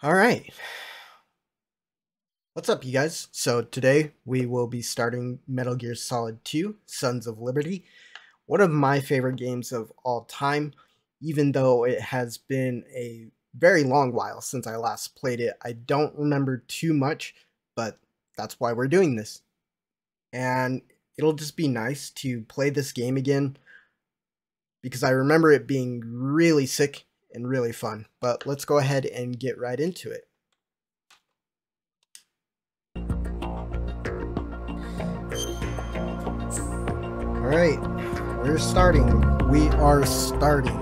All right. What's up, you guys? So today we will be starting Metal Gear Solid 2, Sons of Liberty, one of my favorite games of all time. Even though it has been a very long while since I last played it, I don't remember too much, but that's why we're doing this. And it'll just be nice to play this game again because I remember it being really sick and really fun. But let's go ahead and get right into it. Alright, we're starting. We are starting.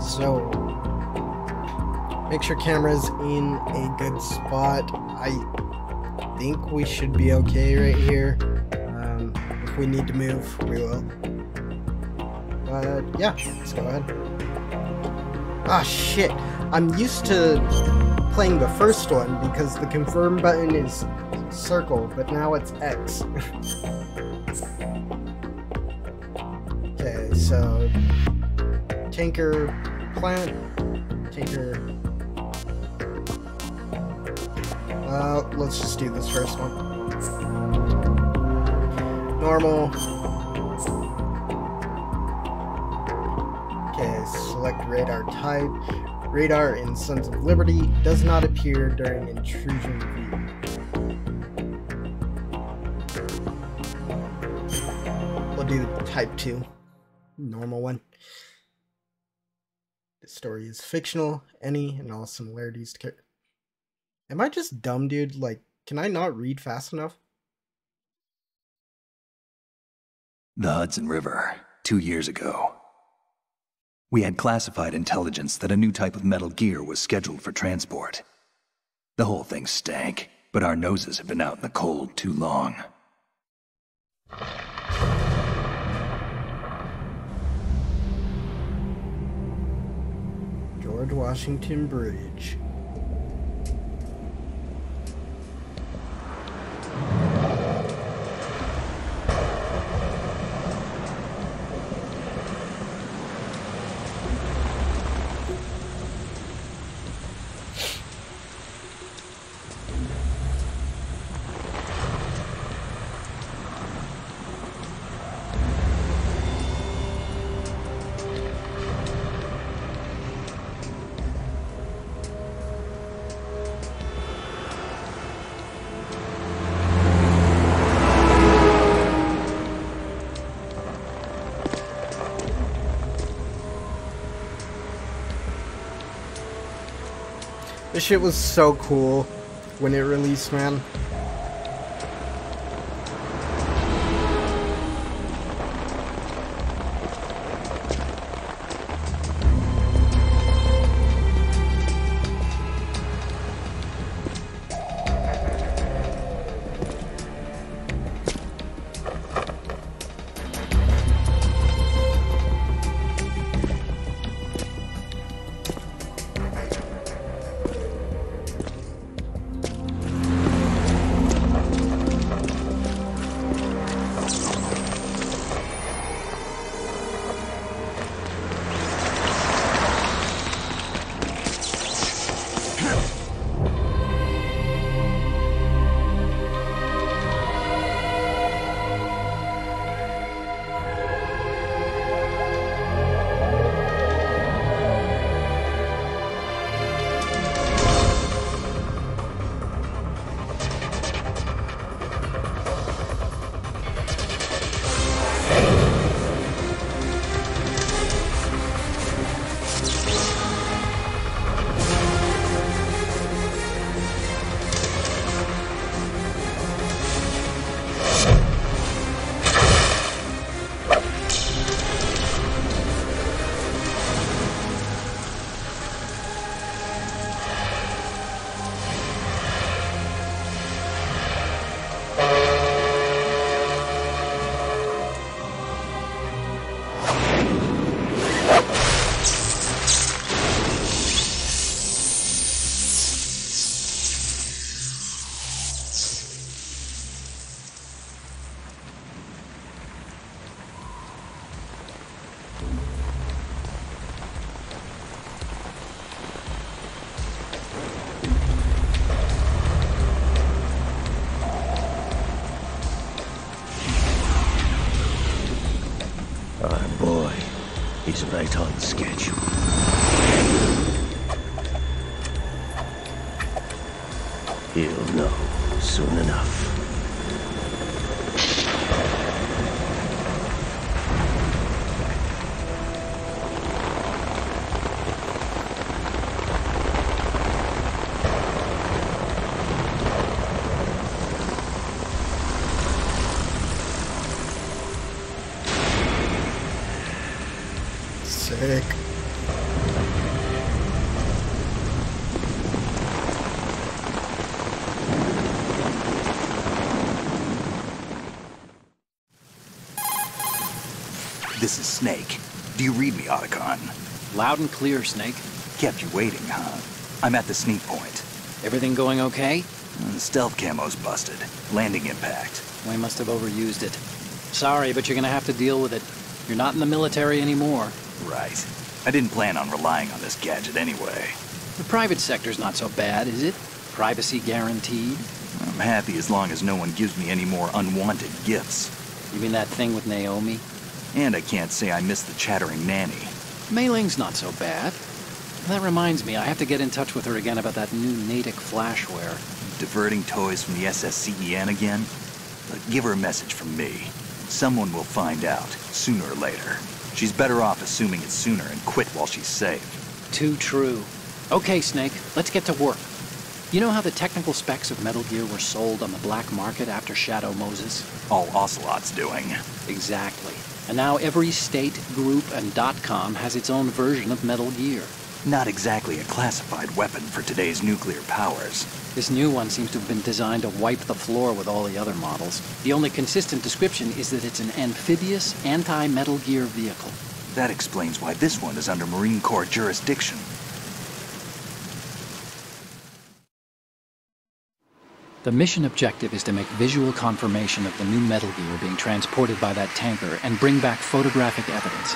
So, make sure camera's in a good spot. I think we should be okay right here. If we need to move, we will. But yeah, let's go ahead. Ah, shit. I'm used to playing the first one because the confirm button is circle, but now it's X. Okay, so tanker plant, tanker. Let's just do this first one. Normal. Okay, select radar type. Radar in Sons of Liberty does not appear during intrusion view. We'll do type 2. Normal one. The story is fictional. Any and all similarities to character. Am I just dumb, dude? Like, can I not read fast enough? The Hudson River, 2 years ago. We had classified intelligence that a new type of metal gear was scheduled for transport. The whole thing stank, but our noses have been out in the cold too long. George Washington Bridge. This shit was so cool when it released, man. right on schedule. He'll know soon enough. Sick. This is Snake. Do you read me, Otacon? Loud and clear, Snake. Kept you waiting, huh? I'm at the sneak point. Everything going okay? The stealth camo's busted. Landing impact. We must have overused it. Sorry, but you're gonna have to deal with it. You're not in the military anymore. Right. I didn't plan on relying on this gadget anyway. The private sector's not so bad, is it? Privacy guaranteed? I'm happy as long as no one gives me any more unwanted gifts. You mean that thing with Naomi? And I can't say I miss the chattering nanny. Mei Ling's not so bad. That reminds me, I have to get in touch with her again about that new Natick flashware. Diverting toys from the SSCEN again? But give her a message from me. Someone will find out, sooner or later. She's better off assuming it's sooner and quit while she's safe. Too true. Okay, Snake, let's get to work. You know how the technical specs of Metal Gear were sold on the black market after Shadow Moses? All Ocelot's doing. Exactly. And now every state, group, and .com has its own version of Metal Gear. Not exactly a classified weapon for today's nuclear powers. This new one seems to have been designed to wipe the floor with all the other models. The only consistent description is that it's an amphibious, anti-Metal Gear vehicle. That explains why this one is under Marine Corps jurisdiction. The mission objective is to make visual confirmation of the new Metal Gear being transported by that tanker and bring back photographic evidence.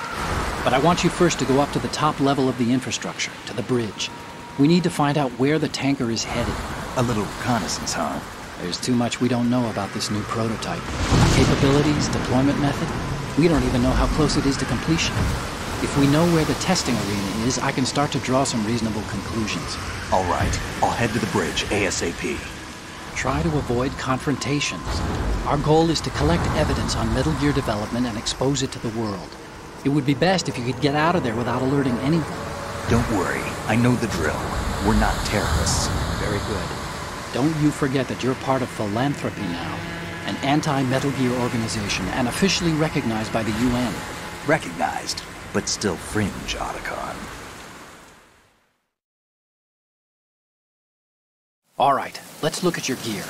But I want you first to go up to the top level of the infrastructure, to the bridge. We need to find out where the tanker is headed. A little reconnaissance, huh? There's too much we don't know about this new prototype. Capabilities, deployment method. We don't even know how close it is to completion. If we know where the testing arena is, I can start to draw some reasonable conclusions. All right, I'll head to the bridge ASAP. Try to avoid confrontations. Our goal is to collect evidence on Metal Gear development and expose it to the world. It would be best if you could get out of there without alerting anyone. Don't worry, I know the drill. We're not terrorists. Very good. Don't you forget that you're part of Philanthropy now, an anti-Metal Gear organization and officially recognized by the UN. Recognized, but still fringe, Otacon. All right, let's look at your gear.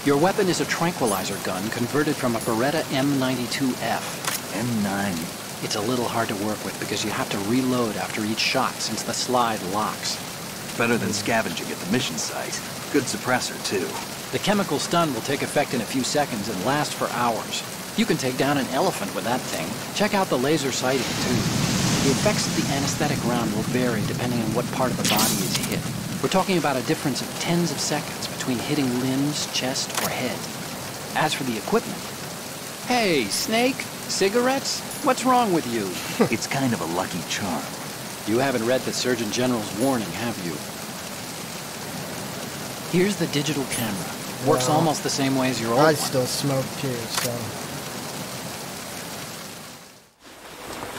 Your weapon is a tranquilizer gun converted from a Beretta M92F. M9. It's a little hard to work with because you have to reload after each shot since the slide locks. Better than scavenging at the mission site. Good suppressor, too. The chemical stun will take effect in a few seconds and last for hours. You can take down an elephant with that thing. Check out the laser sighting, too. The effects of the anesthetic round will vary depending on what part of the body is hit. We're talking about a difference of tens of seconds between hitting limbs, chest, or head. As for the equipment... Hey, Snake? Cigarettes? What's wrong with you? It's kind of a lucky charm. You haven't read the Surgeon General's warning, have you? Here's the digital camera. Works almost the same way as your old one. I still smoke too, so...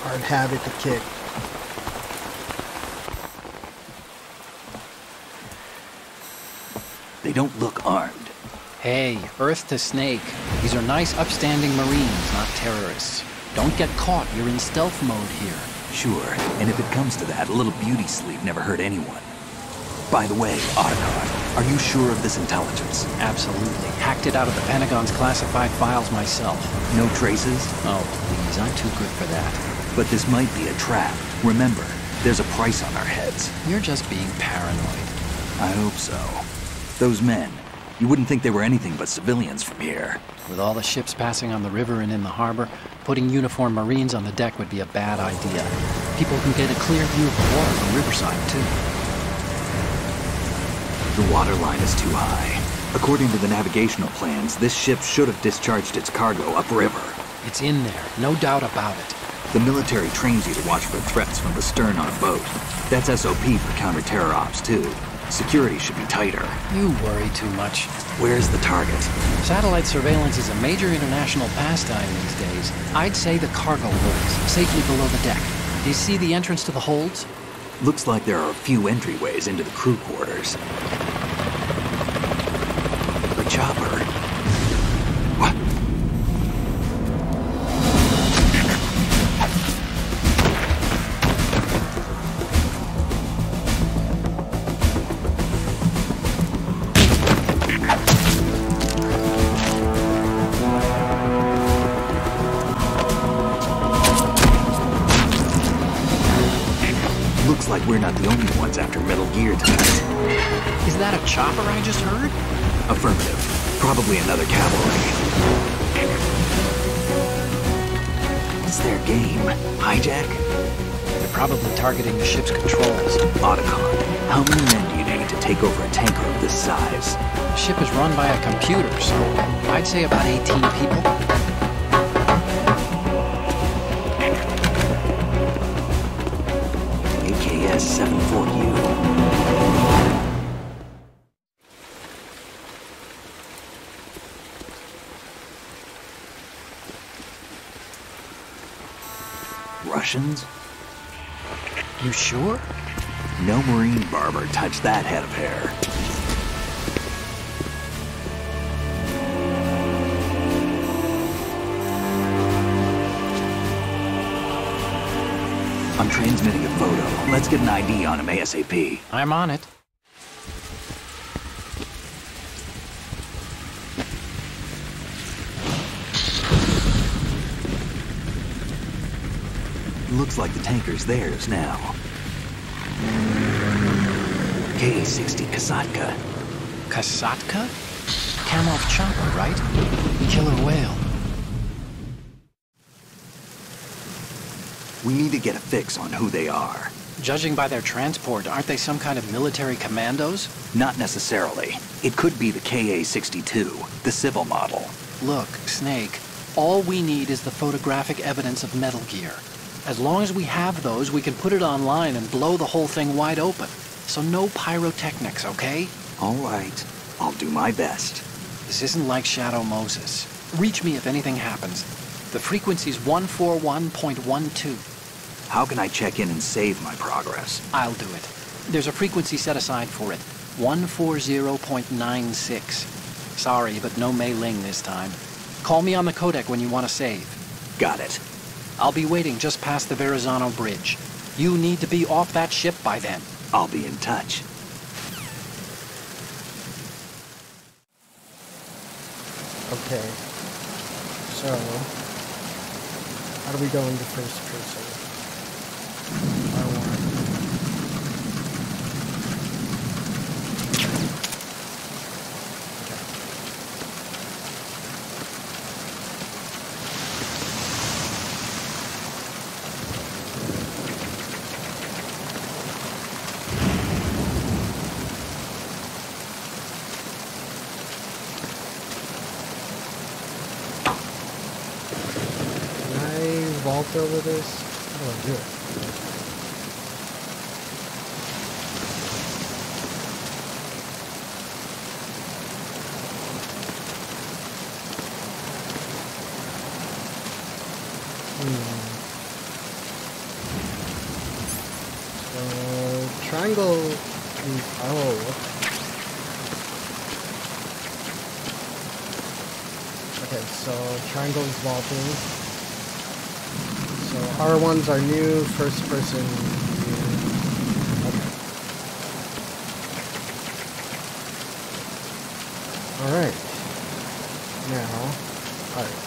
hard habit to kick. They don't look armed. Hey, Earth to Snake. These are nice, upstanding Marines, not terrorists. Don't get caught. You're in stealth mode here. Sure, and if it comes to that, a little beauty sleep never hurt anyone. By the way, Otacon, are you sure of this intelligence? Absolutely. Hacked it out of the Pentagon's classified files myself. No traces? Oh, please, I'm too good for that. But this might be a trap. Remember, there's a price on our heads. You're just being paranoid. I hope so. Those men, you wouldn't think they were anything but civilians from here. With all the ships passing on the river and in the harbor, putting uniformed Marines on the deck would be a bad idea. People can get a clear view of the water from Riverside, too. The water line is too high. According to the navigational plans, this ship should have discharged its cargo upriver. It's in there, no doubt about it. The military trains you to watch for threats from the stern on a boat. That's SOP for counter-terror ops, too. Security should be tighter. You worry too much. Where's the target? Satellite surveillance is a major international pastime these days. I'd say the cargo holds, safely below the deck. Do you see the entrance to the holds? Looks like there are a few entryways into the crew quarters. A chopper. What? Looks like we're not the only ones after Metal Gear tonight. Is that a chopper I just heard? Affirmative. Probably another cavalry. What's their game? Hijack? They're probably targeting the ship's controls. Otacon, how many men do you need to take over a tanker of this size? The ship is run by a computer, so I'd say about 18 people. AKS 74U. Russians? You sure? No Marine barber touched that head of hair. I'm transmitting a photo. Let's get an ID on him ASAP. I'm on it. Looks like the tanker's theirs now. K-60 Kasatka. Kasatka? Kamov chopper, right? Killer whale. We need to get a fix on who they are. Judging by their transport, aren't they some kind of military commandos? Not necessarily. It could be the KA-62, the civil model. Look, Snake, all we need is the photographic evidence of Metal Gear. As long as we have those, we can put it online and blow the whole thing wide open. So no pyrotechnics, okay? All right. I'll do my best. This isn't like Shadow Moses. Reach me if anything happens. The frequency's 141.12. How can I check in and save my progress? I'll do it. There's a frequency set aside for it. 140.96. Sorry, but no Mei Ling this time. Call me on the codec when you want to save. Got it. I'll be waiting just past the Verrazano Bridge. You need to be off that ship by then. I'll be in touch. Okay. So, how do we go into first person? R1. Vault over this? How do I do it? So, triangle is, oh. Okay, so triangle is vaulting. So R1s are new, first person new. Okay. Alright. Now, alright.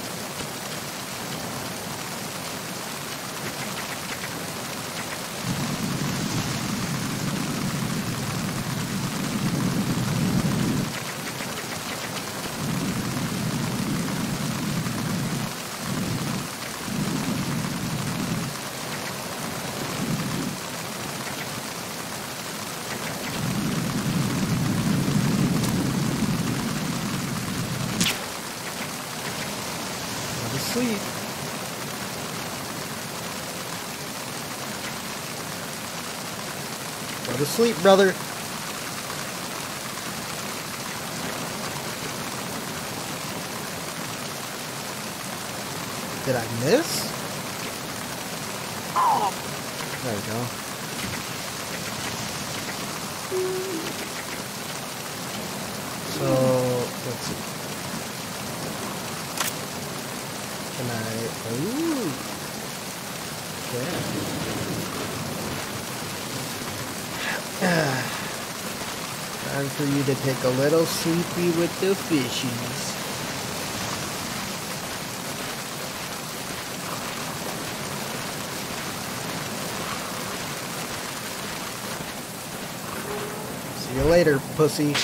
Sleep. to sleep, brother. Did I miss? There we go. So, let's see. Can I... Ooh! Yeah. Time for you to take a little sleepy with the fishies. See you later, pussy.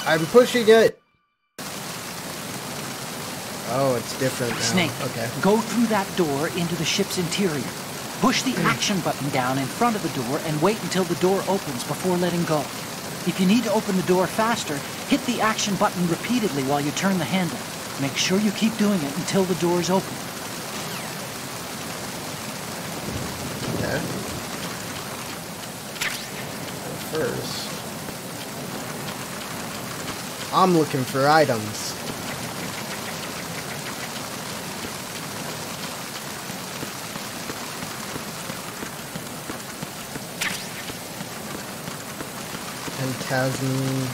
I'm pushing it. Oh, it's different now. Snake, Okay. go through that door into the ship's interior. Push the action button down in front of the door and wait until the door opens before letting go. If you need to open the door faster, hit the action button repeatedly while you turn the handle. Make sure you keep doing it until the door is open. Okay. First, I'm looking for items. And Tasman.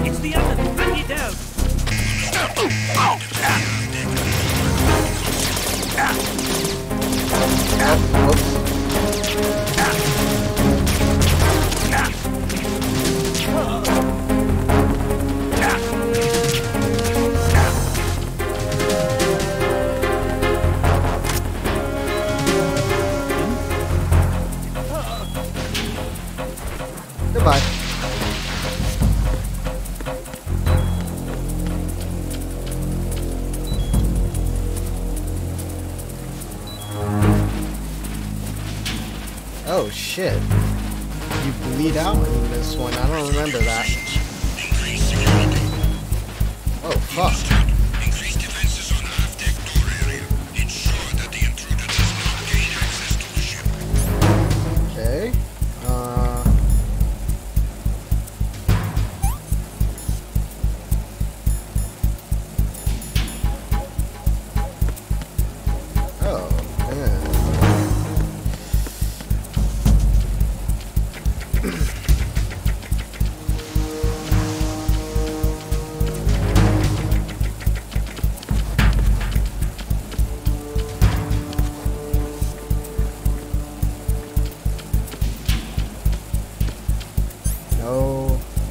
It's the oven! Bring it down! Goodbye. Oh shit. You bleed out in this one. I don't remember that. Oh fuck. Increase defenses on half-deck door area. Ensure that the intruder does not gain access to the ship. Okay. Oh, man.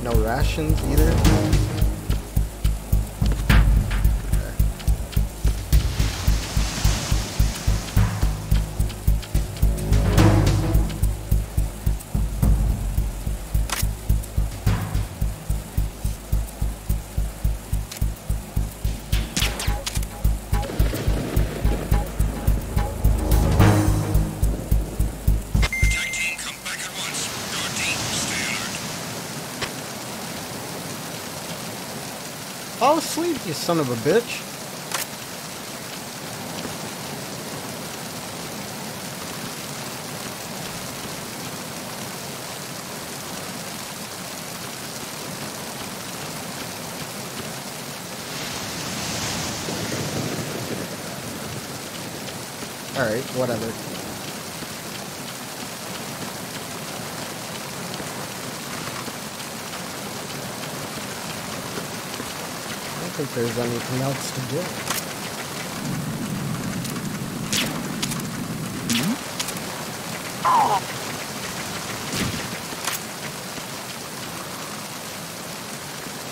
No rations either. Attack team, come back at once. Your team, stay alert. Fall asleep, you son of a bitch. Alright, whatever. I don't think there's anything else to do.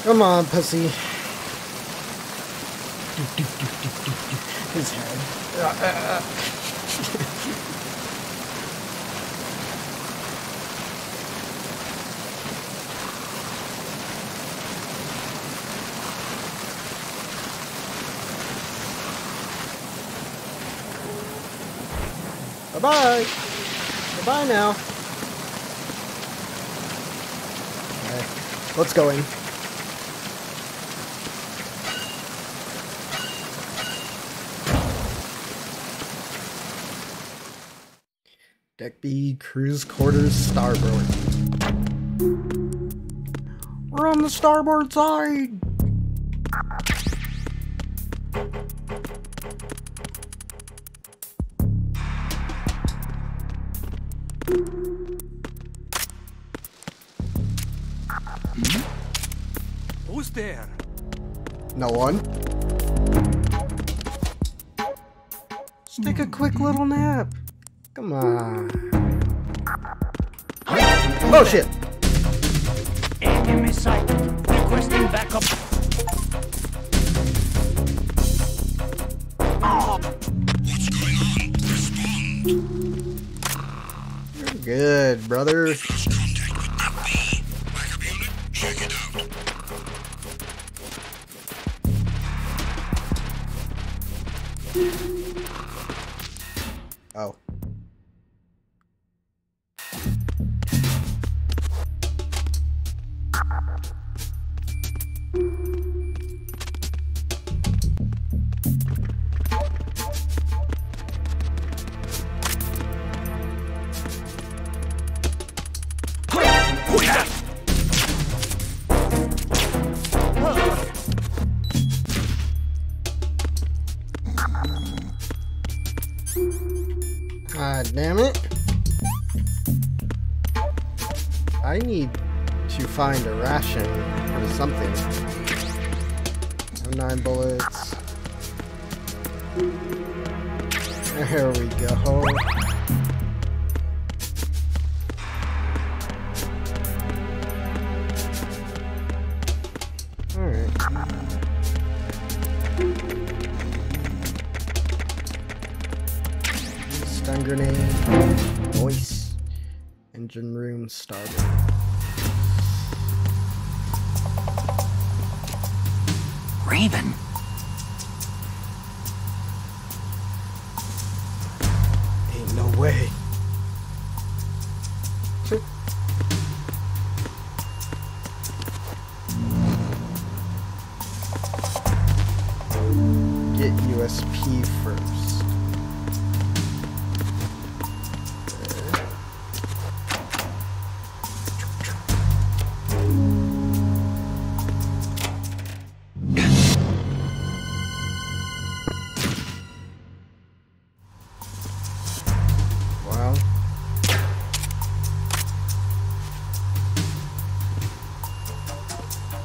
Come on, pussy. His head. Bye-bye. Bye-bye now. Okay, let's go in. Deck B, cruise quarters, starboard. We're on the starboard side! Who's there? No one. Just take a quick little nap. Come on. Oh shit! Enemy sight. Requesting backup. What's going on? Respond. You're good, brother. Lost contact with Deck B. Backup unit, check it out. Oh. God damn it. I need to find a ration or something. I have 9 bullets. There we go. Alright. Stun grenade. Voice. Engine room starboard. Raven. Ain't no way. Get USP first. Wow.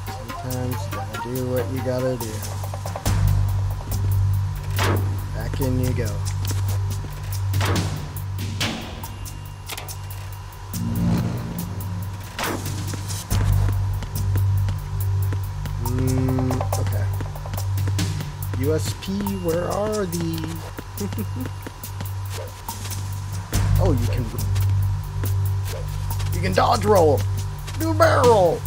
Sometimes you gotta do what you gotta do. Back in you go. Okay. USP, where are the... Oh, you can dodge roll. Do barrel roll.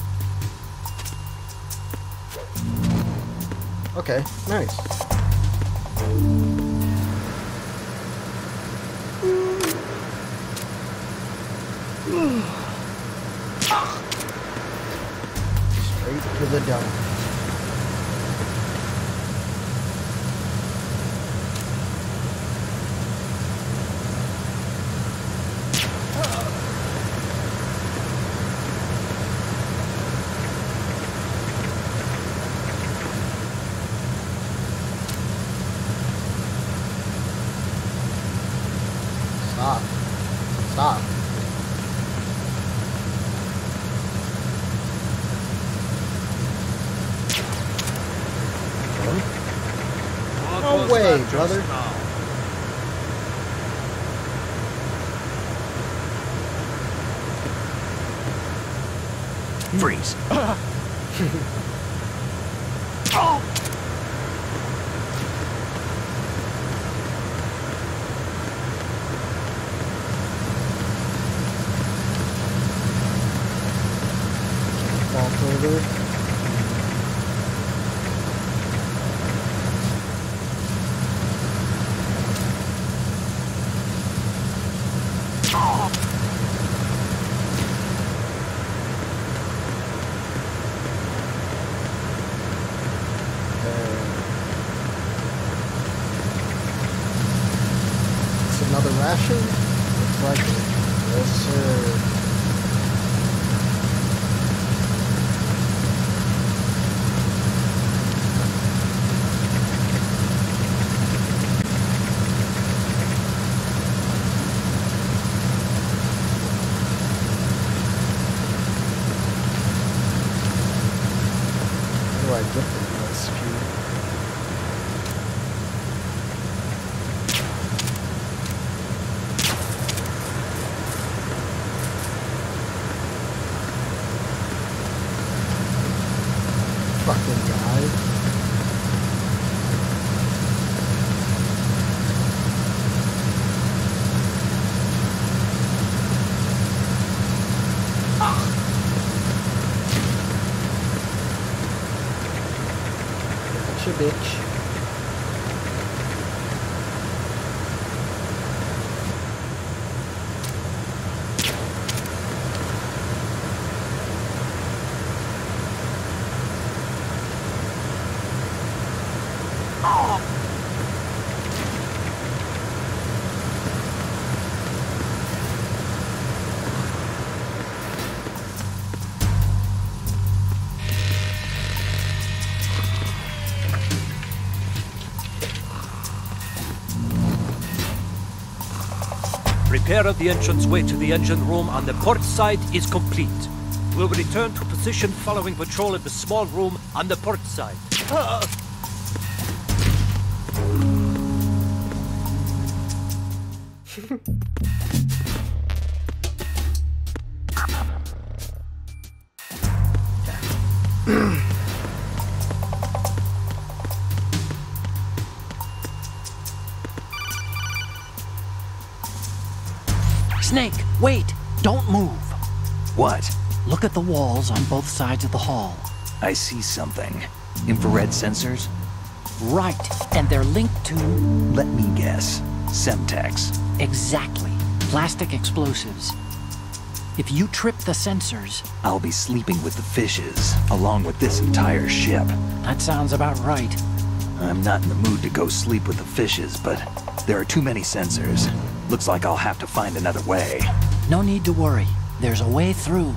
Okay, nice. Straight to the dome. Stop. Stop. No way, brother. Freeze. Vault over. crashing? Looks like it. Yes, sir. How do I get the recipe? Fucking guy. Gotcha, bitch. Repair of the entranceway to the engine room on the port side is complete. We'll return to position following patrol of the small room on the port side. Snake, wait! Don't move! What? Look at the walls on both sides of the hall. I see something. Infrared sensors? Right, and they're linked to... Let me guess. Semtex. Exactly. Plastic explosives. If you trip the sensors... I'll be sleeping with the fishes, along with this entire ship. That sounds about right. I'm not in the mood to go sleep with the fishes, but there are too many sensors. Looks like I'll have to find another way. No need to worry. There's a way through.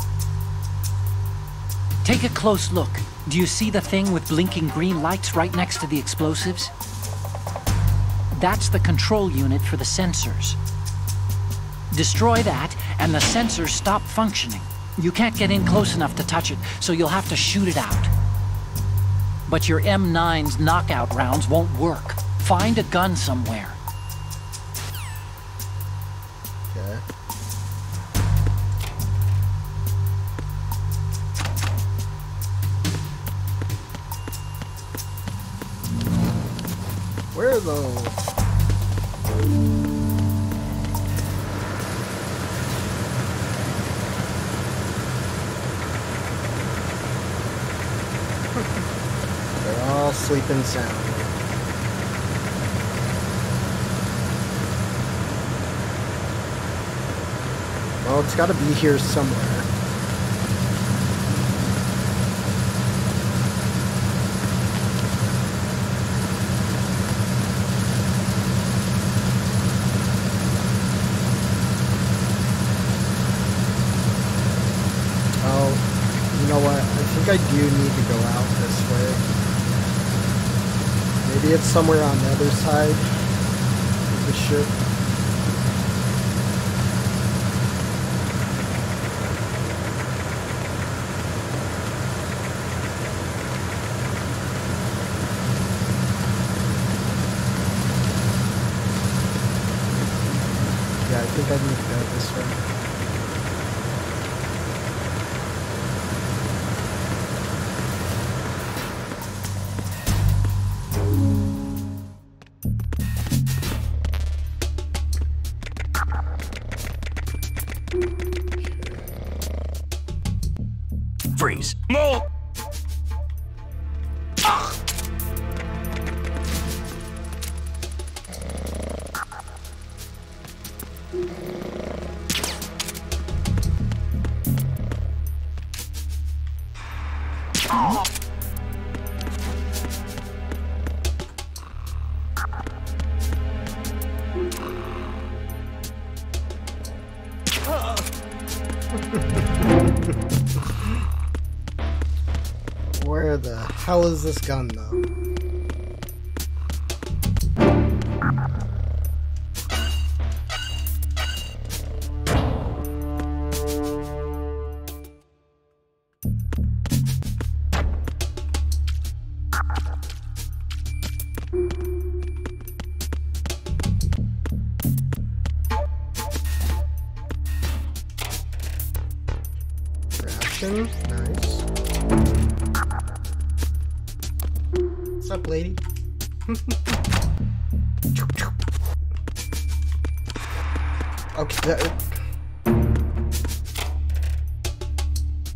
Take a close look. Do you see the thing with blinking green lights right next to the explosives? That's the control unit for the sensors. Destroy that, and the sensors stop functioning. You can't get in close enough to touch it, so you'll have to shoot it out. But your M9's knockout rounds won't work. Find a gun somewhere. Okay. Where are those? They're all sleeping sound. Well, it's got to be here somewhere. Oh, you know what? I think I do need to go out this way. Maybe it's somewhere on the other side of the ship. Yeah, I think I need to go this way. Freeze. Move! Where the hell is this gun, though? Ration, nice. What's up, lady? Okay,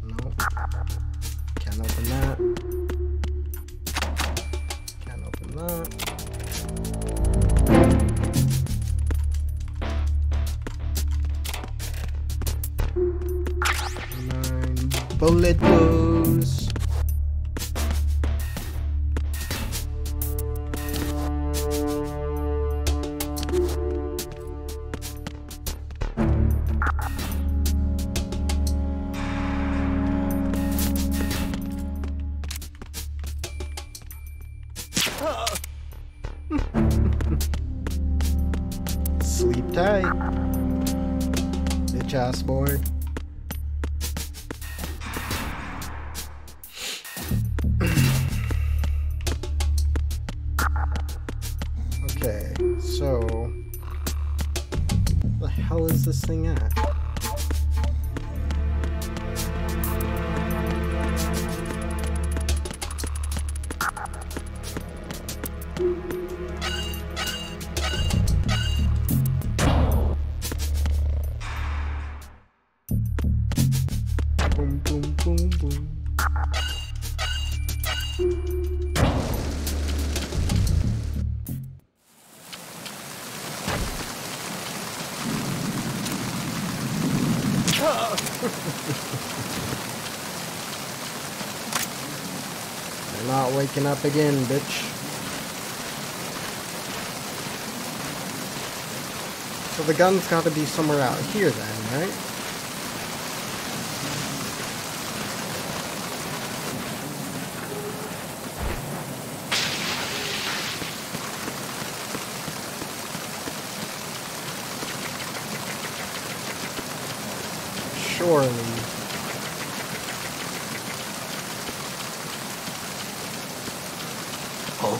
no. Can't open that. Can't open that. Bulletos. Sleep tight, bitch ass boy. Okay, so the hell is this thing at? Boom, boom, boom, boom. You're not waking up again, bitch. So the gun's got to be somewhere out here then, right? Surely. Oh.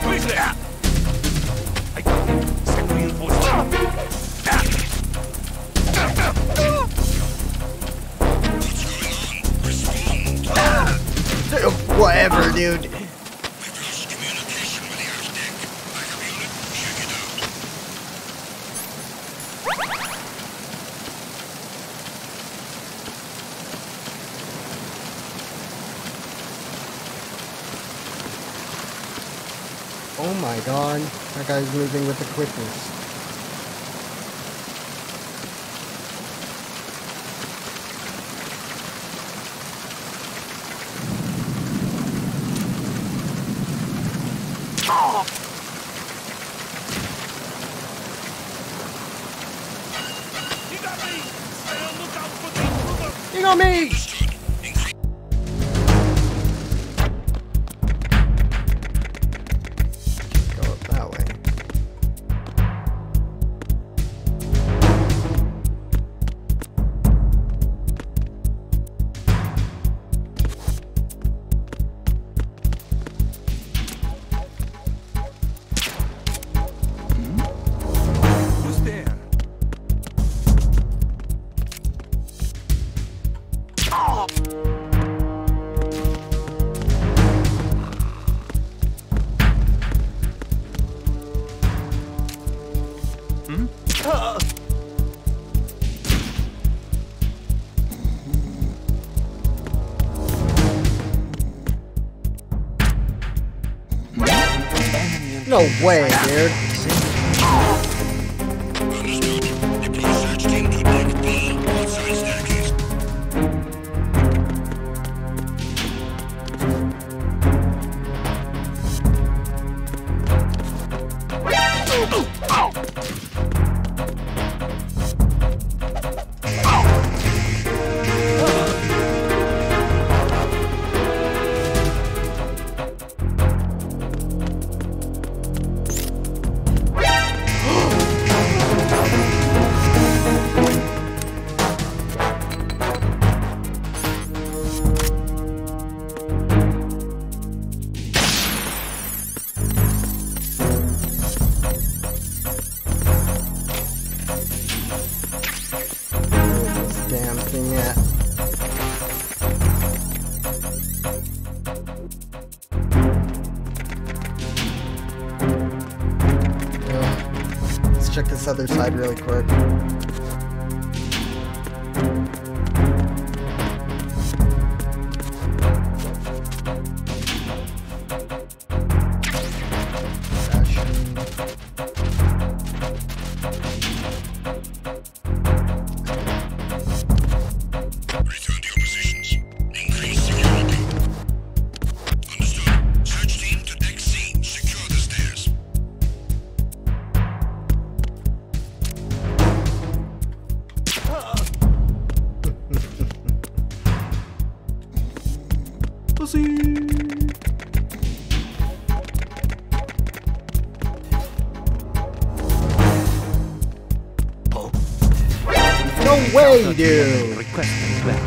Who's there? I got it. Send reinforcements. Whatever, dude. We've lost communication with the aft deck. Backup unit, check it out. Oh my god, that guy's moving with the quickness. You got me! Stay on lookout for the intruder! You got me! Go up that way. Who's there? No way, dude. Understood. Deploy search team to deck B, outside staircase. Damn thing at. Let's check this other side really quick. Return to your positions. Increase security. Understood. Search team to deck C. Secure the stairs. No way, dude! Request neglect.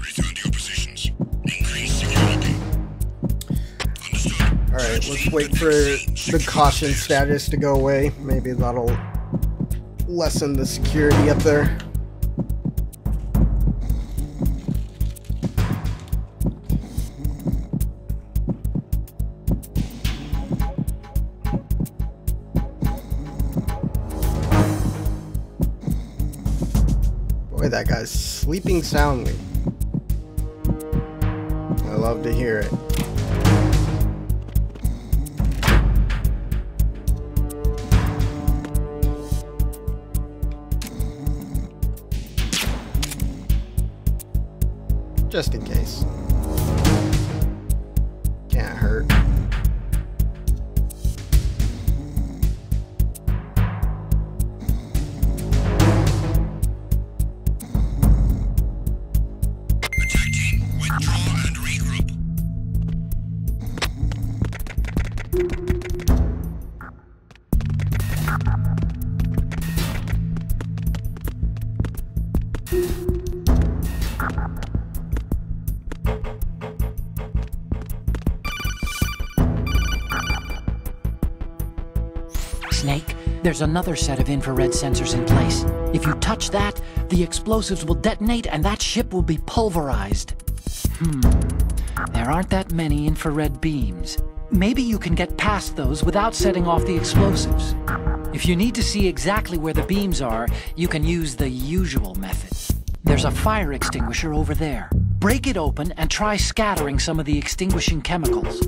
Return to your positions. Increase security. Understood. Alright, let's wait for the caution status to go away. Maybe that'll lessen the security up there. Boy, that guy's sleeping soundly. I love to hear it. Just in case. Can't hurt. Attack team, withdraw and regroup. Snake, there's another set of infrared sensors in place. If you touch that, the explosives will detonate and that ship will be pulverized. There aren't that many infrared beams. Maybe you can get past those without setting off the explosives. If you need to see exactly where the beams are, you can use the usual method. There's a fire extinguisher over there. Break it open and try scattering some of the extinguishing chemicals.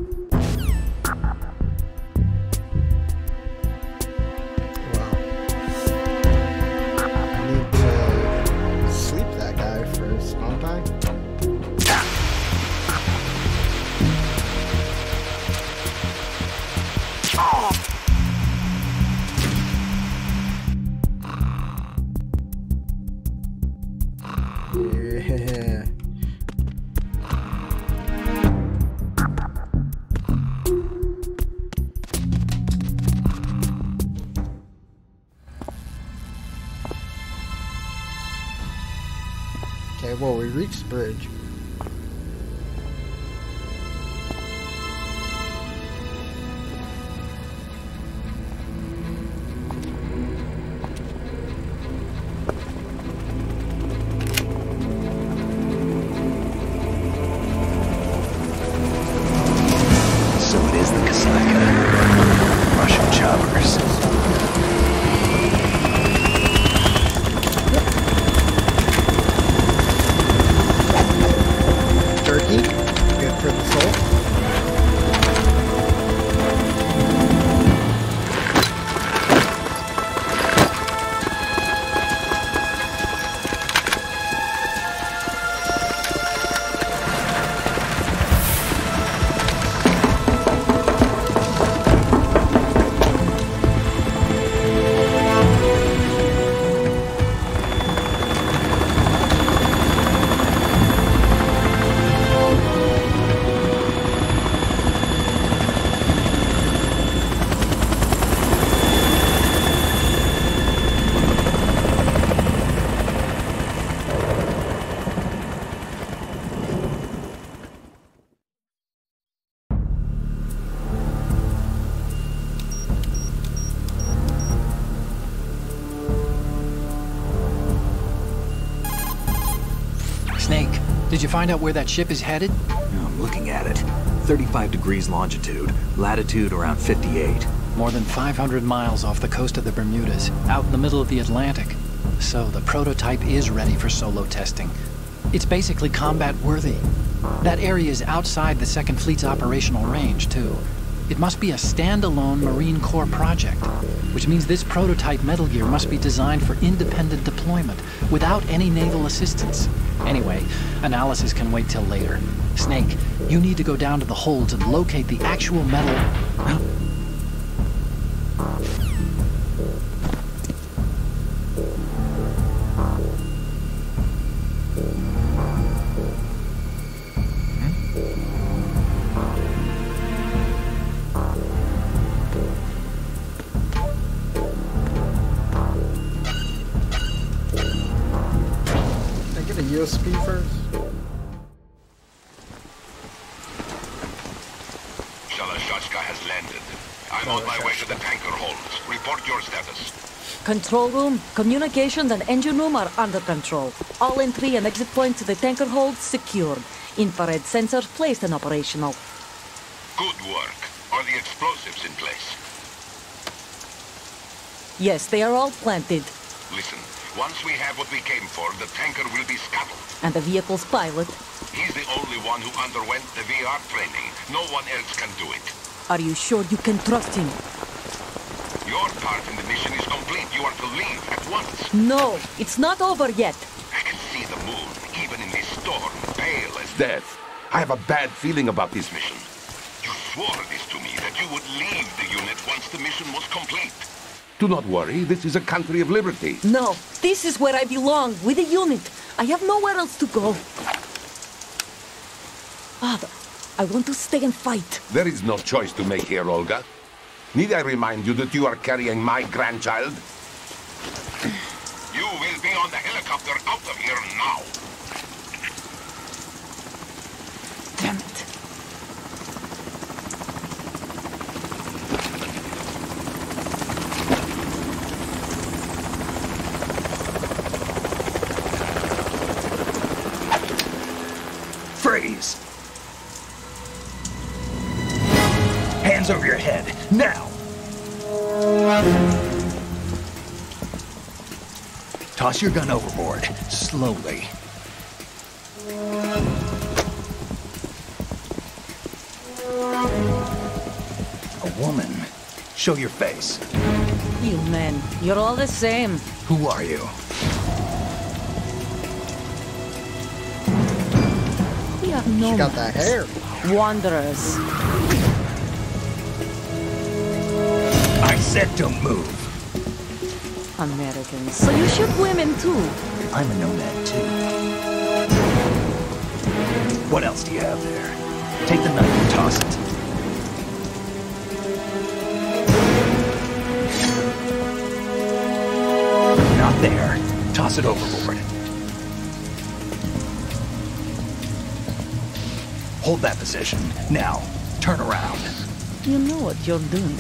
Yeah. Okay, well, we reached the bridge. Snake, did you find out where that ship is headed? I'm looking at it. 35 degrees longitude, latitude around 58. More than 500 miles off the coast of the Bermudas, out in the middle of the Atlantic. So the prototype is ready for solo testing. It's basically combat-worthy. That area is outside the Second Fleet's operational range, too. It must be a standalone Marine Corps project, which means this prototype Metal Gear must be designed for independent deployment, without any naval assistance. Anyway, analysis can wait till later. Snake, you need to go down to the holds and locate the actual metal... USB first? Shalashashka has landed. I'm on my way to the tanker holds. Report your status. Control room, communications and engine room are under control. All entry and exit points to the tanker holds secured. Infrared sensors placed and operational. Good work. Are the explosives in place? Yes, they are all planted. Listen, once we have what we came for, the tanker will be scuttled. And the vehicle's pilot? He's the only one who underwent the VR training. No one else can do it. Are you sure you can trust him? Your part in the mission is complete. You are to leave at once. No, it's not over yet. I can see the moon, even in this storm, pale as death. I have a bad feeling about this mission. You swore this to me, that you would leave the unit once the mission was complete. Do not worry, this is a country of liberty. No, this is where I belong, with the unit. I have nowhere else to go. Father, I want to stay and fight. There is no choice to make here, Olga. Need I remind you that you are carrying my grandchild? You will be on the helicopter out of here now. Damn it. Freeze! Hands over your head, now! Toss your gun overboard, slowly. A woman. Show your face. You men, you're all the same. Who are you? We are no She got that hair. wanderers. I said don't move. Americans. So you shoot women too. I'm a nomad too. What else do you have there? Take the knife and toss it. Not there. Toss it overboard. Hold that position. Now, turn around. You know what you're doing.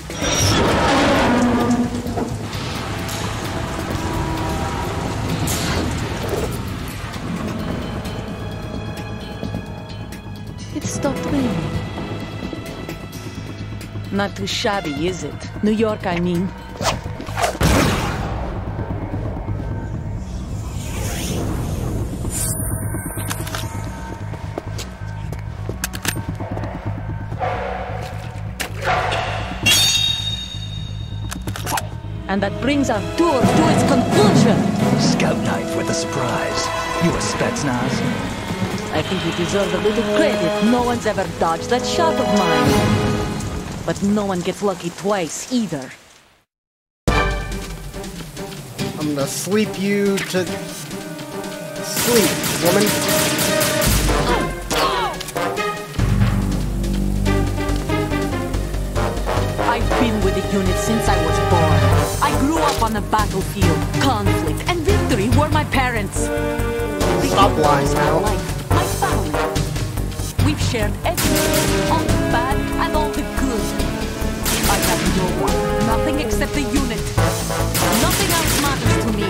It stopped raining. Not too shabby, is it? New York, I mean. And that brings our tour to its conclusion. Scout knife with a surprise. You a Spetsnaz? I think you deserve a little credit. No one's ever dodged that shot of mine. But no one gets lucky twice, either. I'm gonna sleep you to sleep, woman. I've been with the unit since I was born. I grew up on the battlefield. Conflict and victory were my parents. The Stop lying my now. life, my family. We've shared everything, all the bad and all the good. I have no one, nothing except the unit. Nothing else matters to me.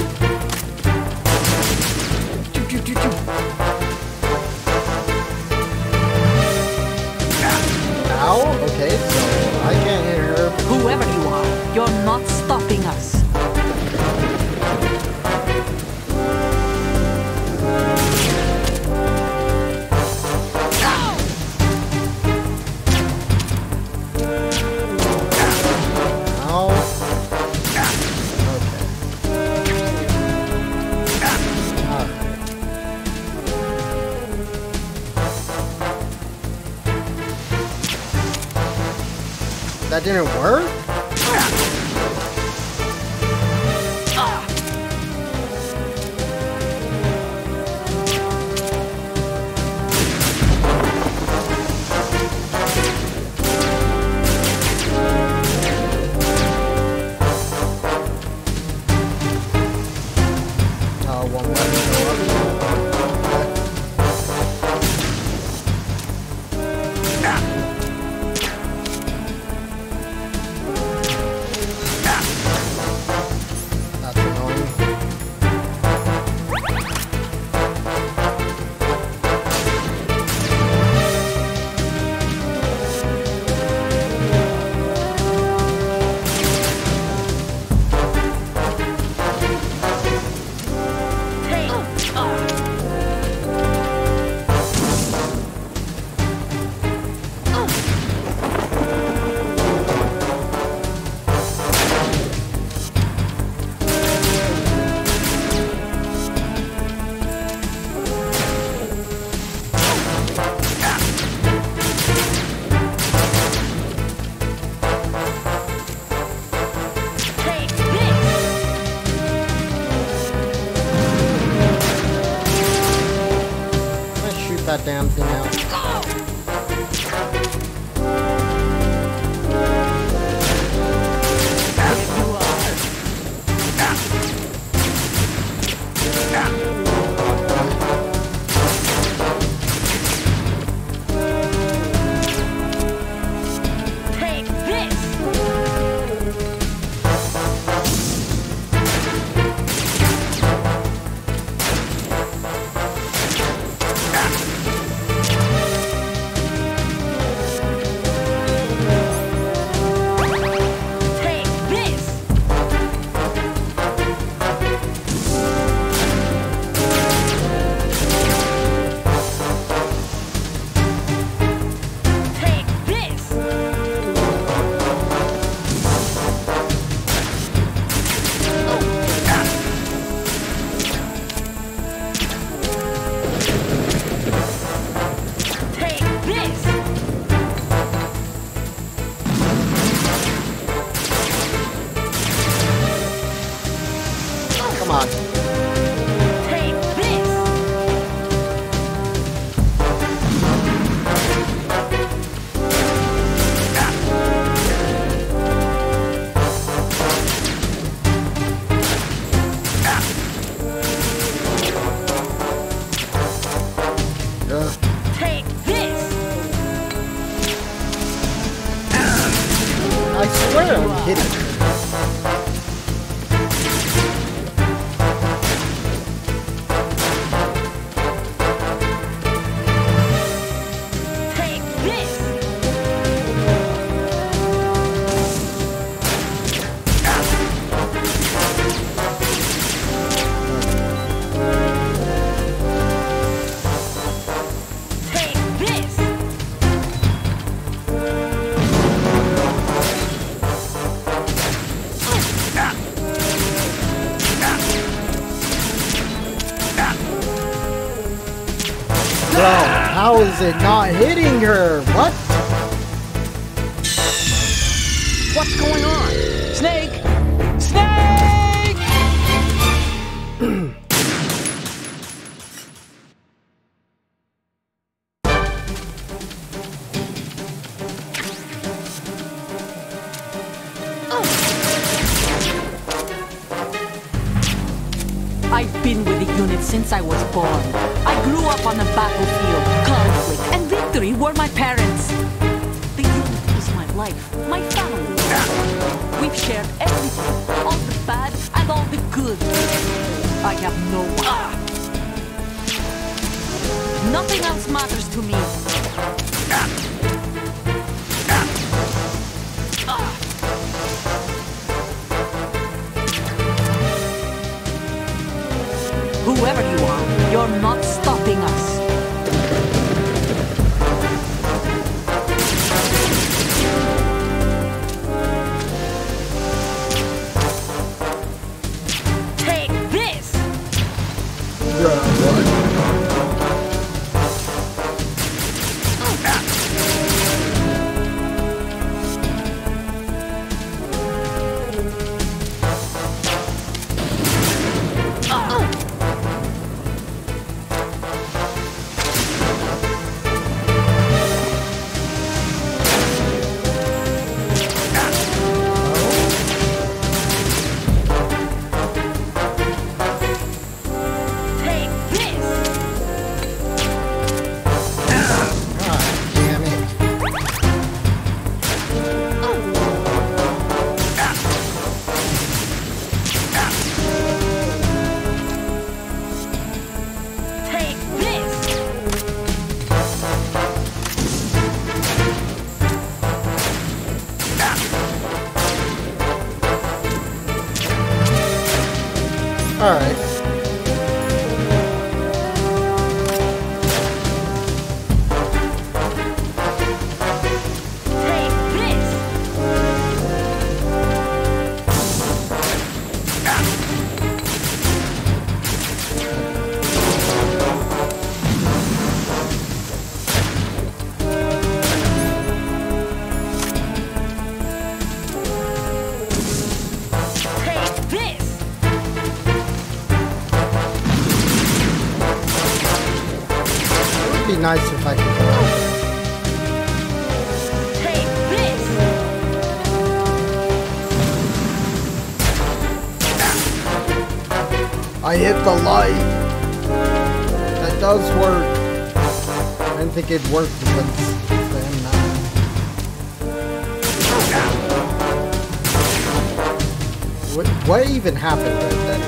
That didn't work? Won't let me go up. That's annoying. That damn thing out. Take this! Come on. Take this! Take this! I swear I'm hitting her. Take this! Take this! Bro, how is it not hitting her? What? What's going on? Snake! Snake! I've been with the unit since I was born. I grew up on the battlefield. Conflict and victory were my parents. The unit is my life, my family. We've shared everything, all the bad and all the good. I have no one. Nothing else matters to me. Whoever you are, you're not stopping us. Take this! be nice if I could. Take this! I hit the light. That does work. I didn't think it'd work because it's the M9. What even happened right then?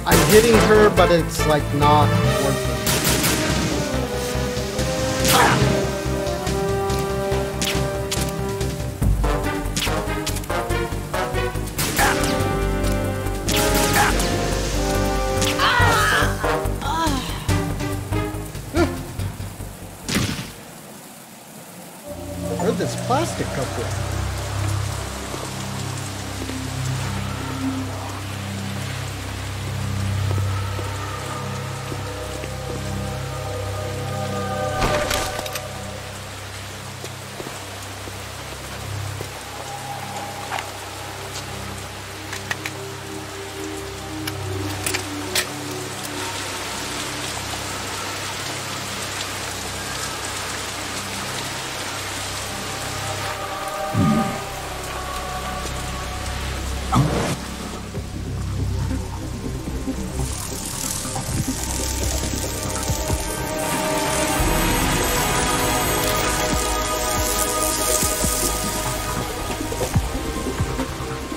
I'm hitting her, but it's like not working. Where'd this plastic come from?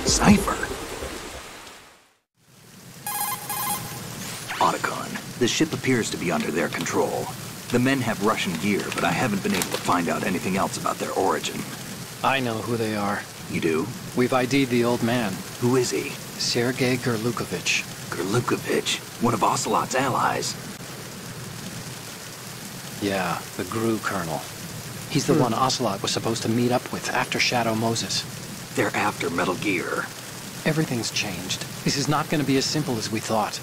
Cipher. Otacon, the ship appears to be under their control. The men have Russian gear, but I haven't been able to find out anything else about their origin. I know who they are. You do? We've ID'd the old man, Who is he? Sergei Gerlukovich. Gerlukovich, one of Ocelot's allies. Yeah, the GRU colonel. He's the one Ocelot was supposed to meet up with after Shadow Moses. They're after Metal Gear. Everything's changed. This is not going to be as simple as we thought.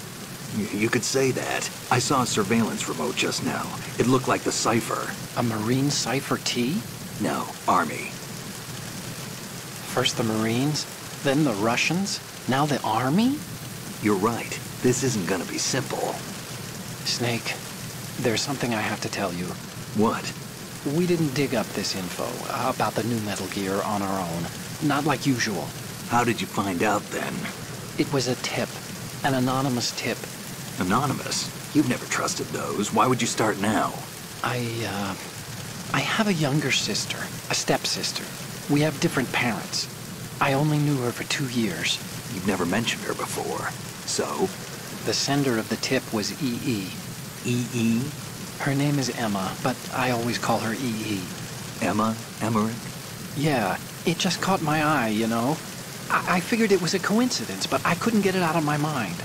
You could say that. I saw a surveillance remote just now. It looked like the Cipher. A Marine Cipher T? No, Army. First the Marines, then the Russians, now the Army? You're right. This isn't gonna be simple. Snake, there's something I have to tell you. What? We didn't dig up this info about the new Metal Gear on our own. Not like usual. How did you find out then? It was a tip. An anonymous tip. Anonymous? You've never trusted those. Why would you start now? I have a younger sister, a stepsister. We have different parents. I only knew her for 2 years. You've never mentioned her before. So? The sender of the tip was EE. EE? Her name is Emma, but I always call her EE. Emma? Emmerich? Yeah, it just caught my eye, you know? I figured it was a coincidence, but I couldn't get it out of my mind.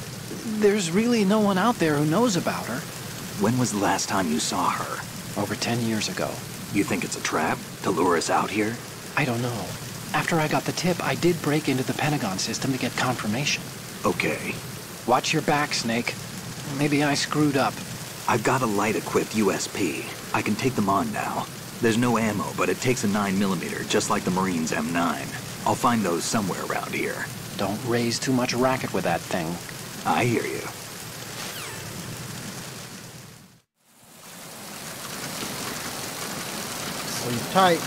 There's really no one out there who knows about her. When was the last time you saw her? Over 10 years ago. You think it's a trap? To lure us out here? I don't know. After I got the tip, I did break into the Pentagon system to get confirmation. Okay. Watch your back, Snake. Maybe I screwed up. I've got a light-equipped USP. I can take them on now. There's no ammo, but it takes a 9mm, just like the Marines' M9. I'll find those somewhere around here. Don't raise too much racket with that thing. I hear you. Sleep tight.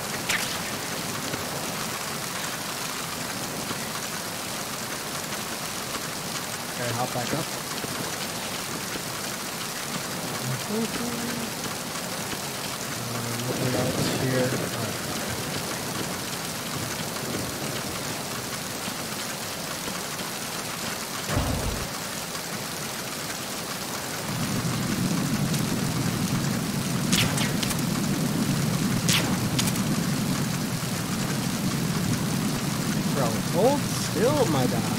Okay, hop back up. Nothing else here. Bro, hold still, my guy.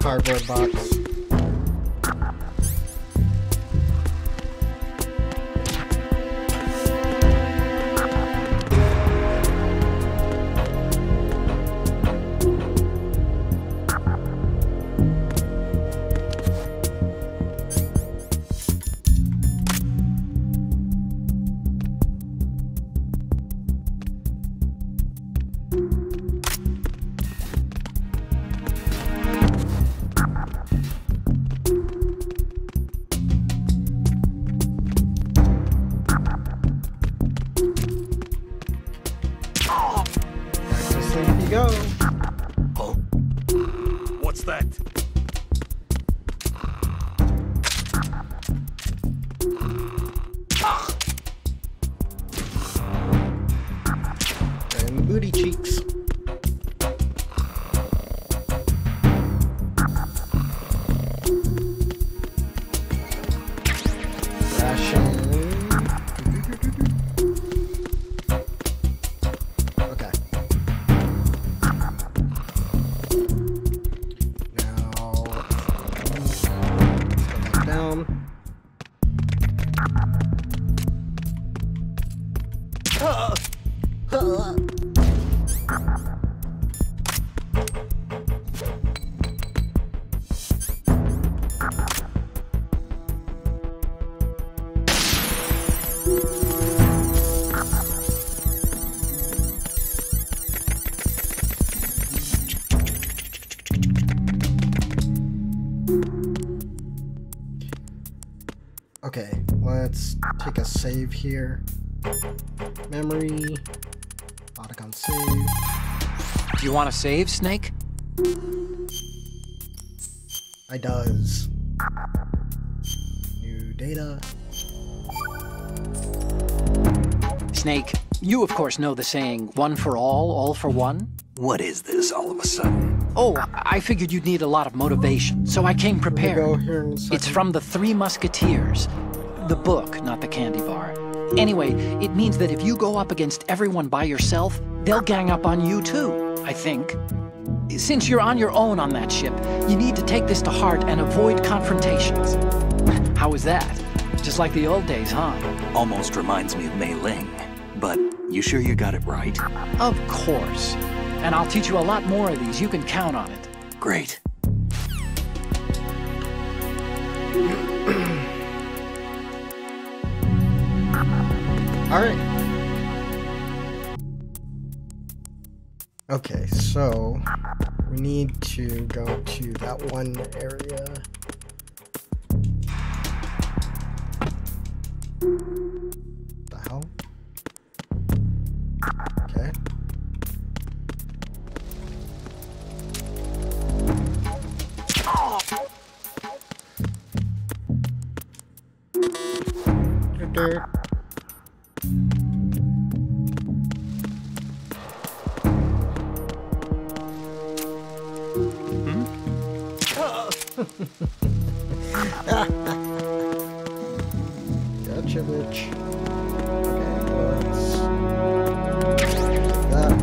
cardboard box. Go. Oh. What's that? And booty cheeks. Ration. Okay. Now, let's go back down. Okay, let's take a save here. Memory. Autocon save. Do you want to save, Snake? I does. New data. Snake, you of course know the saying, one for all for one? What is this all of a sudden? Oh, I figured you'd need a lot of motivation, so I came prepared. Go here in a second. It's from the Three Musketeers. The book, not the candy bar. Anyway, it means that if you go up against everyone by yourself, they'll gang up on you too, I think. Since you're on your own on that ship, you need to take this to heart and avoid confrontations. How was that? Just like the old days, huh? Almost reminds me of Mei Ling. But you sure you got it right? Of course. And I'll teach you a lot more of these. You can count on it. Great. All right. Okay, so we need to go to that one area. The hell? Okay. Gotcha, bitch. Okay, let's do that.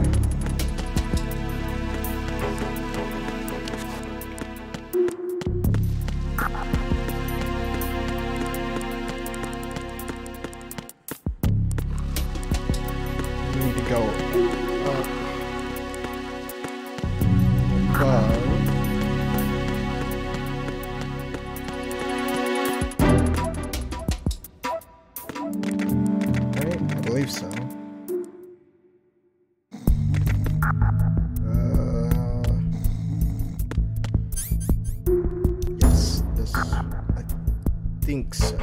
We need to go up above. I believe so. Yes, this. I think so.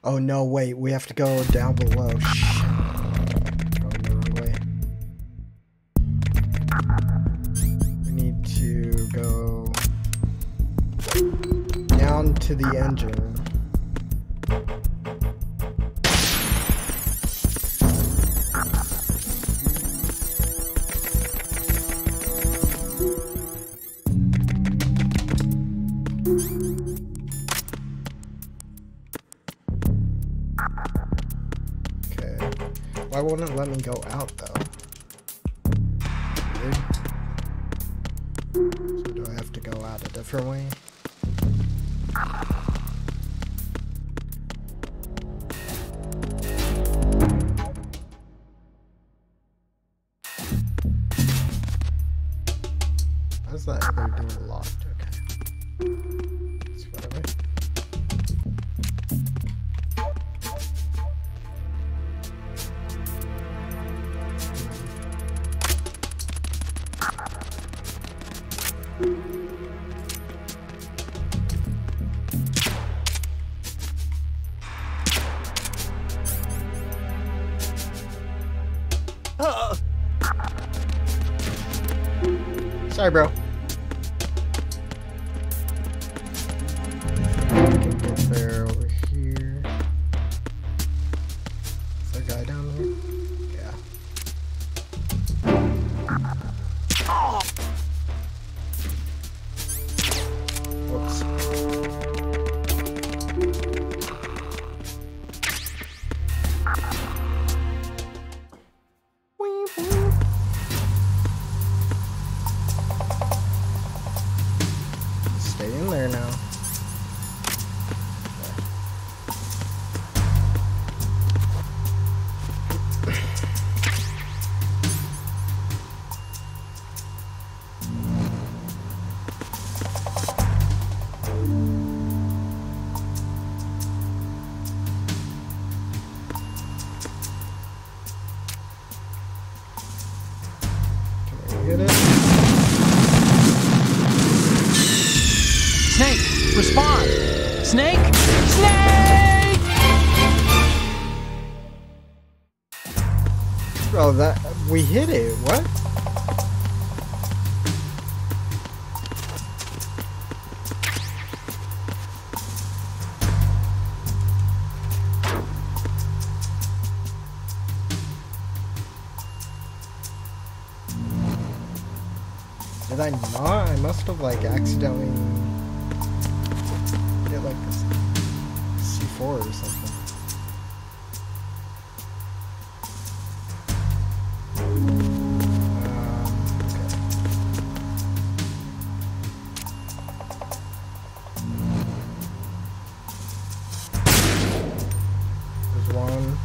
Oh no, wait, we have to go down below. Shit. Going the wrong way. We need to go down to the engine. Okay. Why won't it let me go out though? Weird. So do I have to go out a different way? How's that other door locked? Okay. It's whatever. Sorry, bro. Get there over here. Is there a guy down there? Yeah. Whoops. Stay in there now. Can we get it? Snake, respond! Snake! Snake! Bro, that we hit it. What? Did I not? I must have like accidentally hit like this C4 or something. There's one.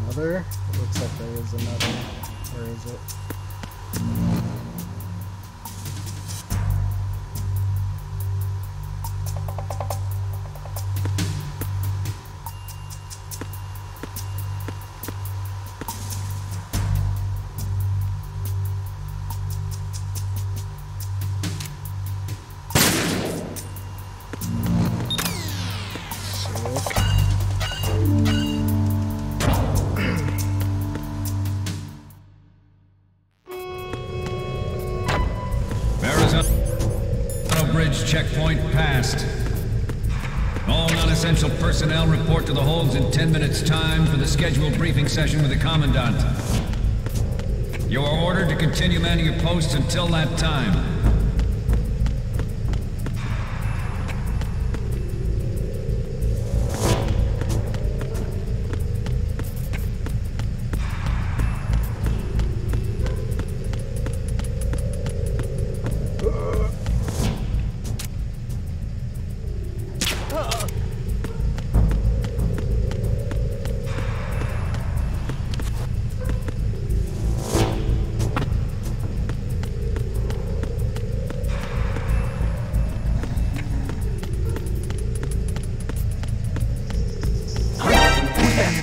Another? It looks like there is another. Where is it? Bridge checkpoint passed. All non-essential personnel report to the holds in 10 minutes' time for the scheduled briefing session with the Commandant. You are ordered to continue manning your posts until that time.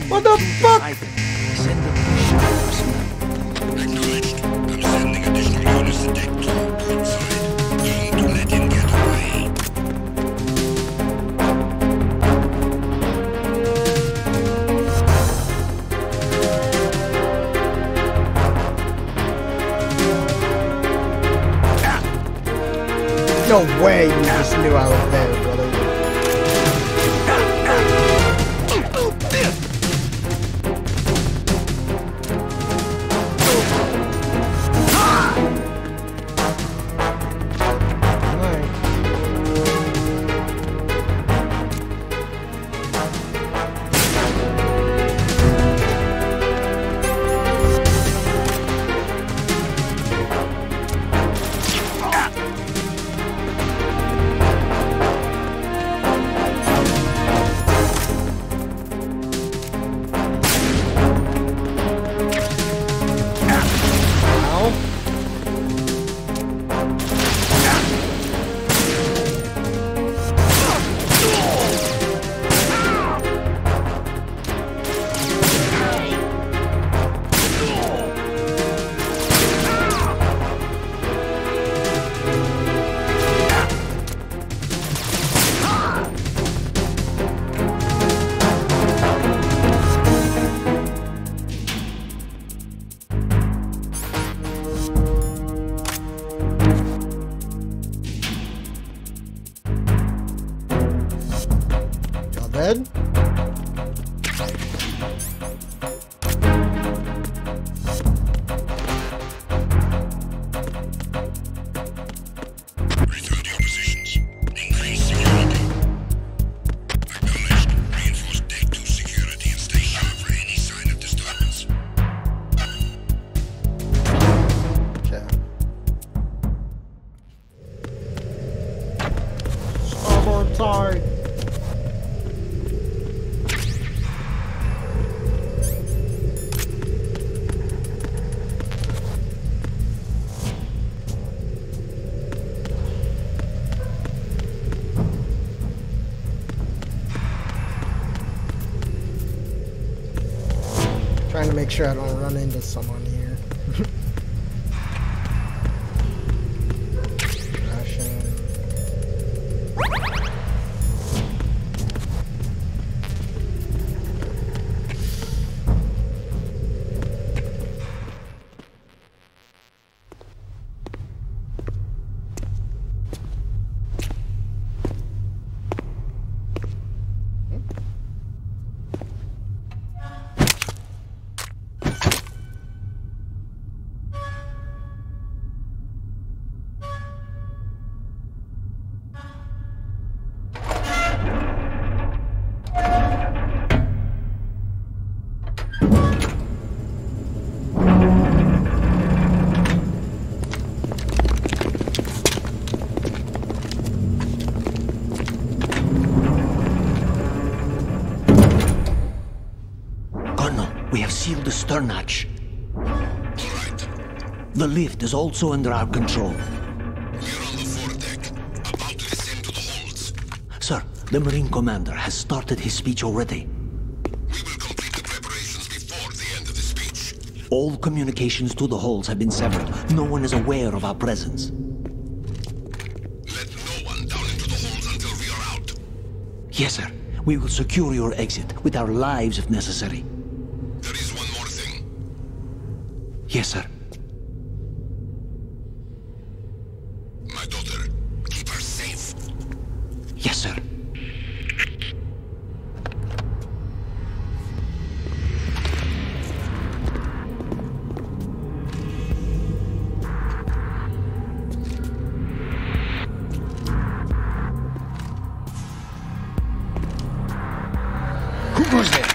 What the fuck? Acknowledged. I'm sending additional units to deck 2 port side. We need to let him get away. No way you just knew I was there, brother. Trying to make sure I don't run into someone here. We have sealed the stern hatch. All right. The lift is also under our control. We're on the foredeck, about to descend to the holds. Sir, the Marine Commander has started his speech already. We will complete the preparations before the end of the speech. All communications to the holds have been severed. No one is aware of our presence. Let no one down into the holds until we are out. Yes, sir. We will secure your exit with our lives if necessary. There is one more thing. Yes, sir. My daughter, keep her safe. Yes, sir. Who goes there?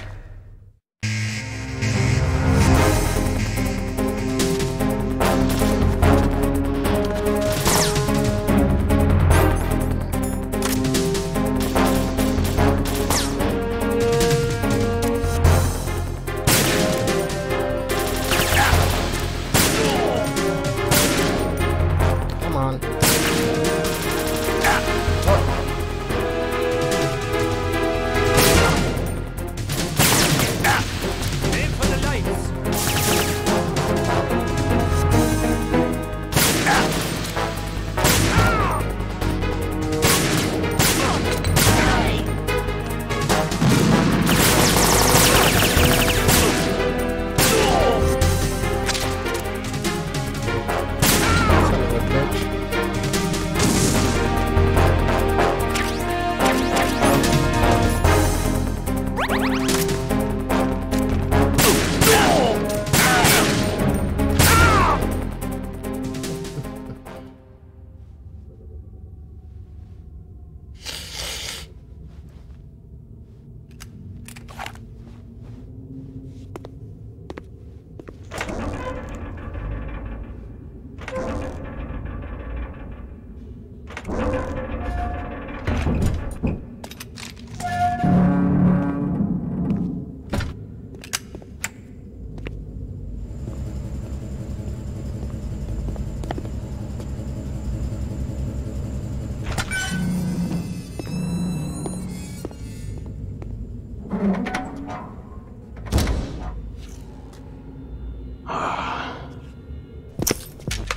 Come on. Aim for the lights. Son of a bitch.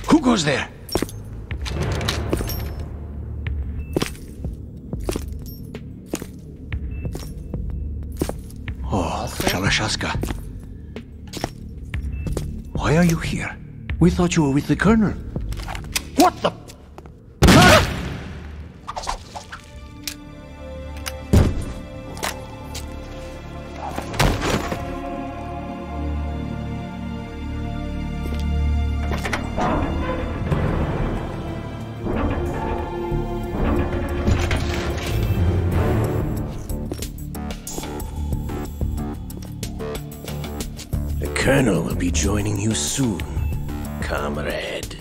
Who goes there? Oh, Shalashaska. Why are you here? We thought you were with the Colonel. What the? The Colonel will be joining you soon, comrade.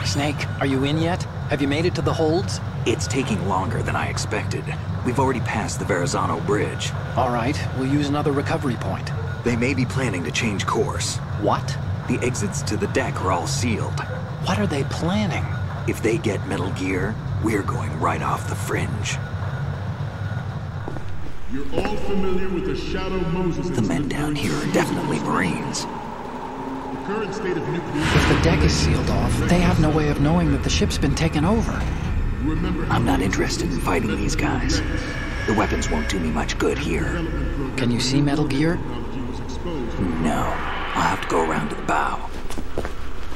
Snake, are you in yet? Have you made it to the holds? It's taking longer than I expected. We've already passed the Verrazano Bridge. All right, we'll use another recovery point. They may be planning to change course. What? The exits to the deck are all sealed. What are they planning? If they get Metal Gear, we're going right off the fringe. You're all familiar with the Shadow Moses. The men down here are definitely Marines. The current state of nuclear... If the deck is sealed off, they have no way of knowing that the ship's been taken over. I'm not interested in fighting these guys. The weapons won't do me much good here. Can you see Metal Gear? No. I'll have to go around to the bow.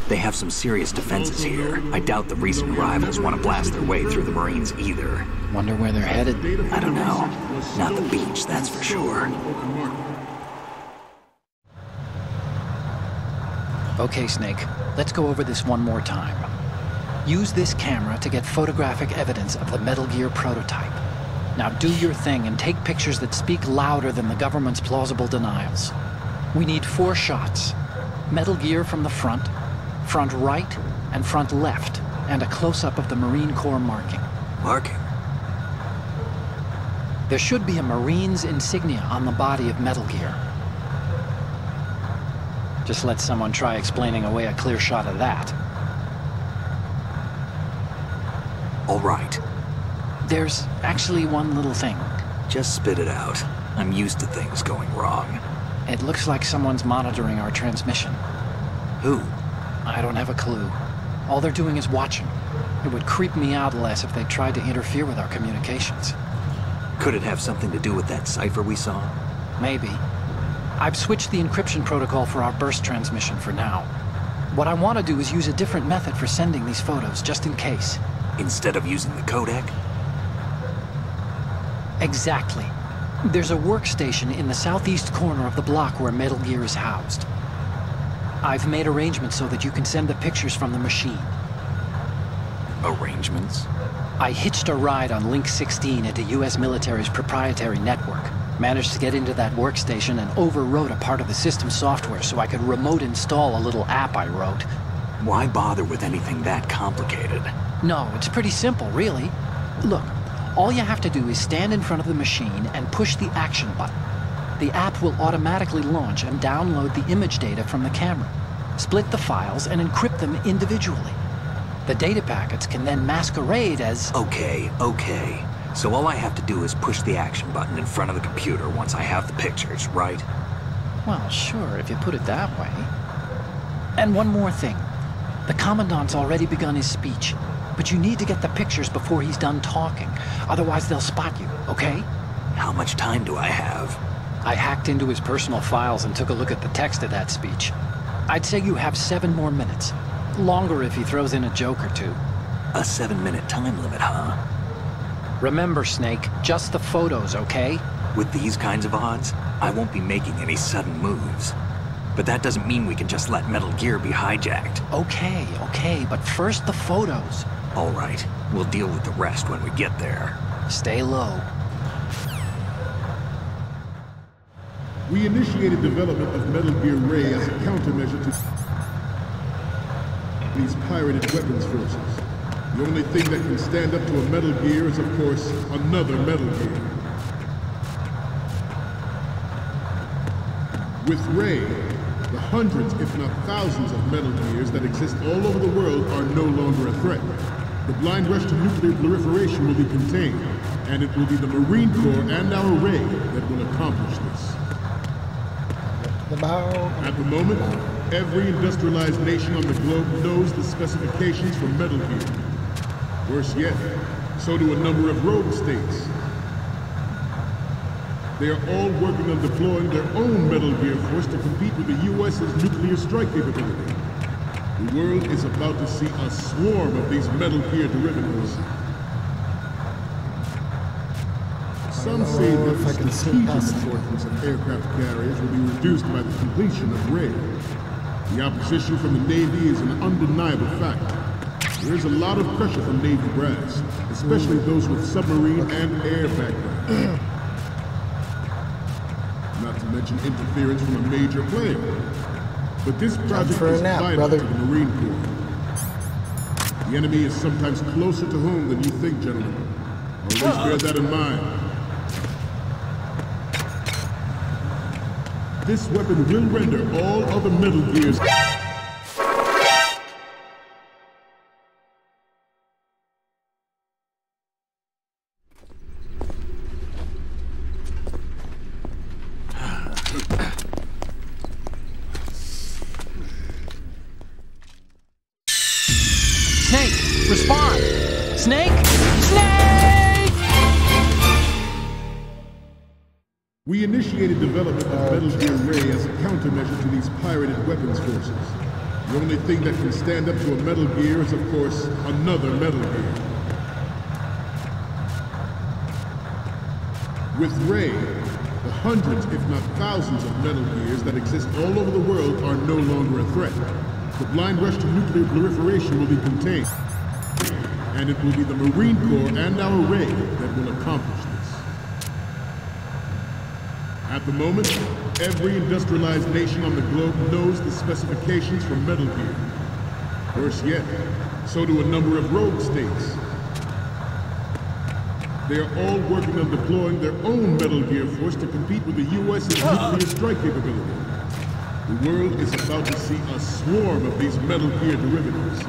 They have some serious defenses here. I doubt the recent arrivals want to blast their way through the Marines either. Wonder where they're headed? I don't know. Not the beach, that's for sure. Okay, Snake. Let's go over this one more time. Use this camera to get photographic evidence of the Metal Gear prototype. Now do your thing and take pictures that speak louder than the government's plausible denials. We need 4 shots. Metal Gear from the front right, and front left, and a close-up of the Marine Corps marking. Marking? There should be a Marine's insignia on the body of Metal Gear. Just let someone try explaining away a clear shot of that. All right. There's actually one little thing. Just spit it out. I'm used to things going wrong. It looks like someone's monitoring our transmission. Who? I don't have a clue. All they're doing is watching. It would creep me out less if they tried to interfere with our communications. Could it have something to do with that cipher we saw? Maybe. I've switched the encryption protocol for our burst transmission for now. What I want to do is use a different method for sending these photos, just in case. Instead of using the codec? Exactly. There's a workstation in the southeast corner of the block where Metal Gear is housed. I've made arrangements so that you can send the pictures from the machine. Arrangements? I hitched a ride on Link 16 into U.S. military's proprietary network. Managed to get into that workstation and overwrote a part of the system software so I could remote install a little app I wrote. Why bother with anything that complicated? No, it's pretty simple, really. Look, all you have to do is stand in front of the machine and push the action button. The app will automatically launch and download the image data from the camera, split the files, and encrypt them individually. The data packets can then masquerade as... Okay. So all I have to do is push the action button in front of the computer once I have the pictures, right? Well, sure, if you put it that way. And one more thing. The Commandant's already begun his speech, but you need to get the pictures before he's done talking. Otherwise, they'll spot you, okay? How much time do I have? I hacked into his personal files and took a look at the text of that speech. I'd say you have 7 more minutes. Longer if he throws in a joke or two. A 7-minute time limit, huh? Remember, Snake, just the photos, okay? With these kinds of odds, I won't be making any sudden moves. But that doesn't mean we can just let Metal Gear be hijacked. Okay, but first the photos. All right, we'll deal with the rest when we get there. Stay low. We initiated development of Metal Gear Ray as a countermeasure to these pirated weapons forces. The only thing that can stand up to a Metal Gear is, of course, another Metal Gear. With Ray, the hundreds, if not thousands, of Metal Gears that exist all over the world are no longer a threat. The blind rush to nuclear proliferation will be contained, and it will be the Marine Corps and our Ray that will accomplish this. At the moment, every industrialized nation on the globe knows the specifications for Metal Gear. Worse yet, so do a number of rogue states. They are all working on deploying their own Metal Gear force to compete with the U.S.'s nuclear strike capability. The world is about to see a swarm of these Metal Gear derivatives. Some say that the strategic importance of aircraft carriers will be reduced by the completion of Ray. The opposition from the Navy is an undeniable fact. There is a lot of pressure from Navy brass, especially those with submarine and air backgrounds. Not to mention interference from a major player. But this project is vital to the Marine Corps. The enemy is sometimes closer to home than you think, gentlemen. Always bear that in mind. This weapon will render all other Metal Gears Snake, respond! Snake! Snake! We initiated development of Metal Gear Ray as a countermeasure to these pirated weapons forces. The only thing that can stand up to a Metal Gear is, of course, another Metal Gear. With Ray, the hundreds, if not thousands, of Metal Gears that exist all over the world are no longer a threat. The blind rush to nuclear proliferation will be contained. And it will be the Marine Corps and our Ray that will accomplish this. At the moment, every industrialized nation on the globe knows the specifications for Metal Gear. Worse yet, so do a number of rogue states. They are all working on deploying their own Metal Gear force to compete with the U.S.'s nuclear strike capability. The world is about to see a swarm of these Metal Gear derivatives.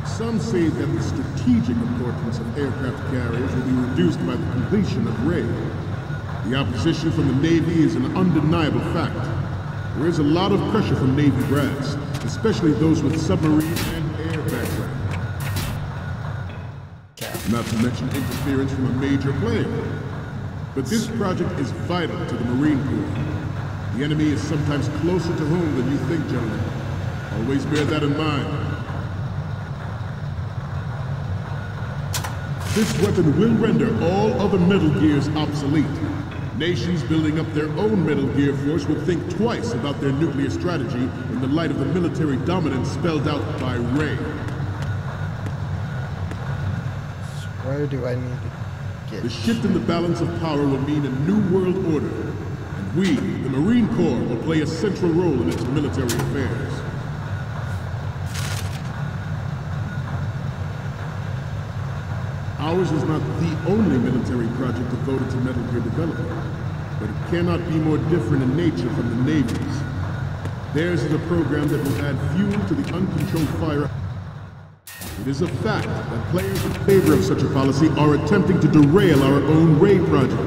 Some say that the strategic importance of aircraft carriers will be reduced by the completion of Ray. The opposition from the Navy is an undeniable fact. There is a lot of pressure from Navy brass, especially those with submarine and air background. Not to mention interference from a major player. But this project is vital to the Marine Corps. The enemy is sometimes closer to home than you think, gentlemen. Always bear that in mind. This weapon will render all other Metal Gears obsolete. Nations building up their own Metal Gear force would think twice about their nuclear strategy in the light of the military dominance spelled out by Ray. Where do I need to get? The shift in the balance of power will mean a new world order, and we, the Marine Corps, will play a central role in its military affairs. Ours is not the only military project devoted to Metal Gear development, but it cannot be more different in nature from the Navy's. Theirs is a program that will add fuel to the uncontrolled fire. It is a fact that players in favor of such a policy are attempting to derail our own Ray project.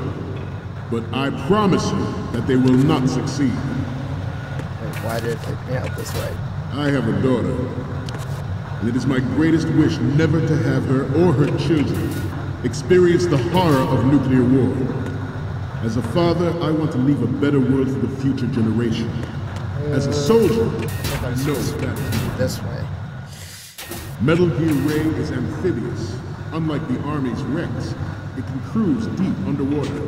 But I promise you that they will not succeed. Wait, why did it take me out this way? I have a daughter, and it is my greatest wish never to have her or her children experience the horror of nuclear war. As a father, I want to leave a better world for the future generation. As a soldier, I know that is this way. Metal Gear Ray is amphibious. Unlike the Army's Rex, it can cruise deep underwater,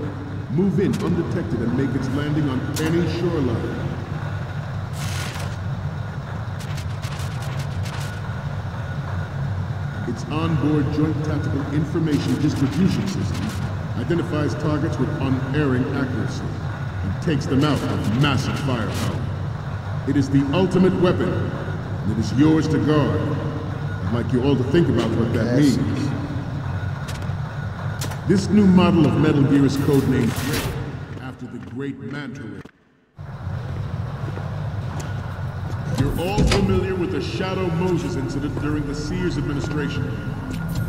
move in undetected, and make its landing on any shoreline. Its onboard Joint Tactical Information Distribution System identifies targets with unerring accuracy and takes them out with massive firepower. It is the ultimate weapon, and it is yours to guard. I'd like you all to think about what that means. This new model of Metal Gear is codenamed Ray, after the great Manta Ray. You're all familiar with the Shadow Moses incident during the Sears administration.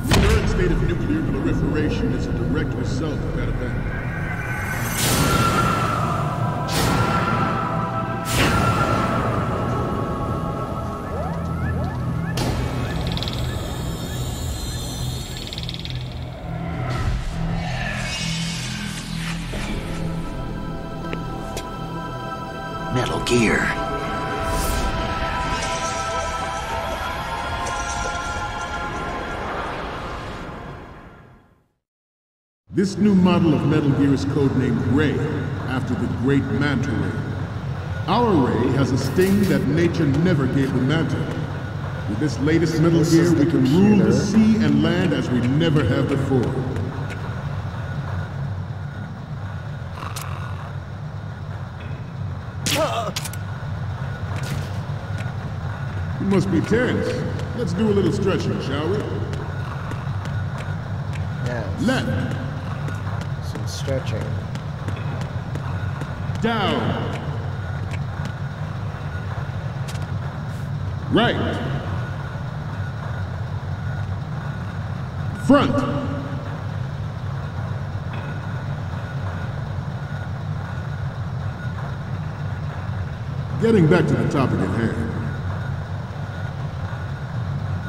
The current state of nuclear proliferation is a direct result of that event. Metal Gear. This new model of Metal Gear is codenamed Ray, after the great Manta Ray. Our Ray has a sting that nature never gave the Manta. With this latest Metal Gear, we can rule the sea and land as we never have before. You must be tense. Let's do a little stretching, shall we? Yes. Left. Some stretching. Down. Right. Front. Getting back to the topic at hand.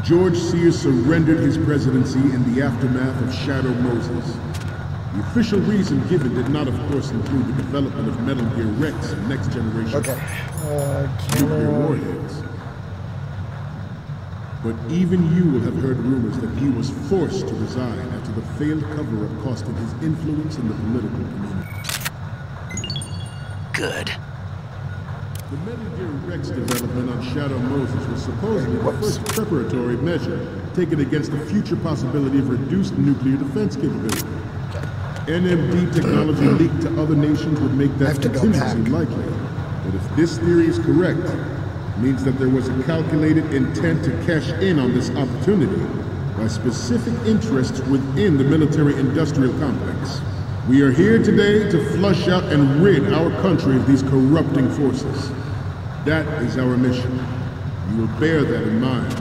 George Sears surrendered his presidency in the aftermath of Shadow Moses. The official reason given did not, of course, include the development of Metal Gear Rex and next generation nuclear warheads. But even you will have heard rumors that he was forced to resign after the failed cover-up cost him his influence in the political community. Good. The Metal Gear Rex development on Shadow Moses was supposedly the first preparatory measure taken against the future possibility of reduced nuclear defense capability. NMD technology leaked to other nations would make that contingency likely. But if this theory is correct, it means that there was a calculated intent to cash in on this opportunity by specific interests within the military-industrial complex. We are here today to flush out and rid our country of these corrupting forces. That is our mission. You will bear that in mind.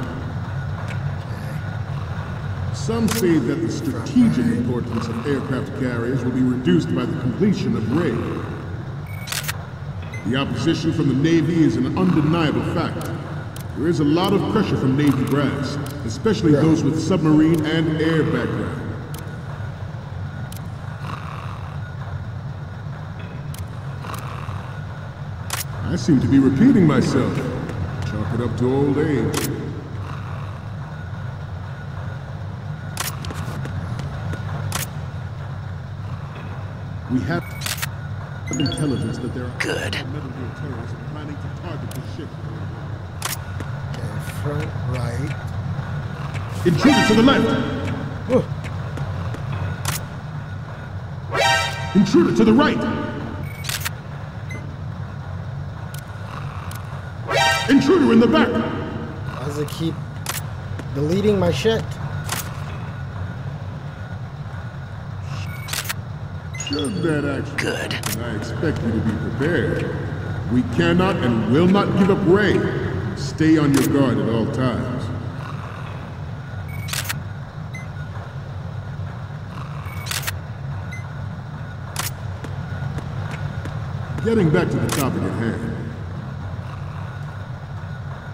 Some say that the strategic importance of aircraft carriers will be reduced by the completion of RAID. The opposition from the Navy is an undeniable fact. There is a lot of pressure from Navy brass, especially those with submarine and air background. I seem to be repeating myself. Chalk it up to old age. We have intelligence that there are Metal Gear terrorists planning to target the ship. Okay, front, right. Intruder to the left! Intruder to the right! Intruder in the back! Why does it keep deleting my shit? Should that action good. And I expect you to be prepared. We cannot and will not give up Ray. Stay on your guard at all times. Getting back to the topic at hand.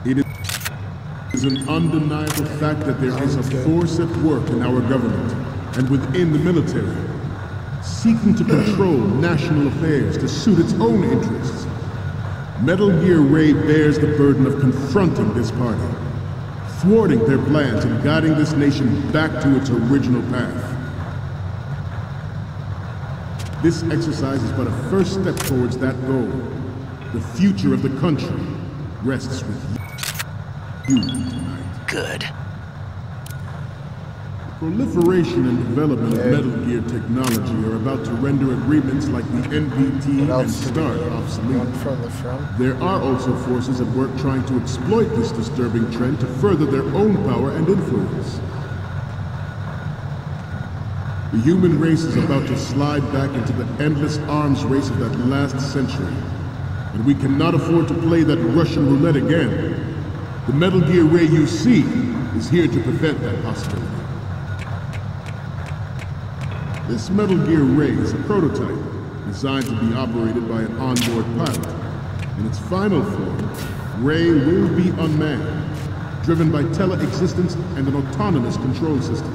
It is an undeniable fact that there is a force at work in our government and within the military, seeking to control national affairs to suit its own interests. Metal Gear Ray bears the burden of confronting this party, thwarting their plans and guiding this nation back to its original path. This exercise is but a first step towards that goal. The future of the country rests with you tonight. Good. Proliferation and development of Metal Gear technology are about to render agreements like the NPT and START obsolete. There are also forces at work trying to exploit this disturbing trend to further their own power and influence. The human race is about to slide back into the endless arms race of that last century, and we cannot afford to play that Russian roulette again. The Metal Gear Ray you see is here to prevent that possibility. This Metal Gear Ray is a prototype, designed to be operated by an onboard pilot. In its final form, Ray will be unmanned, driven by tele-existence and an autonomous control system.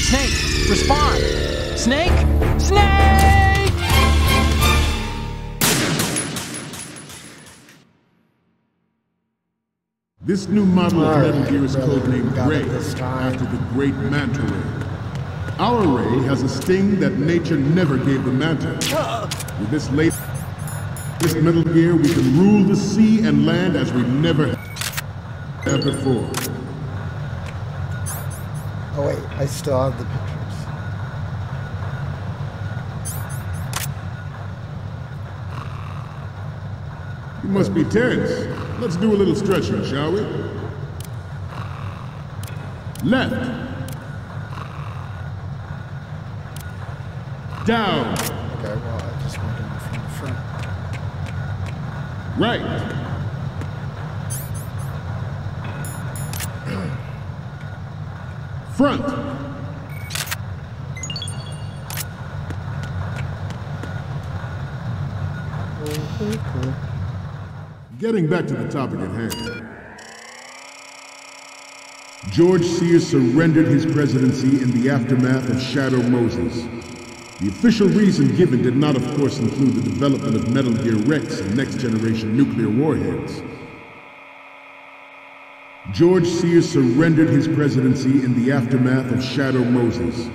Snake, respond! Snake! Snake! This new model of Metal Gear is codenamed Ray, after the great Manta Ray. Our Ray has a sting that nature never gave the Manta. With this latest Metal Gear, we can rule the sea and land as we never have before. Oh wait, I still have the pictures. You must be tense. Let's do a little stretching, shall we? Left. Down. Okay, well, I just went in from the front. Right. Front. Getting back to the topic at hand. George Sears surrendered his presidency in the aftermath of Shadow Moses. The official reason given did not, of course, include the development of Metal Gear Rex and next-generation nuclear warheads. George Sears surrendered his presidency in the aftermath of Shadow Moses.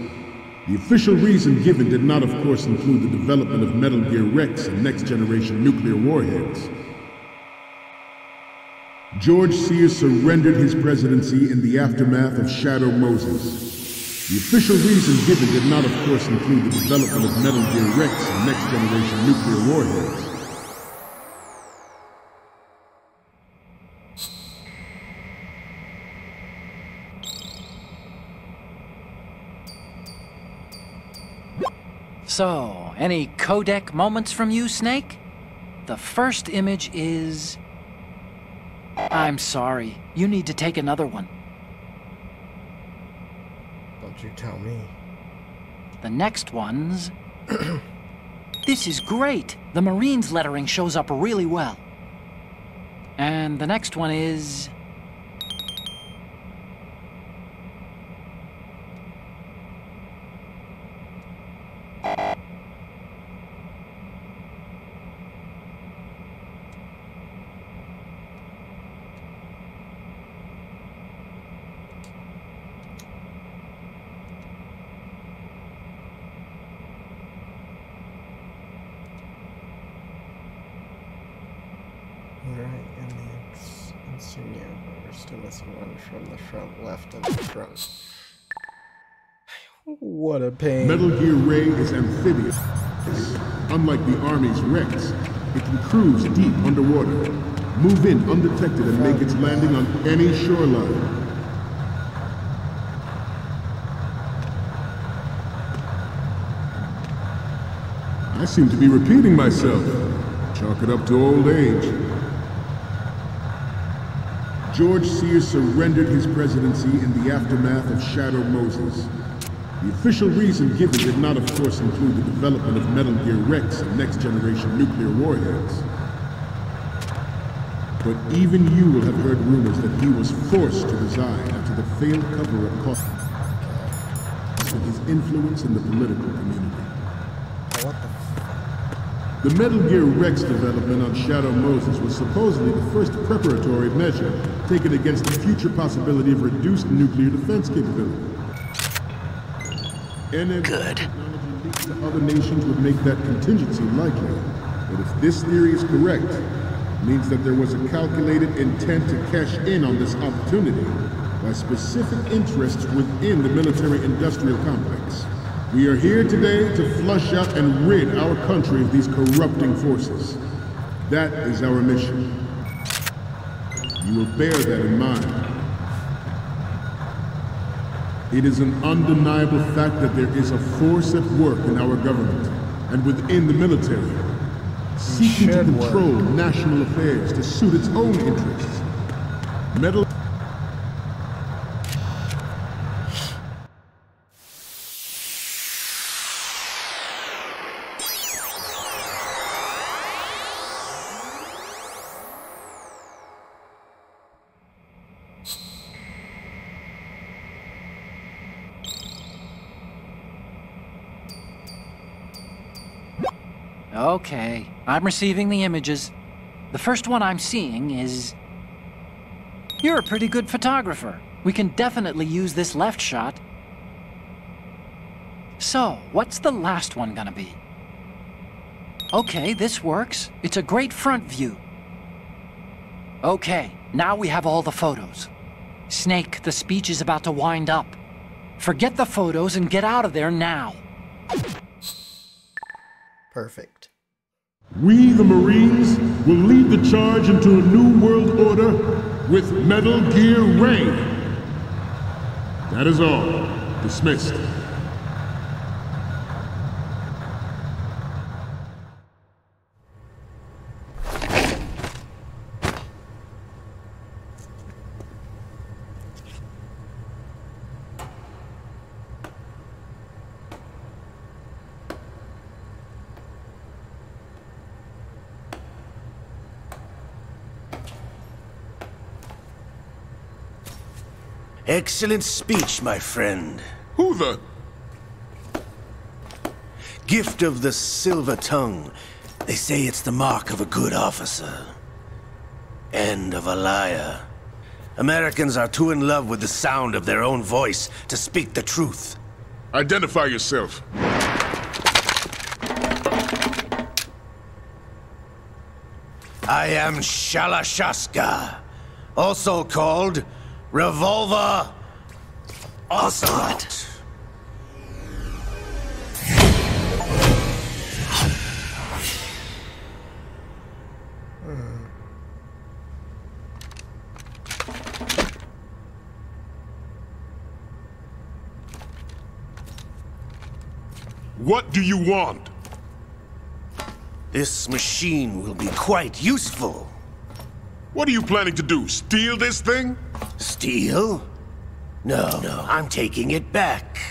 The official reason given did not, of course, include the development of Metal Gear Rex and next-generation nuclear warheads. George Sears surrendered his presidency in the aftermath of Shadow Moses. The official reason given did not, of course, include the development of Metal Gear Rex and next-generation nuclear warheads. So, any codec moments from you, Snake? The first image is... I'm sorry. You need to take another one. Don't you tell me. The next one's... This is great! The Marines lettering shows up really well. And the next one is... Alright, and the insignia, but we're still missing one from the front left and the front. What a pain. Metal Gear Ray is amphibious. Unlike the Army's Rex, it can cruise deep underwater, move in undetected and make its landing on any shoreline. I seem to be repeating myself. Chalk it up to old age. George Sears surrendered his presidency in the aftermath of Shadow Moses. The official reason given did not, of course, include the development of Metal Gear Rex and next-generation nuclear warheads. But even you will have heard rumors that he was forced to resign after the failed cover-up cost his influence in the political community. What the The Metal Gear Rex development on Shadow Moses was supposedly the first preparatory measure taken against the future possibility of reduced nuclear defense capability. Good. Technology leaks to other nations would make that contingency likely. But if this theory is correct, it means that there was a calculated intent to cash in on this opportunity by specific interests within the military-industrial complex. We are here today to flush out and rid our country of these corrupting forces. That is our mission. You will bear that in mind. It is an undeniable fact that there is a force at work in our government and within the military, seeking to control national affairs to suit its own interests. Metal Okay, I'm receiving the images. The first one I'm seeing is... You're a pretty good photographer. We can definitely use this left shot. So, what's the last one gonna be? Okay, this works. It's a great front view. Okay, now we have all the photos. Snake, the speech is about to wind up. Forget the photos and get out of there now. Perfect. We, the Marines, will lead the charge into a new world order with Metal Gear Ray. That is all. Dismissed. Excellent speech, my friend. Who the... Gift of the silver tongue. They say it's the mark of a good officer. And of a liar. Americans are too in love with the sound of their own voice to speak the truth. Identify yourself. I am Shalashaska, also called Revolver Ocelot. What do you want? This machine will be quite useful. What are you planning to do? Steal this thing? Steal? No, I'm taking it back.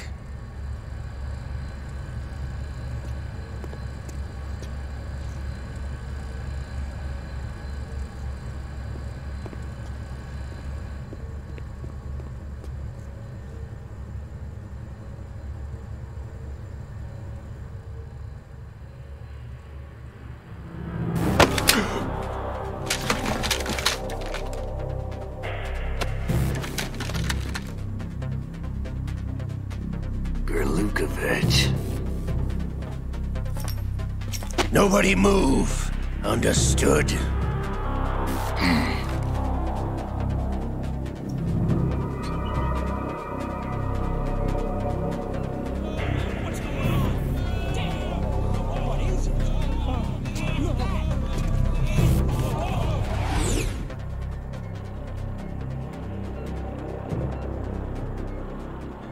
Nobody move. Understood?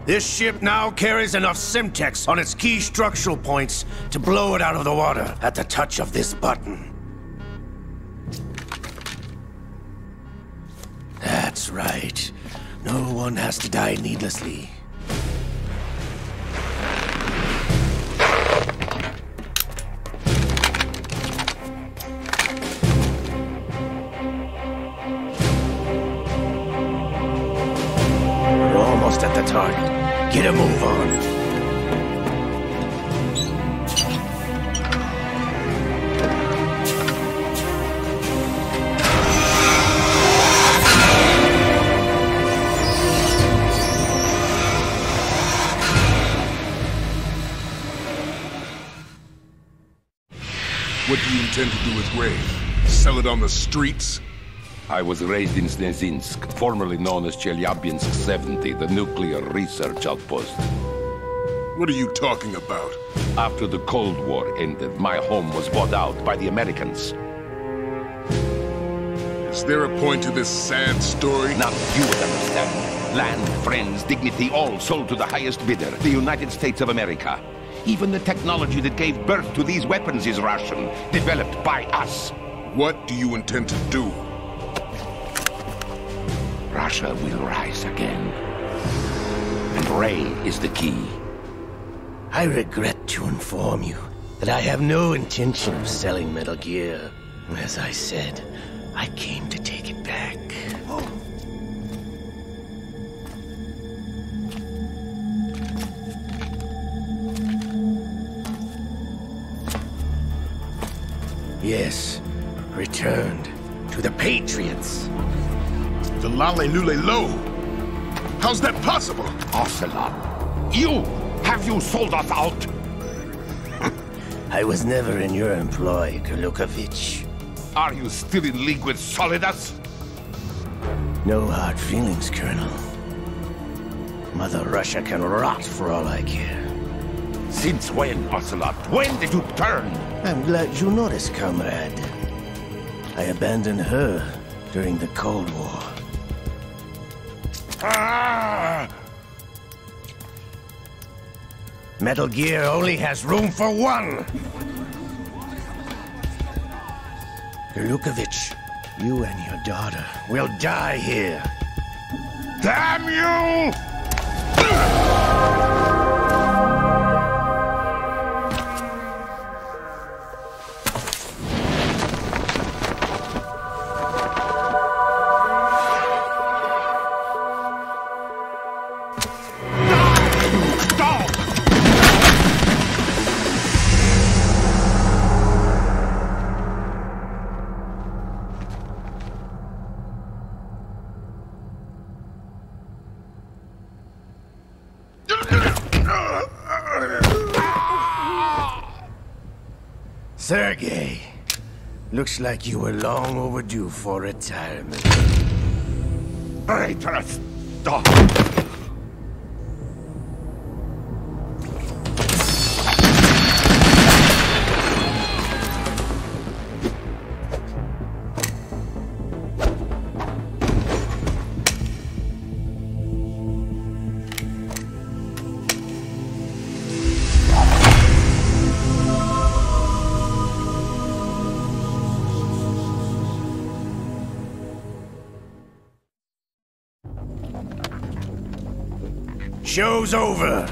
This ship now carries enough Simtex on its key structural points to blow it out of the water at the touch of this button. That's right. No one has to die needlessly. We're almost at the target. Get a move on. What do you intend to do with Ray? Sell it on the streets? I was raised in Snezinsk, formerly known as Chelyabinsk 70, the nuclear research outpost. What are you talking about? After the Cold War ended, my home was bought out by the Americans. Is there a point to this sad story? None you would understand. Land, friends, dignity, all sold to the highest bidder, the United States of America. Even the technology that gave birth to these weapons is Russian, developed by us. What do you intend to do? Russia will rise again. And Ray is the key. I regret to inform you that I have no intention of selling Metal Gear. As I said, I came to take it back. Yes, returned to the Patriots. The Lale Lule Lo? How's that possible? Ocelot, have you sold us out? I was never in your employ, Kurlukovich. Are you still in league with Solidus? No hard feelings, Colonel. Mother Russia can rot for all I care. Since when, Ocelot? When did you turn? I'm glad you noticed, comrade. I abandoned her during the Cold War. Ah! Metal Gear only has room for one! Kurlukovich, you and your daughter will die here. Damn you! Sergei, looks like you were long overdue for retirement. Traitorous dog! Show's over.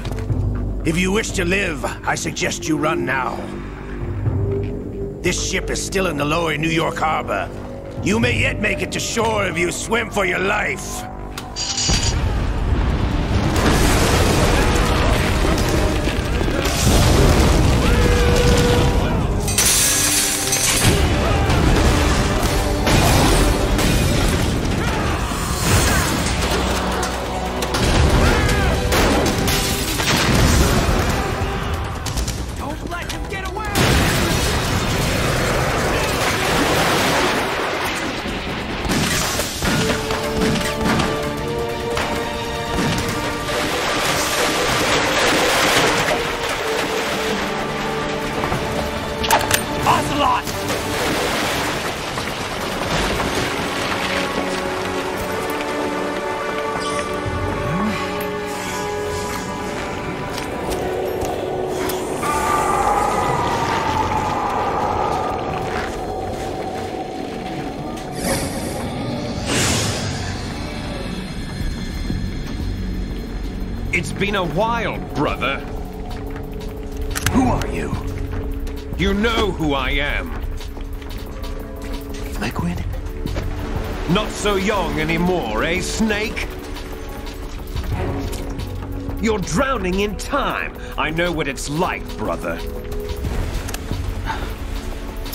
If you wish to live, I suggest you run now. This ship is still in the lower New York harbor. You may yet make it to shore if you swim for your life. It's been a while, brother. Who are you? You know who I am. Liquid? Not so young anymore, eh, Snake? You're drowning in time. I know what it's like, brother.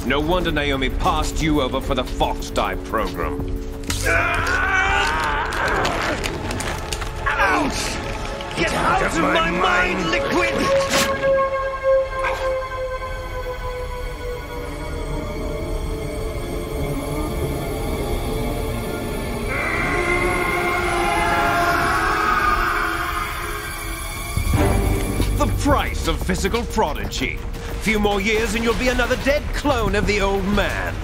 No wonder Naomi passed you over for the Fox Dive program. Ouch! Get out of my mind, Liquid! The price of physical prodigy. Few more years and you'll be another dead clone of the old man.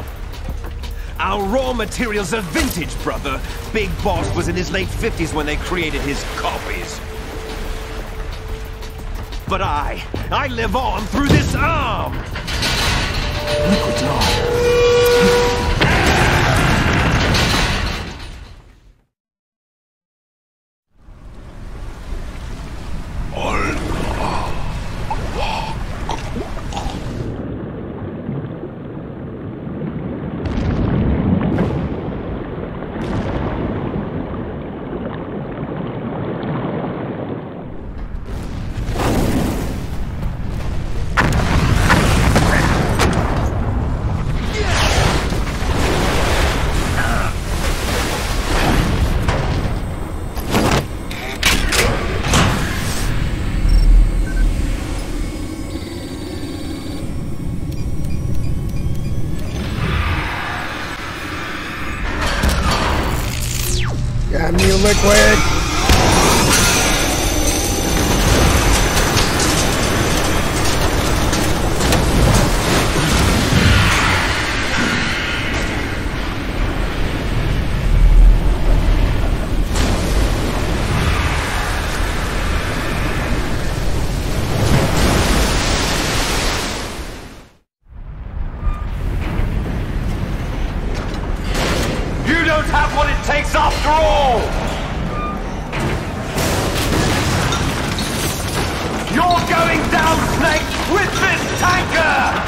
Our raw materials are vintage, brother. Big Boss was in his late 50s when they created his copies. But I live on through this arm! Liquid's on. Damn you, Liquid! You don't have what it takes after all! You're going down, Snake, with this tanker!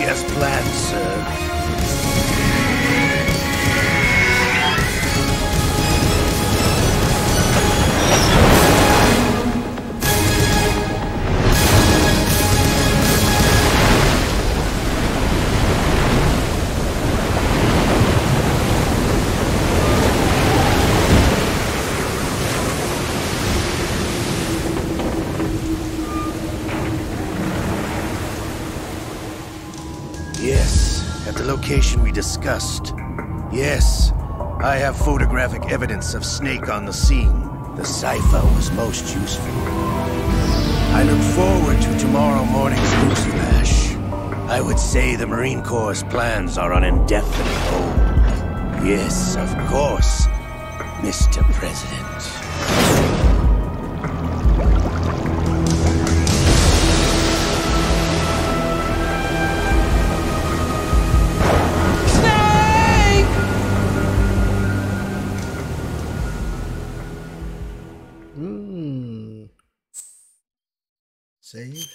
As planned, sir. Yes, at the location we discussed. Yes, I have photographic evidence of Snake on the scene. The cipher was most useful. I look forward to tomorrow morning's newsflash. I would say the Marine Corps' plans are on indefinite hold. Yes, of course, Mr. President. Save?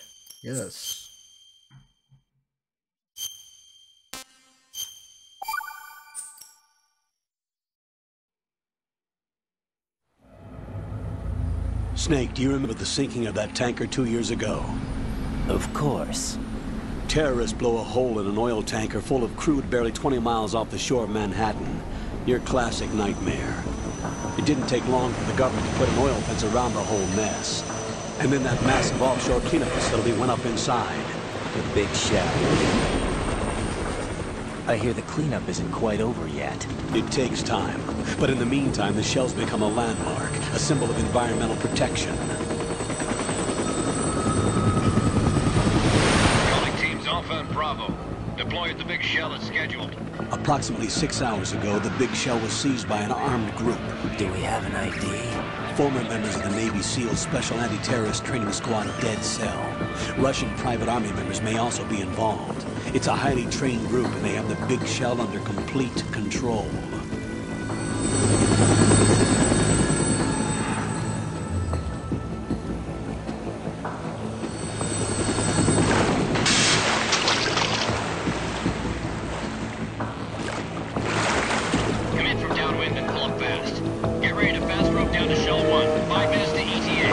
Yes. Snake, do you remember the sinking of that tanker 2 years ago? Of course. Terrorists blow a hole in an oil tanker full of crude barely 20 miles off the shore of Manhattan. Your classic nightmare. It didn't take long for the government to put an oil fence around the whole mess. And then that massive offshore cleanup facility went up inside. The big shell. I hear the cleanup isn't quite over yet. It takes time. But in the meantime, the shell's become a landmark, a symbol of environmental protection. Calling teams Alpha and Bravo. Deploy at the big shell as scheduled. Approximately 6 hours ago, the big shell was seized by an armed group. Do we have an ID? Former members of the Navy SEAL Special Anti-Terrorist Training Squad Dead Cell. Russian private army members may also be involved. It's a highly trained group, and they have the big shell under complete control. Come in from downwind and pull up fast. Get ready to fast rope down to Shell 1. 5 minutes to ETA.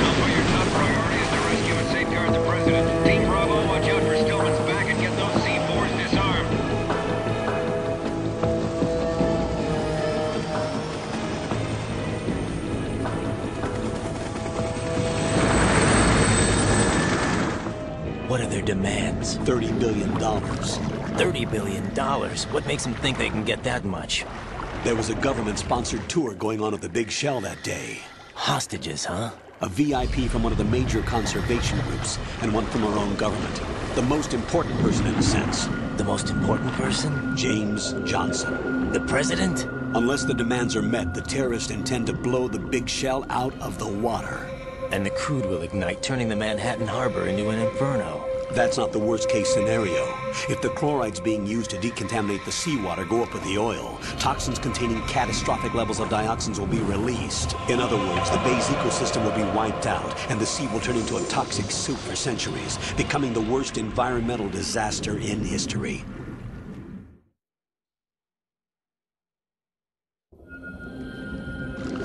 Also, your top priority is to rescue and safeguard the President. Team Bravo, watch out for Stillman's back and get those C4s disarmed. What are their demands? $30 billion. $30 billion? What makes them think they can get that much? There was a government-sponsored tour going on at the big shell that day. Hostages, huh? A VIP from one of the major conservation groups, and one from our own government. The most important person in a sense. The most important person? James Johnson. The president? Unless the demands are met, the terrorists intend to blow the big shell out of the water. And the crude will ignite, turning the Manhattan Harbor into an inferno. That's not the worst-case scenario. If the chlorides being used to decontaminate the seawater go up with the oil, toxins containing catastrophic levels of dioxins will be released. In other words, the bay's ecosystem will be wiped out, and the sea will turn into a toxic soup for centuries, becoming the worst environmental disaster in history.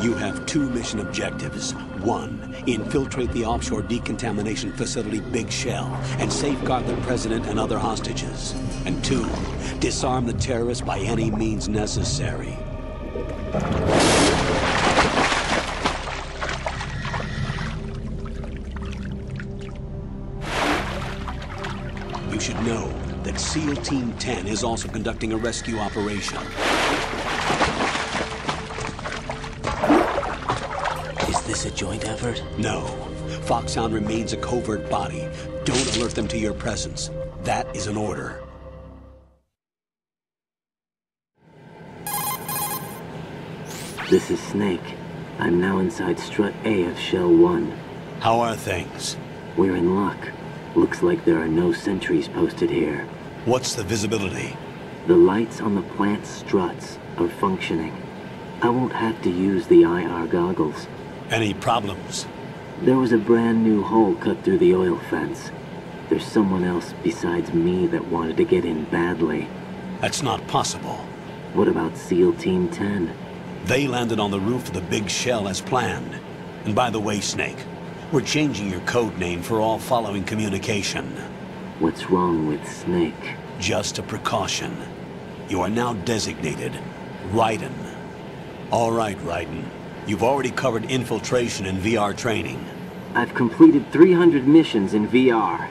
You have 2 mission objectives. 1, infiltrate the offshore decontamination facility Big Shell and safeguard the president and other hostages. And 2, disarm the terrorists by any means necessary. You should know that SEAL Team 10 is also conducting a rescue operation. Is this a joint effort? No. Foxhound remains a covert body. Don't alert them to your presence. That is an order. This is Snake. I'm now inside Strut A of Shell 1. How are things? We're in luck. Looks like there are no sentries posted here. What's the visibility? The lights on the plant's struts are functioning. I won't have to use the IR goggles. Any problems? There was a brand new hole cut through the oil fence. There's someone else besides me that wanted to get in badly. That's not possible. What about SEAL Team 10? They landed on the roof of the big shell as planned. And by the way, Snake, we're changing your code name for all following communication. What's wrong with Snake? Just a precaution. You are now designated Raiden. All right, Raiden. You've already covered infiltration and VR training. I've completed 300 missions in VR.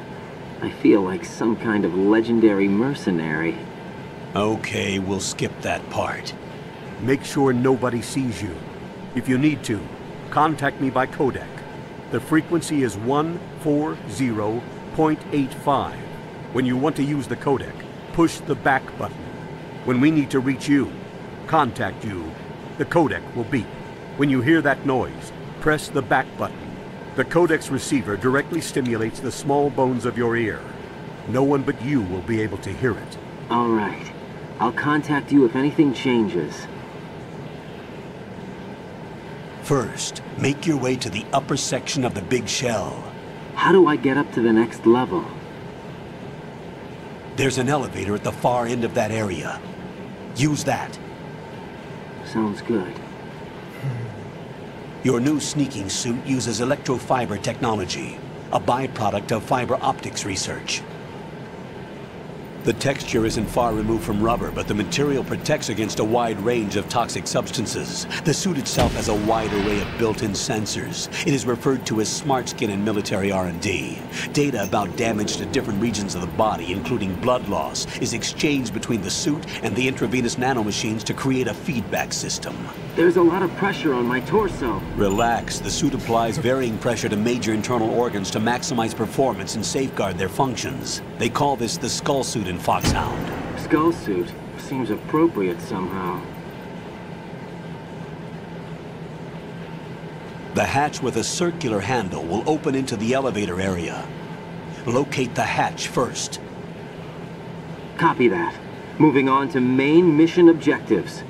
I feel like some kind of legendary mercenary. Okay, we'll skip that part. Make sure nobody sees you. If you need to, contact me by codec. The frequency is 140.85. When you want to use the codec, push the back button. When we need to reach you, contact you, the codec will beep. When you hear that noise, press the back button. The codec's receiver directly stimulates the small bones of your ear. No one but you will be able to hear it. All right. I'll contact you if anything changes. First, make your way to the upper section of the big shell. How do I get up to the next level? There's an elevator at the far end of that area. Use that. Sounds good. Your new sneaking suit uses electrofiber technology, a byproduct of fiber optics research. The texture isn't far removed from rubber, but the material protects against a wide range of toxic substances. The suit itself has a wide array of built-in sensors. It is referred to as smart skin in military R&D. Data about damage to different regions of the body, including blood loss, is exchanged between the suit and the intravenous nanomachines to create a feedback system. There's a lot of pressure on my torso. Relax. The suit applies varying pressure to major internal organs to maximize performance and safeguard their functions. They call this the skull suit in Foxhound. Skull suit seems appropriate somehow. The hatch with a circular handle will open into the elevator area. Locate the hatch first. Copy that. Moving on to main mission objectives.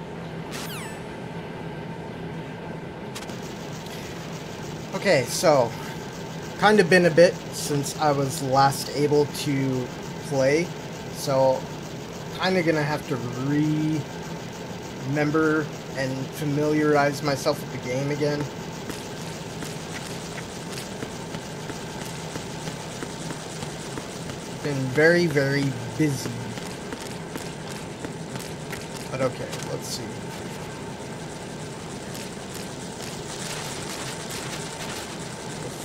Okay, so kind of been a bit since I was last able to play, so kind of gonna have to remember and familiarize myself with the game again. Been very, very busy. But okay, let's see.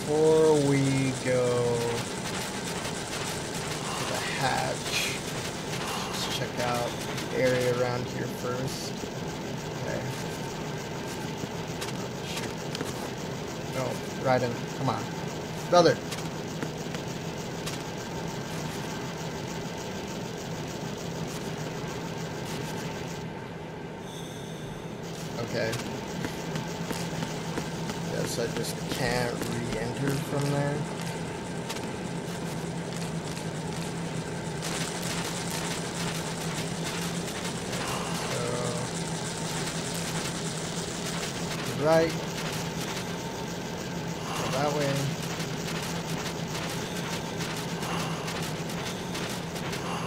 Before we go to the hatch, let's check out the area around here first. Okay. No, Raiden, come on. Brother. Okay. Guess I just can't re-enter from there. So, right. Go that way.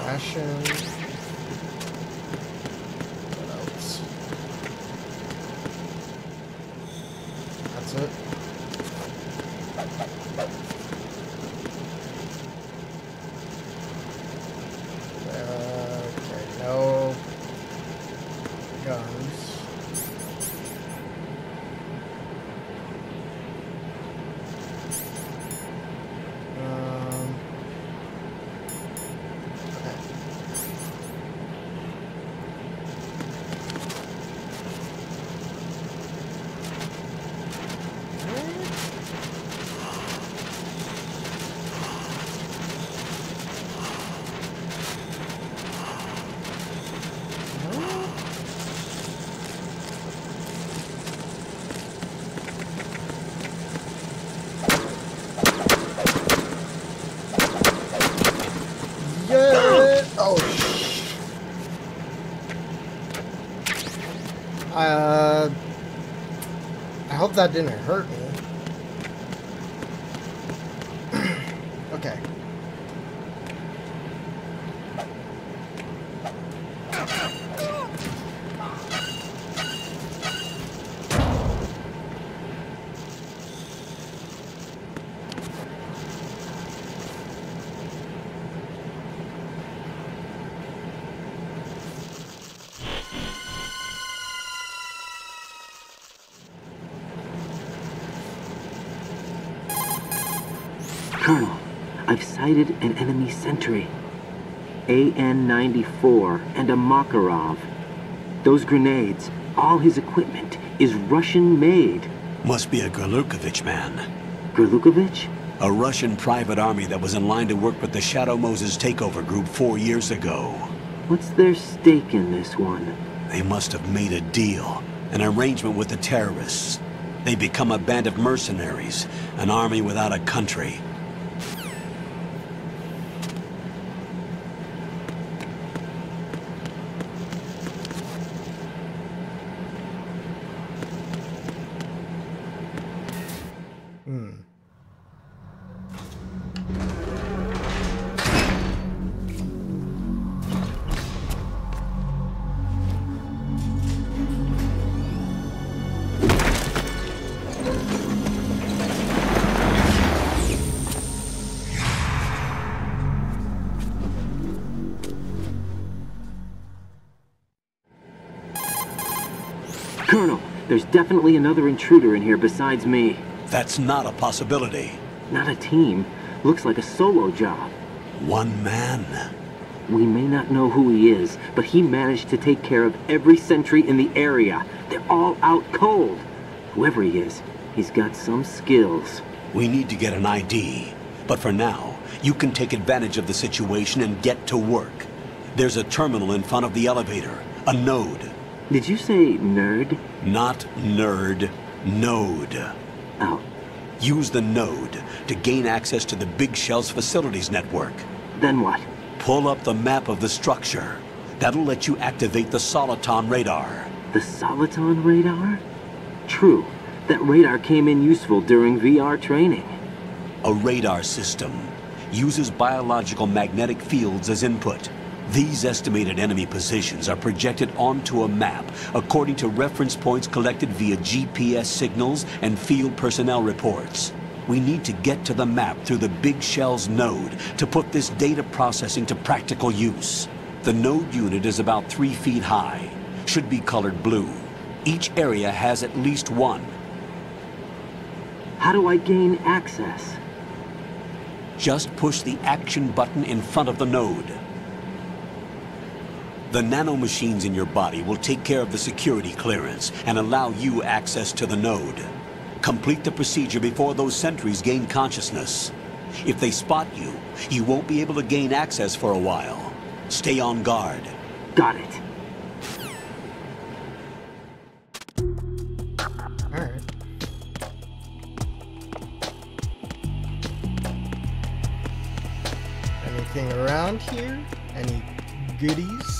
Ration. What else? That's it. Okay, no guns. Oh, I hope that didn't hurt me. Okay. Colonel, I've sighted an enemy sentry. AN-94 and a Makarov. Those grenades, all his equipment, is Russian-made. Must be a Gerlukovich man. Gerlukovich? A Russian private army that was in line to work with the Shadow Moses takeover group 4 years ago. What's their stake in this one? They must have made a deal, an arrangement with the terrorists. They become a band of mercenaries, an army without a country. Colonel, there's definitely another intruder in here besides me. That's not a possibility. Not a team. Looks like a solo job. One man? We may not know who he is, but he managed to take care of every sentry in the area. They're all out cold. Whoever he is, he's got some skills. We need to get an ID. But for now, you can take advantage of the situation and get to work. There's a terminal in front of the elevator. A node. Did you say nerd? Not nerd. Node. Oh. Use the node to gain access to the Big Shell's facilities network. Then what? Pull up the map of the structure. That'll let you activate the Soliton radar. The Soliton radar? True. That radar came in useful during VR training. A radar system uses biological magnetic fields as input. These estimated enemy positions are projected onto a map according to reference points collected via GPS signals and field personnel reports. We need to get to the map through the Big Shell's node to put this data processing to practical use. The node unit is about 3 feet high, should be colored blue. Each area has at least one. How do I gain access? Just push the action button in front of the node. The nanomachines in your body will take care of the security clearance and allow you access to the node. Complete the procedure before those sentries gain consciousness. If they spot you, you won't be able to gain access for a while. Stay on guard. Got it. Alright. Anything around here? Any goodies?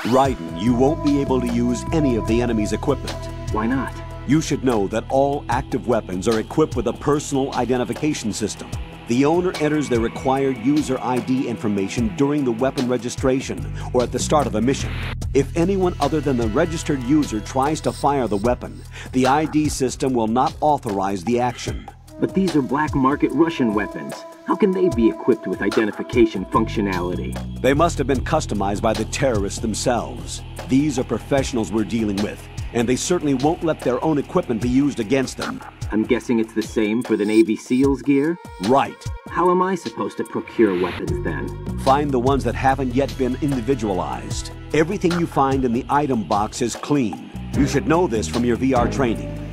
Raiden, you won't be able to use any of the enemy's equipment. Why not? You should know that all active weapons are equipped with a personal identification system. The owner enters their required user ID information during the weapon registration or at the start of a mission. If anyone other than the registered user tries to fire the weapon, the ID system will not authorize the action. But these are black market Russian weapons. How can they be equipped with identification functionality? They must have been customized by the terrorists themselves. These are professionals we're dealing with, and they certainly won't let their own equipment be used against them. I'm guessing it's the same for the Navy SEALs gear? Right. How am I supposed to procure weapons then? Find the ones that haven't yet been individualized. Everything you find in the item box is clean. You should know this from your VR training.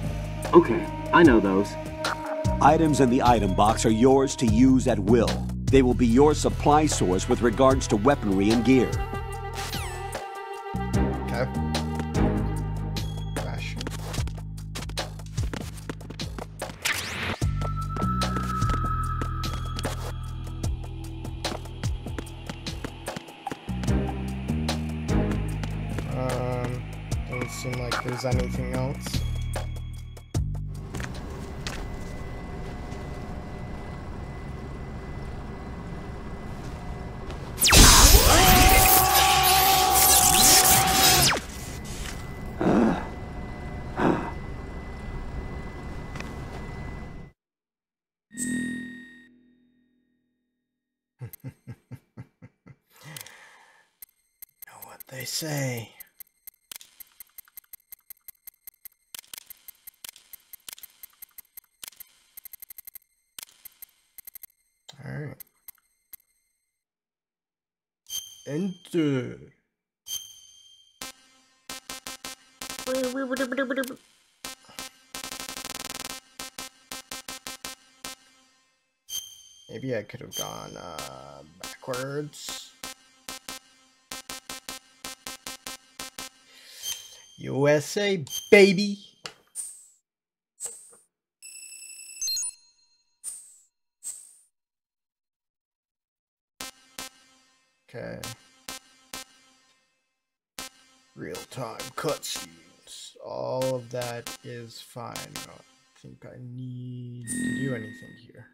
Okay, I know those. Items in the item box are yours to use at will. They will be your supply source with regards to weaponry and gear. Okay. Gosh. Doesn't seem like there's anything else. Know what they say. Enter. Maybe I could have gone backwards. USA, baby. Okay. Real-time cutscenes. All of that is fine. I don't think I need to do anything here.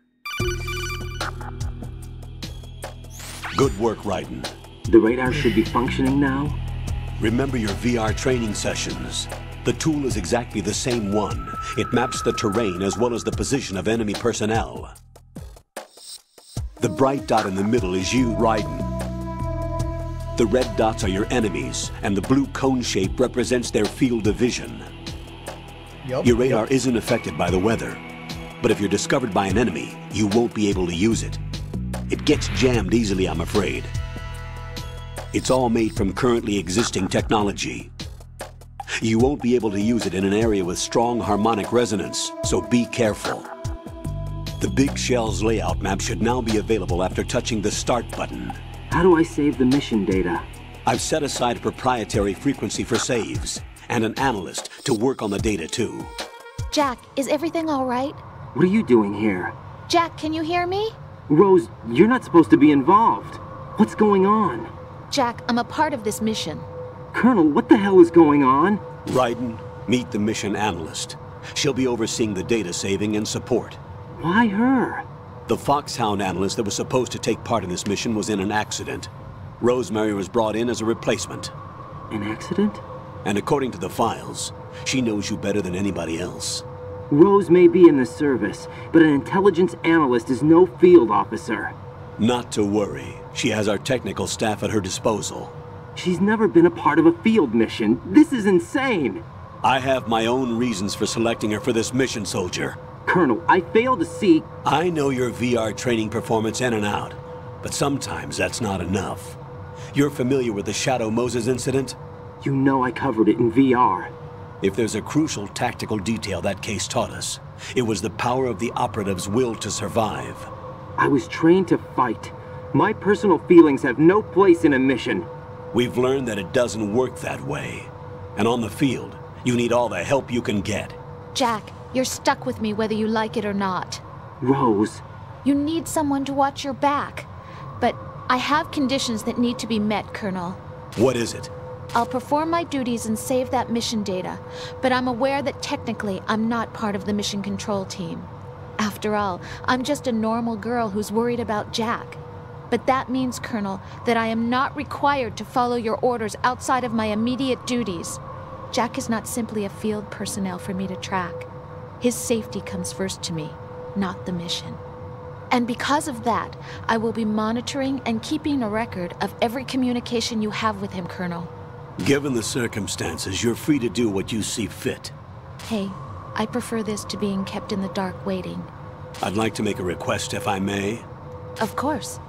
Good work, Raiden. The radar should be functioning now? Remember your VR training sessions. The tool is exactly the same one. It maps the terrain as well as the position of enemy personnel. The bright dot in the middle is you, Raiden. The red dots are your enemies, and the blue cone shape represents their field of vision. Your radar isn't affected by the weather, but if you're discovered by an enemy, you won't be able to use it. It gets jammed easily, I'm afraid. It's all made from currently existing technology. You won't be able to use it in an area with strong harmonic resonance, so be careful. The Big Shell's layout map should now be available after touching the Start button. How do I save the mission data? I've set aside a proprietary frequency for saves, and an analyst to work on the data too. Jack, is everything all right? What are you doing here? Jack, can you hear me? Rose, you're not supposed to be involved. What's going on? Jack, I'm a part of this mission. Colonel, what the hell is going on? Raiden, meet the mission analyst. She'll be overseeing the data saving and support. Why her? The Foxhound analyst that was supposed to take part in this mission was in an accident. Rosemary was brought in as a replacement. An accident? And according to the files, she knows you better than anybody else. Rose may be in the service, but an intelligence analyst is no field officer. Not to worry. She has our technical staff at her disposal. She's never been a part of a field mission. This is insane. I have my own reasons for selecting her for this mission, soldier. Colonel, I fail to see... I know your VR training performance in and out, but sometimes that's not enough. You're familiar with the Shadow Moses incident? You know I covered it in VR. If there's a crucial tactical detail that case taught us, it was the power of the operative's will to survive. I was trained to fight. My personal feelings have no place in a mission. We've learned that it doesn't work that way. And on the field, you need all the help you can get. Jack, you're stuck with me whether you like it or not. Rose. You need someone to watch your back. But I have conditions that need to be met, Colonel. What is it? I'll perform my duties and save that mission data, but I'm aware that technically I'm not part of the mission control team. After all, I'm just a normal girl who's worried about Jack. But that means, Colonel, that I am not required to follow your orders outside of my immediate duties. Jack is not simply a field personnel for me to track. His safety comes first to me, not the mission. And because of that, I will be monitoring and keeping a record of every communication you have with him, Colonel. Given the circumstances, you're free to do what you see fit. Hey, I prefer this to being kept in the dark waiting. I'd like to make a request, if I may. Of course.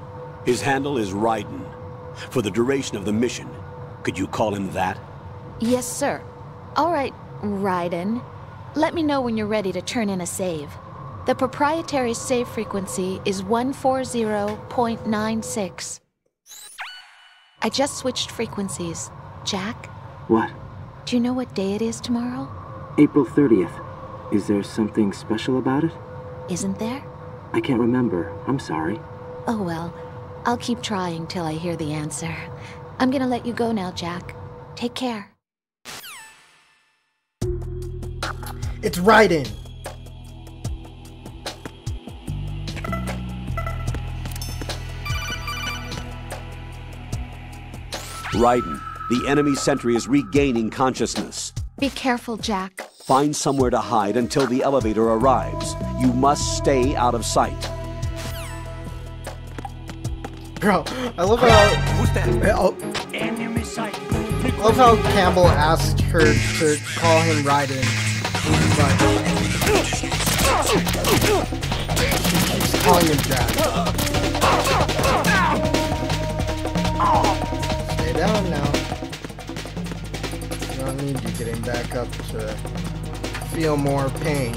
His handle is Raiden. For the duration of the mission, could you call him that? Yes, sir. All right, Raiden. Let me know when you're ready to turn in a save. The proprietary save frequency is 140.96. I just switched frequencies. Jack? What? Do you know what day it is tomorrow? April 30th. Is there something special about it? Isn't there? I can't remember. I'm sorry. Oh well. I'll keep trying till I hear the answer. I'm gonna let you go now, Jack. Take care. It's Raiden! Raiden, the enemy sentry is regaining consciousness. Be careful, Jack. Find somewhere to hide until the elevator arrives. You must stay out of sight. Bro, I love how... Who's that? Enemy sight. I love how Campbell asked her to call him Raiden, but she keeps calling him Jack. down now. You don't need you getting back up to feel more pain.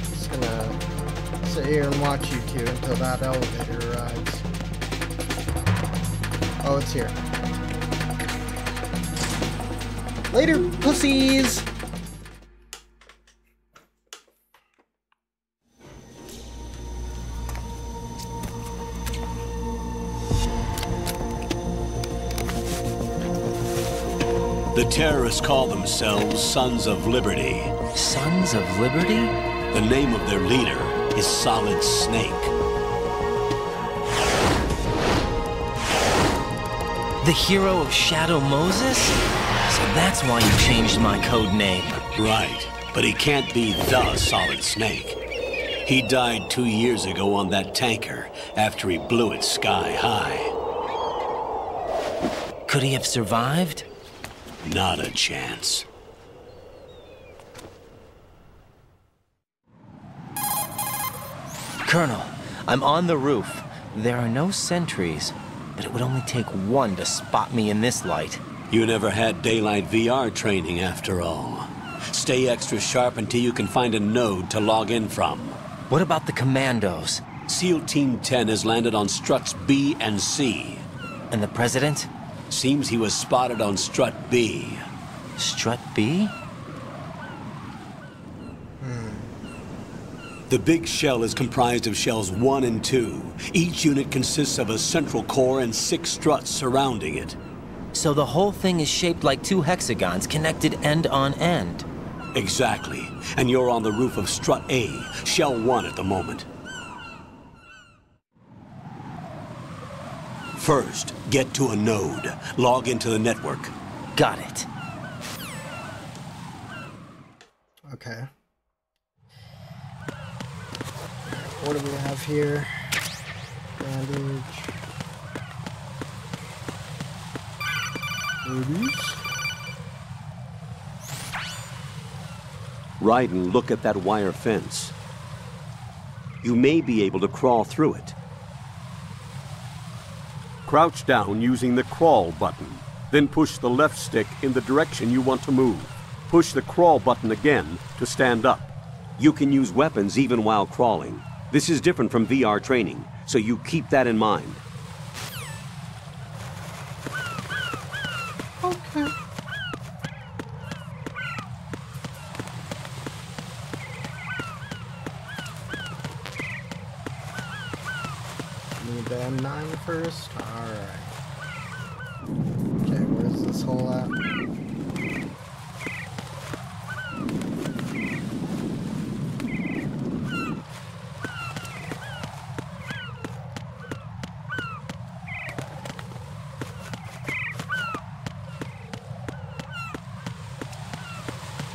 Just gonna sit here and watch you two until that elevator arrives. Oh, it's here. Later, pussies! The terrorists call themselves Sons of Liberty. Sons of Liberty? The name of their leader is Solid Snake. The hero of Shadow Moses? So that's why you changed my code name. Right, but he can't be the Solid Snake. He died 2 years ago on that tanker after he blew it sky high. Could he have survived? Not a chance. Colonel, I'm on the roof. There are no sentries, but it would only take one to spot me in this light. You never had daylight VR training after all. Stay extra sharp until you can find a node to log in from. What about the commandos? SEAL Team 10 has landed on struts B and C. And the President? Seems he was spotted on strut B. Strut B? The big shell is comprised of shells 1 and 2. Each unit consists of a central core and 6 struts surrounding it. So the whole thing is shaped like 2 hexagons connected end on end. Exactly. And you're on the roof of strut A, shell 1 at the moment. First, get to a node. Log into the network. Got it. Okay. What do we have here? Bandage. Rubies. Raiden, look at that wire fence. You may be able to crawl through it. Crouch down using the crawl button. Then push the left stick in the direction you want to move. Push the crawl button again to stand up. You can use weapons even while crawling. This is different from VR training, so you keep that in mind. Okay. Need the M9 first? Alright. Okay, where's this hole at?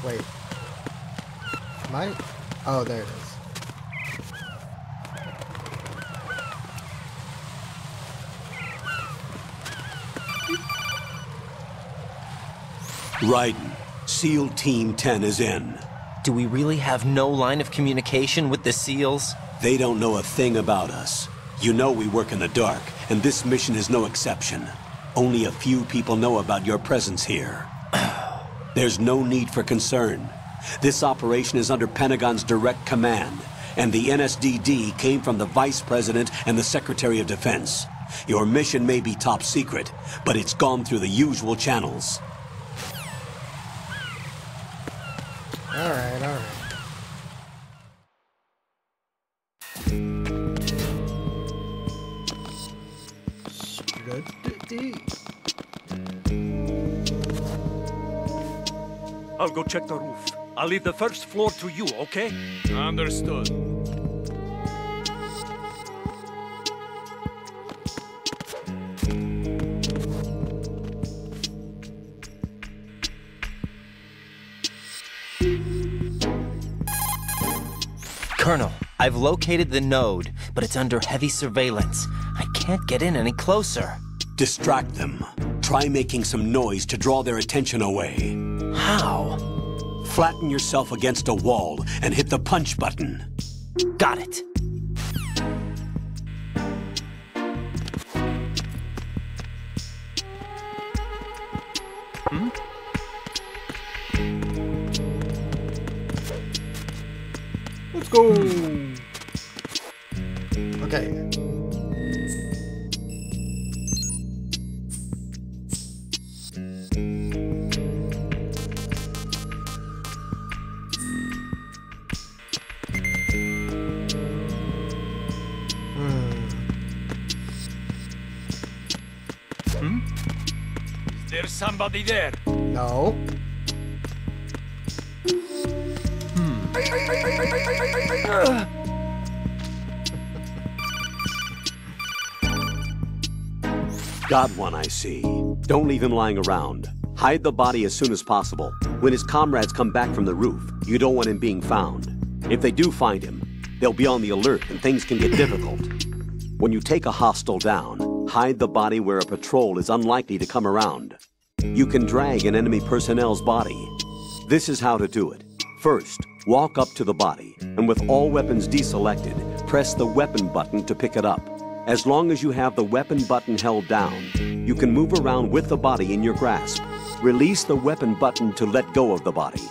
Wait. Am I? Oh, there it is. Raiden, SEAL Team 10 is in. Do we really have no line of communication with the SEALs? They don't know a thing about us. You know we work in the dark, and this mission is no exception. Only a few people know about your presence here. There's no need for concern. This operation is under Pentagon's direct command, and the NSDD came from the Vice President and the Secretary of Defense. Your mission may be top secret, but it's gone through the usual channels. Alright, alright. I'll go check the roof. I'll leave the first floor to you, okay? Understood. Colonel, I've located the node, but it's under heavy surveillance. I can't get in any closer. Distract them. Try making some noise to draw their attention away. How? Flatten yourself against a wall and hit the punch button. Got it. Let's go. Okay. Is there somebody there? No. Got one, I see. Don't leave him lying around. Hide the body as soon as possible. When his comrades come back from the roof, you don't want him being found. If they do find him, they'll be on the alert and things can get difficult. When you take a hostile down, hide the body where a patrol is unlikely to come around. You can drag an enemy personnel's body. This is how to do it. First, walk up to the body, and with all weapons deselected, press the weapon button to pick it up. As long as you have the weapon button held down, you can move around with the body in your grasp. Release the weapon button to let go of the body.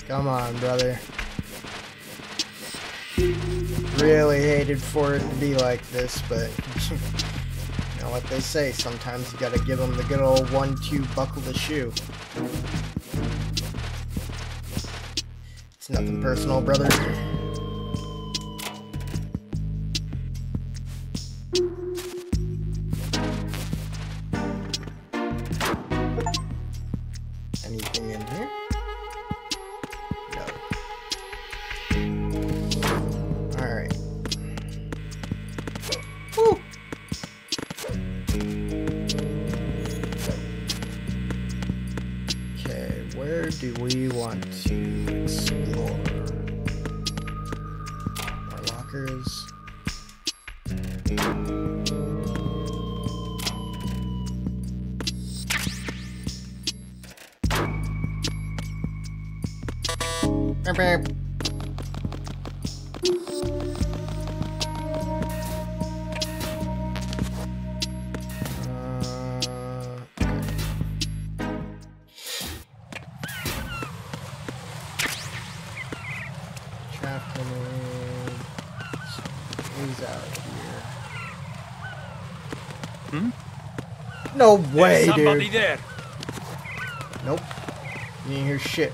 Come on, brother. Really hated for it to be like this, but you know what they say, sometimes you gotta give them the good old 1-2 buckle the shoe. It's nothing personal, brother. Anything in here? No. Alright. Woo! Okay, where do we want to explore? More lockers. Beep, beep. He's out here. No way, There's somebody dude. there. Nope. You didn't hear shit.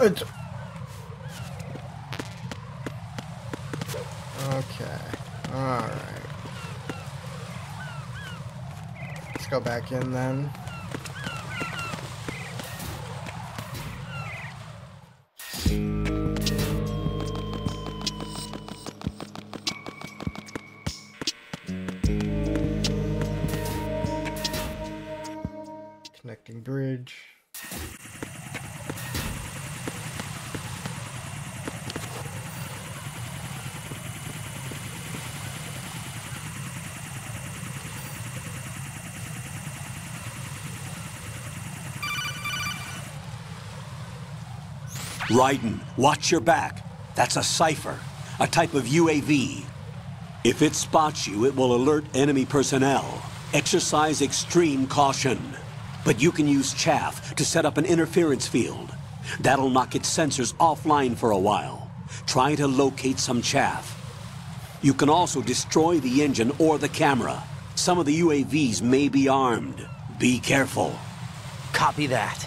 It's okay. All right. Let's go back in then. Connecting bridge. Raiden, watch your back. That's a cipher, a type of UAV. If it spots you, it will alert enemy personnel. Exercise extreme caution. But you can use chaff to set up an interference field. That'll knock its sensors offline for a while. Try to locate some chaff. You can also destroy the engine or the camera. Some of the UAVs may be armed. Be careful. Copy that.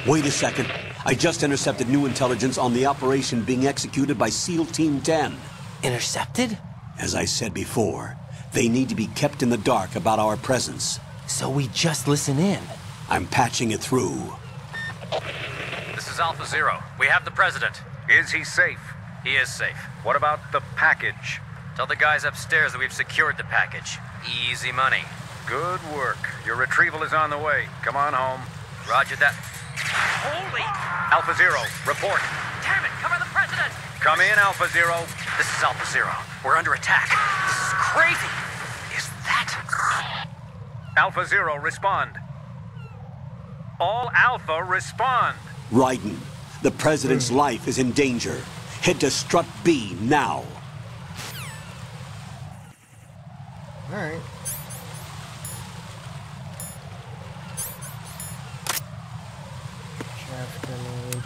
Wait a second. I just intercepted new intelligence on the operation being executed by SEAL Team 10. Intercepted? As I said before, they need to be kept in the dark about our presence. So we just listen in. I'm patching it through. This is Alpha Zero. We have the president. Is he safe? He is safe. What about the package? Tell the guys upstairs that we've secured the package. Easy money. Good work. Your retrieval is on the way. Come on home. Roger that. Holy! Alpha Zero, report. Damn it, cover the president! Come in, Alpha Zero. This is Alpha Zero. We're under attack. This is crazy. Is that Alpha Zero, respond. All Alpha, respond. Raiden, the President's life is in danger. Head to Strut B now. Alright. Chaff grenade.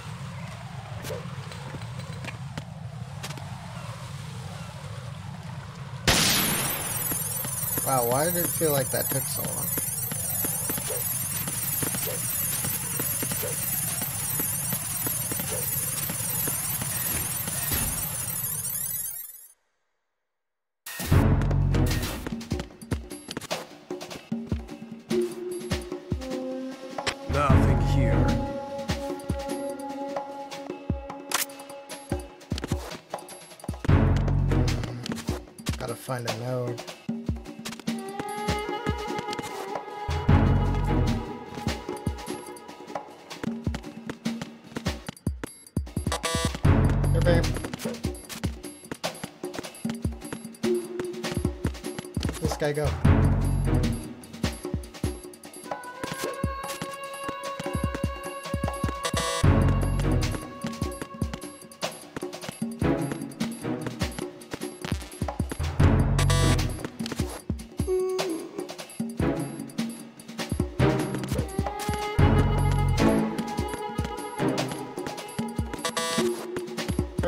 Wow, why did it feel like that took so long? Nothing here. Gotta find a node. Here, babe. Where'd this guy go?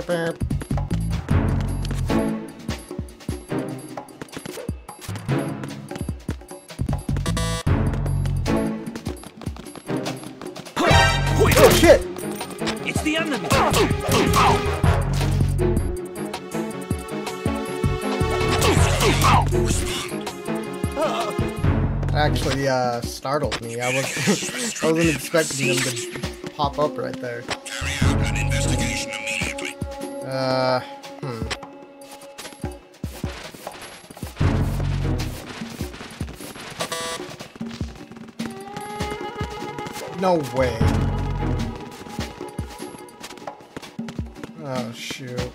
Burp. Oh shit! It's the enemy! Actually, startled me. I wasn't expecting him to pop up right there. Carry out an investigation immediately. No way. Oh, shoot.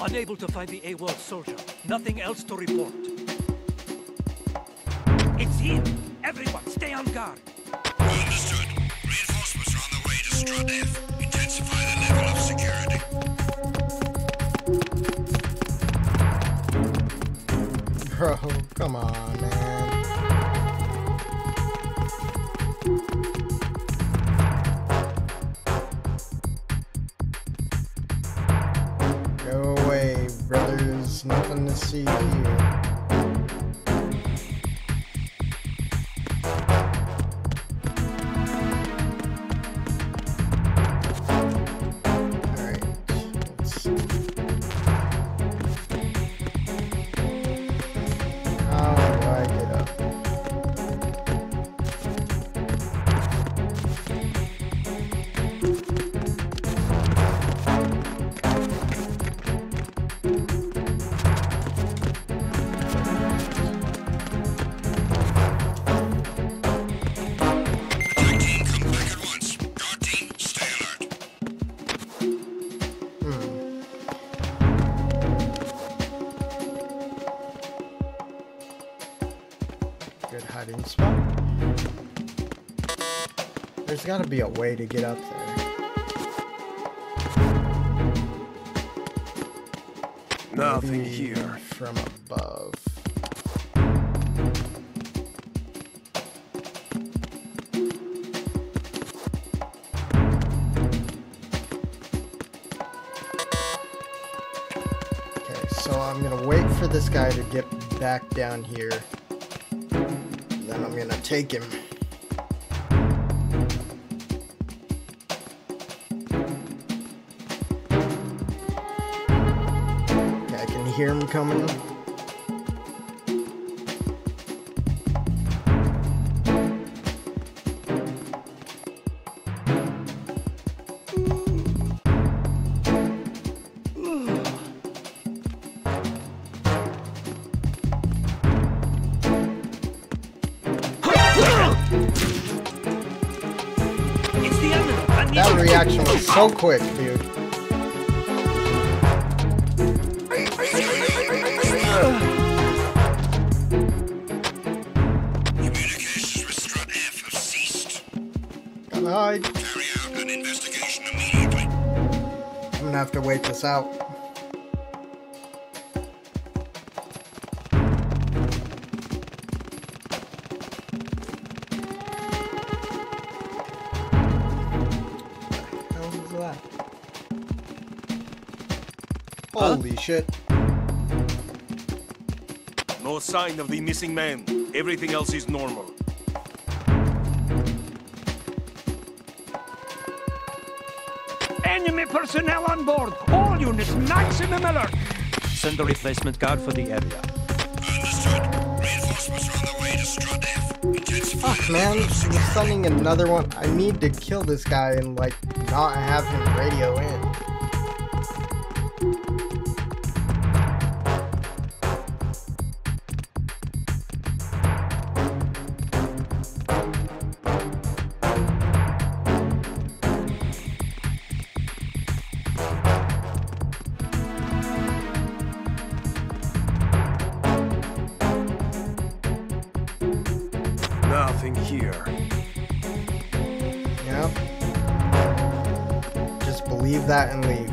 Unable to find the AWOL soldier. Nothing else to report. It's him! Everyone, stay on guard! Understood. Reinforcements are on the way to Strut F. Intensify the level of security. Bro, come on, man. Go away, brothers. Nothing to see here. Good hiding spot. There's gotta be a way to get up there. Nothing Maybe here. from above. Okay, so I'm gonna wait for this guy to get back down here. Then I'm gonna take him. Okay, I can hear him coming. That reaction was so quick, dude. have to wait this out. What the hell is that? Holy shit. No sign of the missing man. Everything else is normal. Enemy personnel on board! All units, maximum alert! Send a replacement guard for the area. Understood. Reinforcements are on the way to Strut F. Fuck, man. You're sending another one. I need to kill this guy and, like, not have him radio in. Nothing here. Yep. Just believe that and leave.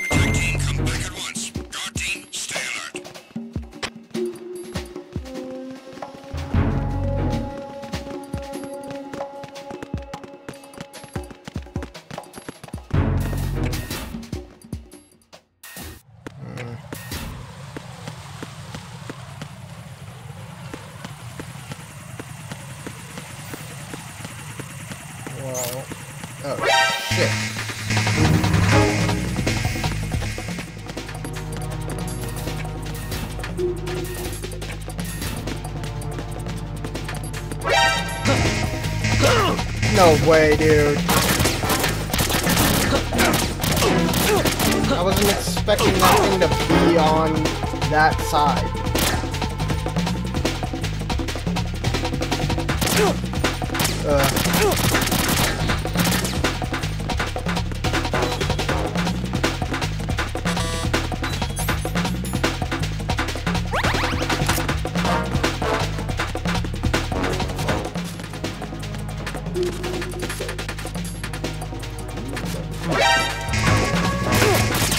Attack team, come back at once. Guard team, stay alert. Whoa. Oh, shit. No way, dude. I wasn't expecting that thing to be on that side.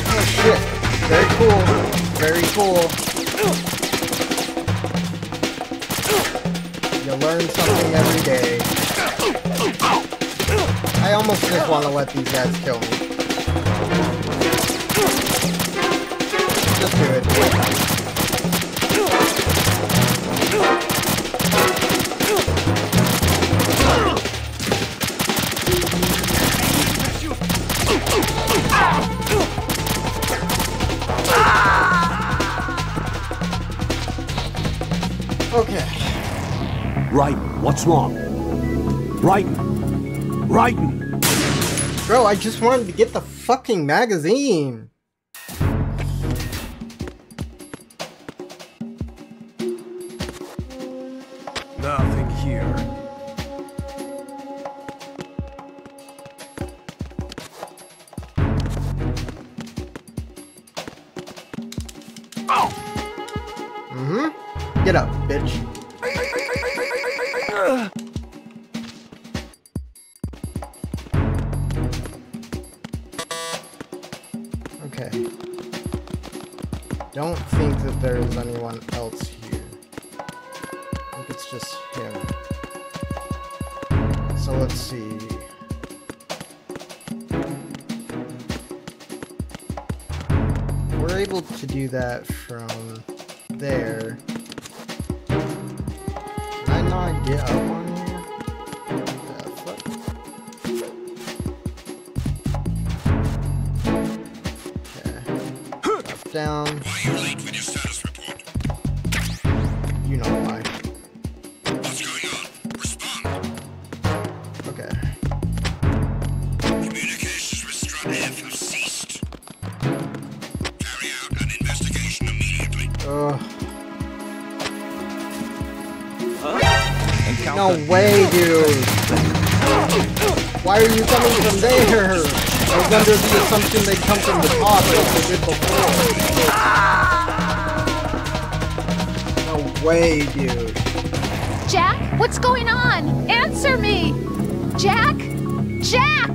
Oh shit. Very cool. Very cool. You learn something every day. I almost just want to let these guys kill me. Just do it. Okay. Raiden, what's wrong? Raiden! Raiden! Bro, I just wanted to get the fucking magazine. Nothing here. Get up, bitch. Okay. Don't think that there is anyone else here. I think it's just him. So let's see. We're able to do that from there. Can I not get up on here? The fuck? Okay. Up, down. Why are you late with your status report? You know why. What's going on? Respond. Okay. Communications with Strut F have ceased. Carry out an investigation immediately. No way, dude. Why are you coming from there? I was under the assumption they come from the top like they did before. No way, dude. Jack, what's going on? Answer me! Jack? Jack!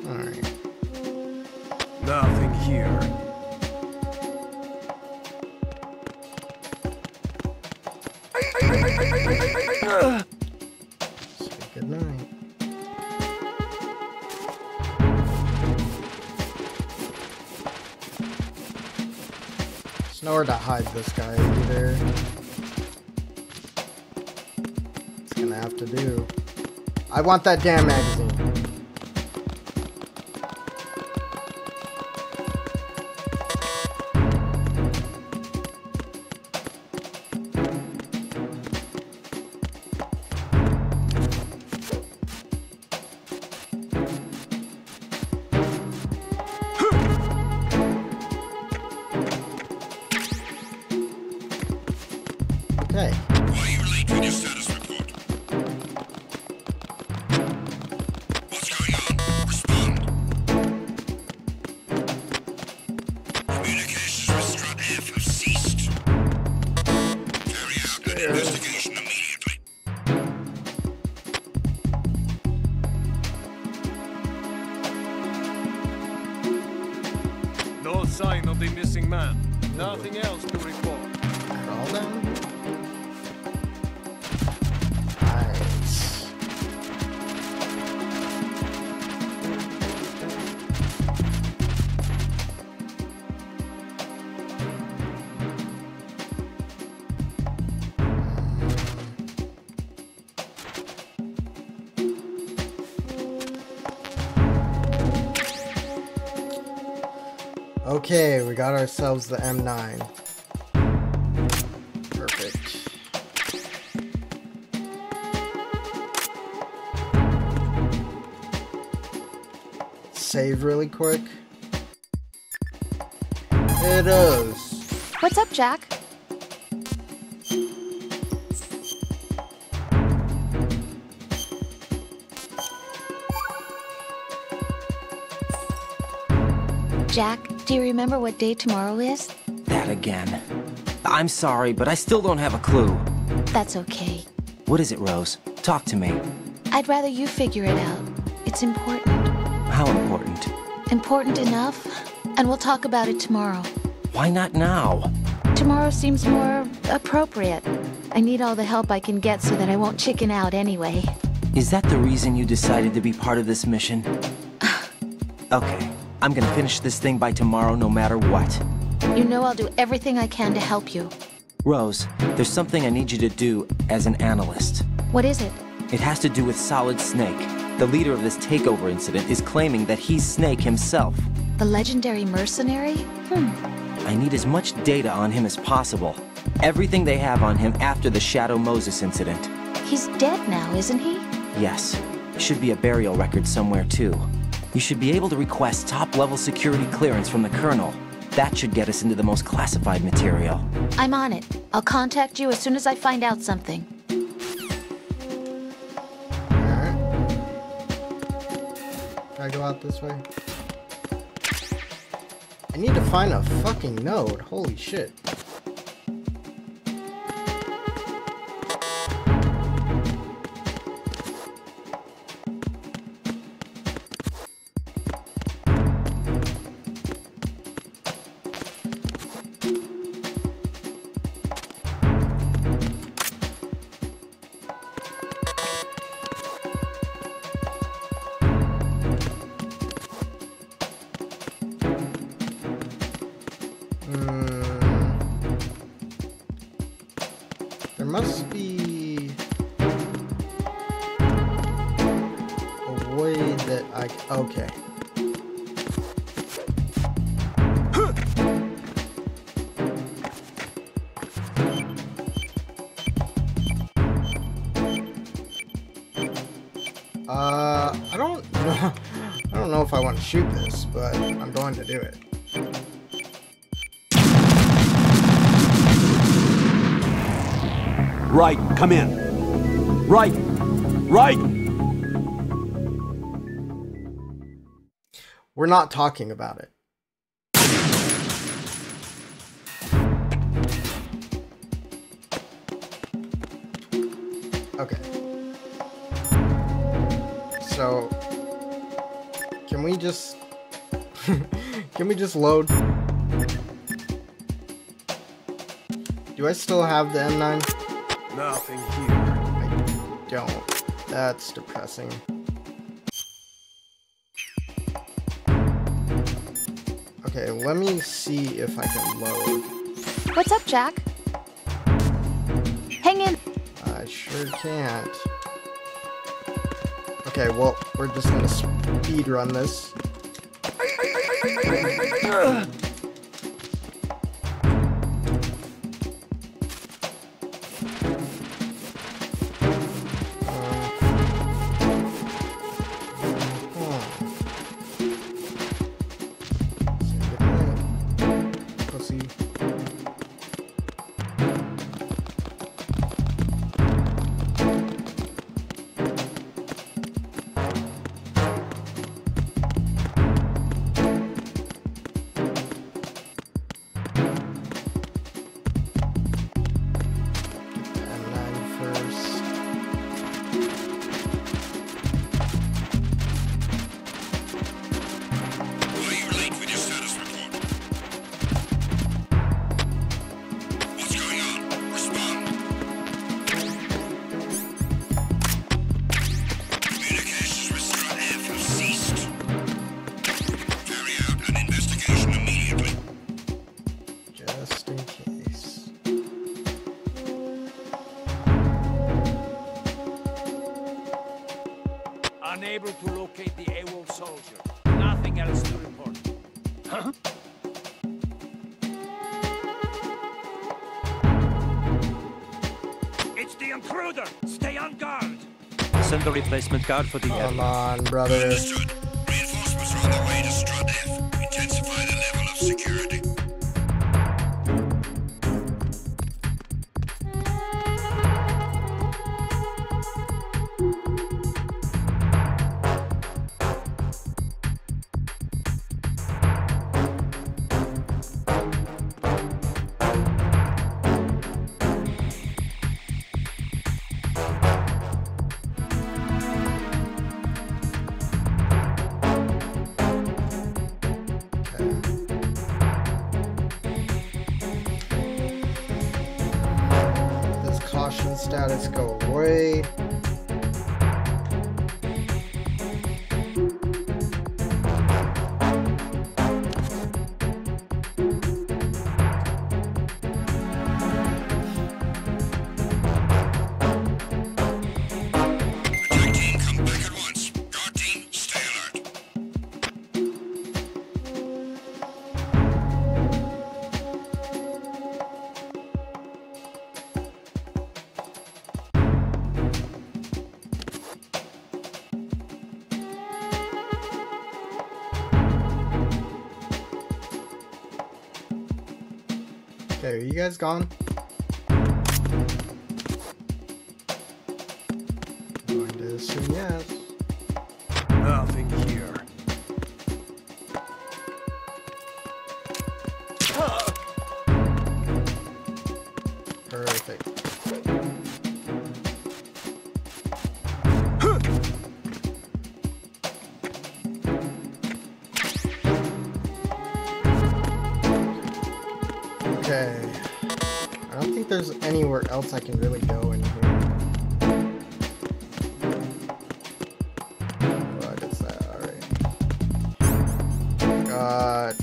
Alright. Nothing here. Say goodnight. There's nowhere to hide this guy either. It's gonna have to do. I want that damn magazine. Okay. Why are you late with your status report? What's going on? Respond. Communications with Strut F have ceased. Carry out an investigation immediately. No sign of the missing man. Nothing else to report. Crawl down. Nice. Okay, we got ourselves the M9. Perfect. Save really quick. It is. What's up, Jack? Jack, do you remember what day tomorrow is? That again. I'm sorry, but I still don't have a clue. That's okay. What is it, Rose? Talk to me. I'd rather you figure it out. It's important. How important? Important enough, and we'll talk about it tomorrow. Why not now? Tomorrow seems more appropriate. I need all the help I can get so that I won't chicken out anyway. Is that the reason you decided to be part of this mission? Okay, I'm gonna finish this thing by tomorrow no matter what. You know I'll do everything I can to help you. Rose, there's something I need you to do as an analyst. What is it? It has to do with Solid Snake. The leader of this takeover incident is claiming that he's Snake himself. The legendary mercenary? I need as much data on him as possible. Everything they have on him after the Shadow Moses incident. He's dead now, isn't he? Yes. Should be a burial record somewhere, too. You should be able to request top-level security clearance from the Colonel. That should get us into the most classified material. I'm on it. I'll contact you as soon as I find out something. Alright. Can I go out this way? I need to find a fucking node. Holy shit. There must be a way that I... Okay. I don't know. I don't know if I want to shoot this, but I'm going to do it. Right, come in. Right! Right! We're not talking about it. Okay. So, can we just can we just load? Do I still have the M9? Nothing here. I don't. That's depressing. Okay, let me see if I can load. What's up, Jack? Hang in. I sure can't. Okay, well, we're just gonna speed run this. Unable to locate the AWOL soldier. Nothing else to report. Huh? It's the intruder! Stay on guard! Send the replacement guard for the Come on, brother. Understood. Reinforcements are on their way to Strut F. Intensify the level of security. Status go away. Attack team, come back at once. Guard team, stay alert. Okay, are you guys gone? I'm going to assume yes. Nothing here. Perfect. Okay. I don't think there's anywhere else I can really go in here. What is that? Alright. Got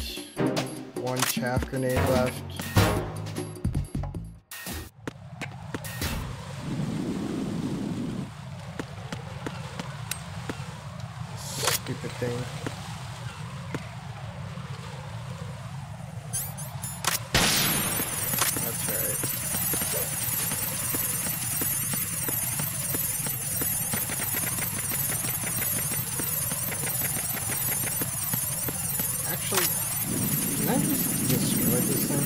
one chaff grenade left. Stupid thing. That's right. Actually, can I just destroy this thing?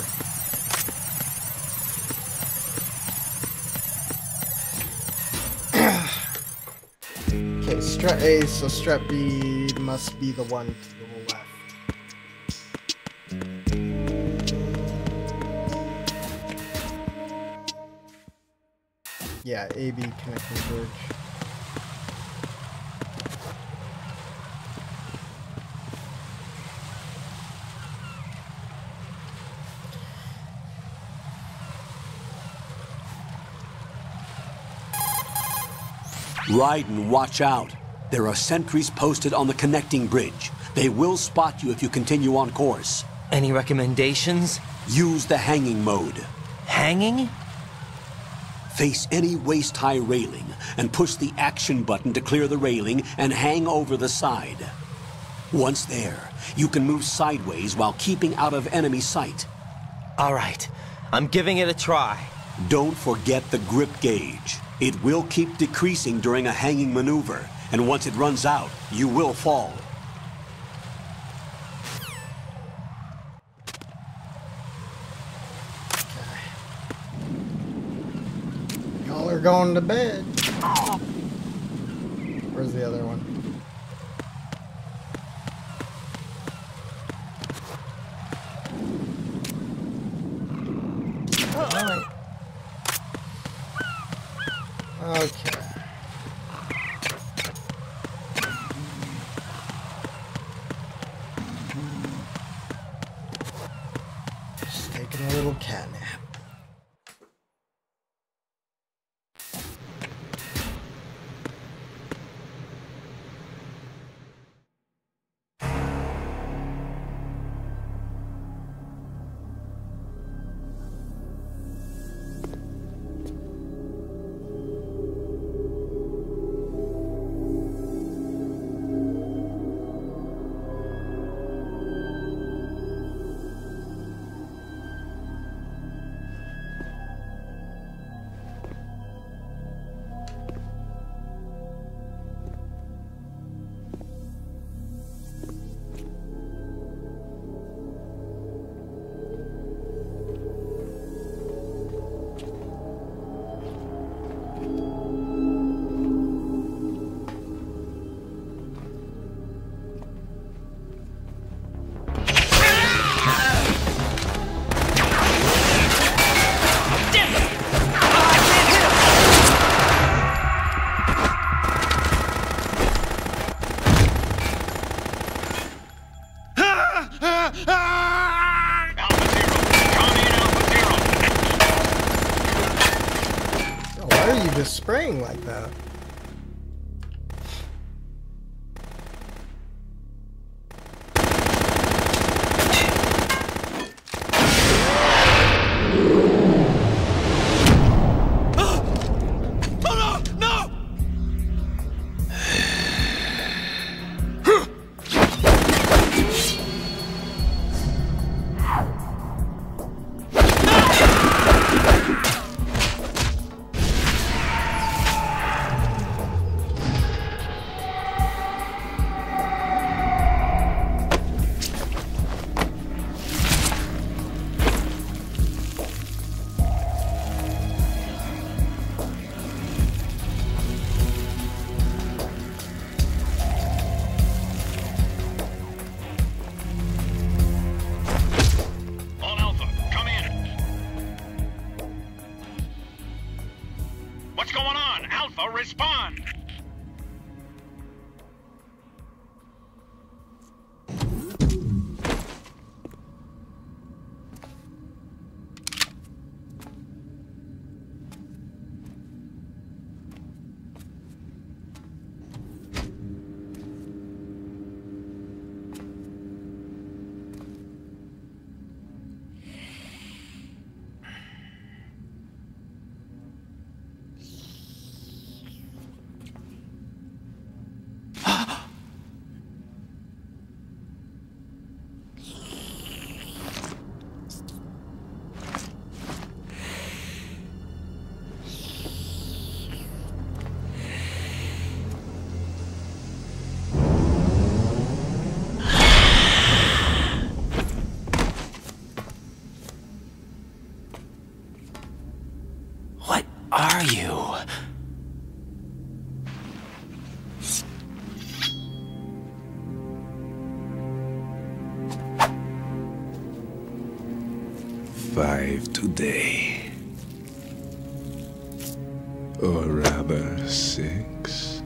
other. Okay, strap A, so strap B must be the one to the left. Yeah, AB connecting bridge. Raiden, watch out. There are sentries posted on the connecting bridge. They will spot you if you continue on course. Any recommendations? Use the hanging mode. Hanging? Face any waist-high railing and push the action button to clear the railing and hang over the side. Once there, you can move sideways while keeping out of enemy sight. All right, I'm giving it a try. Don't forget the grip gauge. It will keep decreasing during a hanging maneuver, and once it runs out, you will fall. Y'all are going to bed. Where's the other one? Alright. Okay. Just taking a little cat nap. Just spraying like that. Respond! are you? Five today. Or rather, 6.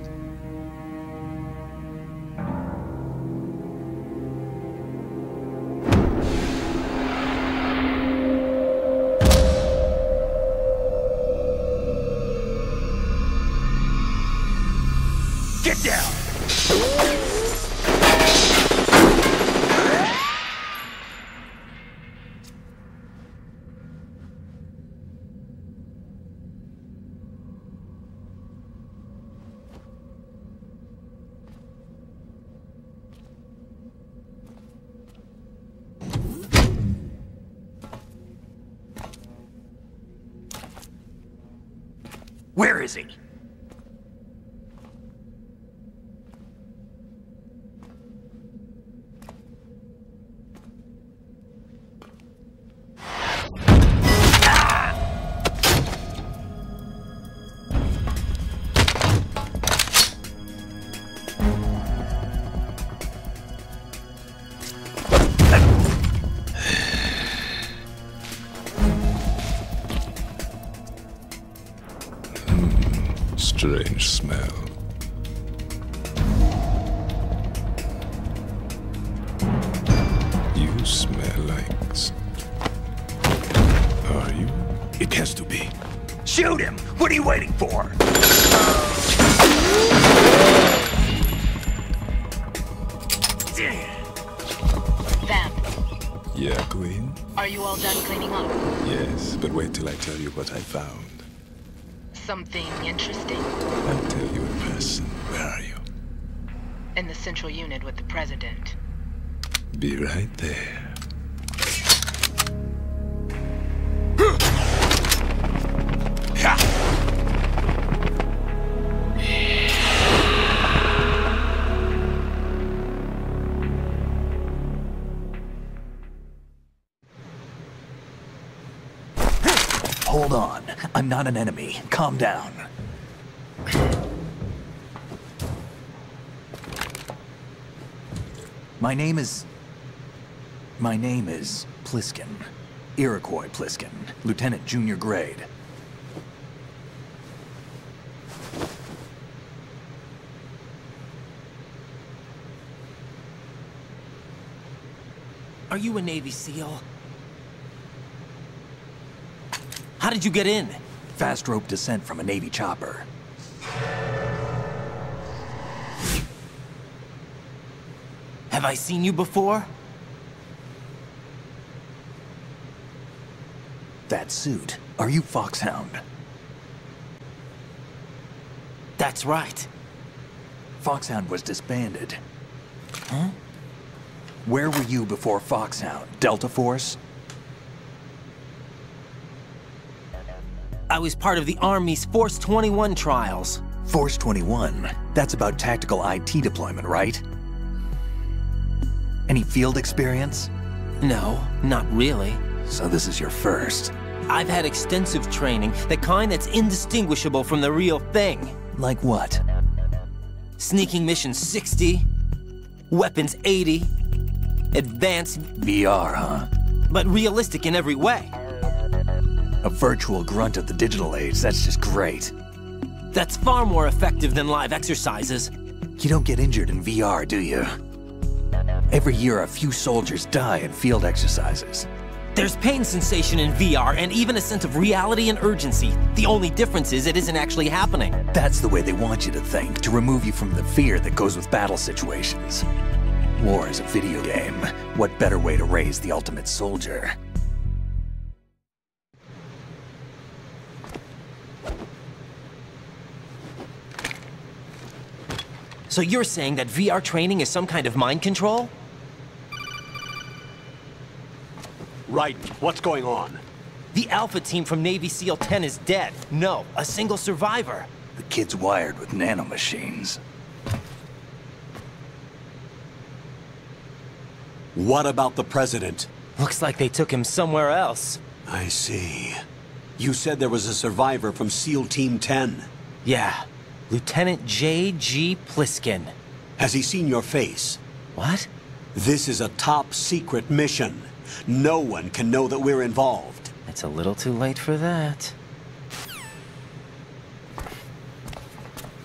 Get down! Where is he? Strange smell. You smell like... Are you? It has to be. Shoot him! What are you waiting for? Vamp, Yeah, Queen? are you all done cleaning up? Yes, but wait till I tell you what I found. Something interesting? I'll tell you in person. Where are you? In the central unit with the president. Be right there. Hold on. I'm not an enemy. Calm down. My name is Pliskin. Iroquois Pliskin. Lieutenant Junior Grade. Are you a Navy SEAL? How did you get in? Fast rope descent from a Navy chopper. Have I seen you before? That suit. Are you Foxhound? That's right. Foxhound was disbanded. Huh? Where were you before Foxhound? Delta Force? I was part of the Army's Force 21 trials. Force 21? That's about tactical IT deployment, right? Any field experience? No, not really. So this is your first. I've had extensive training, the kind that's indistinguishable from the real thing. Like what? Sneaking mission 60, weapons 80, advanced... VR, huh? But realistic in every way. A virtual grunt of the digital age, that's just great. That's far more effective than live exercises. You don't get injured in VR, do you? Every year a few soldiers die in field exercises. There's pain sensation in VR and even a sense of reality and urgency. The only difference is it isn't actually happening. That's the way they want you to think, to remove you from the fear that goes with battle situations. War is a video game. What better way to raise the ultimate soldier? So you're saying that VR training is some kind of mind control? Right. What's going on? The Alpha team from Navy SEAL 10 is dead. No, a single survivor. The kid's wired with nanomachines. What about the president? Looks like they took him somewhere else. I see. You said there was a survivor from SEAL Team 10. Yeah. Lieutenant J.G. Pliskin. Has he seen your face? What? This is a top-secret mission. No one can know that we're involved. It's a little too late for that.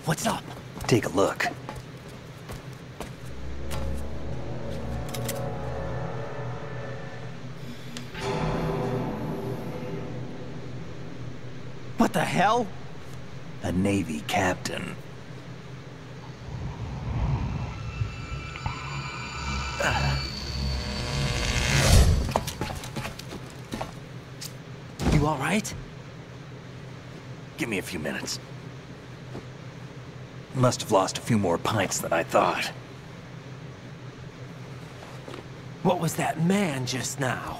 What's up? Take a look. What the hell? A Navy captain. You all right? Give me a few minutes. Must have lost a few more pints than I thought. What was that man just now?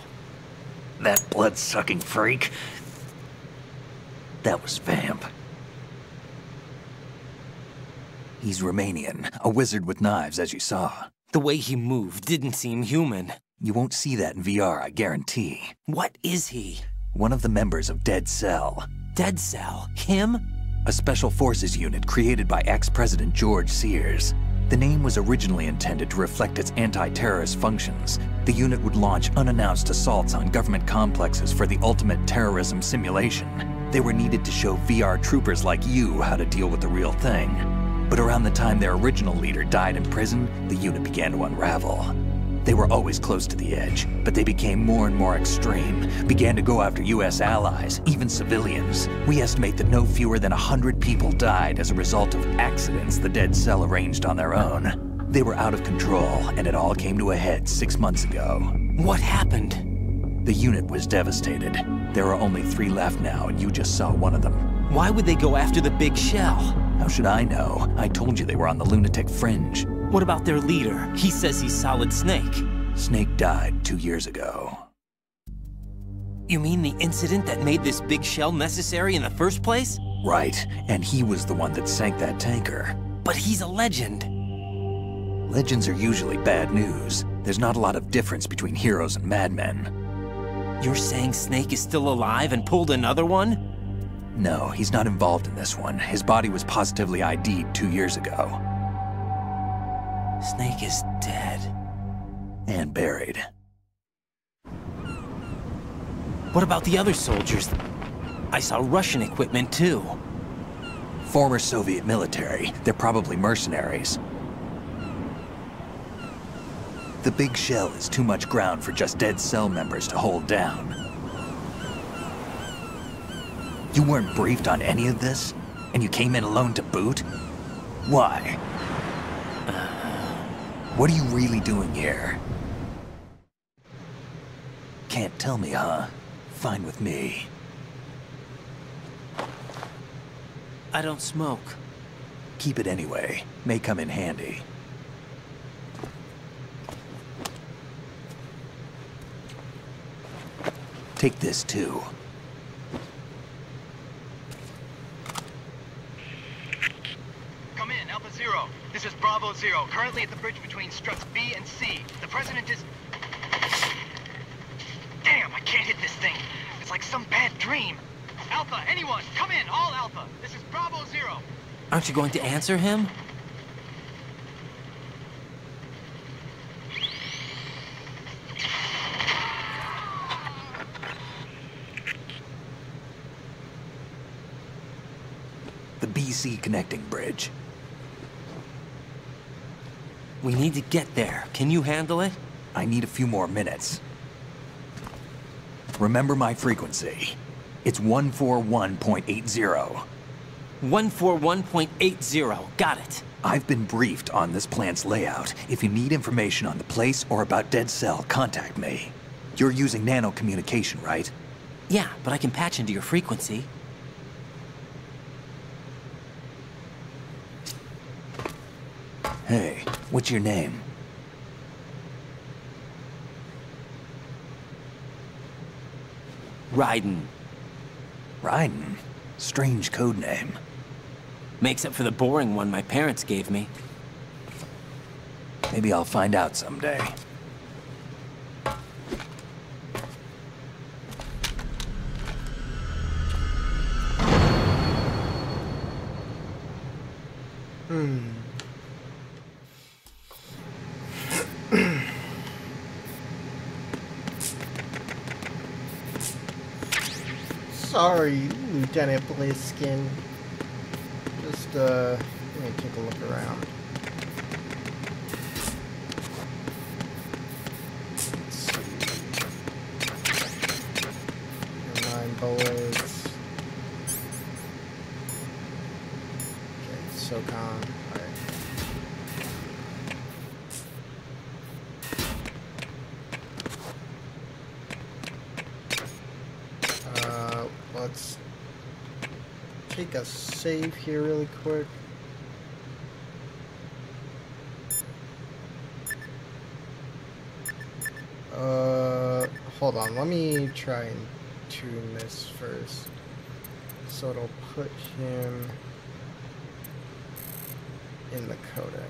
That blood-sucking freak? That was Vamp. He's Romanian, a wizard with knives, as you saw. The way he moved didn't seem human. You won't see that in VR, I guarantee. What is he? One of the members of Dead Cell. Dead Cell? Him? A special forces unit created by ex-President George Sears. The name was originally intended to reflect its anti-terrorist functions. The unit would launch unannounced assaults on government complexes for the ultimate terrorism simulation. They were needed to show VR troopers like you how to deal with the real thing. But around the time their original leader died in prison, the unit began to unravel. They were always close to the edge, but they became more and more extreme, began to go after US allies, even civilians. We estimate that no fewer than 100 people died as a result of accidents the Dead Cell arranged on their own. They were out of control, and it all came to a head 6 months ago. What happened? The unit was devastated. There are only 3 left now, and you just saw one of them. Why would they go after the big shell? How should I know? I told you they were on the lunatic fringe. What about their leader? He says he's Solid Snake. Snake died 2 years ago. You mean the incident that made this big shell necessary in the first place? Right, and he was the one that sank that tanker. But he's a legend. Legends are usually bad news. There's not a lot of difference between heroes and madmen. You're saying Snake is still alive and pulled another one? No, he's not involved in this one. His body was positively ID'd 2 years ago. Snake is dead. And buried. What about the other soldiers? I saw Russian equipment too. Former Soviet military. They're probably mercenaries. The big shell is too much ground for just Dead Cell members to hold down. You weren't briefed on any of this? And you came in alone to boot? Why? What are you really doing here? Can't tell me, huh? Fine with me. I don't smoke. Keep it anyway. May come in handy. Take this too. Come in, Alpha Zero. This is Bravo Zero, currently at the bridge between struts B and C. The President is... Damn, I can't hit this thing. It's like some bad dream. Alpha, anyone, come in, all Alpha. This is Bravo Zero. Aren't you going to answer him? The BC connecting bridge. We need to get there. Can you handle it? I need a few more minutes. Remember my frequency. It's 141.80. 141.80. Got it. I've been briefed on this plant's layout. If you need information on the place or about Dead Cell, contact me. You're using nano communication, right? Yeah, but I can patch into your frequency. Hey, what's your name? Raiden. Raiden? Strange code name. Makes up for the boring one my parents gave me. Maybe I'll find out someday. Sorry, Lieutenant Bliskin. Just, let me take a look around. Let's see. 9 bullets. Okay, SOCOM. Let's take a save here really quick. Hold on, let me try and tune this first. So it'll put him in the codec.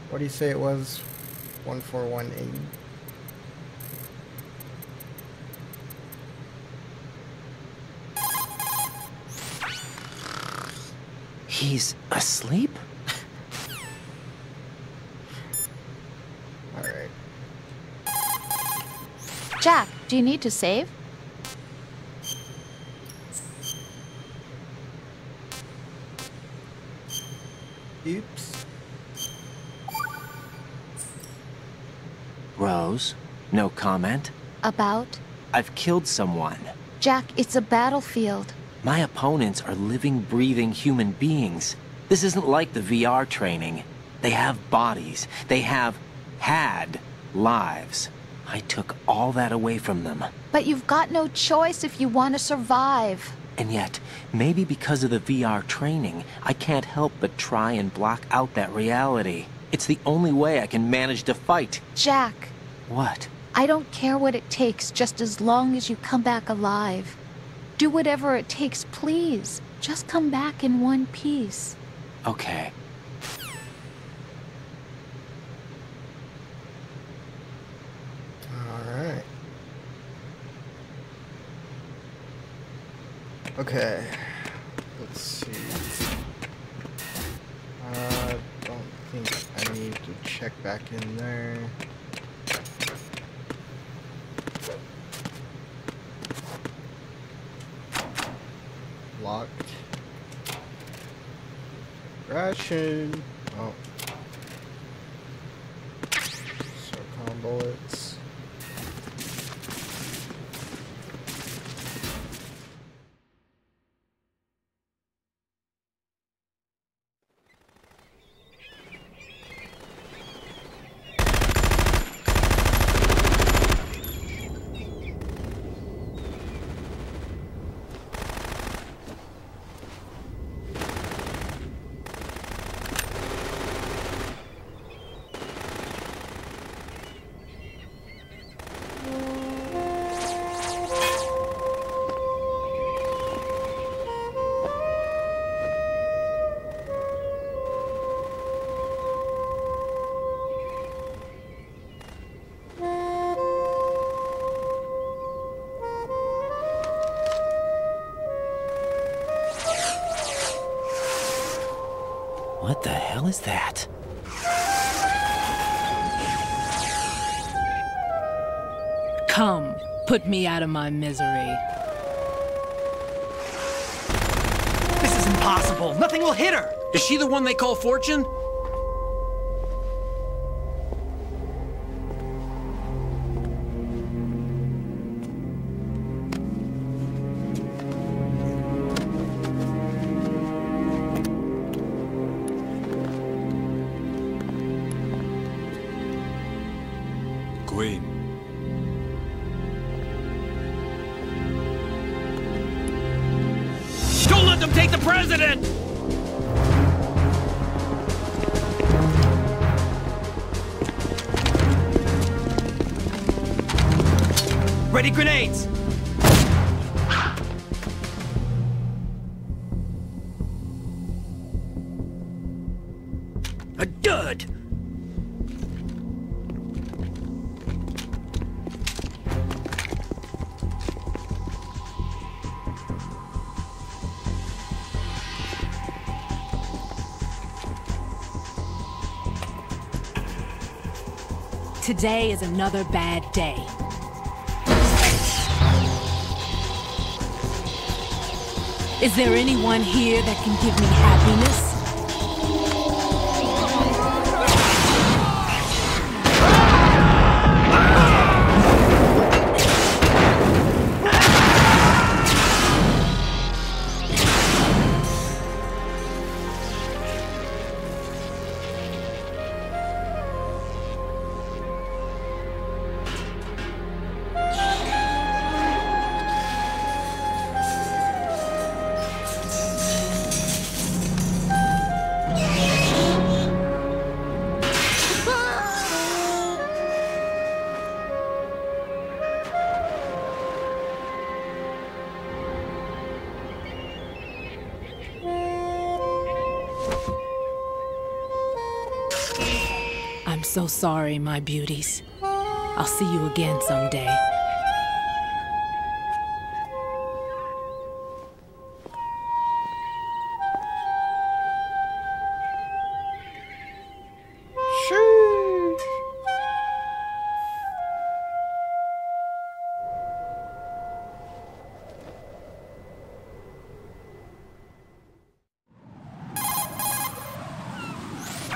What do you say it was? 14180. He's asleep? Alright. Jack, do you need to save? Oops. Rose, no comment? About? I've killed someone. Jack, it's a battlefield. My opponents are living, breathing human beings. This isn't like the VR training. They have bodies. They have had lives. I took all that away from them. But you've got no choice if you want to survive. And yet, maybe because of the VR training, I can't help but try and block out that reality. It's the only way I can manage to fight. Jack. What? I don't care what it takes, just as long as you come back alive. Do whatever it takes, please. Just come back in one piece. Okay. Alright. Okay. Let's see. Don't think I need to check back in there. Locked. Ration. Oh. SOCOM bullets. What the hell is that? Come, put me out of my misery. This is impossible. Nothing will hit her. Is she the one they call Fortune? Queen. Don't let them take the president! Ready grenades! A dud! Today is another bad day. Is there anyone here that can give me happiness? I'm so sorry, my beauties. I'll see you again someday.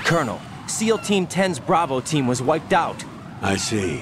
Colonel, SEAL Team 10's Bravo team was wiped out. I see.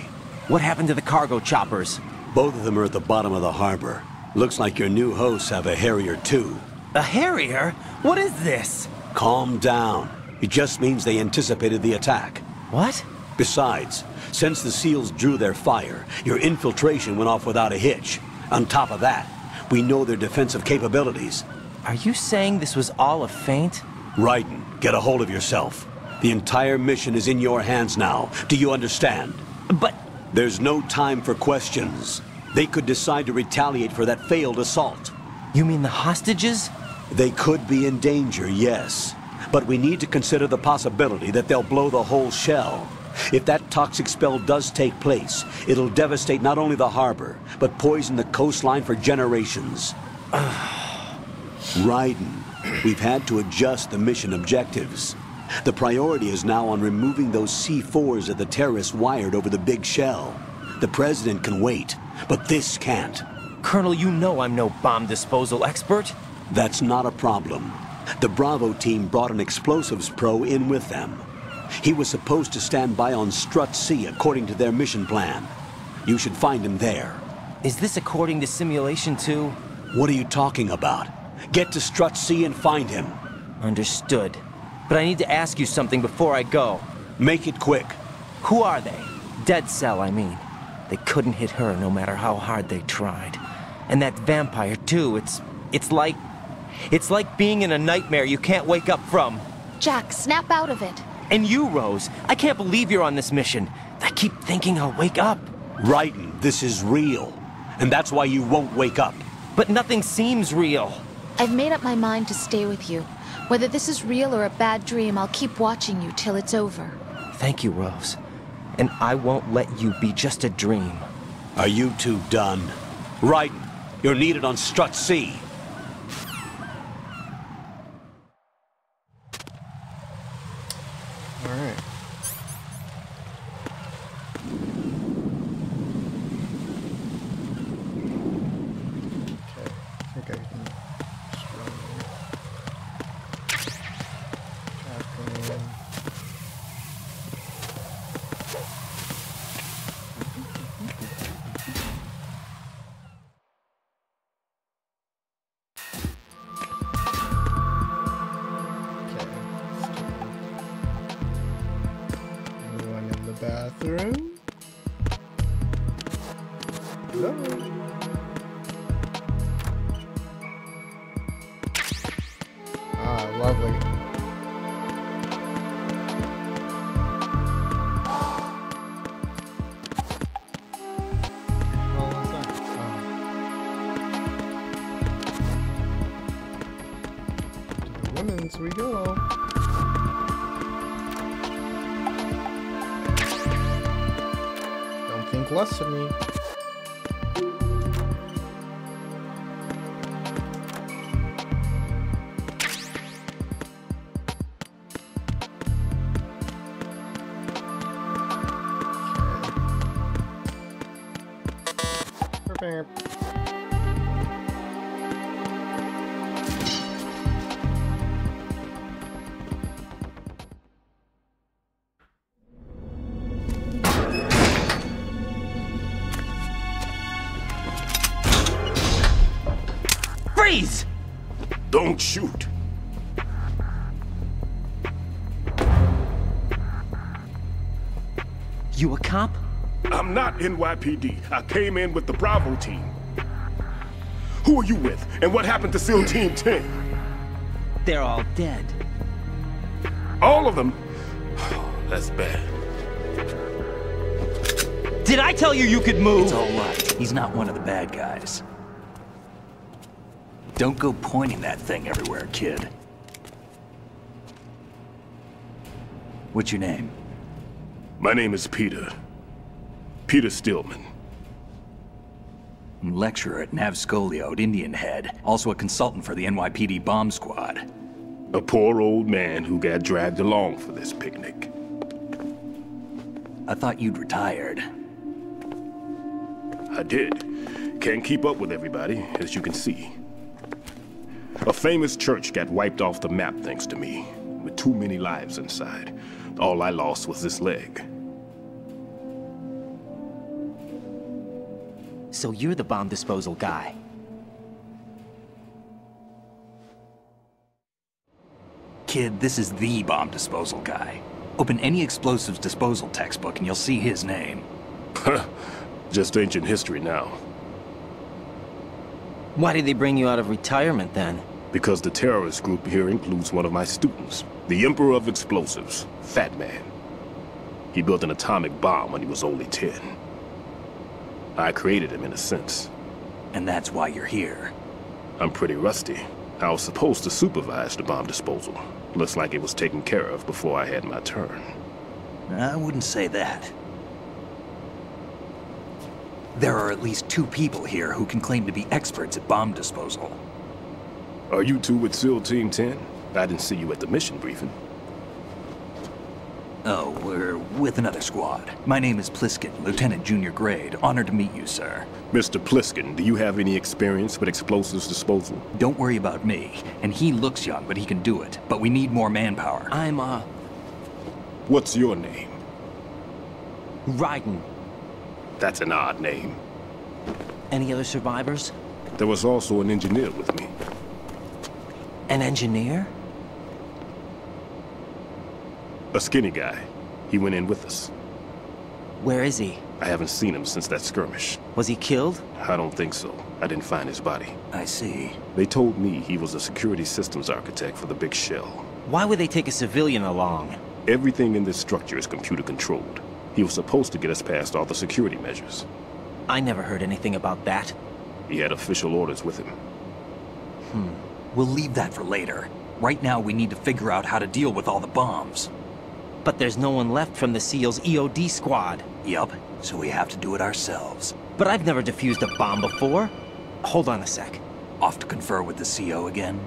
What happened to the cargo choppers? Both of them are at the bottom of the harbor. Looks like your new hosts have a Harrier too. A Harrier? What is this? Calm down. It just means they anticipated the attack. What? Besides, since the SEALs drew their fire, your infiltration went off without a hitch. On top of that, we know their defensive capabilities. Are you saying this was all a feint? Raiden, get a hold of yourself. The entire mission is in your hands now. Do you understand? But... There's no time for questions. They could decide to retaliate for that failed assault. You mean the hostages? They could be in danger, yes. But we need to consider the possibility that they'll blow the whole shell. If that toxic spell does take place, it'll devastate not only the harbor, but poison the coastline for generations. Raiden, we've had to adjust the mission objectives. The priority is now on removing those C4s that the terrorists wired over the big shell. The President can wait, but this can't. Colonel, you know I'm no bomb disposal expert. That's not a problem. The Bravo team brought an explosives pro in with them. He was supposed to stand by on Strut C according to their mission plan. You should find him there. Is this according to Simulation 2? What are you talking about? Get to Strut C and find him. Understood. But I need to ask you something before I go. Make it quick. Who are they? Dead Cell, I mean. They couldn't hit her no matter how hard they tried. And that vampire, too, it's like being in a nightmare you can't wake up from. Jack, snap out of it. And you, Rose, I can't believe you're on this mission. I keep thinking I'll wake up. Raiden, this is real. And that's why you won't wake up. But nothing seems real. I've made up my mind to stay with you. Whether this is real or a bad dream, I'll keep watching you till it's over. Thank you, Rose. And I won't let you be just a dream. Are you two done? Raiden, you're needed on Strut C. All right. Okay, I think I can just run there. Shotgun. Bathroom? No. Ah, lovely. Oh, what's that? Oh. To the women's we go. Think less of me. Okay. Freeze! Don't shoot. You a cop? I'm not NYPD. I came in with the Bravo team. Who are you with? And what happened to SEAL Team 10? They're all dead. All of them? That's bad. Did I tell you you could move? It's all right. He's not one of the bad guys. Don't go pointing that thing everywhere, kid. What's your name? My name is Peter. Peter Stillman. Lecturer at Nav Scolio at Indian Head. Also a consultant for the NYPD bomb squad. A poor old man who got dragged along for this picnic. I thought you'd retired. I did. Can't keep up with everybody, as you can see. A famous church got wiped off the map thanks to me, with too many lives inside. All I lost was this leg. So you're the bomb disposal guy. Kid, this is the bomb disposal guy. Open any explosives disposal textbook and you'll see his name. Just ancient history now. Why did they bring you out of retirement then? Because the terrorist group here includes one of my students, the Emperor of Explosives, Fat Man. He built an atomic bomb when he was only 10. I created him in a sense. And that's why you're here. I'm pretty rusty. I was supposed to supervise the bomb disposal. Looks like it was taken care of before I had my turn. I wouldn't say that. There are at least 2 people here who can claim to be experts at bomb disposal. Are you two with SEAL Team 10? I didn't see you at the mission briefing. Oh, we're with another squad. My name is Pliskin, Lieutenant Junior Grade. Honored to meet you, sir. Mr. Pliskin, do you have any experience with explosives disposal? Don't worry about me. And he looks young, but he can do it. But we need more manpower. I'm, What's your name? Raiden. That's an odd name. Any other survivors? There was also an engineer with me. An engineer? A skinny guy. He went in with us. Where is he? I haven't seen him since that skirmish. Was he killed? I don't think so. I didn't find his body. I see. They told me he was a security systems architect for the big shell. Why would they take a civilian along? Everything in this structure is computer controlled. He was supposed to get us past all the security measures. I never heard anything about that. He had official orders with him. We'll leave that for later. Right now, we need to figure out how to deal with all the bombs. But there's no one left from the SEAL's EOD squad. Yup, so we have to do it ourselves. But I've never defused a bomb before. Hold on a sec. Off to confer with the CO again?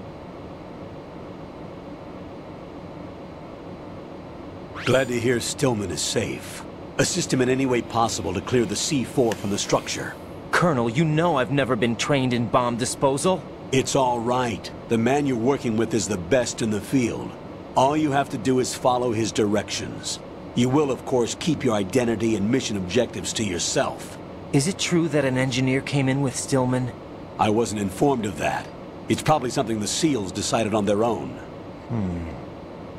Glad to hear Stillman is safe. Assist him in any way possible to clear the C4 from the structure. Colonel, you know I've never been trained in bomb disposal. It's all right. The man you're working with is the best in the field. All you have to do is follow his directions. You will, of course, keep your identity and mission objectives to yourself. Is it true that an engineer came in with Stillman? I wasn't informed of that. It's probably something the SEALs decided on their own.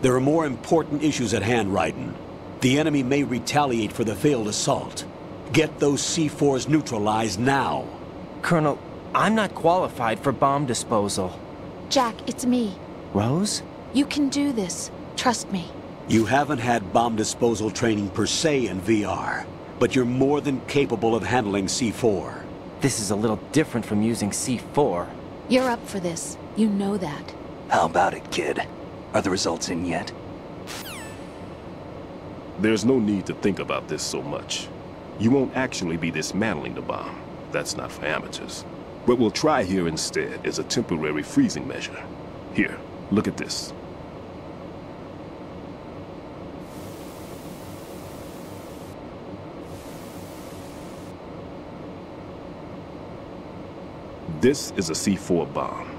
There are more important issues at hand, Raiden. The enemy may retaliate for the failed assault. Get those C4s neutralized now. Colonel, I'm not qualified for bomb disposal. Jack, it's me. Rose? You can do this. Trust me. You haven't had bomb disposal training per se in VR, but you're more than capable of handling C4. This is a little different from using C4. You're up for this. You know that. How about it, kid? Are the results in yet? There's no need to think about this so much. You won't actually be dismantling the bomb. That's not for amateurs. What we'll try here instead is a temporary freezing measure. Here, look at this. This is a C4 bomb.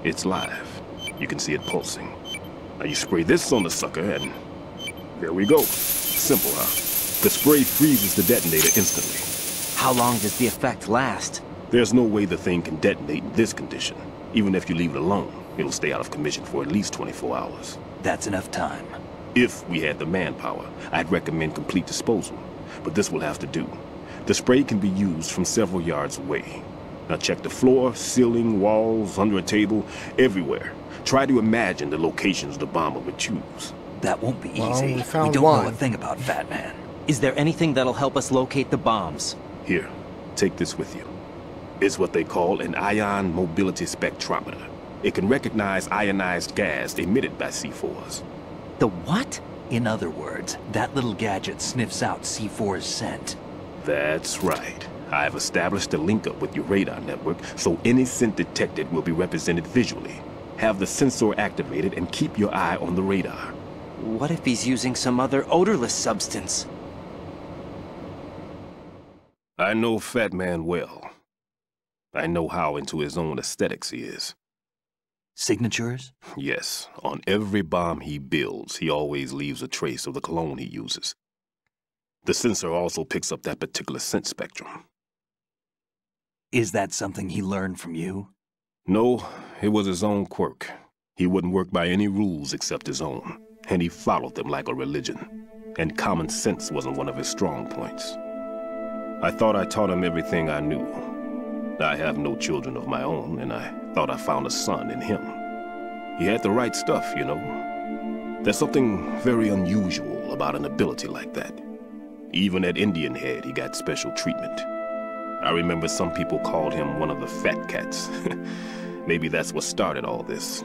It's live. You can see it pulsing. Now you spray this on the sucker and there we go. Simple, huh? The spray freezes the detonator instantly. How long does the effect last? There's no way the thing can detonate in this condition. Even if you leave it alone, it'll stay out of commission for at least 24 hours. That's enough time. If we had the manpower, I'd recommend complete disposal. But this will have to do. The spray can be used from several yards away. Now check the floor, ceiling, walls, under a table, everywhere. Try to imagine the locations the bomber would choose. That won't be Well, easy. we found don't one. know a thing about Fat Man. Is there anything that'll help us locate the bombs? Here, take this with you. It's what they call an ion mobility spectrometer. It can recognize ionized gas emitted by C4s. The what? In other words, that little gadget sniffs out C4's scent. That's right. I've established a link-up with your radar network, so any scent detected will be represented visually. Have the sensor activated and keep your eye on the radar. What if he's using some other odorless substance? I know Fat Man well. I know how into his own aesthetics he is. Signatures? Yes, on every bomb he builds, he always leaves a trace of the cologne he uses. The sensor also picks up that particular scent spectrum. Is that something he learned from you? No, it was his own quirk. He wouldn't work by any rules except his own, and he followed them like a religion. And common sense wasn't one of his strong points. I thought I taught him everything I knew. I have no children of my own, and I thought I found a son in him. He had the right stuff, you know. There's something very unusual about an ability like that. Even at Indian Head, he got special treatment. I remember some people called him one of the fat cats. Maybe that's what started all this.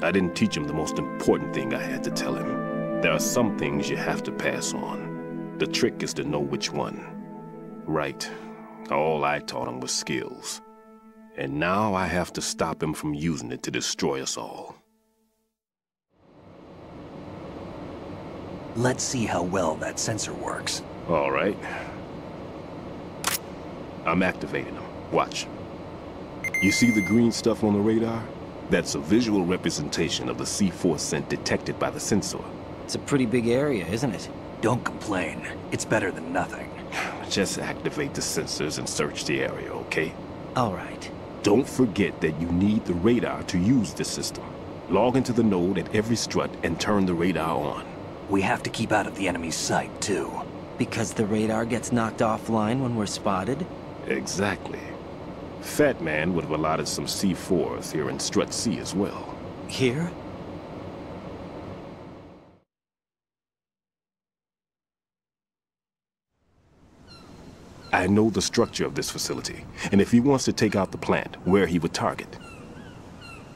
I didn't teach him the most important thing I had to tell him. There are some things you have to pass on. The trick is to know which one. Right. All I taught him was skills. And now I have to stop him from using it to destroy us all. Let's see how well that sensor works. All right. I'm activating them. Watch. You see the green stuff on the radar? That's a visual representation of the C4 scent detected by the sensor. It's a pretty big area, isn't it? Don't complain. It's better than nothing. Just activate the sensors and search the area, okay? All right. Don't forget that you need the radar to use this system. Log into the node at every strut and turn the radar on. We have to keep out of the enemy's sight, too. Because the radar gets knocked offline when we're spotted? Exactly. Fat Man would have allotted some C4s here in Strut C as well. Here? I know the structure of this facility, and if he wants to take out the plant, where he would target.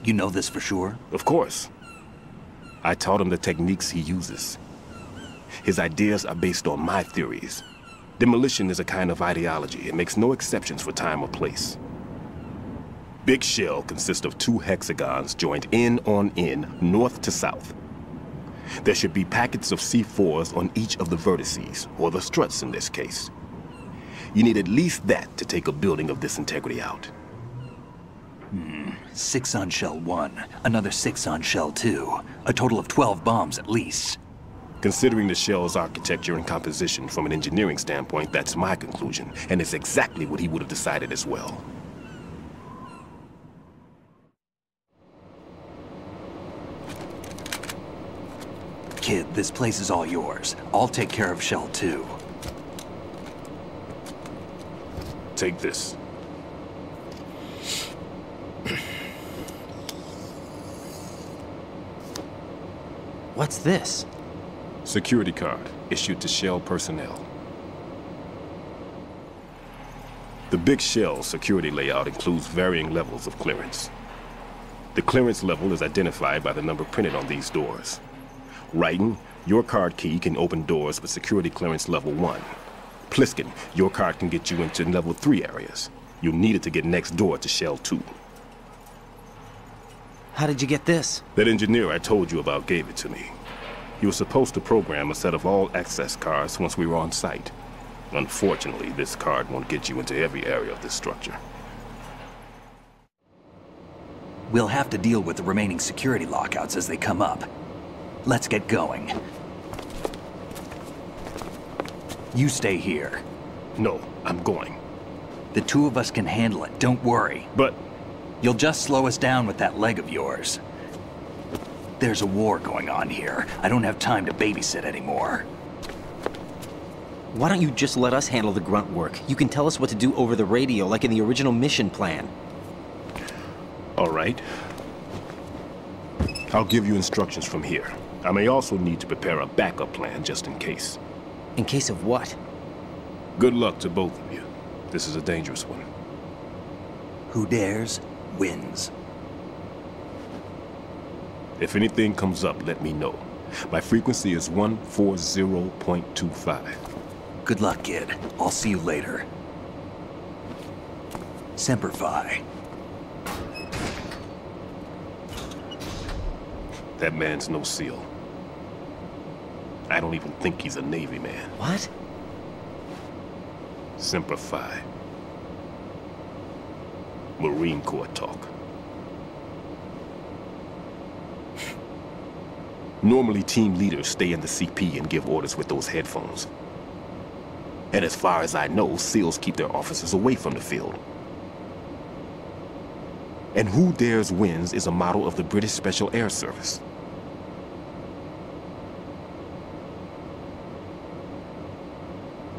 You know this for sure? Of course. I taught him the techniques he uses. His ideas are based on my theories. Demolition is a kind of ideology. It makes no exceptions for time or place. Big shell consists of 2 hexagons joined end on end, north to south. There should be packets of C4s on each of the vertices, or the struts in this case. You need at least that to take a building of this integrity out. 6 on shell 1, another 6 on shell 2. A total of 12 bombs at least. Considering the shell's architecture and composition from an engineering standpoint, that's my conclusion, and it's exactly what he would have decided as well. Kid, this place is all yours. I'll take care of shell 2. Take this. What's this? Security card, issued to Shell personnel. The Big Shell security layout includes varying levels of clearance. The clearance level is identified by the number printed on these doors. Raiden, your card key can open doors with security clearance level 1. Pliskin, your card can get you into level 3 areas. You'll need it to get next door to Shell 2. How did you get this? That engineer I told you about gave it to me. He was supposed to program a set of all access cards once we were on site. Unfortunately, this card won't get you into every area of this structure. We'll have to deal with the remaining security lockouts as they come up. Let's get going. You stay here. No, I'm going. The two of us can handle it, don't worry. But... You'll just slow us down with that leg of yours. There's a war going on here. I don't have time to babysit anymore. Why don't you just let us handle the grunt work? You can tell us what to do over the radio, like in the original mission plan. All right. I'll give you instructions from here. I may also need to prepare a backup plan just in case. In case of what? Good luck to both of you. This is a dangerous one. Who dares, wins. If anything comes up, let me know. My frequency is 140.25. Good luck, kid. I'll see you later. Semper Fi. That man's no SEAL. I don't even think he's a Navy man. What? Semper Fi. Marine Corps talk. Normally, team leaders stay in the CP and give orders with those headphones. And as far as I know, SEALs keep their officers away from the field. And Who Dares Wins is a model of the British Special Air Service.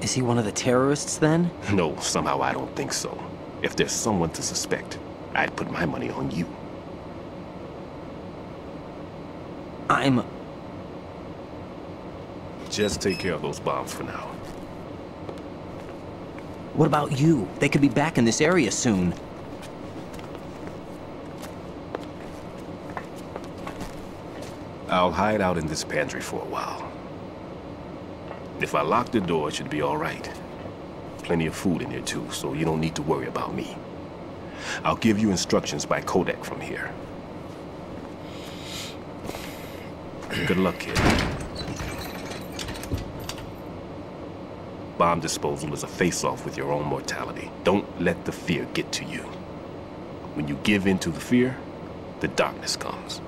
Is he one of the terrorists, then? No, somehow I don't think so. If there's someone to suspect, I'd put my money on you. Just take care of those bombs for now. What about you? They could be back in this area soon. I'll hide out in this pantry for a while. If I lock the door, it should be all right. Plenty of food in here too, so you don't need to worry about me. I'll give you instructions by codec from here. Good luck, kid. Bomb disposal is a face-off with your own mortality. Don't let the fear get to you. When you give in to the fear, the darkness comes.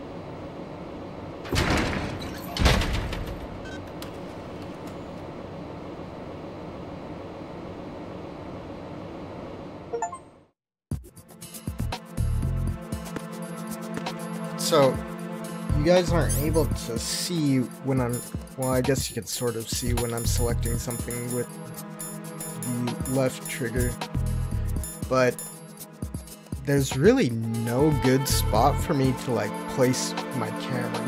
So, you guys aren't able to see when I'm... Well, I guess you can sort of see when I'm selecting something with the left trigger. But there's really no good spot for me to, like, place my camera.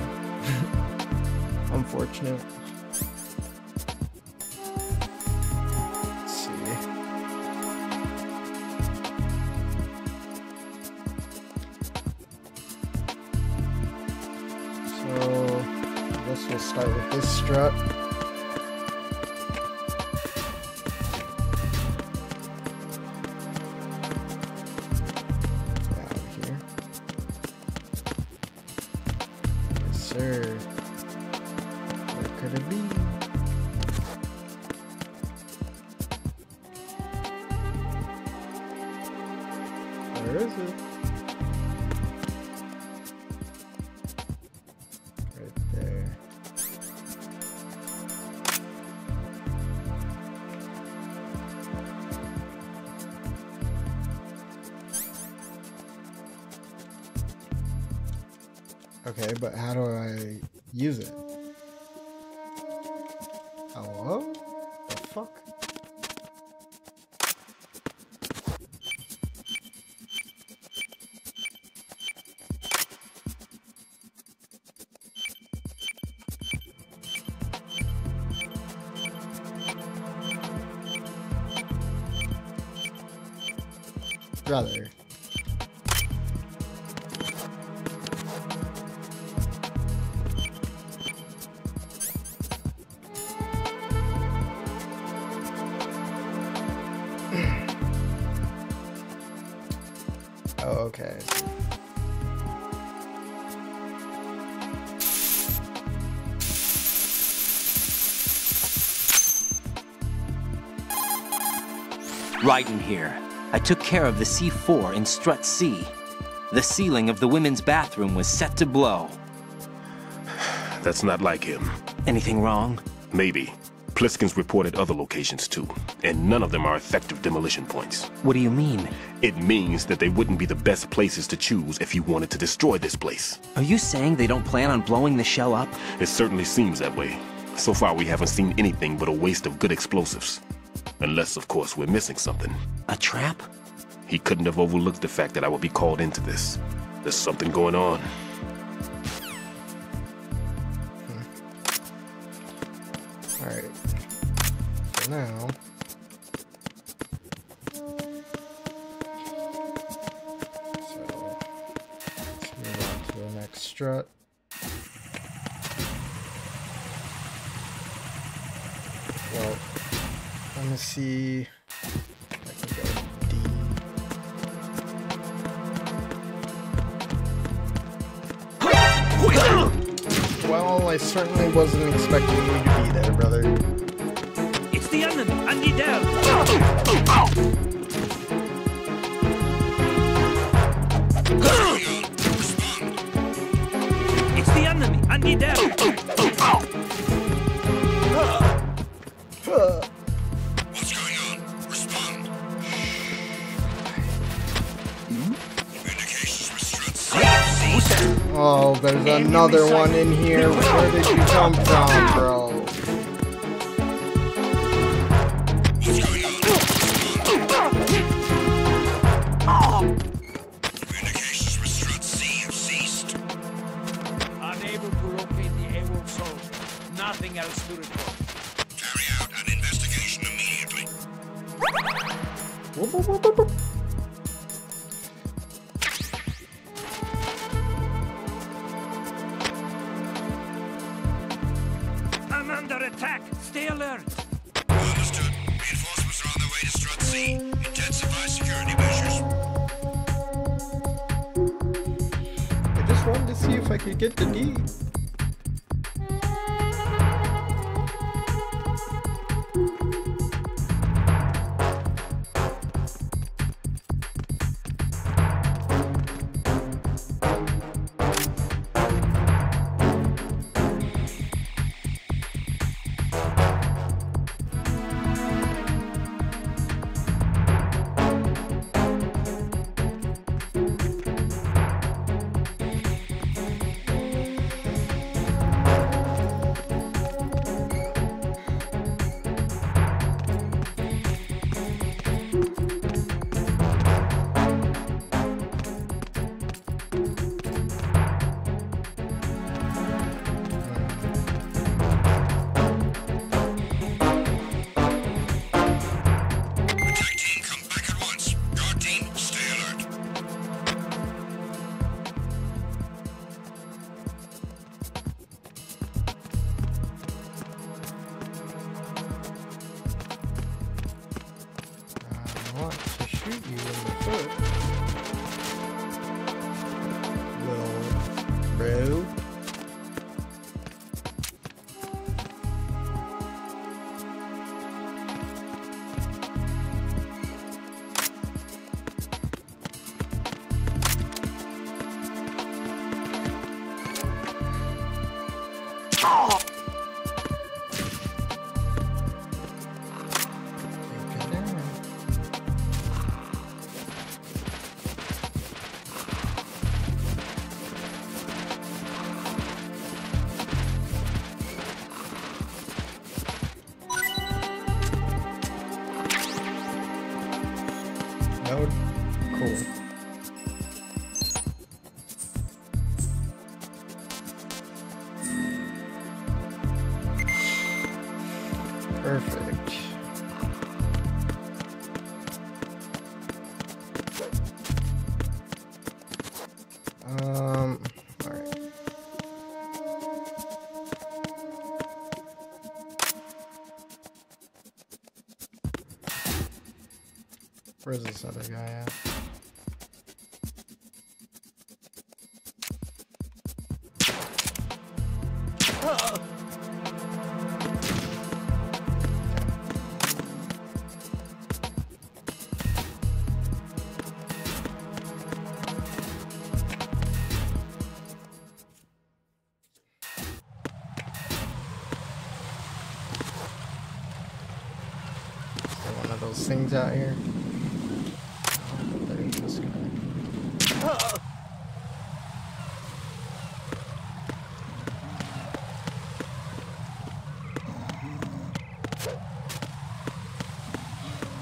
Unfortunate. Let's see. So, I guess we'll start with this strut. Out here. Yes, sir. Where could it be? Where is it? Okay, but how do I use it? Hello? The fuck? Brother. Okay. Right in here. I took care of the C4 in Strut C. The ceiling of the women's bathroom was set to blow. That's not like him. Anything wrong? Maybe. Pliskins reported other locations too, and none of them are effective demolition points. What do you mean? It means that they wouldn't be the best places to choose if you wanted to destroy this place. Are you saying they don't plan on blowing the shell up? It certainly seems that way. So far we haven't seen anything but a waste of good explosives. Unless, of course, we're missing something. A trap? He couldn't have overlooked the fact that I would be called into this. There's something going on. Alright. So now... let's move on to the next strut. Well, let me see if I can go D. Well, I certainly wasn't expecting you to be there, brother. It's the enemy! I need help! It's the enemy! I need help! What's going on? Respond. Communications with Strut C. Oh, there's another one in here. Where did you come from, bro? Communications with Strut C have ceased. Unable to locate the AWOL zone. Nothing else to report. Carry out an investigation immediately. Whoop, whoop, whoop, whoop, whoop. I'm under attack! Stay alert! Understood. Reinforcements are on their way to Strut C. Intensify security measures. I just wanted to see if I could get to D. Attack team, come back at once. Guard team, stay alert. I want to shoot you in the foot. Little bro. Node. Cool. Perfect. All right. Where's this other guy at? of those things out here. Oh, there's this guy.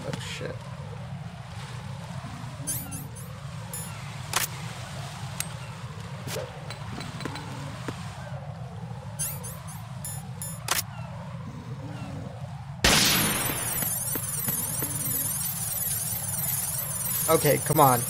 Oh shit. Okay, come on.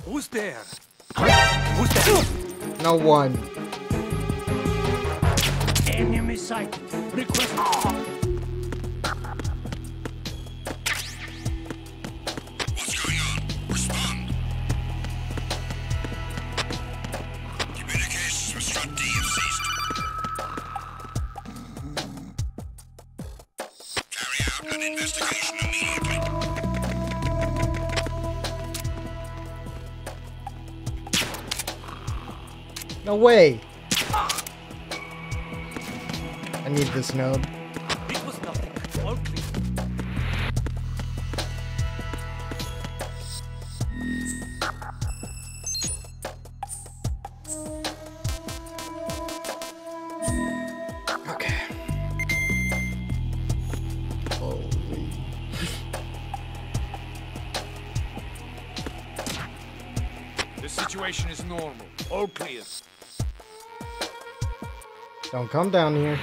Who's there? Who's there? No one. Enemy sighted. Request. What's going on? Respond. Communications with Strut D have ceased. Carry out an investigation immediately. No way. I need this node. It was nothing. All clear. Okay. Holy. The situation is normal. All clear. Don't come down here.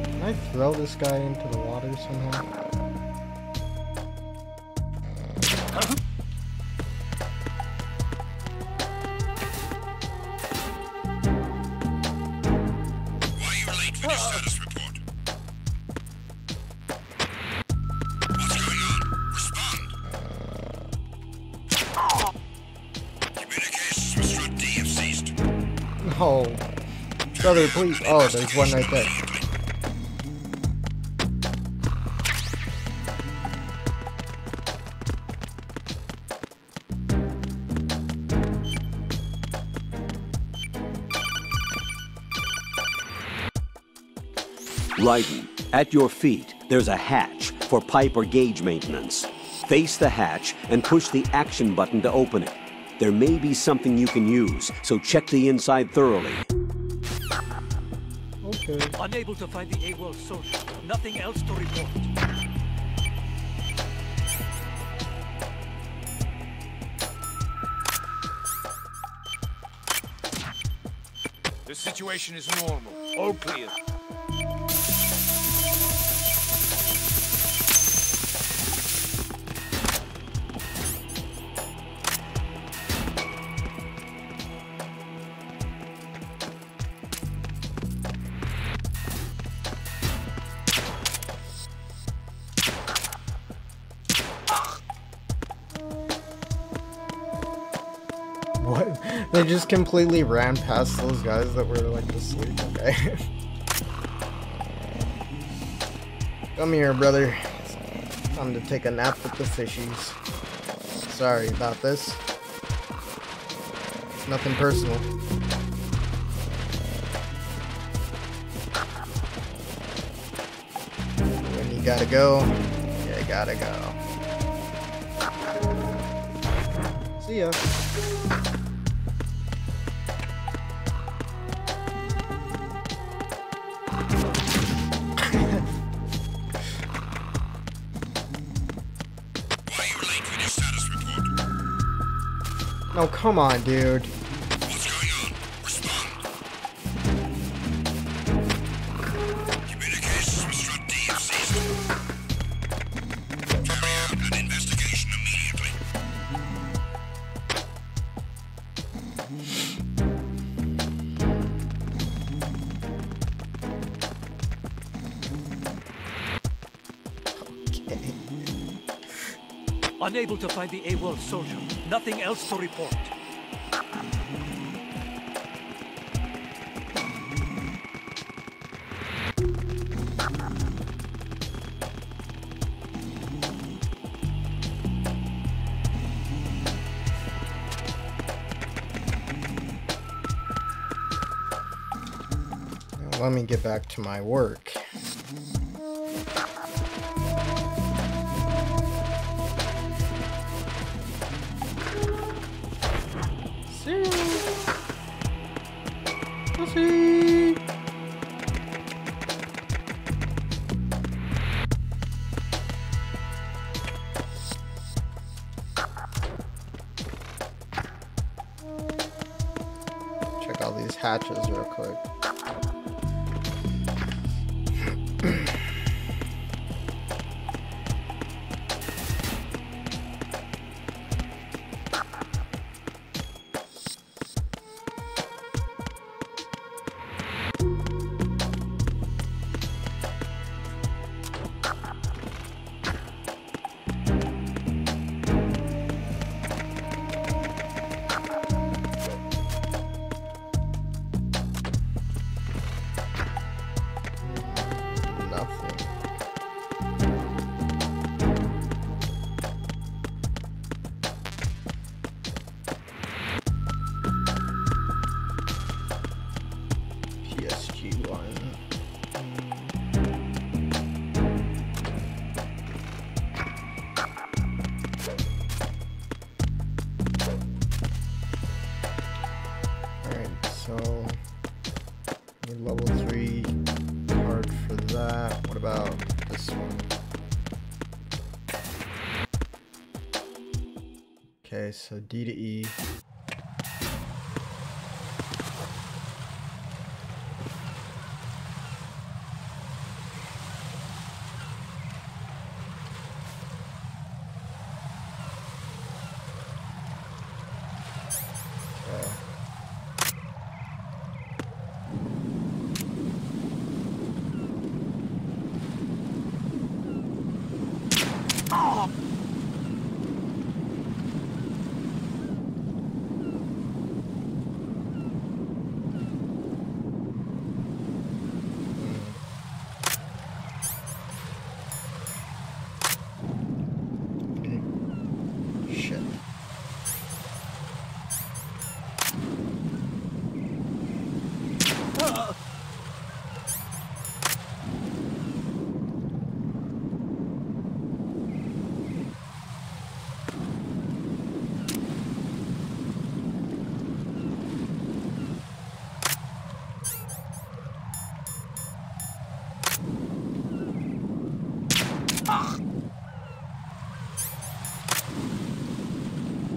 Can I throw this guy into the water somehow? Why are you late with your status report? What's going on? Respond. Communications with Strut D have ceased. No. Brother, please. Oh, there's one right there. Raiden, at your feet, there's a hatch for pipe or gauge maintenance. Face the hatch and push the action button to open it. There may be something you can use, so check the inside thoroughly. Okay. Unable to find the AWOL source. Nothing else to report. The situation is normal. All clear. What? They just completely ran past those guys that were like asleep. Okay. Come here, brother. Time to take a nap with the fishies. Sorry about this. Nothing personal. When you gotta go, you gotta go. See ya. No, come on, dude. What's going on? Respond. Communications with Strut D have ceased. Carry out an investigation immediately. Unable to find the AWOL soldier. Nothing else to report. Let me get back to my work. Check out these hatches real quick. Level 3 card for that. What about this one? Okay, so D to E.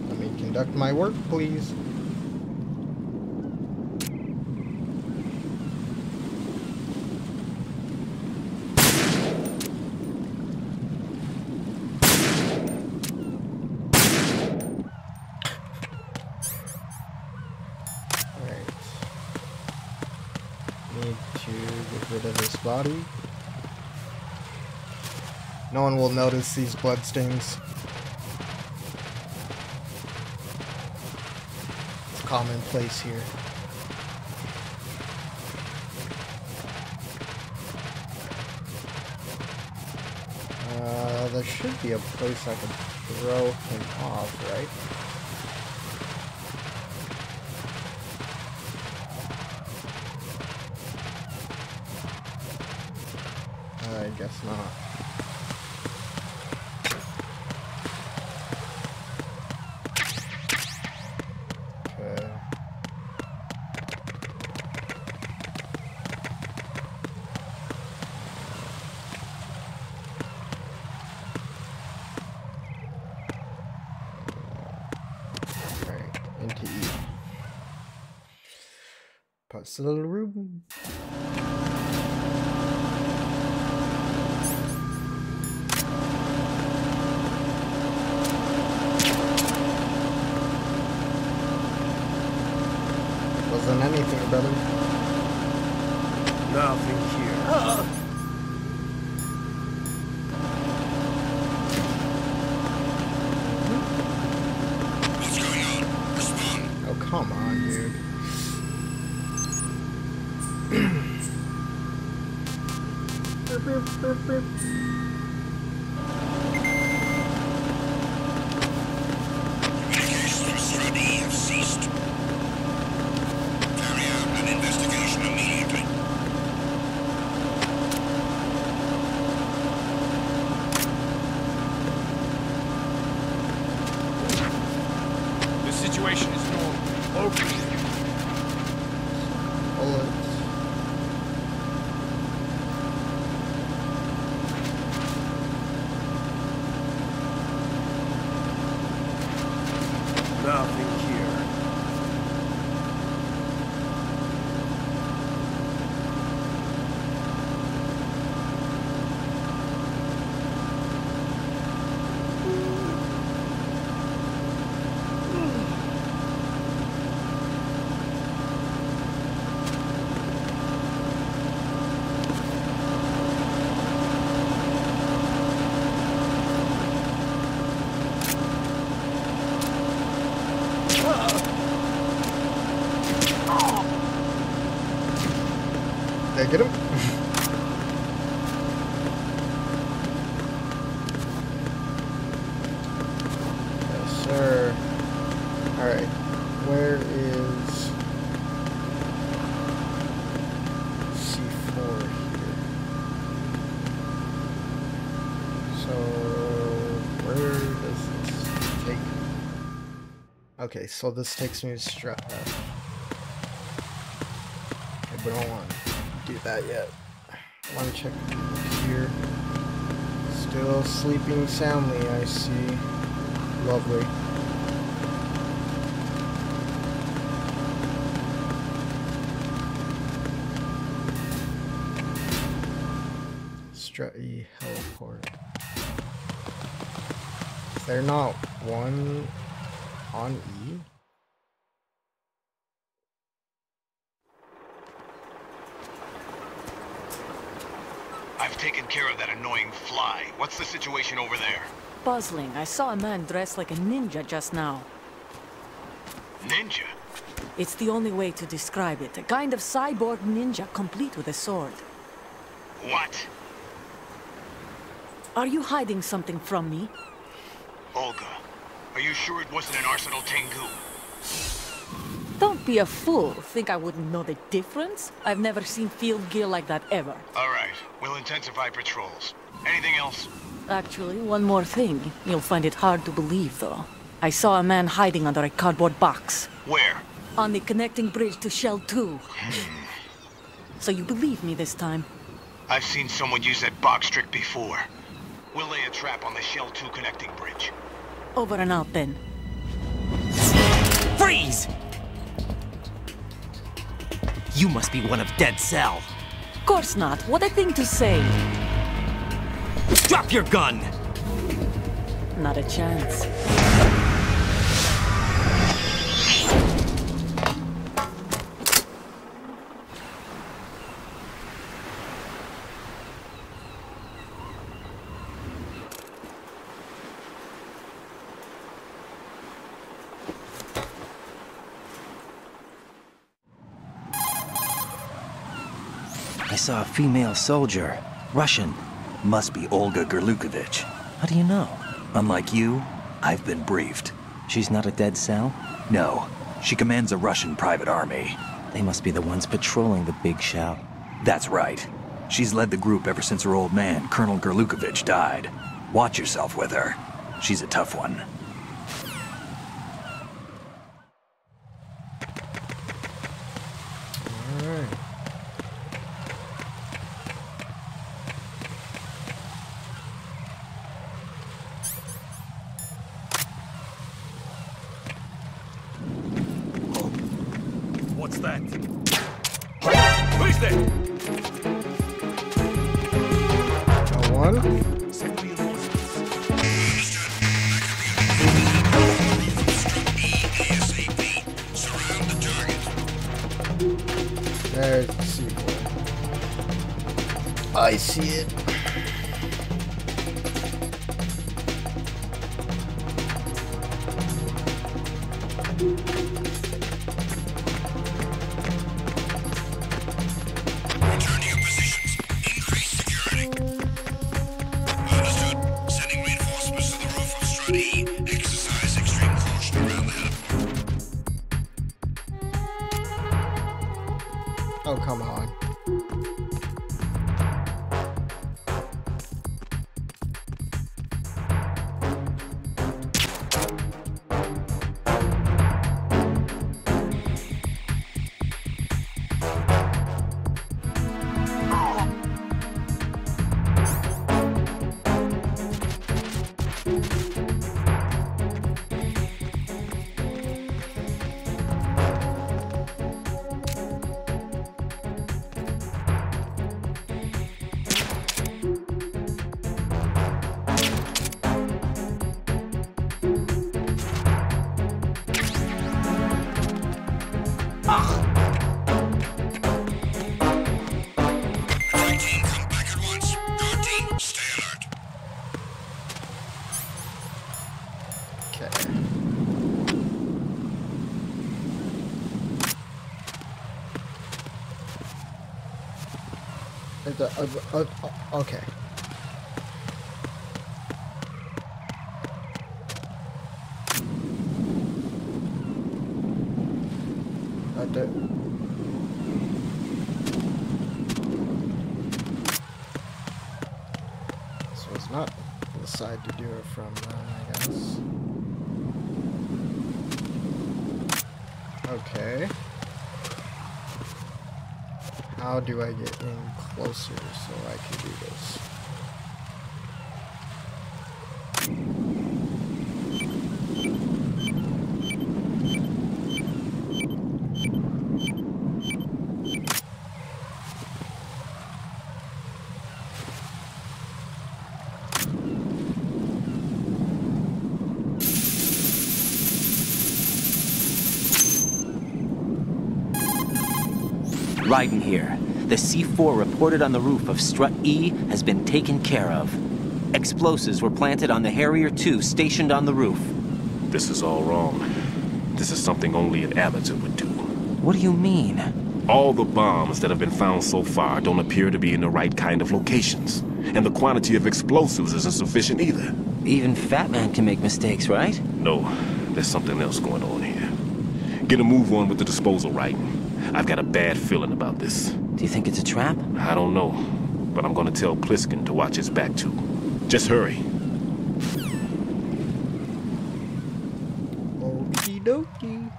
Let me conduct my work, please. Need to get rid of this body. No one will notice these bloodstains. It's commonplace here. There should be a place I could throw him off, right? I guess not. Okay. Alright, into E. Pass the little room. Wasn't anything, brother. Nothing here. on, dude. Communications from E have ceased. Carry out an investigation immediately. The situation is normal. Okay. Bullets. Nothing here. Did I get him? Yes, sir. Alright. Where is C4 here? So, where does this take me? Okay, so this takes me to Strut. Okay, but I don't want to do that yet. I want to check here. Still sleeping soundly, I see. Lovely. Strutty heliport. Is there not one on E? I've taken care of that annoying fly. What's the situation over there? Puzzling. I saw a man dressed like a ninja just now. Ninja? It's the only way to describe it. A kind of cyborg ninja, complete with a sword. What? Are you hiding something from me? Olga, are you sure it wasn't an Arsenal Tengu? Don't be a fool. Think I wouldn't know the difference? I've never seen field gear like that ever. All right, we'll intensify patrols. Anything else? Actually, one more thing. You'll find it hard to believe, though. I saw a man hiding under a cardboard box. Where? On the connecting bridge to Shell 2. So you believe me this time? I've seen someone use that box trick before. We'll lay a trap on the Shell 2 connecting bridge. Over and out, then. Freeze! You must be one of Dead Cell. Of course not. What a thing to say. Drop your gun! Not a chance. I saw a female soldier. Russian. Must be Olga Gerlukovich. How do you know? Unlike you, I've been briefed. She's not a Dead Cell? No. She commands a Russian private army. They must be the ones patrolling the Big Shell. That's right. She's led the group ever since her old man, Colonel Gerlukovich, died. Watch yourself with her. She's a tough one. Alright. What's that? Who's there? No one? There's the sequel. I see it. Okay. So it's not the side to do it from, I guess. Okay. How do I get in closer so I can do this? Raiden here. The C4 reported on the roof of Strut E has been taken care of. Explosives were planted on the Harrier 2 stationed on the roof. This is all wrong. This is something only an amateur would do. What do you mean? All the bombs that have been found so far don't appear to be in the right kind of locations. And the quantity of explosives isn't sufficient either. Even Fat Man can make mistakes, right? No, there's something else going on here. Get a move on with the disposal, Raiden. I've got a bad feeling about this. Do you think it's a trap? I don't know, but I'm gonna tell Pliskin to watch his back too. Just hurry. Okie dokie.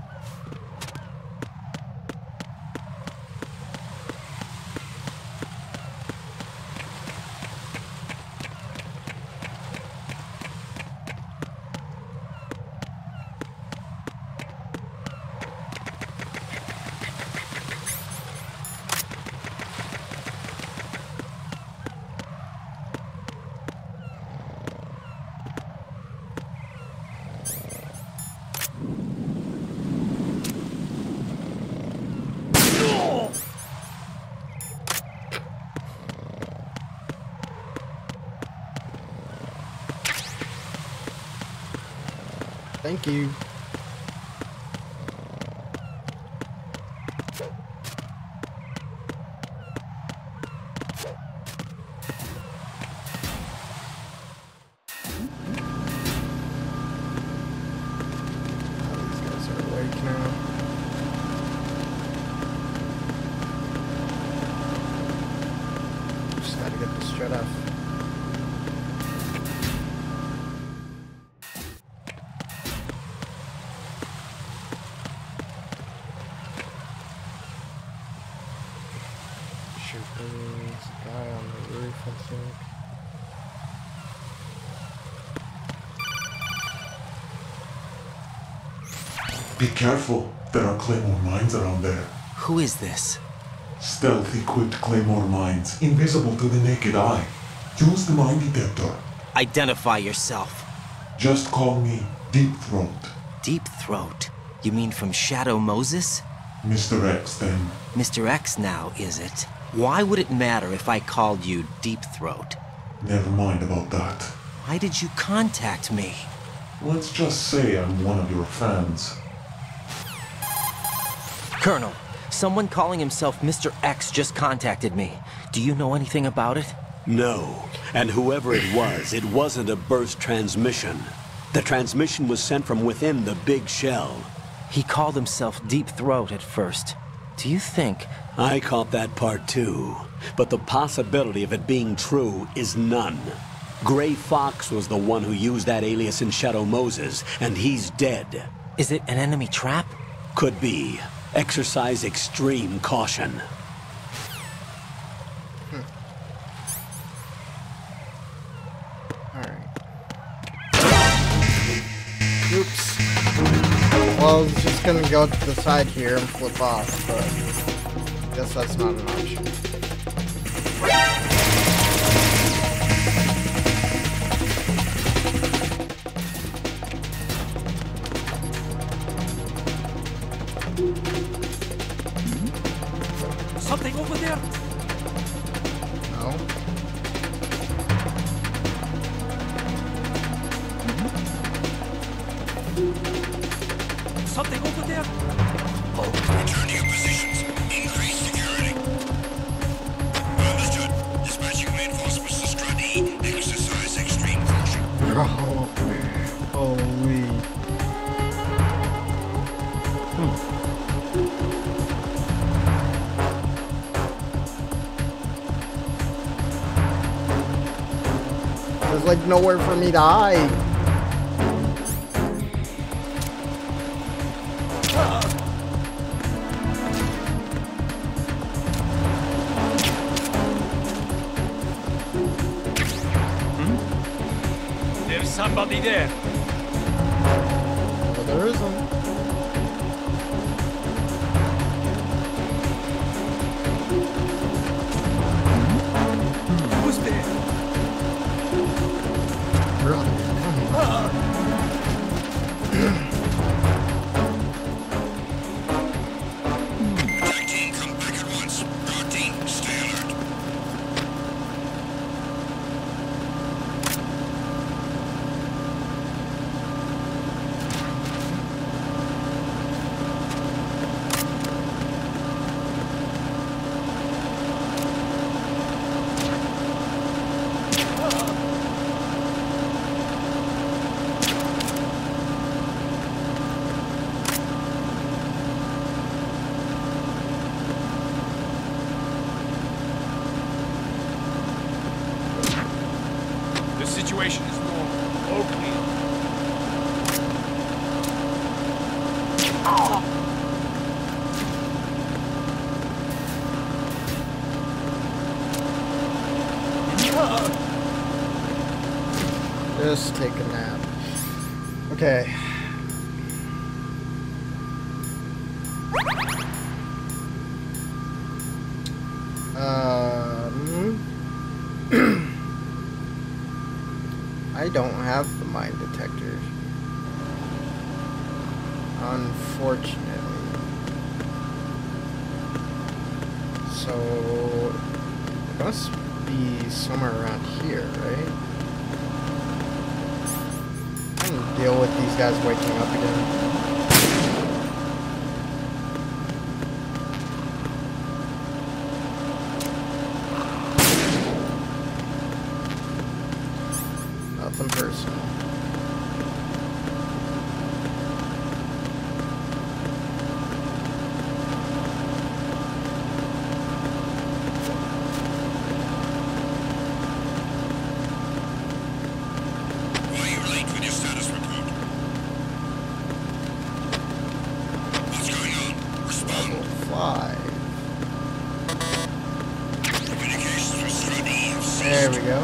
Thank you. These guys are awake now. Just gotta get the strut off. There's a guy on the roof, I think. Be careful. There are Claymore mines around there. Who is this? Stealth-equipped Claymore mines, invisible to the naked eye. Use the mine detector. Identify yourself. Just call me Deep Throat. Deep Throat? You mean from Shadow Moses? Mr. X, then. Mr. X now, is it? Why would it matter if I called you Deep Throat? Never mind about that. Why did you contact me? Let's just say I'm one of your fans. Colonel, someone calling himself Mr. X just contacted me. Do you know anything about it? No. And whoever it wasn't a burst transmission. The transmission was sent from within the big shell. He called himself Deep Throat at first. Do you think... I caught that part too. But the possibility of it being true is none. Gray Fox was the one who used that alias in Shadow Moses, and he's dead. Is it an enemy trap? Could be. Exercise extreme caution. Alright. Oops. Well, I was just gonna go to the side here and flip off, but I guess that's not an option. Something over there? No. Something over there? Return to your positions. Increase security. Understood. Bro. Holy. There's like nowhere for me to hide. There's somebody there. Well, there isn't. Who's there? Brother, come on. Attack team, come back at once. Guard team, stay alert. The situation is normal. All clear. Just take a nap. Okay. I don't have the mine detector. Unfortunately. So it must be somewhere around here, right? I'm gonna deal with these guys waking up again. Nothing personal. Why are you late with your status report? What's going on? Respond. Level 5. Communications with Strut E have ceased. There we go.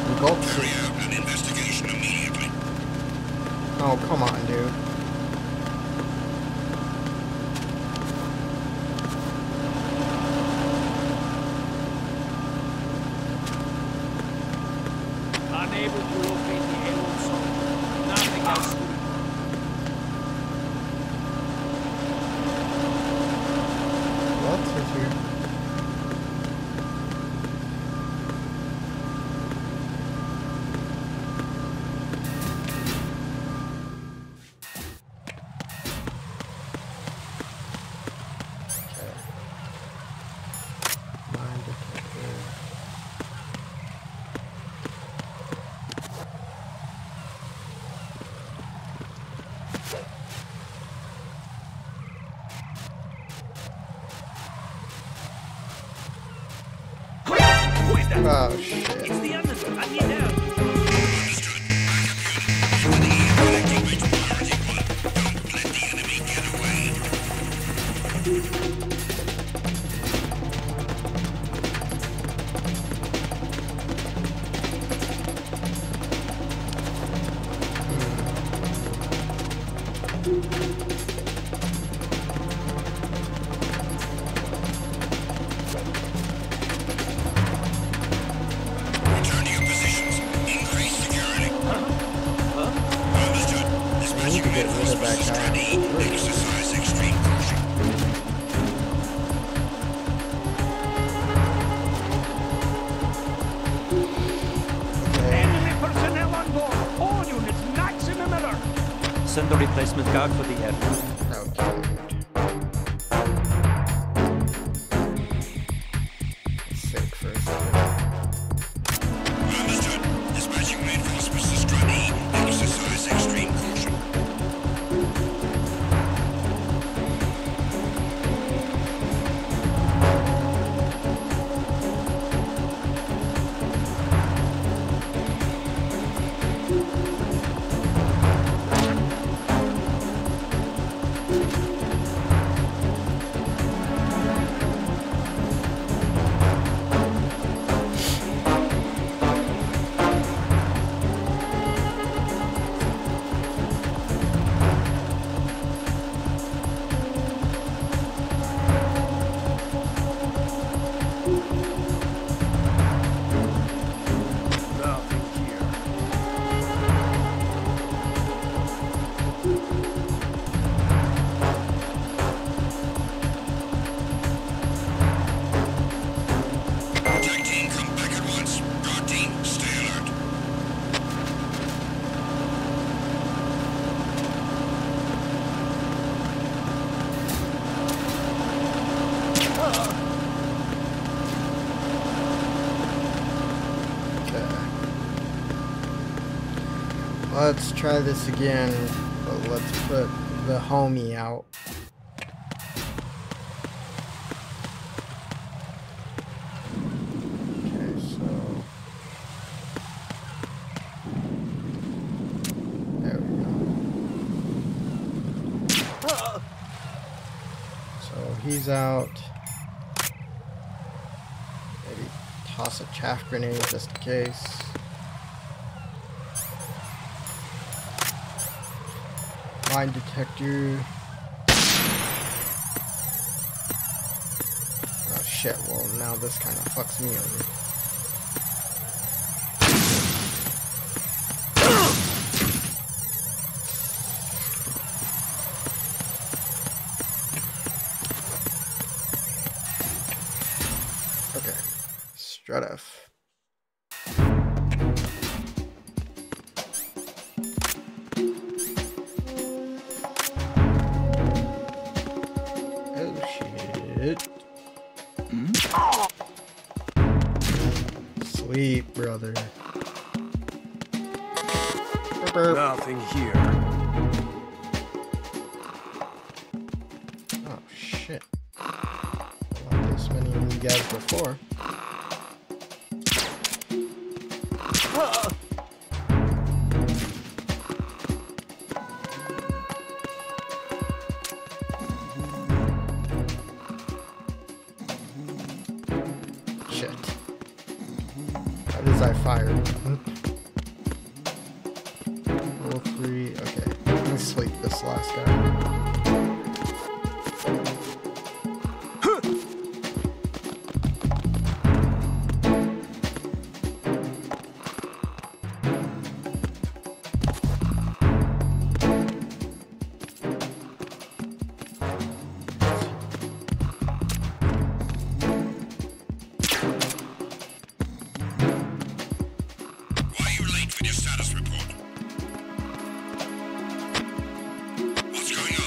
We go. Carry out an investigation immediately. Oh, come on, dude. Unable to locate the Aeon zone. Nothing else to report. What is here? Mine detector. Who is that? Oh shit. It's the Understood. I need help. Understood. Backup unit. You and the activating priority 1. Don't let the enemy get away. Return to your positions. Increase security. Understood. Dispatching get rid of reinforcements that to Strut guy. E. Exercise extreme caution. Enemy personnel on board. All units, maximum alert. Send the replacement guard for the airport. Okay. Think for a second. Understood. Dispatching reinforcements Let's try this again, but let's put the homie out. Okay, so there we go. So he's out. Maybe toss a chaff grenade just in case. Mine detector. Oh shit, well now this kind of fucks me over. Okay, Strutf. Sweet, brother. Nothing here. Oh, shit. Not this many of you guys before. I fired. Level 3. Okay. Let me sleep this last guy.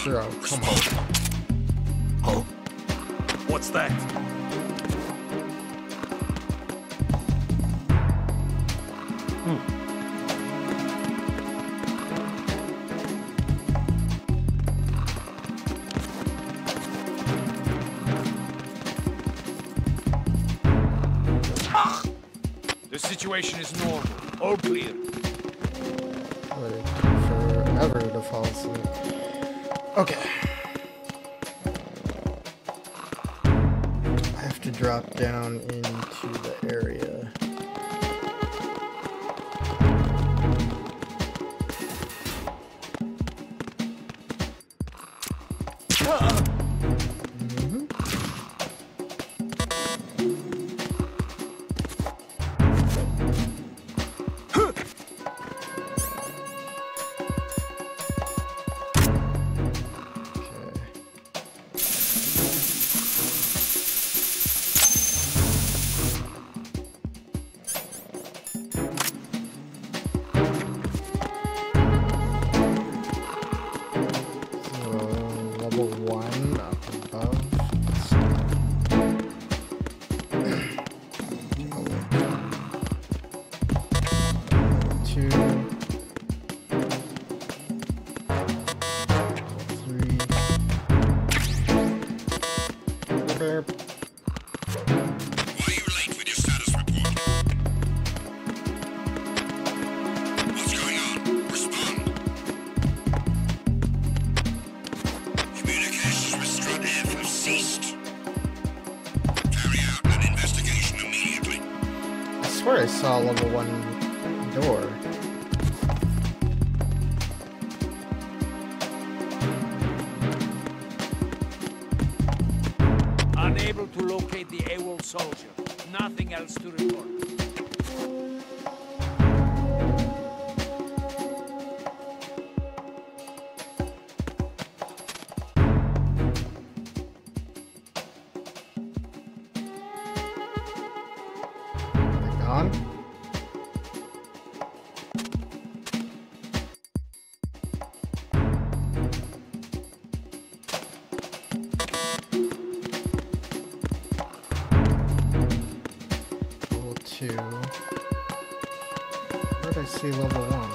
Bro, come on. Oh, what's that? The situation is normal. All clear. Waited forever to fall asleep. Okay. I have to drop down into the area. saw level 1 door. Unable to locate the AWOL soldier. Nothing else to report. Gone. Level 2. Where did I see level 1?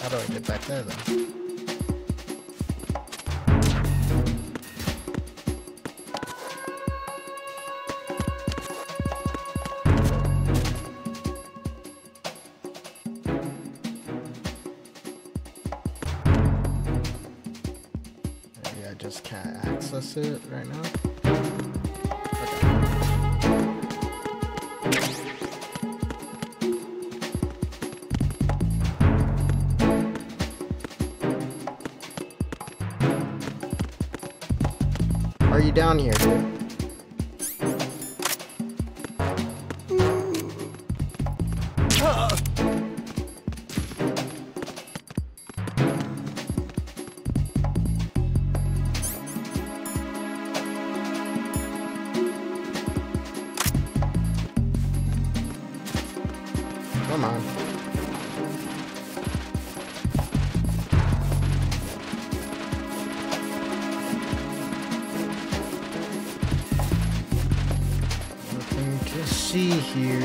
How do I get back there, though? Maybe I just can't access it right now. Are you down here, dude? Come on. See here.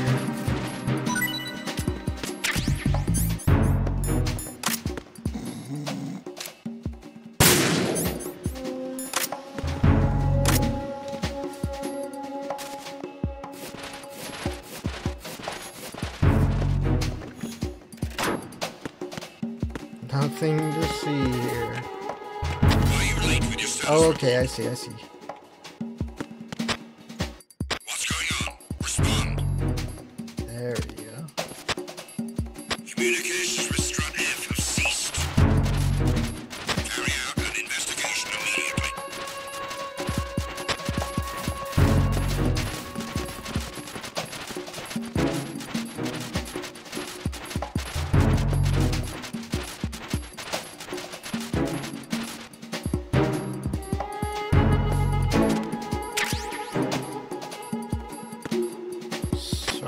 Nothing to see here. Oh, okay, I see, I see.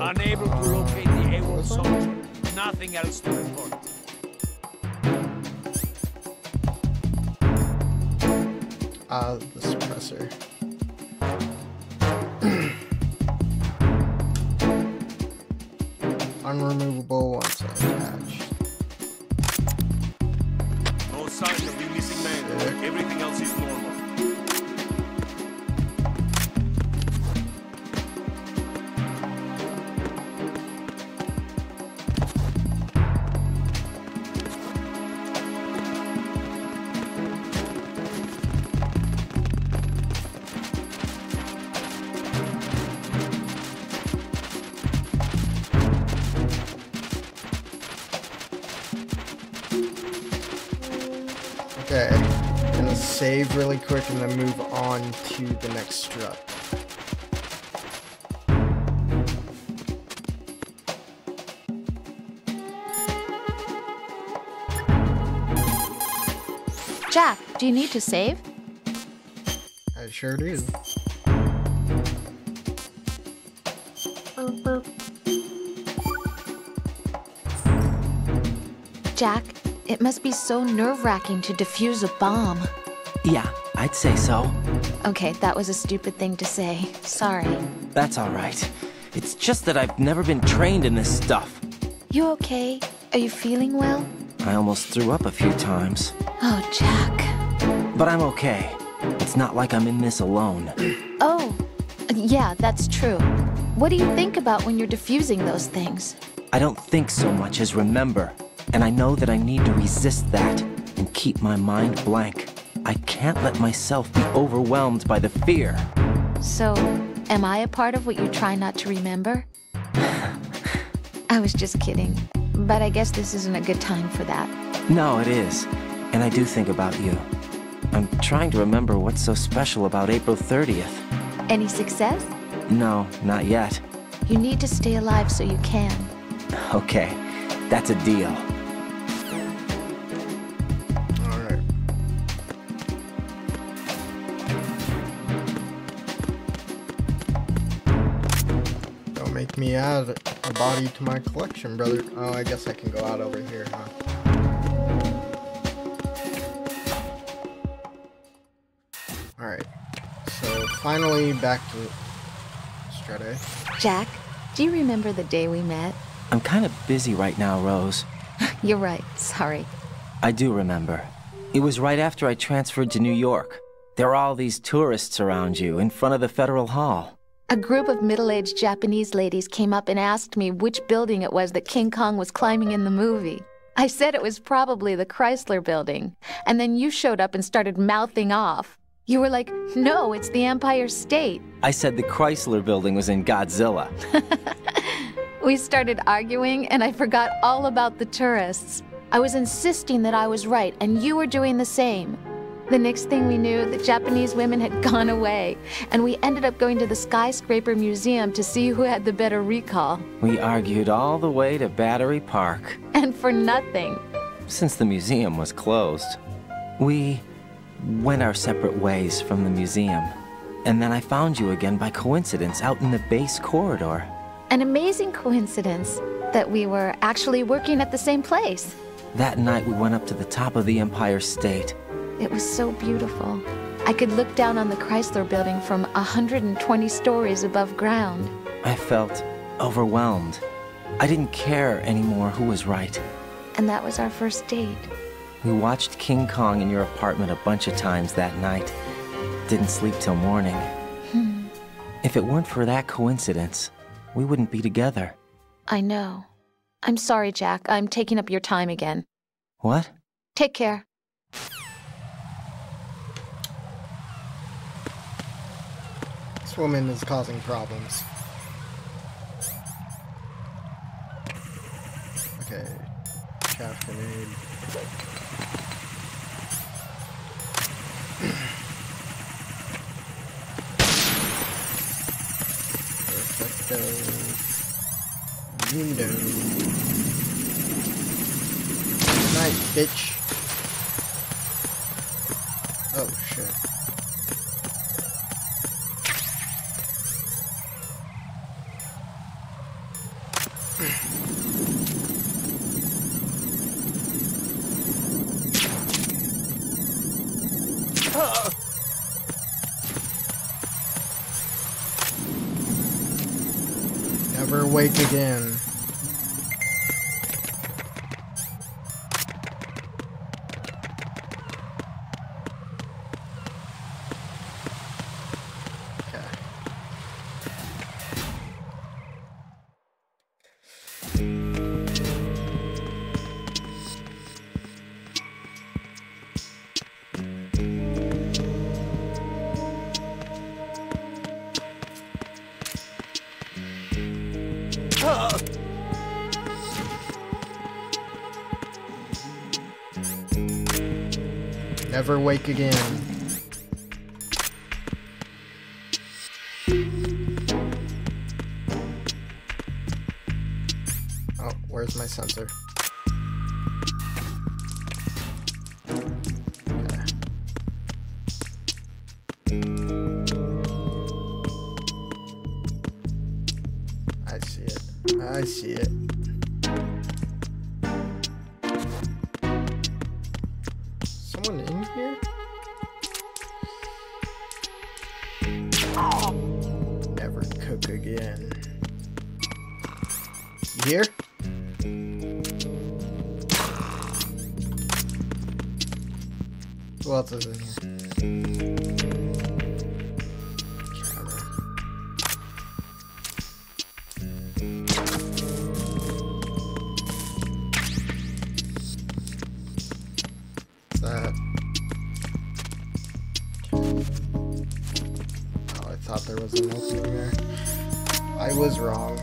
Unable to locate the AWOL soldier. Nothing else to report. The suppressor. Unremovable once attached. No signs of the missing man. Everything else is normal. Okay, gonna save really quick and then move on to the next strut. Jack, do you need to save? I sure do. Jack, it must be so nerve-wracking to defuse a bomb. Yeah, I'd say so. Okay, that was a stupid thing to say. Sorry. That's all right. It's just that I've never been trained in this stuff. You okay? Are you feeling well? I almost threw up a few times. Oh, Jack. But I'm okay. It's not like I'm in this alone. Oh, yeah, that's true. What do you think about when you're defusing those things? I don't think so much as remember. And I know that I need to resist that and keep my mind blank. I can't let myself be overwhelmed by the fear. So, am I a part of what you try not to remember? I was just kidding. But I guess this isn't a good time for that. No, it is. And I do think about you. I'm trying to remember what's so special about April 30th. Any success? No, not yet. You need to stay alive so you can. Okay, that's a deal. Alright. Don't make me add a body to my collection, brother. Oh, I guess I can go out over here, huh? Alright. So, finally back to Strut A. Jack, do you remember the day we met? I'm kind of busy right now, Rose. You're right, sorry. I do remember. It was right after I transferred to New York. There were all these tourists around you in front of the Federal Hall. A group of middle-aged Japanese ladies came up and asked me which building it was that King Kong was climbing in the movie. I said it was probably the Chrysler Building, and then you showed up and started mouthing off. You were like, no, it's the Empire State. I said the Chrysler Building was in Godzilla. We started arguing, and I forgot all about the tourists. I was insisting that I was right, and you were doing the same. The next thing we knew, the Japanese women had gone away, and we ended up going to the Skyscraper Museum to see who had the better recall. We argued all the way to Battery Park. And for nothing. Since the museum was closed, we went our separate ways from the museum. And then I found you again by coincidence out in the base corridor. An amazing coincidence that we were actually working at the same place. That night we went up to the top of the Empire State. It was so beautiful. I could look down on the Chrysler Building from 120 stories above ground. I felt overwhelmed. I didn't care anymore who was right. And that was our first date. We watched King Kong in your apartment a bunch of times that night. Didn't sleep till morning. If it weren't for that coincidence, we wouldn't be together. I know. I'm sorry, Jack. I'm taking up your time again. What? Take care. This woman is causing problems. Okay. Chaff grenade. Perfecto. Window. Night, bitch. Oh, shit. Never wake again. Never wake again. Oh, where's my sensor? Okay. I see it. I see it. Someone in here? Never cook again. You here? Who else is in here? Camera. What's that? Oh, I thought there was an opening there. I was wrong.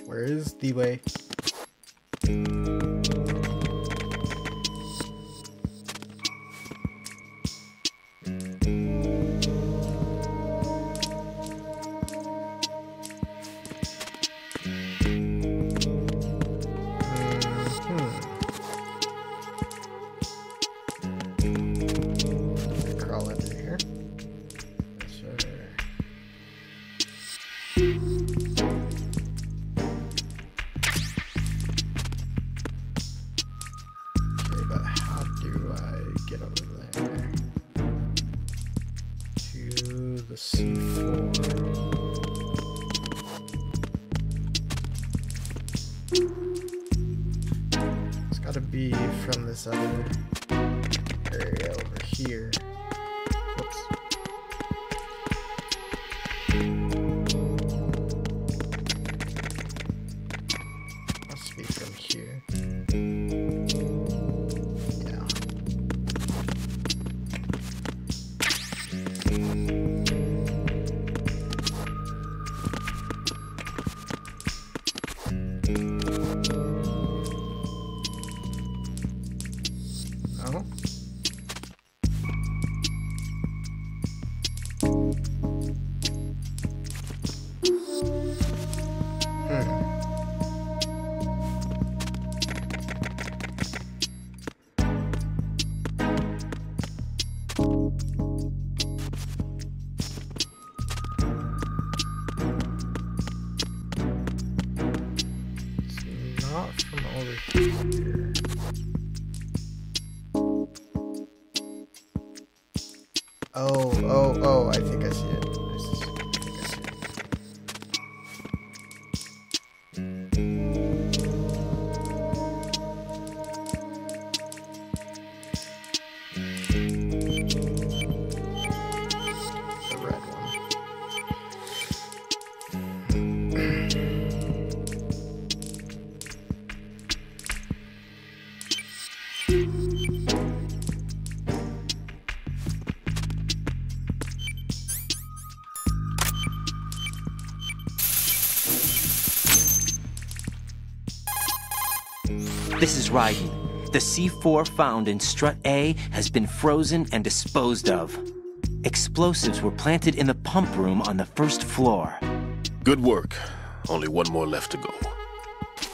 Where is the way? Crawl under here. Sure. C4. It's gotta be from this other area over here. Whoops. Must be from here. Here. Oh, I think I see it. The red one. This is Raiden. The C4 found in Strut A has been frozen and disposed of. Explosives were planted in the pump room on the first floor. Good work. Only one more left to go.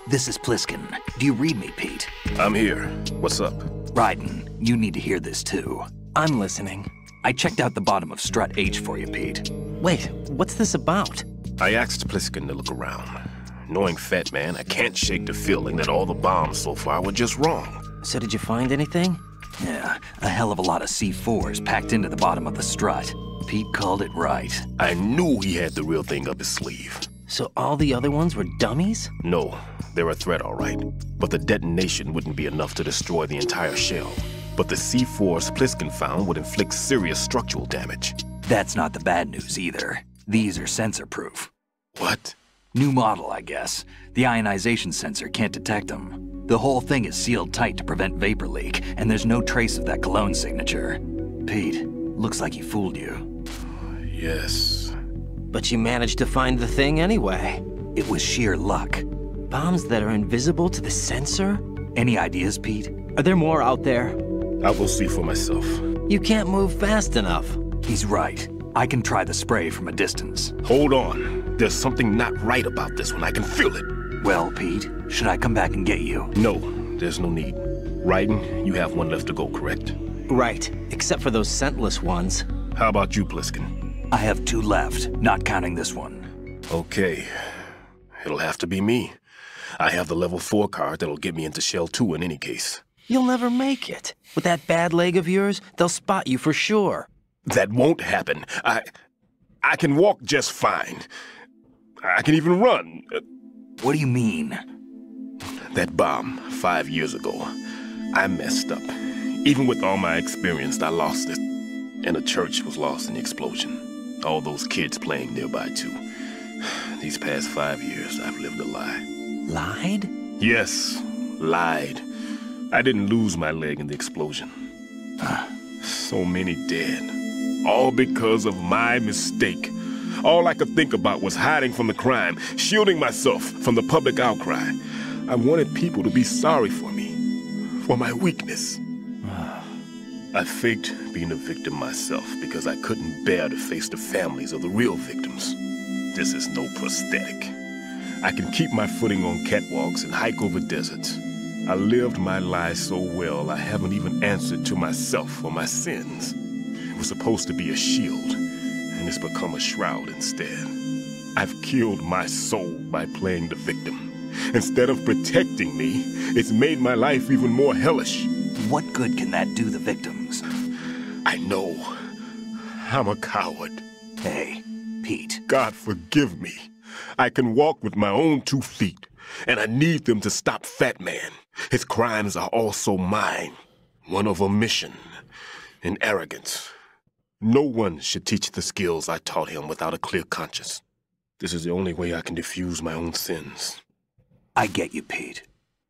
This is Pliskin. Do you read me, Pete? I'm here. What's up? Raiden, you need to hear this too. I'm listening. I checked out the bottom of Strut H for you, Pete. Wait, what's this about? I asked Pliskin to look around. Knowing Fat Man, I can't shake the feeling that all the bombs so far were just wrong. So did you find anything? Yeah, a hell of a lot of C4s packed into the bottom of the strut. Pete called it right. I knew he had the real thing up his sleeve. So all the other ones were dummies? No, they're a threat, all right. But the detonation wouldn't be enough to destroy the entire shell. But the C4s Pliskin found would inflict serious structural damage. That's not the bad news either. These are sensor-proof. What? New model, I guess. The ionization sensor can't detect them. The whole thing is sealed tight to prevent vapor leak, and there's no trace of that cologne signature. Pete, looks like he fooled you. Yes. But you managed to find the thing anyway. It was sheer luck. Bombs that are invisible to the sensor? Any ideas, Pete? Are there more out there? I'll go see for myself. You can't move fast enough. He's right. I can try the spray from a distance. Hold on. There's something not right about this one. I can feel it. Well, Pete, should I come back and get you? No, there's no need. Raiden, you have one left to go, correct? Right, except for those scentless ones. How about you, Pliskin? I have 2 left, not counting this one. Okay. It'll have to be me. I have the level 4 card that'll get me into Shell 2 in any case. You'll never make it. With that bad leg of yours, they'll spot you for sure. That won't happen. I can walk just fine. I can even run. What do you mean? That bomb 5 years ago. I messed up. Even with all my experience, I lost it. And the church was lost in the explosion. All those kids playing nearby, too. These past 5 years, I've lived a lie. Lied? Yes, lied. I didn't lose my leg in the explosion. So many dead. All because of my mistake. All I could think about was hiding from the crime, shielding myself from the public outcry. I wanted people to be sorry for me, for my weakness. I faked being a victim myself because I couldn't bear to face the families of the real victims. This is no prosthetic. I can keep my footing on catwalks and hike over deserts. I lived my lie so well I haven't even answered to myself for my sins. It was supposed to be a shield, and it's become a shroud instead. I've killed my soul by playing the victim. Instead of protecting me, it's made my life even more hellish. What good can that do the victims? I know. I'm a coward. Hey, Pete. God forgive me. I can walk with my own 2 feet, and I need them to stop Fat Man. His crimes are also mine. One of omission and arrogance. No one should teach the skills I taught him without a clear conscience. This is the only way I can diffuse my own sins. I get you, Pete.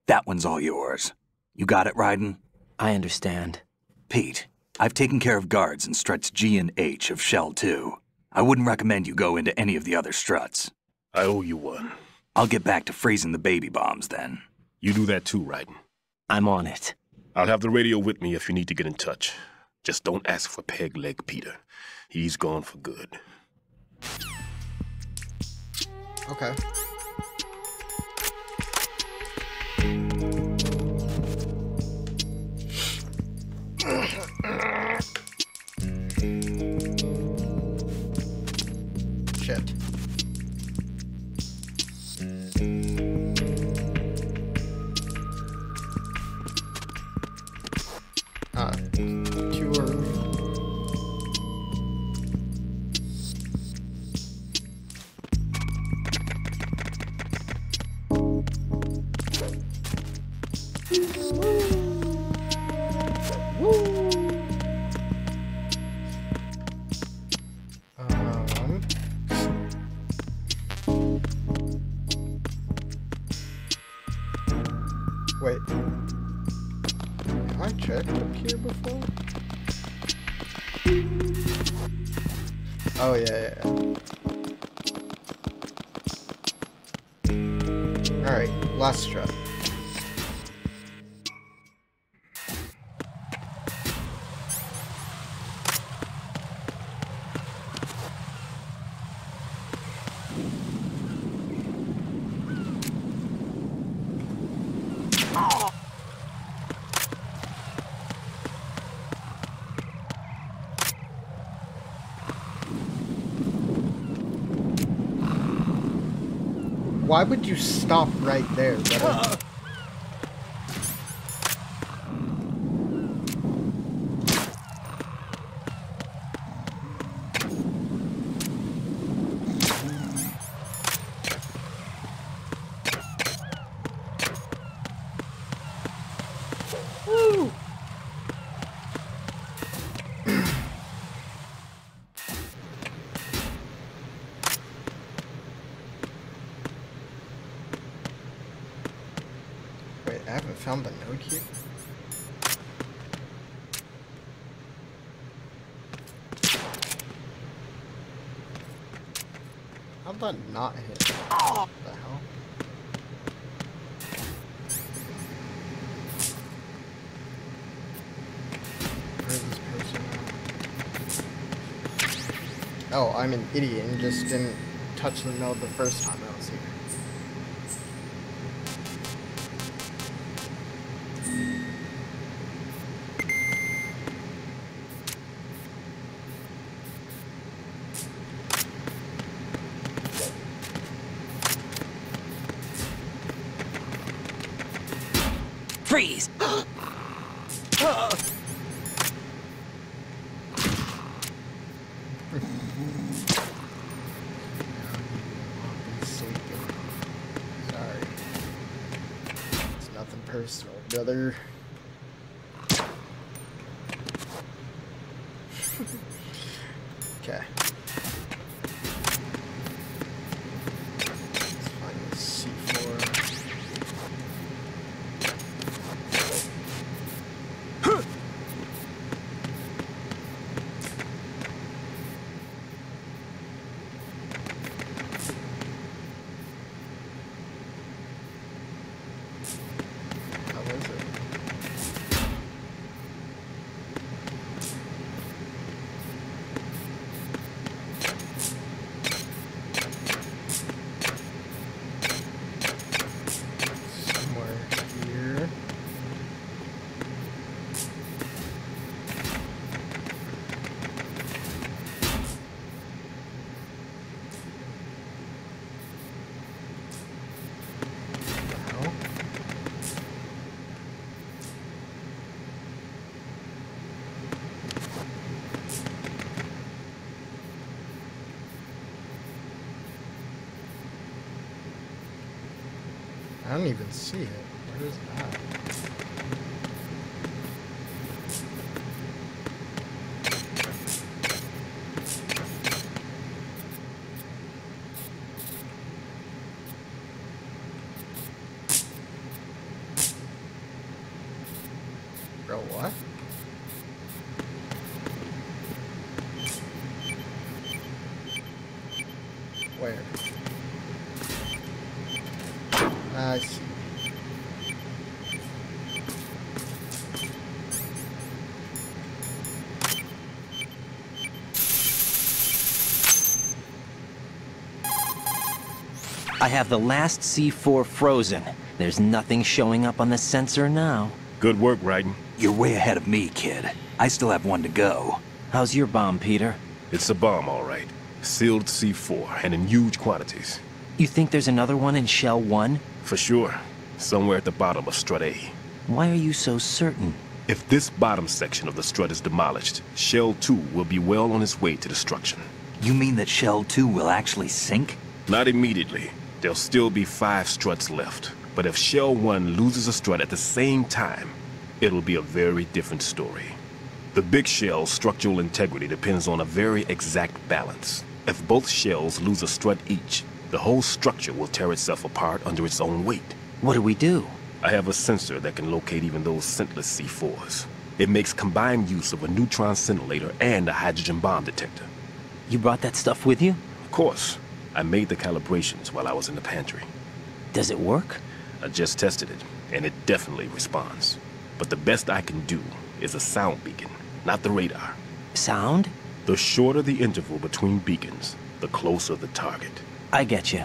That one's all yours. You got it, Raiden? I understand. Pete, I've taken care of guards in struts G and H of Shell 2. I wouldn't recommend you go into any of the other struts. I owe you one. I'll get back to freezing the baby bombs then. You do that too, Raiden. I'm on it. I'll have the radio with me if you need to get in touch. Just don't ask for Peg Leg Peter. He's gone for good. Okay. Shit. Too early. Wait. Have I checked up here before? Oh, yeah. Alright, last strut. Why would you stop right there? Woo! I found the node here. How'd that not hit? What the hell? Where is this person at? Oh, I'm an idiot and just didn't touch the node the first time I was here. Freeze! Sorry. It's nothing personal, brother. Okay. Let's find the C4. I don't even see it. Where is that? Bro, what? Where? I see. I have the last C4 frozen. There's nothing showing up on the sensor now. Good work, Raiden. You're way ahead of me, kid. I still have one to go. How's your bomb, Peter? It's a bomb, all right. Sealed C4, and in huge quantities. You think there's another one in Shell 1? For sure. Somewhere at the bottom of Strut A. Why are you so certain? If this bottom section of the strut is demolished, Shell 2 will be well on its way to destruction. You mean that Shell 2 will actually sink? Not immediately. There'll still be 5 struts left. But if Shell 1 loses a strut at the same time, it'll be a very different story. The big shell's structural integrity depends on a very exact balance. If both shells lose a strut each, the whole structure will tear itself apart under its own weight. What do we do? I have a sensor that can locate even those scentless C4s. It makes combined use of a neutron scintillator and a hydrogen bomb detector. You brought that stuff with you? Of course. I made the calibrations while I was in the pantry. Does it work? I just tested it, and it definitely responds. But the best I can do is a sound beacon, not the radar. Sound? The shorter the interval between beacons, the closer the target. I get you.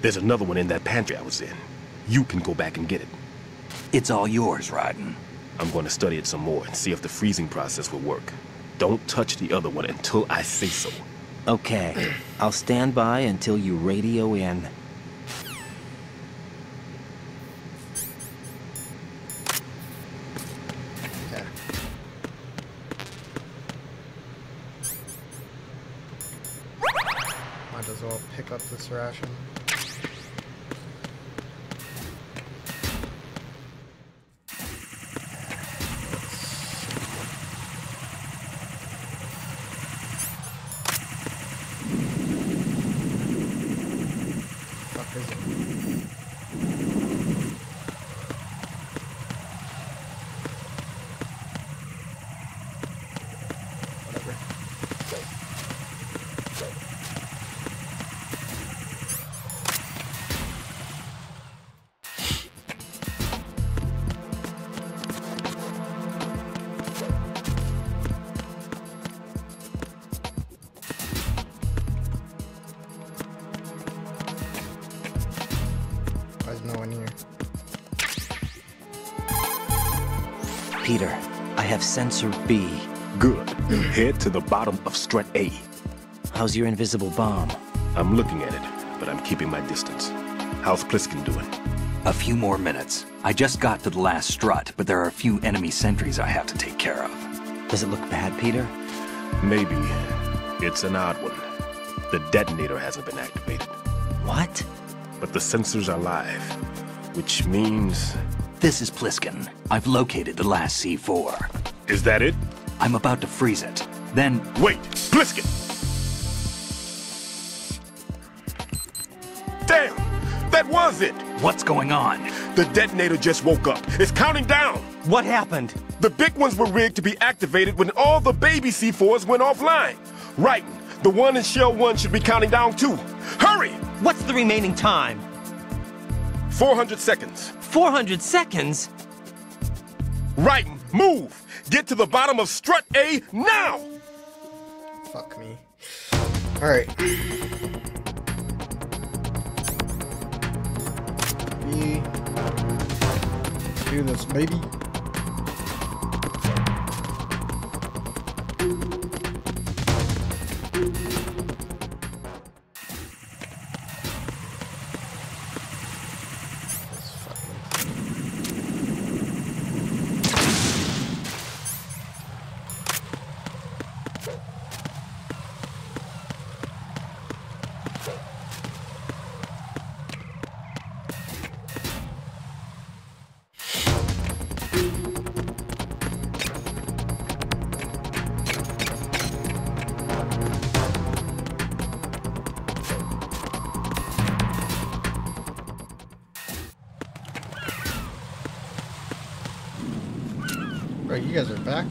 There's another one in that pantry I was in. You can go back and get it. It's all yours, Raiden. I'm going to study it some more and see if the freezing process will work. Don't touch the other one until I say so. Okay. I'll stand by until you radio in. Okay. Might as well pick up this ration. no one here. Peter, I have sensor B. Good. Head to the bottom of strut A. How's your invisible bomb? I'm looking at it, but I'm keeping my distance. How's Pliskin doing? A few more minutes. I just got to the last strut, but there are a few enemy sentries I have to take care of. Does it look bad, Peter? Maybe. It's an odd one. The detonator hasn't been activated. What? But the sensors are live, which means... This is Pliskin. I've located the last C4. Is that it? I'm about to freeze it. Then... Wait! Pliskin! Damn! That was it! What's going on? The detonator just woke up. It's counting down! What happened? The big ones were rigged to be activated when all the baby C4s went offline. Right. The one in Shell 1 should be counting down too. Hurry! What's the remaining time? 400 seconds. 400 seconds? Right. Move! Get to the bottom of strut A now! Fuck me. Alright. Do this, baby. Bro, you guys are back?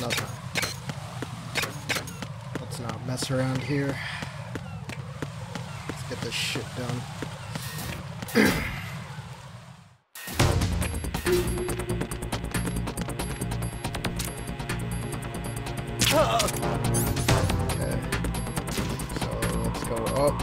Nothing. Let's not mess around here. Let's get this shit done. Okay, so let's go up.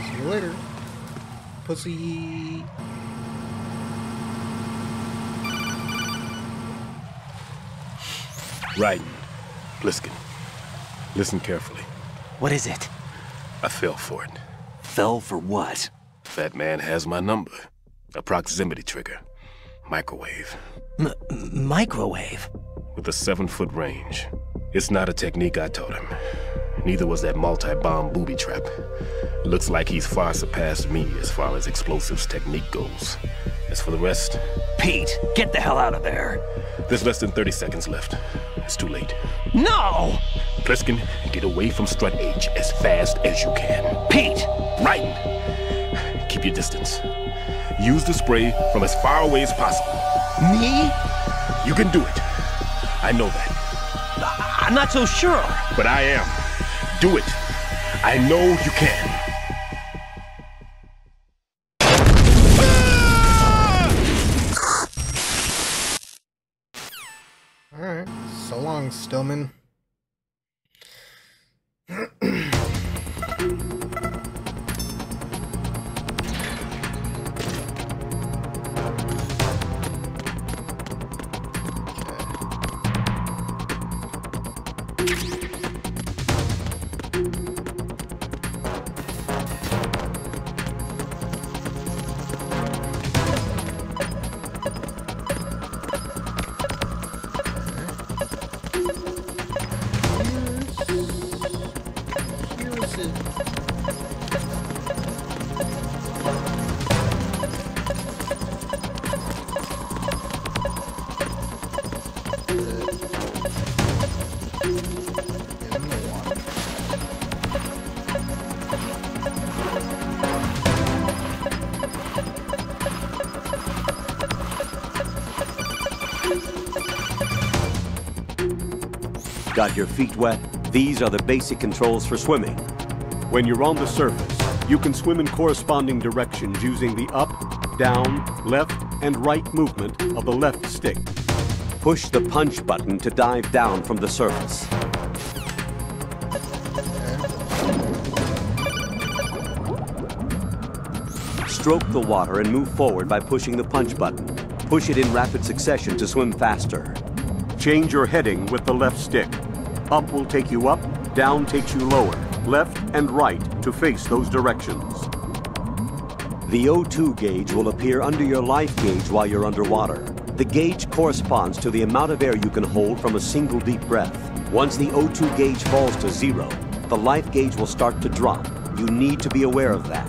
See you later, pussy. Right. Pliskin. Listen carefully. What is it? I fell for it. Fell for what? That man has my number. A proximity trigger. Microwave. Microwave? With a 7-foot range. It's not a technique I taught him. Neither was that multi-bomb booby trap. Looks like he's far surpassed me as far as explosives technique goes. As for the rest... Pete, get the hell out of there. There's less than 30 seconds left. It's too late. No! Pliskin, get away from strut H as fast as you can. Pete! Right! Keep your distance. Use the spray from as far away as possible. Me? You can do it. I know that. I'm not so sure. But I am. Do it. I know you can. Alright, so long, Stillman. Got your feet wet? These are the basic controls for swimming. When you're on the surface, you can swim in corresponding directions using the up, down, left, and right movement of the left stick. Push the punch button to dive down from the surface. Stroke the water and move forward by pushing the punch button. Push it in rapid succession to swim faster. Change your heading with the left stick. Up will take you up, down takes you lower, left and right to face those directions. The O2 gauge will appear under your life gauge while you're underwater. The gauge corresponds to the amount of air you can hold from a single deep breath. Once the O2 gauge falls to 0, the life gauge will start to drop. You need to be aware of that.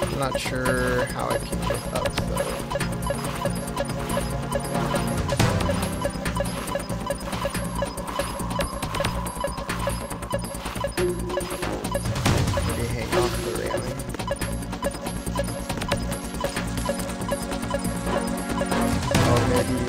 I'm not sure how I can get up though. Maybe hang off the railing. Oh, maybe.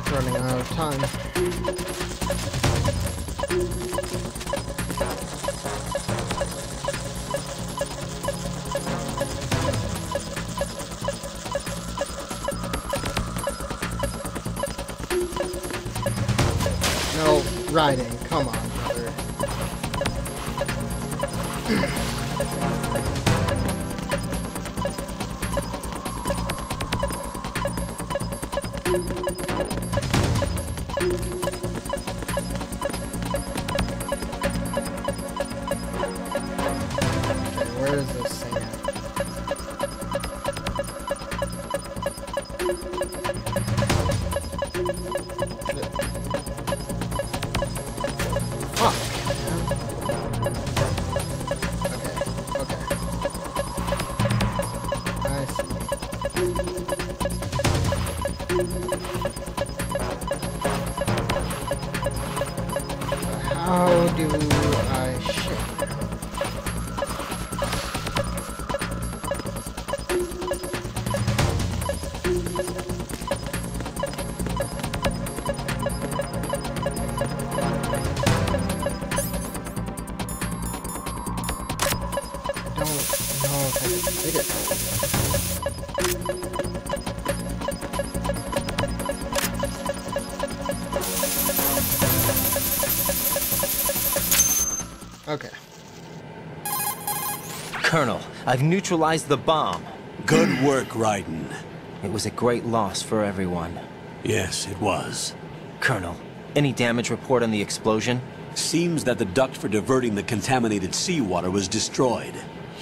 Running out of time. No riding, come on, brother. Where is this thing at? Fuck. Okay. I see. How do I shift? Okay. Colonel, I've neutralized the bomb. Good work, Raiden. It was a great loss for everyone. Yes, it was. Colonel, any damage report on the explosion? Seems that the duct for diverting the contaminated seawater was destroyed,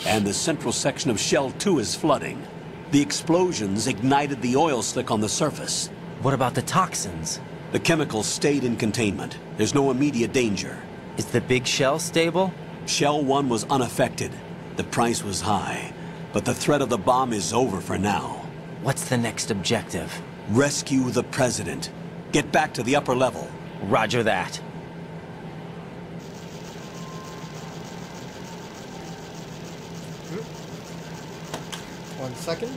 and the central section of Shell 2 is flooding. The explosions ignited the oil slick on the surface. What about the toxins? The chemicals stayed in containment. There's no immediate danger. Is the big shell stable? Shell 1 was unaffected. The price was high, but the threat of the bomb is over for now. What's the next objective? Rescue the President. Get back to the upper level. Roger that. One second.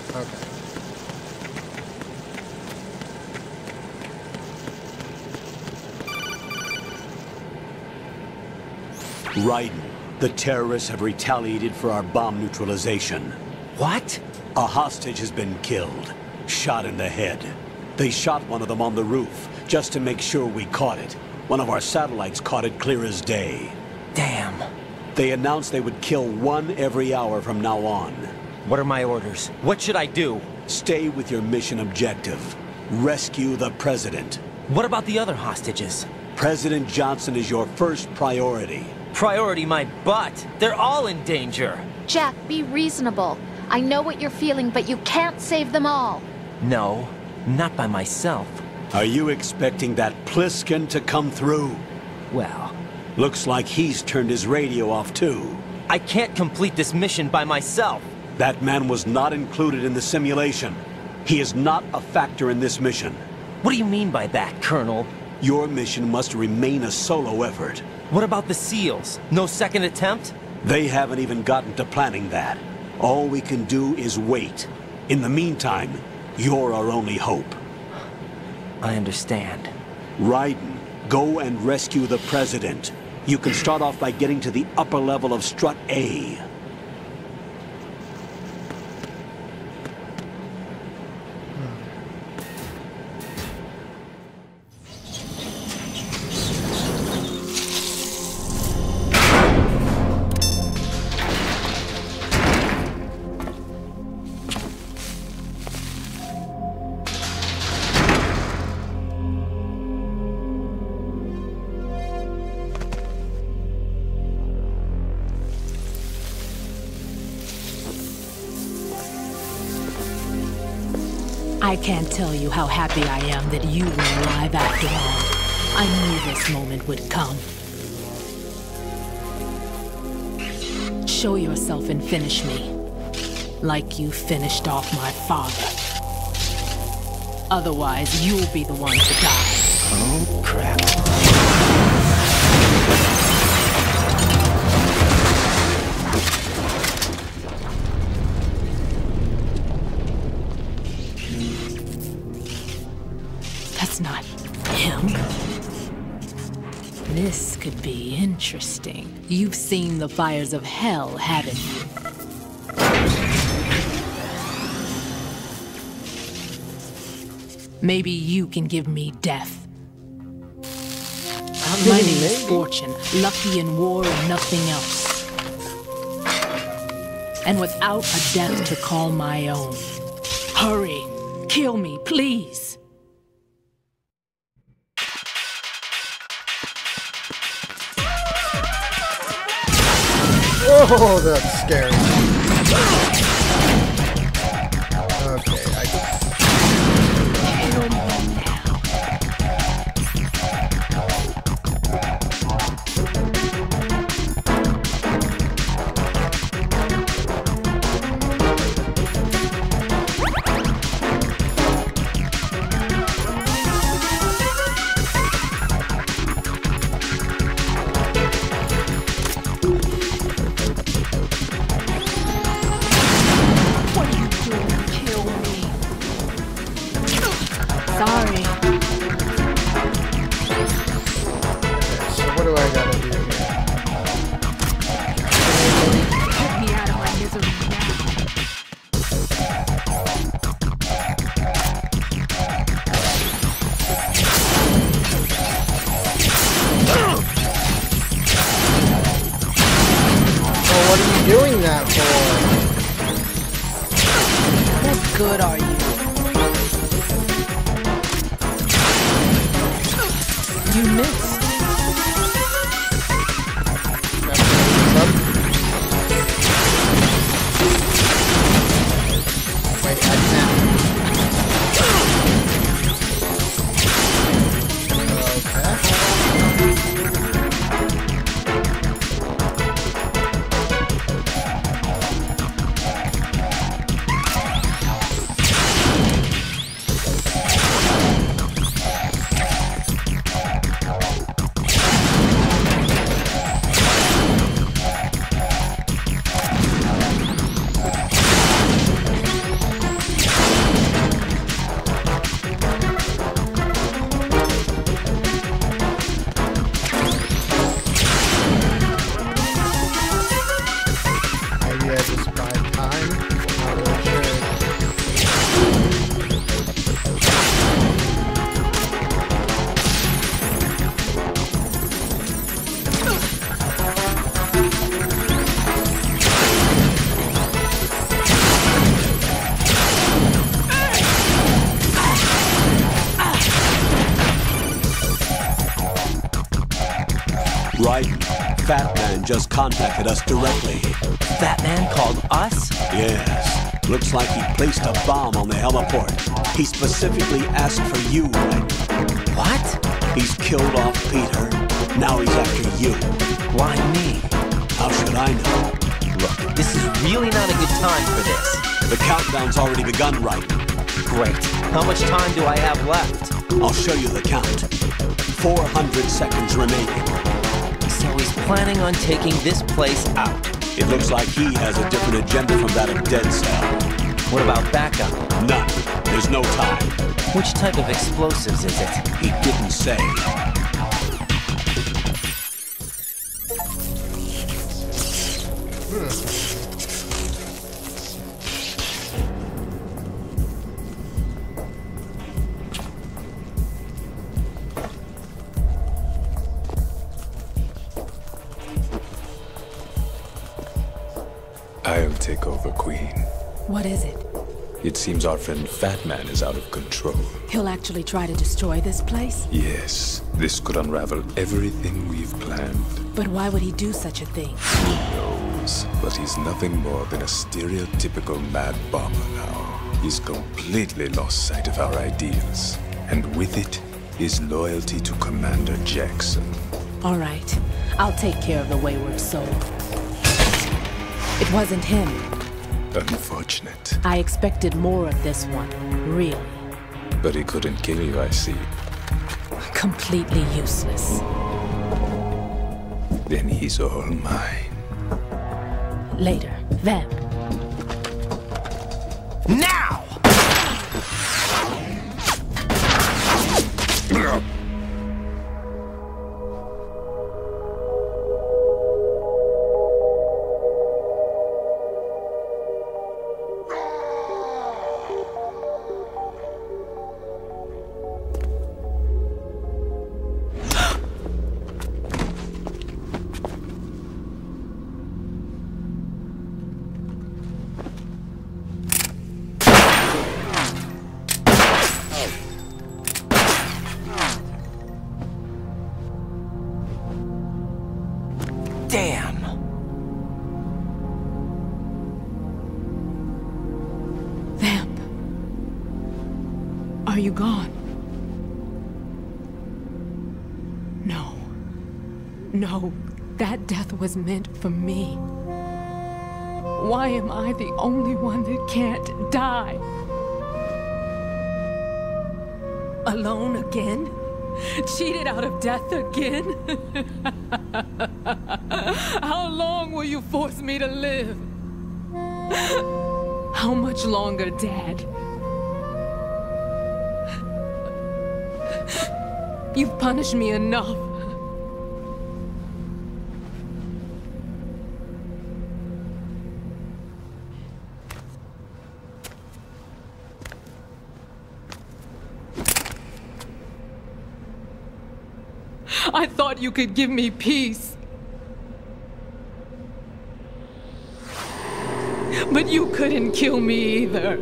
Okay. Raiden, the terrorists have retaliated for our bomb neutralization. What? A hostage has been killed, shot in the head. They shot one of them on the roof, just to make sure we caught it. One of our satellites caught it clear as day. Damn. They announced they would kill one every hour from now on. What are my orders? What should I do? Stay with your mission objective. Rescue the President. What about the other hostages? President Johnson is your first priority. Priority my butt. They're all in danger. Jack, be reasonable. I know what you're feeling, but you can't save them all. No, not by myself. Are you expecting that Pliskin to come through? Well, looks like he's turned his radio off too. I can't complete this mission by myself. That man was not included in the simulation. He is not a factor in this mission. What do you mean by that, Colonel? Your mission must remain a solo effort. What about the SEALs? No second attempt? They haven't even gotten to planning that. All we can do is wait. In the meantime, you're our only hope. I understand. Raiden, go and rescue the President. You can start off by getting to the upper level of Strut A. I can't tell you how happy I am that you were alive after all. I knew this moment would come. Show yourself and finish me, like you finished off my father. Otherwise, you'll be the one to die. Oh, crap. That's not him. This could be interesting. You've seen the fires of hell, haven't you? Maybe you can give me death. My name is Fortune, lucky in war and nothing else. And without a death to call my own. Hurry, kill me, please. Oh, that's scary. Okay, what are you doing that for? What good are you? You missed. Wait, I can't. Right. Fat Man just contacted us directly. Fat Man called us? Yes. Looks like he placed a bomb on the heliport. He specifically asked for you, Right? What? He's killed off Peter. Now he's after you. Why me? How should I know? Look, this is really not a good time for this. The countdown's already begun, Right? Great. How much time do I have left? I'll show you the count. 400 seconds remaining. So he's planning on taking this place out. It looks like he has a different agenda from that of Dead Cell. What about backup? None. There's no time. Which type of explosives is it? He didn't say. I'll take over, Queen. What is it? It seems our friend Fat Man is out of control. He'll actually try to destroy this place? Yes, this could unravel everything we've planned. But why would he do such a thing? Who knows? But he's nothing more than a stereotypical mad bomber now. He's completely lost sight of our ideals. And with it, his loyalty to Commander Jackson. All right. I'll take care of the wayward soul. It wasn't him. Unfortunate. I expected more of this one, really. But he couldn't kill you, I see. Completely useless. Then he's all mine. Later. Then. Now! Damn! Vamp. Are you gone? No. No, that death was meant for me. Why am I the only one that can't die? Alone again? Cheated out of death again? How long will you force me to live? How much longer, Dad? You've punished me enough. I thought you could give me peace. But you couldn't kill me either.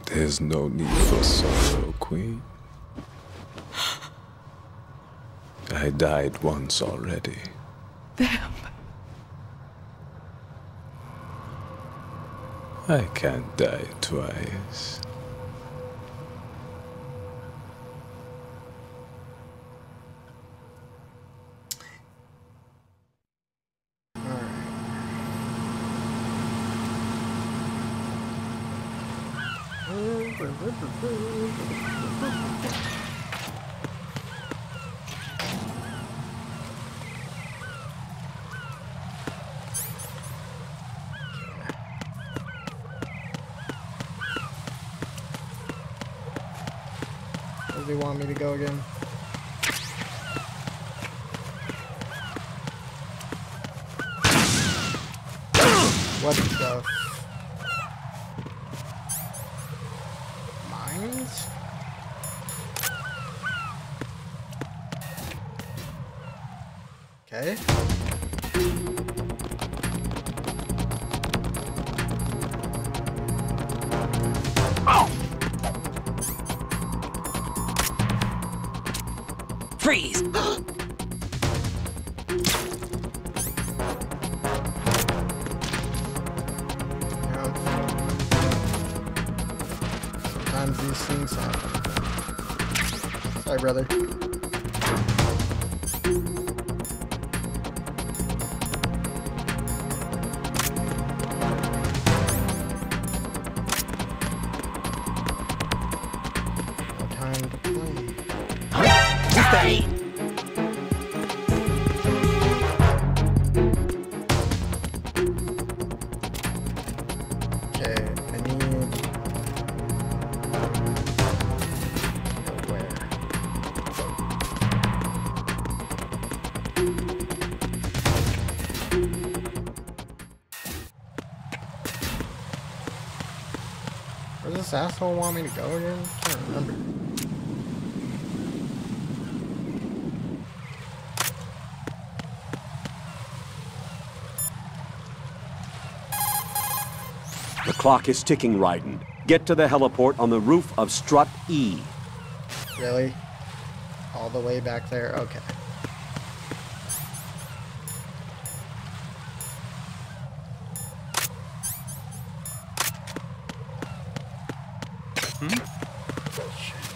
There's no need for sorrow, Queen. I died once already. Them. I can't die twice. Where does he want me to go again? What the mines? Okay. Freeze! Sometimes these things happen. Sorry, brother. No time to play. Stay! Okay, I need... Where? Where does this asshole want me to go again? I can't remember. The clock is ticking, Raiden. Get to the heliport on the roof of Strut E. Really? All the way back there? Okay.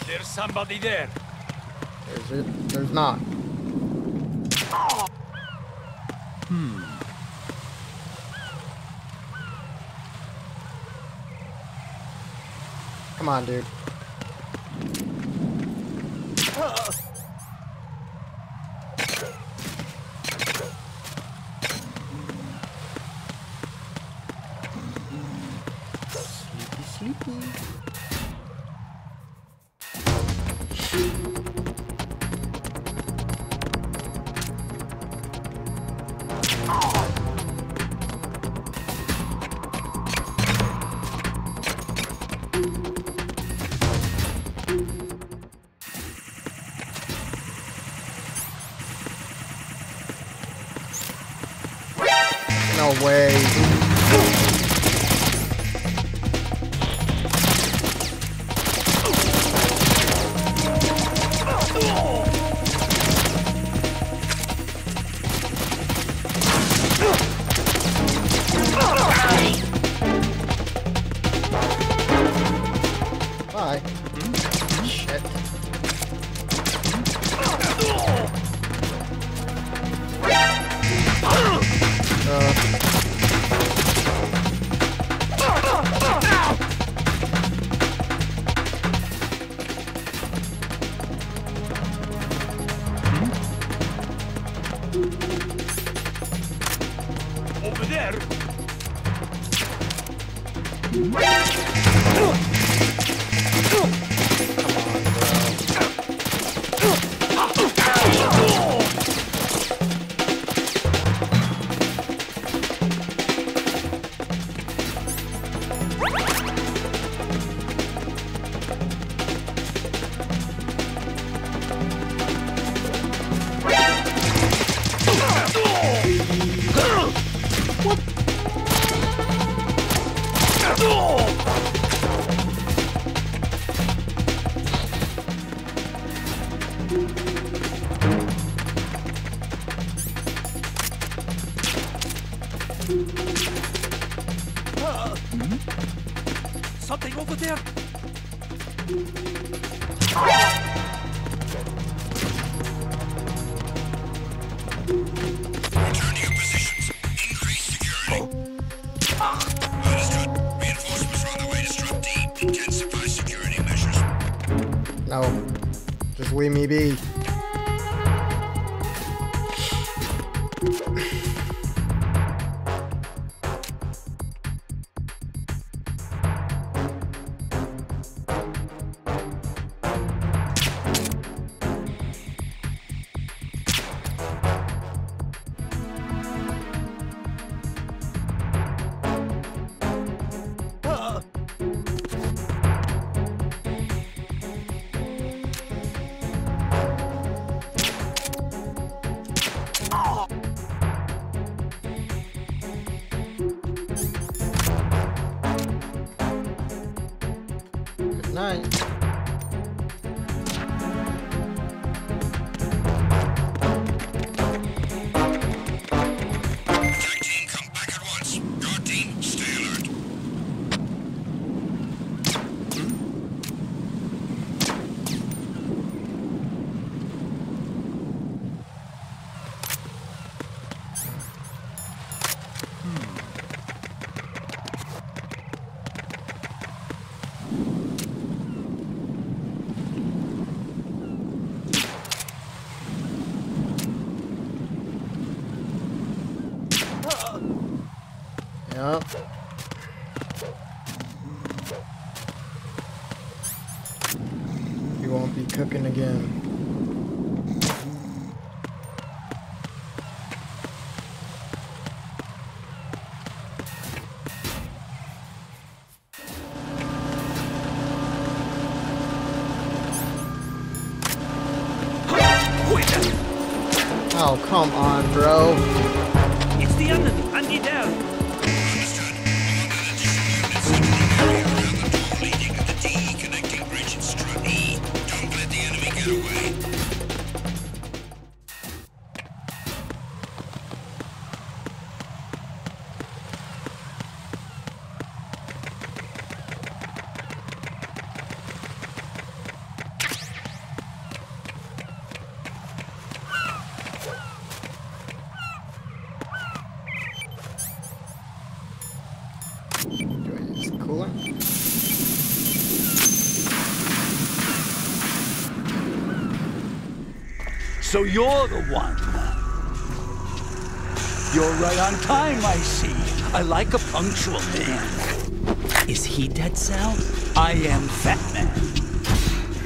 There's somebody there. There's not. Come on, dude. Sleepy. No way. Bye. Shit. Something over there. Return to your positions. Increase security. Understood. Reinforcements are on their way to Strut D. Intensify security measures. No. Just leave me be. Good night. Attack team, come back at once. Guard team, stay alert. Yep. You won't be cooking again. Oh, come on, bro. It's the enemy. Andy down. Understood. Among an additional unit sectoring the area around the door leading to the DE connecting bridge at Strut E. Don't let the enemy get away. Do I use coolant? So you're the one. You're right on time, I see. I like a punctual man. Is he Dead Cell? I am Fat Man.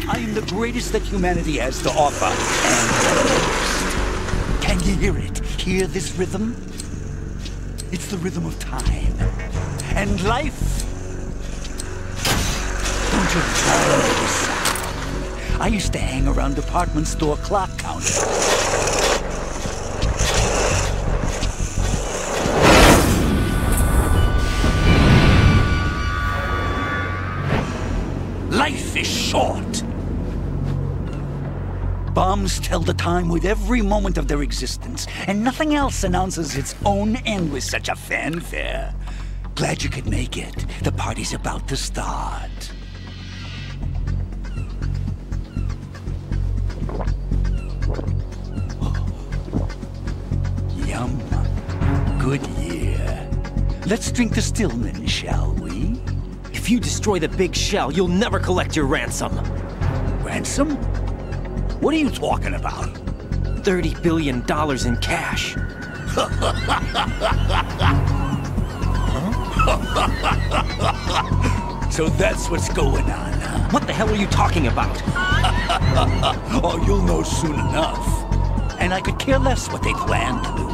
I am the greatest that humanity has to offer, and the worst. Can you hear it? Hear this rhythm? It's the rhythm of time. And life. Don't you love this sound? I used to hang around department store clock counters. Life is short. Bombs tell the time with every moment of their existence, and nothing else announces its own end with such a fanfare. Glad you could make it. The party's about to start. Yum. Good year. Let's drink to Stillman, shall we? If you destroy the big shell, you'll never collect your ransom. Ransom? What are you talking about? $30 billion in cash. So that's what's going on, huh? What the hell are you talking about? Oh, you'll know soon enough. And I could care less what they plan to do.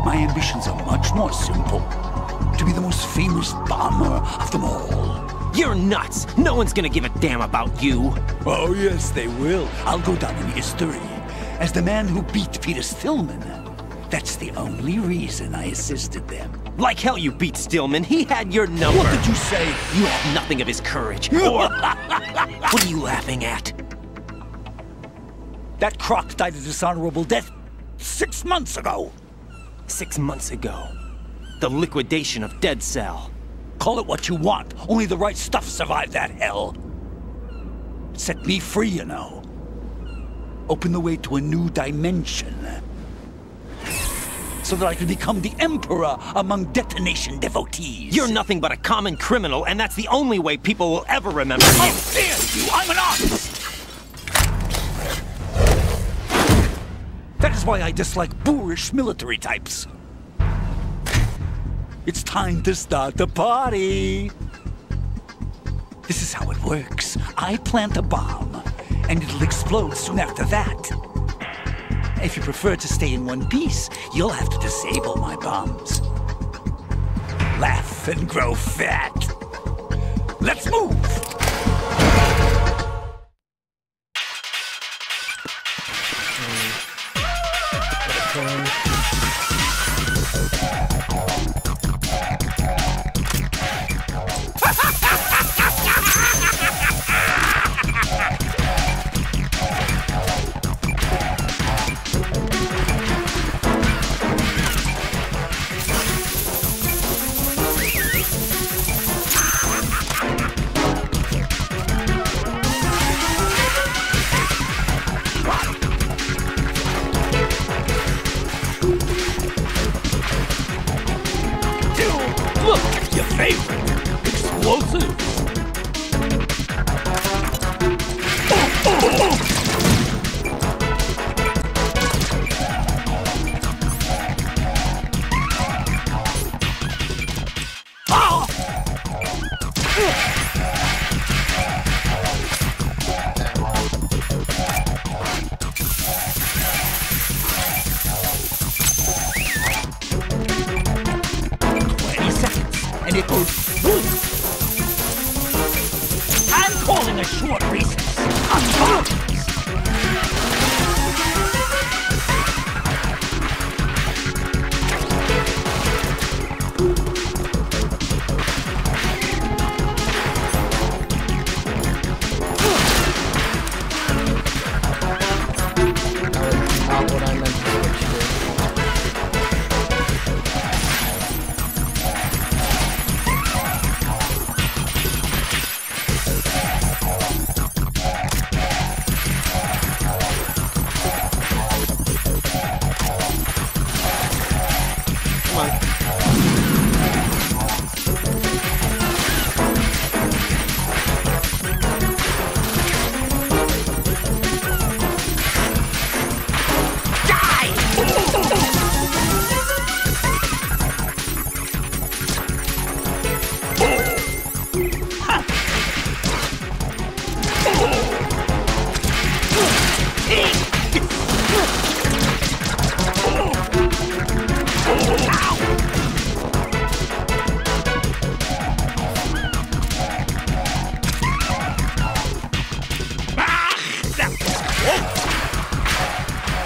My ambitions are much more simple. To be the most famous bomber of them all. You're nuts! No one's gonna give a damn about you! Oh, yes, they will. I'll go down in history as the man who beat Peter Stillman. That's the only reason I assisted them. Like hell you beat Stillman. He had your number. What did you say? You have nothing of his courage. Or... What are you laughing at? That croc died a dishonorable death 6 months ago. 6 months ago. The liquidation of Dead Cell. Call it what you want. Only the right stuff survived that hell. It set me free, you know. Opened the way to a new dimension. So that I could become the Emperor among detonation devotees. You're nothing but a common criminal, and that's the only way people will ever remember you. How dare you! I'm an artist! That is why I dislike boorish military types. It's time to start the party. This is how it works. I plant a bomb, and it'll explode soon after that. If you prefer to stay in one piece, you'll have to disable my bombs. Laugh and grow fat. Let's move!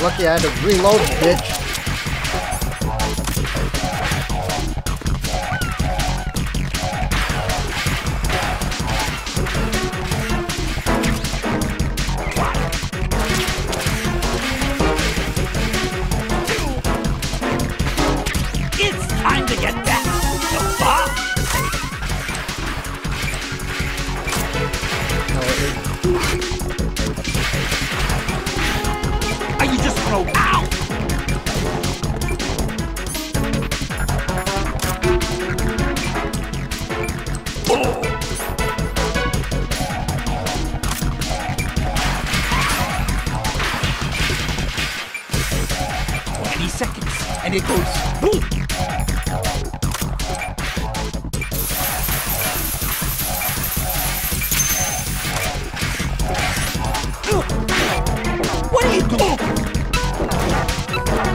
Lucky I had to reload, bitch. It's time to get back to the bomb. Are you just gonna ow? Oh. 20 seconds, and it goes boom. What are you doing?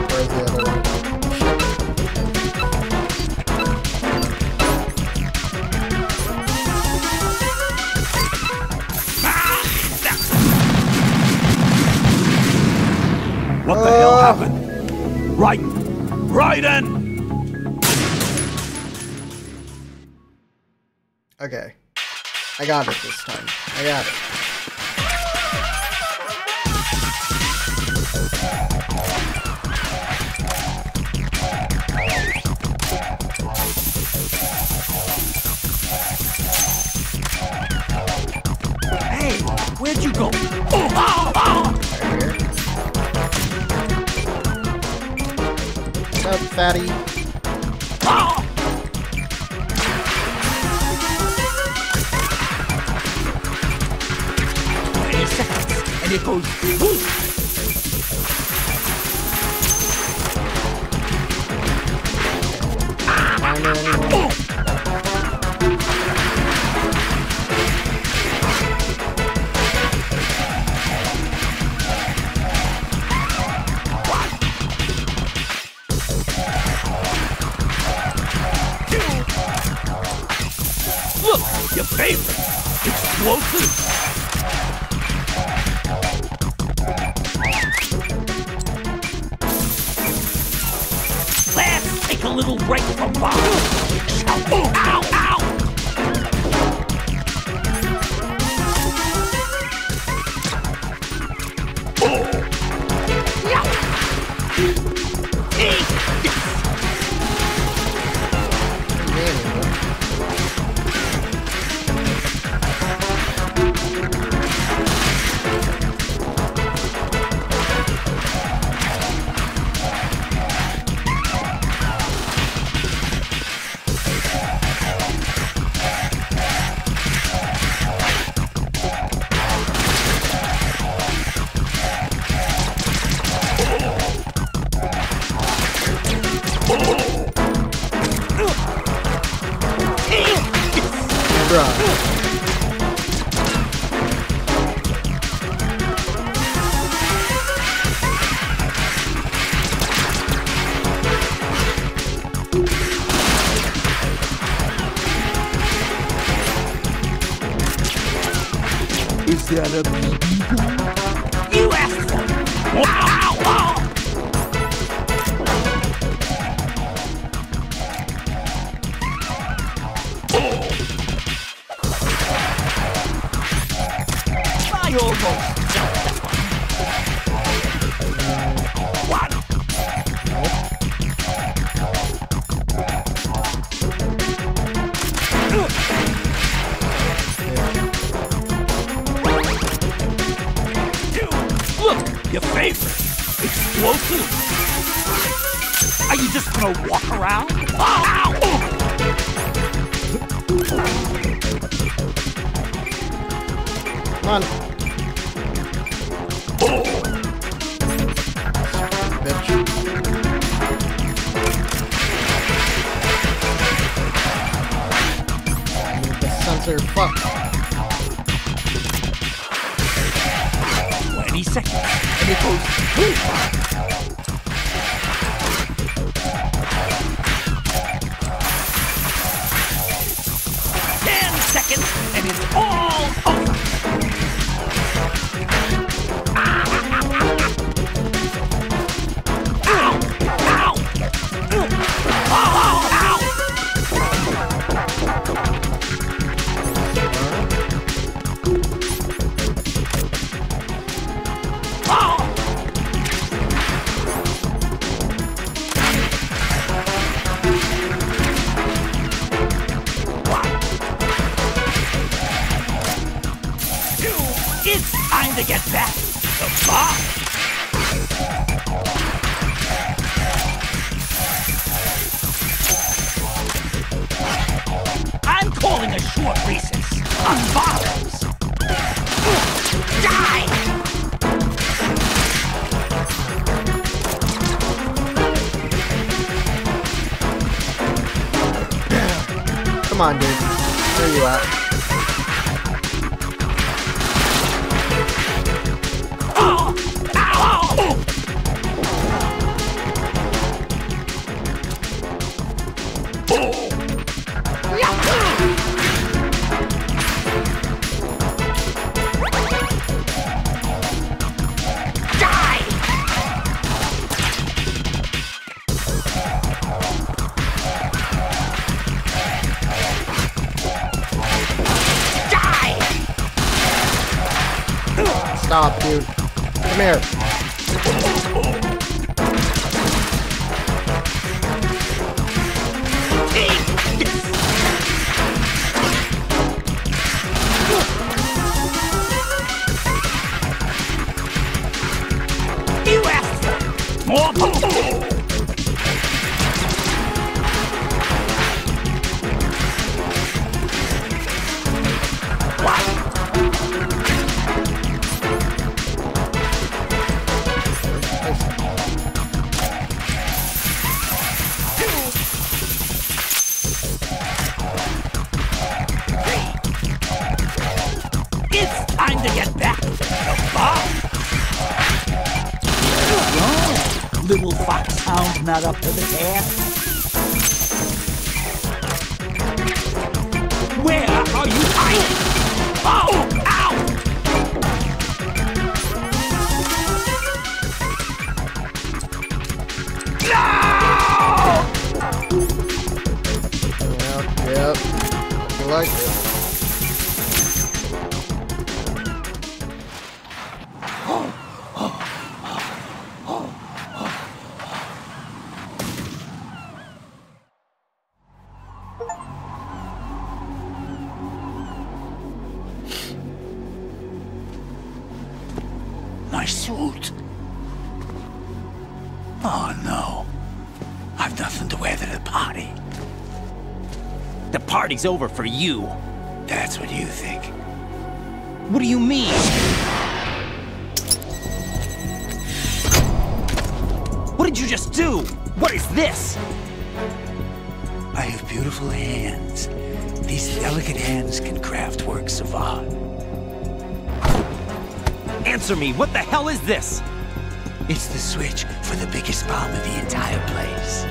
Where's the other one? What the hell happened? Right in! Okay. I got it this time. I got it. you go. Oh, What's up, fatty? oh. 20 seconds, and it goes boom. Look, your favorite. Explosive. Let's take a little break from Bob. Ow, ow, ow! Oh! Yeah. Is that a BB gun? You asked for it! Ow, ow, I almost jumped that one. One. Look, your favorite. Explosive. Are you just gonna walk around? Ow, ow. Come on. Oh. Bitch. I need the sensor. Fuck. 20 seconds, and it goes boom. 10 seconds, and it's all over. Ow! Ow! Oh, ow! Oh! It's time to get back to the bar. I'm calling a short recess on bombs. Die! Come on, dude. Where you at? Oh! Ow! Oh! Oh! Die! Die! Stop, dude. Come here. It's time to get back to the bomb! Your little fox hound not up to the task. Where are you hiding? Oh! Ow! No! Yep. I like it. My suit. Oh no. I've nothing to wear to the party. The party's over for you. That's what you think. What do you mean? What did you just do? What is this? I have beautiful hands. These delicate hands can craft works of art. Answer me, what the hell is this? It's the switch for the biggest bomb in the entire place.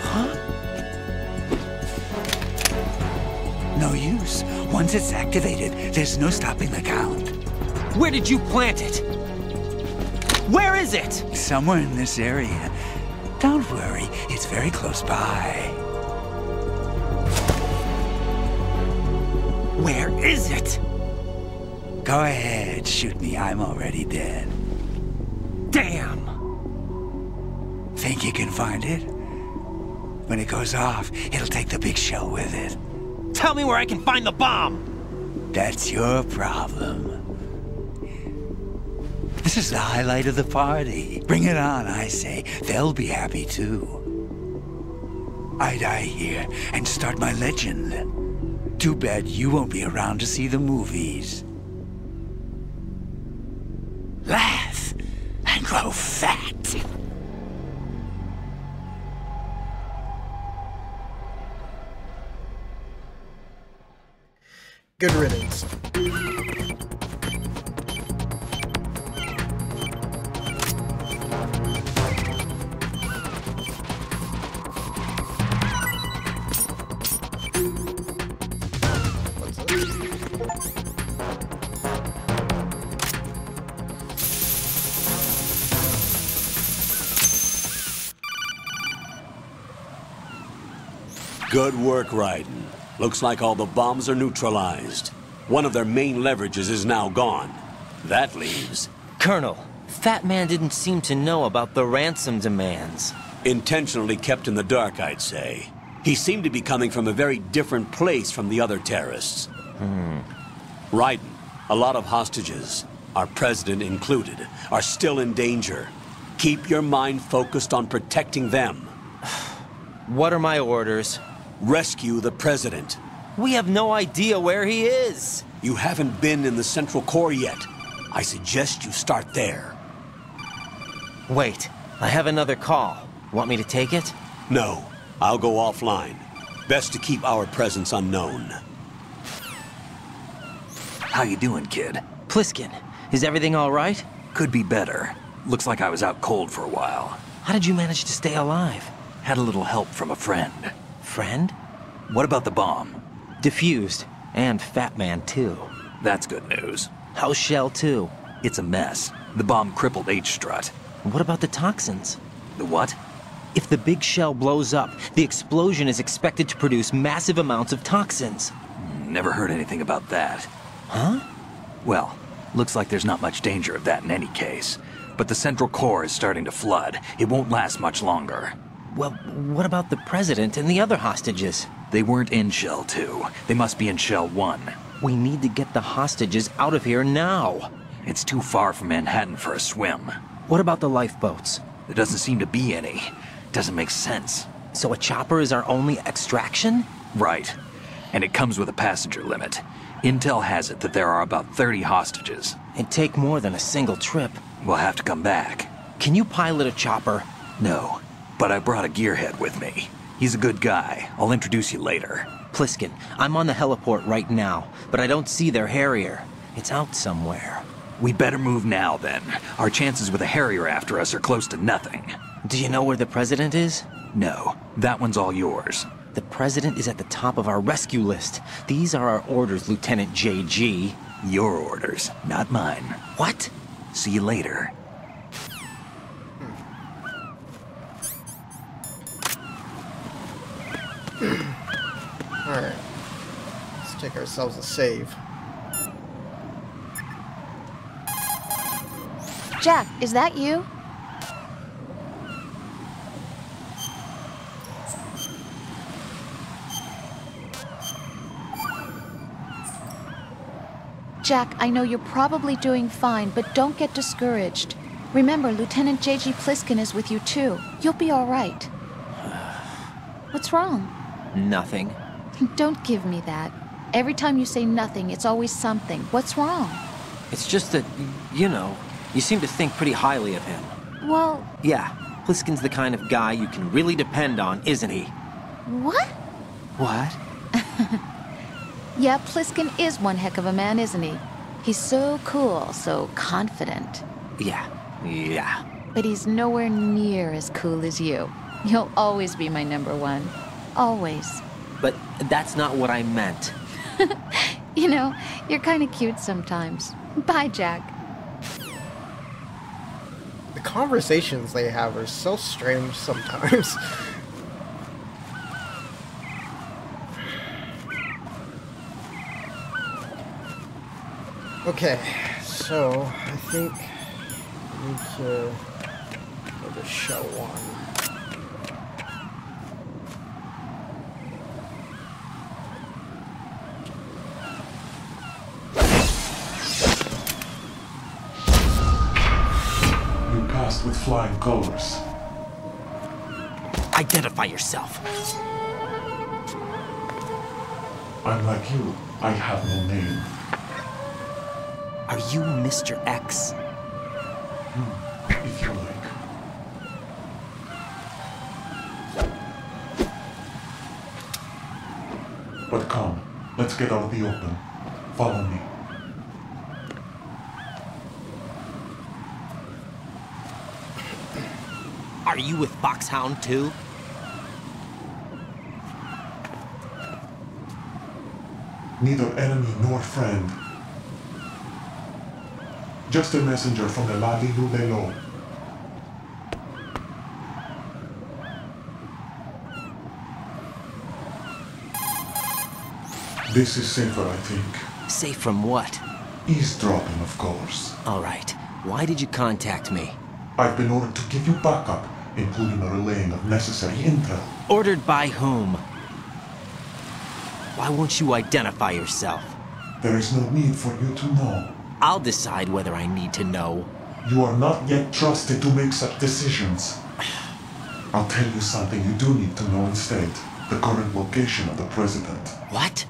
Huh? No use. Once it's activated, there's no stopping the count. Where did you plant it? Where is it? Somewhere in this area. Don't worry, it's very close by. Where is it? Go ahead, shoot me. I'm already dead. Damn! Think you can find it? When it goes off, it'll take the big shell with it. Tell me where I can find the bomb! That's your problem. This is the highlight of the party. Bring it on, I say. They'll be happy too. I die here and start my legend. Too bad you won't be around to see the movies. Laugh and grow fat. Good riddance. Good work, Raiden. Looks like all the bombs are neutralized. One of their main leverages is now gone. That leaves... Colonel, Fat Man didn't seem to know about the ransom demands. Intentionally kept in the dark, I'd say. He seemed to be coming from a very different place from the other terrorists. Raiden, a lot of hostages, our president included, are still in danger. Keep your mind focused on protecting them. What are my orders? Rescue the president. We have no idea where he is. You haven't been in the Central Core yet. I suggest you start there. Wait, I have another call. Want me to take it? No, I'll go offline. Best to keep our presence unknown. How you doing, kid? Pliskin, is everything all right? Could be better. Looks like I was out cold for a while. How did you manage to stay alive? Had a little help from a friend. Friend? What about the bomb? Defused. And Fat Man, too. That's good news. How's Shell 2? It's a mess. The bomb crippled H-Strut. What about the toxins? The what? If the big shell blows up, the explosion is expected to produce massive amounts of toxins. Never heard anything about that. Huh? Well, looks like there's not much danger of that in any case. But the Central Core is starting to flood. It won't last much longer. Well, what about the President and the other hostages? They weren't in Shell 2. They must be in Shell 1. We need to get the hostages out of here now. It's too far from Manhattan for a swim. What about the lifeboats? There doesn't seem to be any. Doesn't make sense. So a chopper is our only extraction? Right. And it comes with a passenger limit. Intel has it that there are about 30 hostages. It'd take more than a single trip. We'll have to come back. Can you pilot a chopper? No, but I brought a gearhead with me. He's a good guy. I'll introduce you later. Pliskin, I'm on the heliport right now, but I don't see their Harrier. It's out somewhere. We better move now, then. Our chances with a Harrier after us are close to nothing. Do you know where the President is? No, that one's all yours. The President is at the top of our rescue list. These are our orders, Lieutenant JG. Your orders, not mine. What? See you later. Alright. Let's take ourselves a save. Jack, is that you? Jack, I know you're probably doing fine, but don't get discouraged. Remember, Lieutenant J.G. Pliskin is with you too. You'll be all right. What's wrong? Nothing. Don't give me that. Every time you say nothing, it's always something. What's wrong? It's just that, you know, you seem to think pretty highly of him. Well... Yeah, Pliskin's the kind of guy you can really depend on, isn't he? What? What? Yeah, Pliskin is one heck of a man, isn't he? He's so cool, so confident. Yeah. But he's nowhere near as cool as you. You'll always be my number one. Always. But that's not what I meant. You know, you're kind of cute sometimes. Bye, Jack. The conversations they have are so strange sometimes. Okay, so I think we need to go to shell 1. With flying colors. Identify yourself. I'm like you. I have no name. Are you Mr. X? If you like. But come, let's get out of the open. Follow me. Are you with Foxhound too? Neither enemy nor friend. Just a messenger from the Ladi Lulelo. This is safer, I think. Safe from what? Eavesdropping, of course. All right. Why did you contact me? I've been ordered to give you backup, including a relaying of necessary intel. Ordered by whom? Why won't you identify yourself? There is no need for you to know. I'll decide whether I need to know. You are not yet trusted to make such decisions. I'll tell you something you do need to know instead. The current location of the President. What?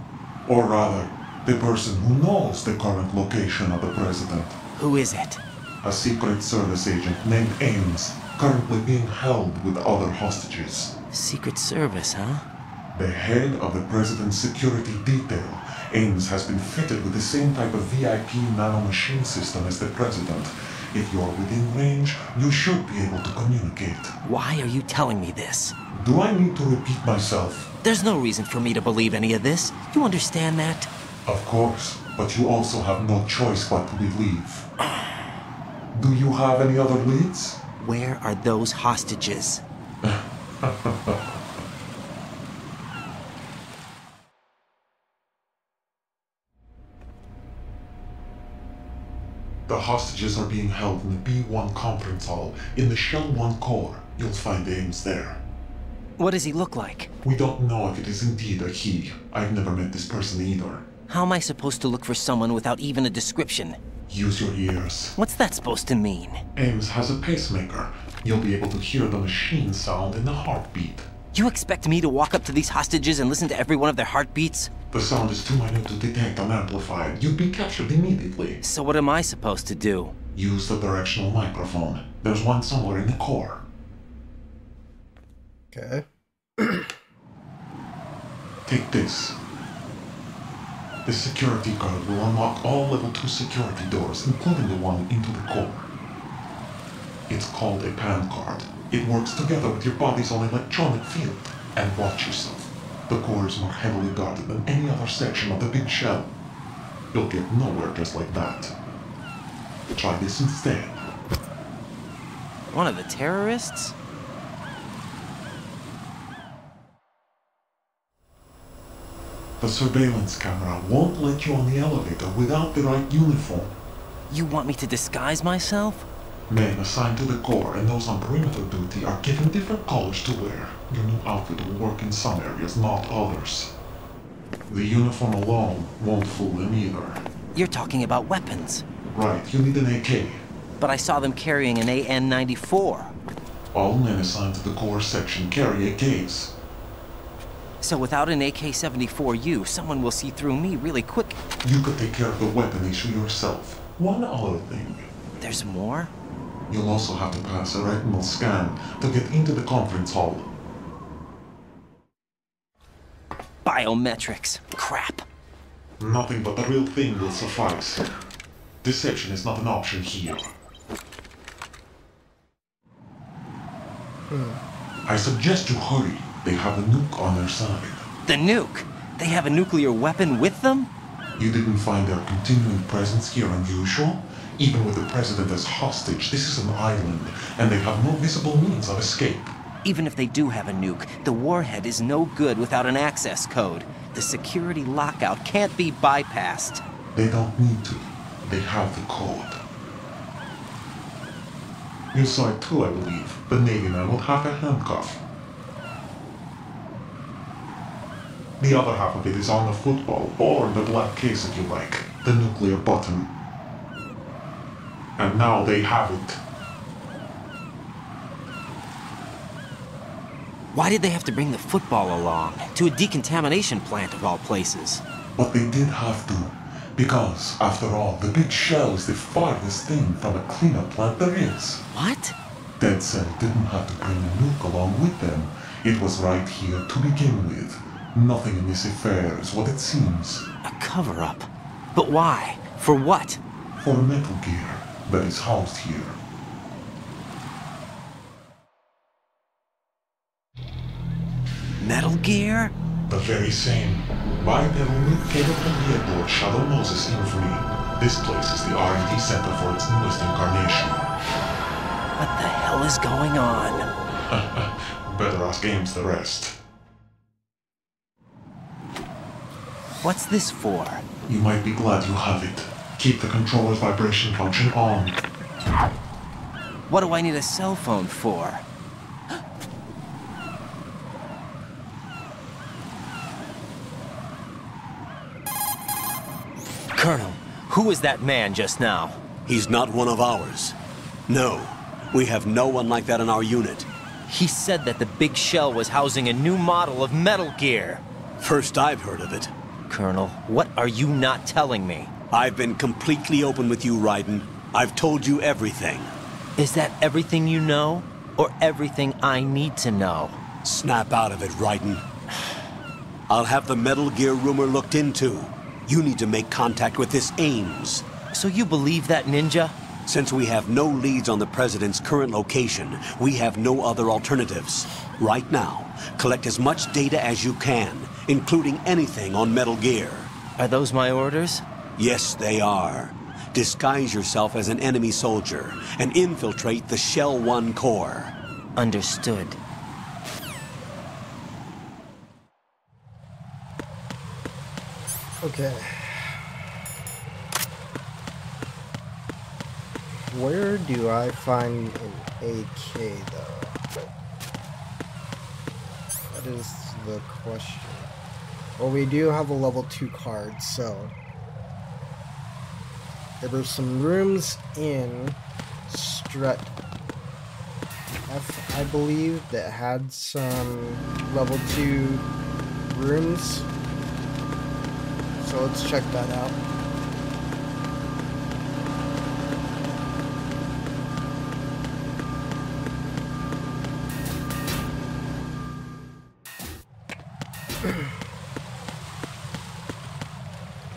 Or rather, the person who knows the current location of the President. Who is it? A Secret Service agent named Ames, currently being held with other hostages. Secret Service, huh? The head of the President's security detail, Ames has been fitted with the same type of VIP nanomachine system as the President. If you are within range, you should be able to communicate. Why are you telling me this? Do I need to repeat myself? There's no reason for me to believe any of this. You understand that? Of course, but you also have no choice but to believe. Do you have any other leads? Where are those hostages? The hostages are being held in the B1 conference hall in the Shell 1 core. You'll find Ames there. What does he look like? We don't know if it is indeed a he. I've never met this person either. How am I supposed to look for someone without even a description? Use your ears. What's that supposed to mean? Ames has a pacemaker. You'll be able to hear the machine sound in the heartbeat. You expect me to walk up to these hostages and listen to every one of their heartbeats? The sound is too minute to detect and amplify. You'd be captured immediately. So what am I supposed to do? Use the directional microphone. There's one somewhere in the core. Okay. Take this. The security card will unlock all level 2 security doors, including the one into the core. It's called a PAN card. It works together with your body's own electronic field. And watch yourself. The core is more heavily guarded than any other section of the big shell. You'll get nowhere just like that. Try this instead. One of the terrorists? The surveillance camera won't let you on the elevator without the right uniform. You want me to disguise myself? Men assigned to the core and those on perimeter duty are given different colors to wear. Your new outfit will work in some areas, not others. The uniform alone won't fool them either. You're talking about weapons. Right, you need an AK. But I saw them carrying an AN-94. All men assigned to the core section carry AKs. So without an AK-74U, someone will see through me really quick. You could take care of the weapon issue yourself. One other thing. There's more? You'll also have to pass a retinal scan to get into the conference hall. Biometrics. Crap. Nothing but the real thing will suffice. Deception is not an option here. I suggest you hurry. They have a nuke on their side. The nuke? They have a nuclear weapon with them? You didn't find their continuing presence here unusual? Even with the president as hostage, this is an island, and they have no visible means of escape. Even if they do have a nuke, the warhead is no good without an access code. The security lockout can't be bypassed. They don't need to. They have the code. You saw it too, I believe. The Navy man will have a handcuff. The other half of it is on the football, or the black case if you like. The nuclear button. And now they have it. Why did they have to bring the football along? To a decontamination plant of all places. But they did have to. Because, after all, the big shell is the farthest thing from a cleanup plant there is. What? Dead Cell didn't have to bring a nuke along with them. It was right here to begin with. Nothing in this affair is what it seems. A cover-up? But why? For what? For Metal Gear that is housed here. Metal Gear? The very same. Bipedal nuke came from the airport Shadow Moses infamy. This place is the R&D center for its newest incarnation. What the hell is going on? Better ask Ames the rest. What's this for? You might be glad you have it. Keep the controller's vibration function on. What do I need a cell phone for? Colonel, who was that man just now? He's not one of ours. No, we have no one like that in our unit. He said that the big shell was housing a new model of Metal Gear. First I've heard of it. Colonel, what are you not telling me? I've been completely open with you, Raiden. I've told you everything. Is that everything you know? Or everything I need to know? Snap out of it, Raiden. I'll have the Metal Gear rumor looked into. You need to make contact with this Ames. So you believe that, Ninja? Since we have no leads on the President's current location, we have no other alternatives. Right now, collect as much data as you can, including anything on Metal Gear. Are those my orders? Yes, they are. Disguise yourself as an enemy soldier and infiltrate the Shell 1 core. Understood. Okay. Where do I find an AK, though? That is the question. Well, we do have a level 2 card, so... There were some rooms in Strut F, I believe, that had some level 2 rooms. So let's check that out.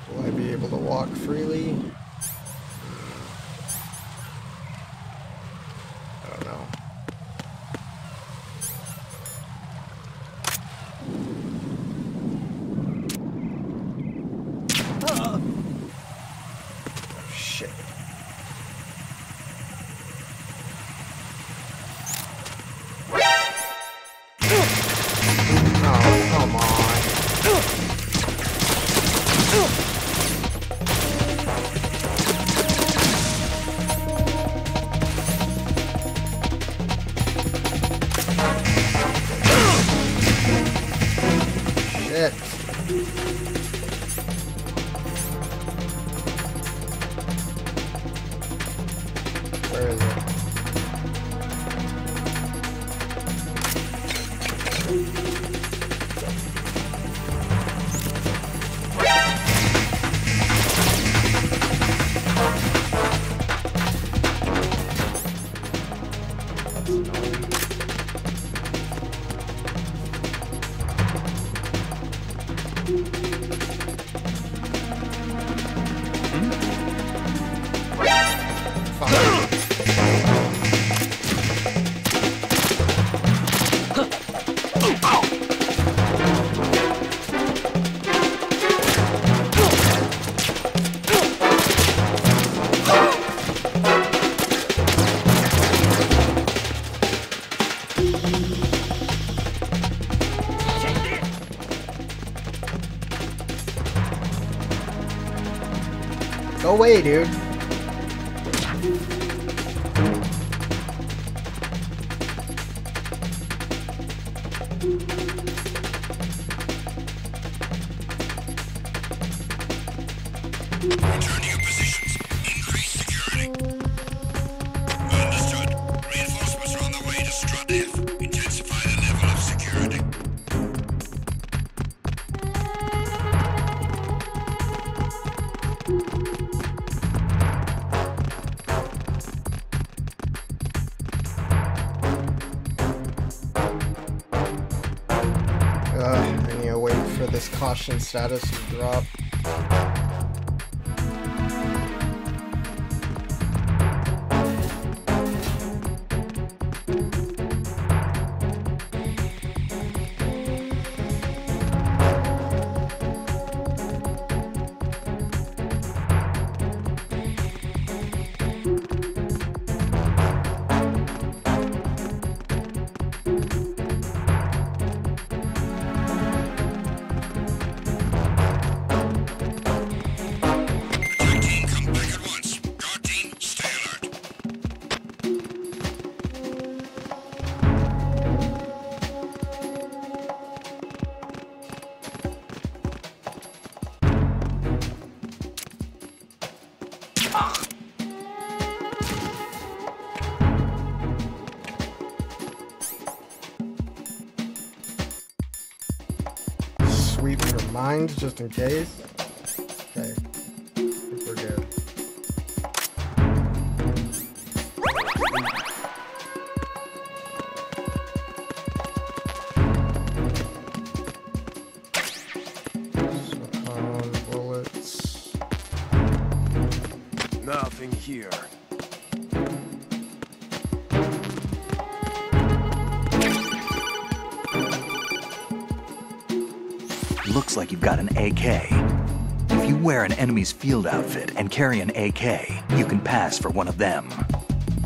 Will I be able to walk freely? I don't know. Oh, shit. Oh, come on. Shit. Where is it? Go away, dude. Return to your positions. Increase security. Understood. Reinforcements are on the way to Strut F. Intensify the level of security. I need to wait for this caution status to drop. Sweep your mind just in case. Okay. I think we're good. Bullets. Nothing here. Looks like you've got an AK. If you wear an enemy's field outfit and carry an AK, you can pass for one of them.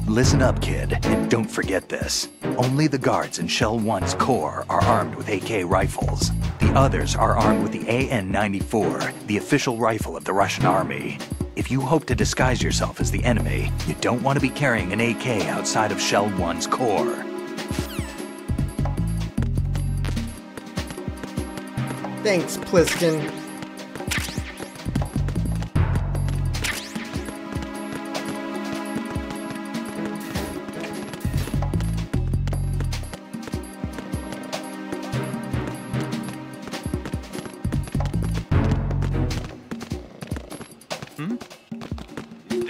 Listen up, kid, and don't forget this. Only the guards in Shell 1's core are armed with AK rifles. The others are armed with the AN-94, the official rifle of the Russian army. If you hope to disguise yourself as the enemy, you don't want to be carrying an AK outside of Shell 1's core. Thanks, Pliskin.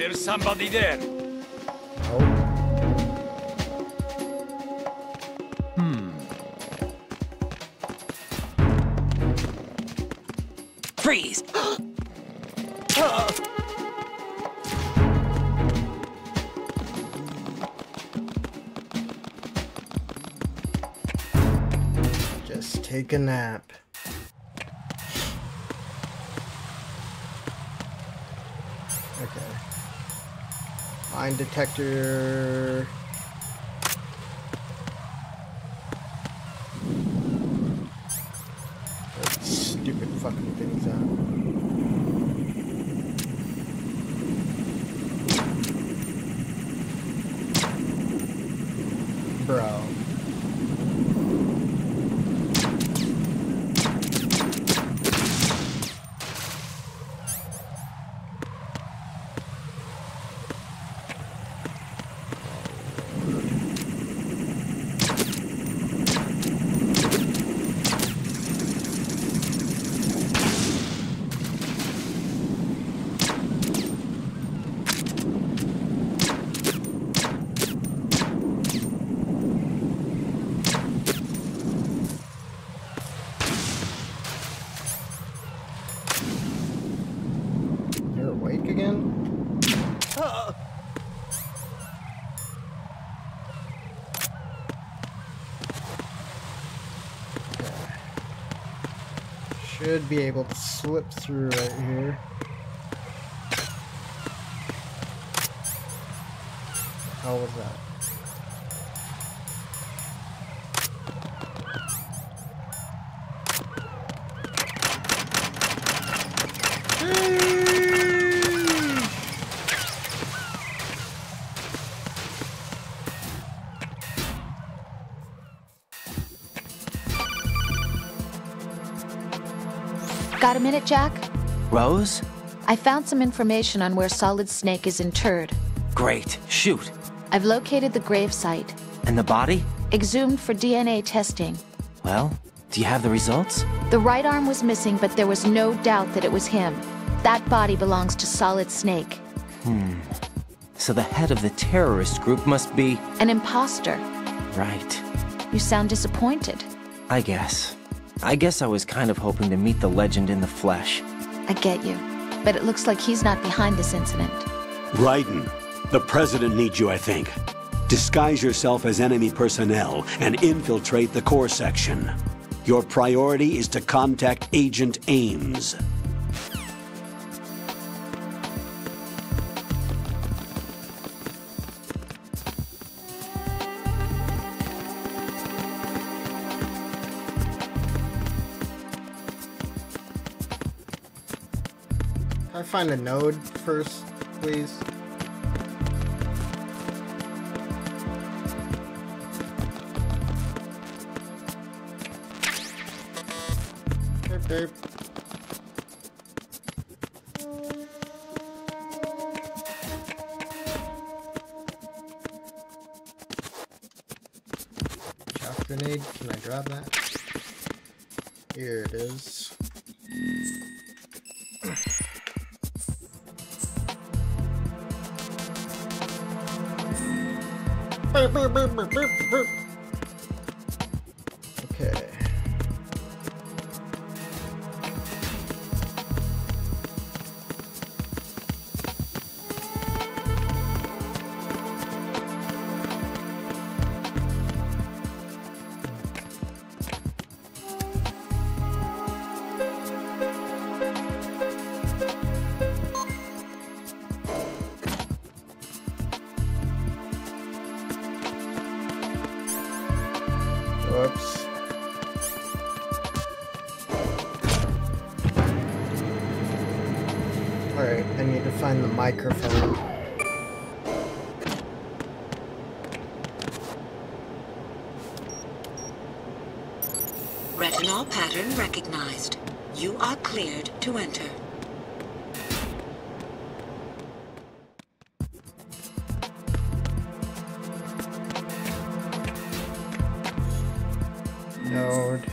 There's somebody there. Freeze! Just take a nap. Okay. Mine detector. Those stupid fucking things out. Bro. Should be able to slip through right here. How was that? Got a minute, Jack? Rose? I found some information on where Solid Snake is interred. Great. Shoot. I've located the grave site. And the body? Exhumed for DNA testing. Well, do you have the results? The right arm was missing, but there was no doubt that it was him. That body belongs to Solid Snake. So the head of the terrorist group must be... An imposter. Right. You sound disappointed. I guess I was kind of hoping to meet the legend in the flesh. I get you. But it looks like he's not behind this incident. Raiden, the President needs you, I think. Disguise yourself as enemy personnel and infiltrate the core section. Your priority is to contact Agent Ames. Can I find a node first, please? Derp. Chaff grenade, can I grab that? Here it is. Okay. Whoops. Alright, I need to find the microphone. Retinol pattern recognized. You are cleared to enter. Node.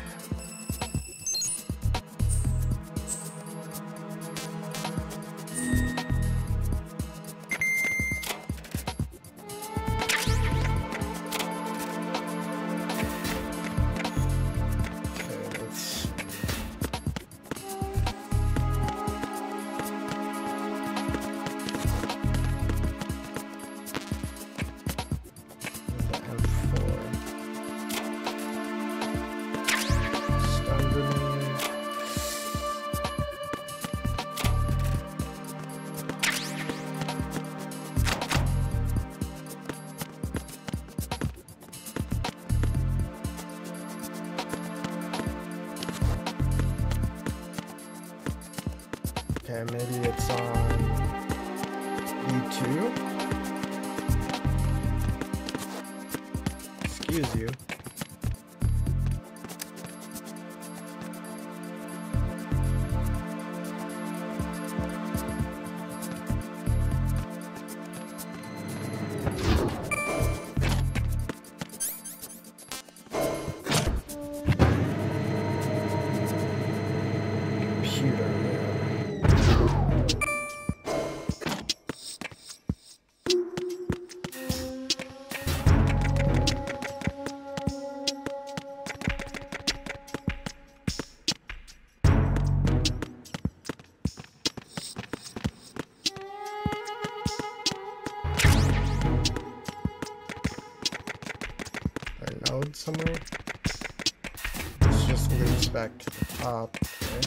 Okay, maybe it's on E2. Excuse you. Node somewhere. This just leads back to the top. Okay.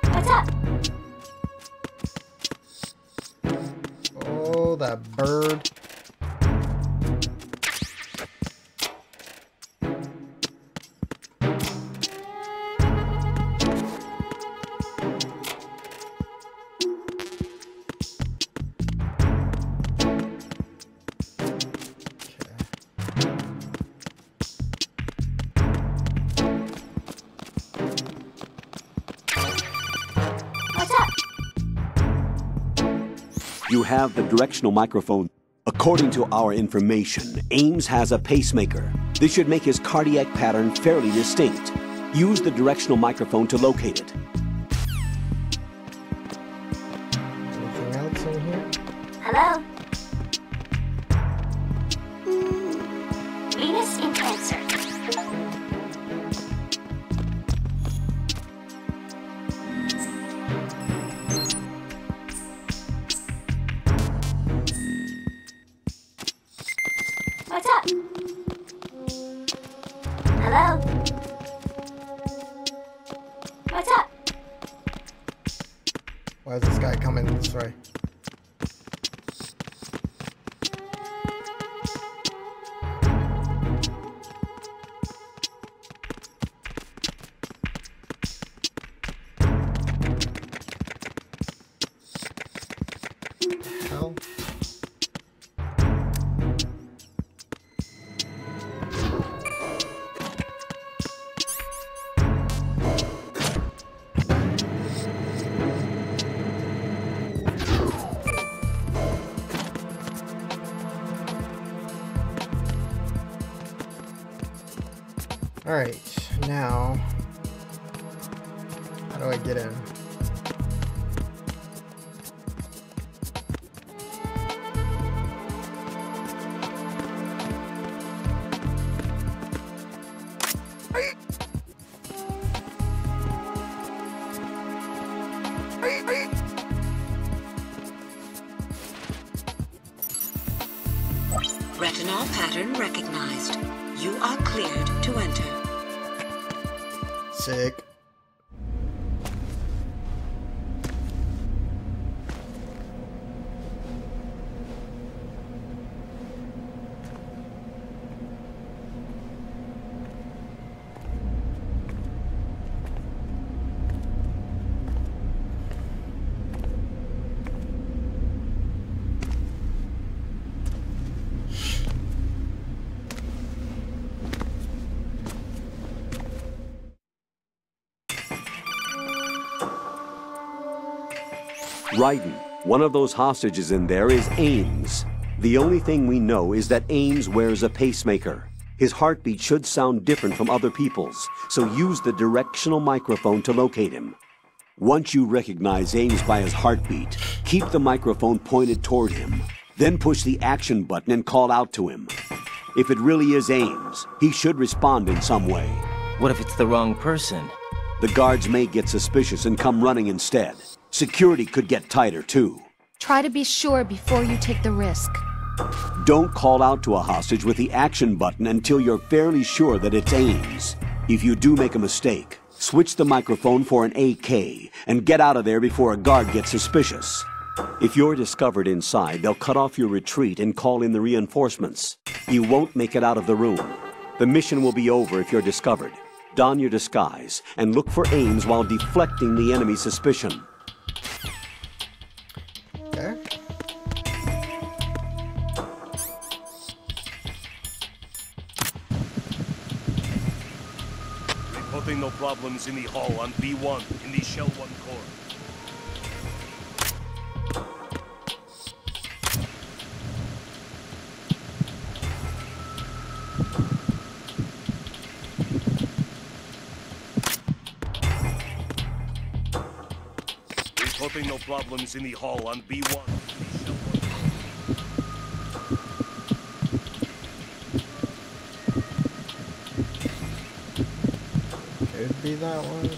What's up? Oh, that bird. You have the directional microphone. According to our information, Ames has a pacemaker. This should make his cardiac pattern fairly distinct. Use the directional microphone to locate it. Anything else in here? Hello? Venus in Cancer. What's up? Hello? What's up? Why is this guy coming this way? Hell? Alright, now, how do I get in? Retinol pattern recognized. You are cleared to enter. Sick. Raiden, one of those hostages in there is Ames. The only thing we know is that Ames wears a pacemaker. His heartbeat should sound different from other people's, so use the directional microphone to locate him. Once you recognize Ames by his heartbeat, keep the microphone pointed toward him. Then push the action button and call out to him. If it really is Ames, he should respond in some way. What if it's the wrong person? The guards may get suspicious and come running instead. Security could get tighter, too. Try to be sure before you take the risk. Don't call out to a hostage with the action button until you're fairly sure that it's Ames. If you do make a mistake, switch the microphone for an AK and get out of there before a guard gets suspicious. If you're discovered inside, they'll cut off your retreat and call in the reinforcements. You won't make it out of the room. The mission will be over if you're discovered. Don your disguise and look for Ames while deflecting the enemy's suspicion. Okay. Reporting no problems in the hall on B1 in the Shell 1 core. Reporting no problems in the hall on B1. Could be that one.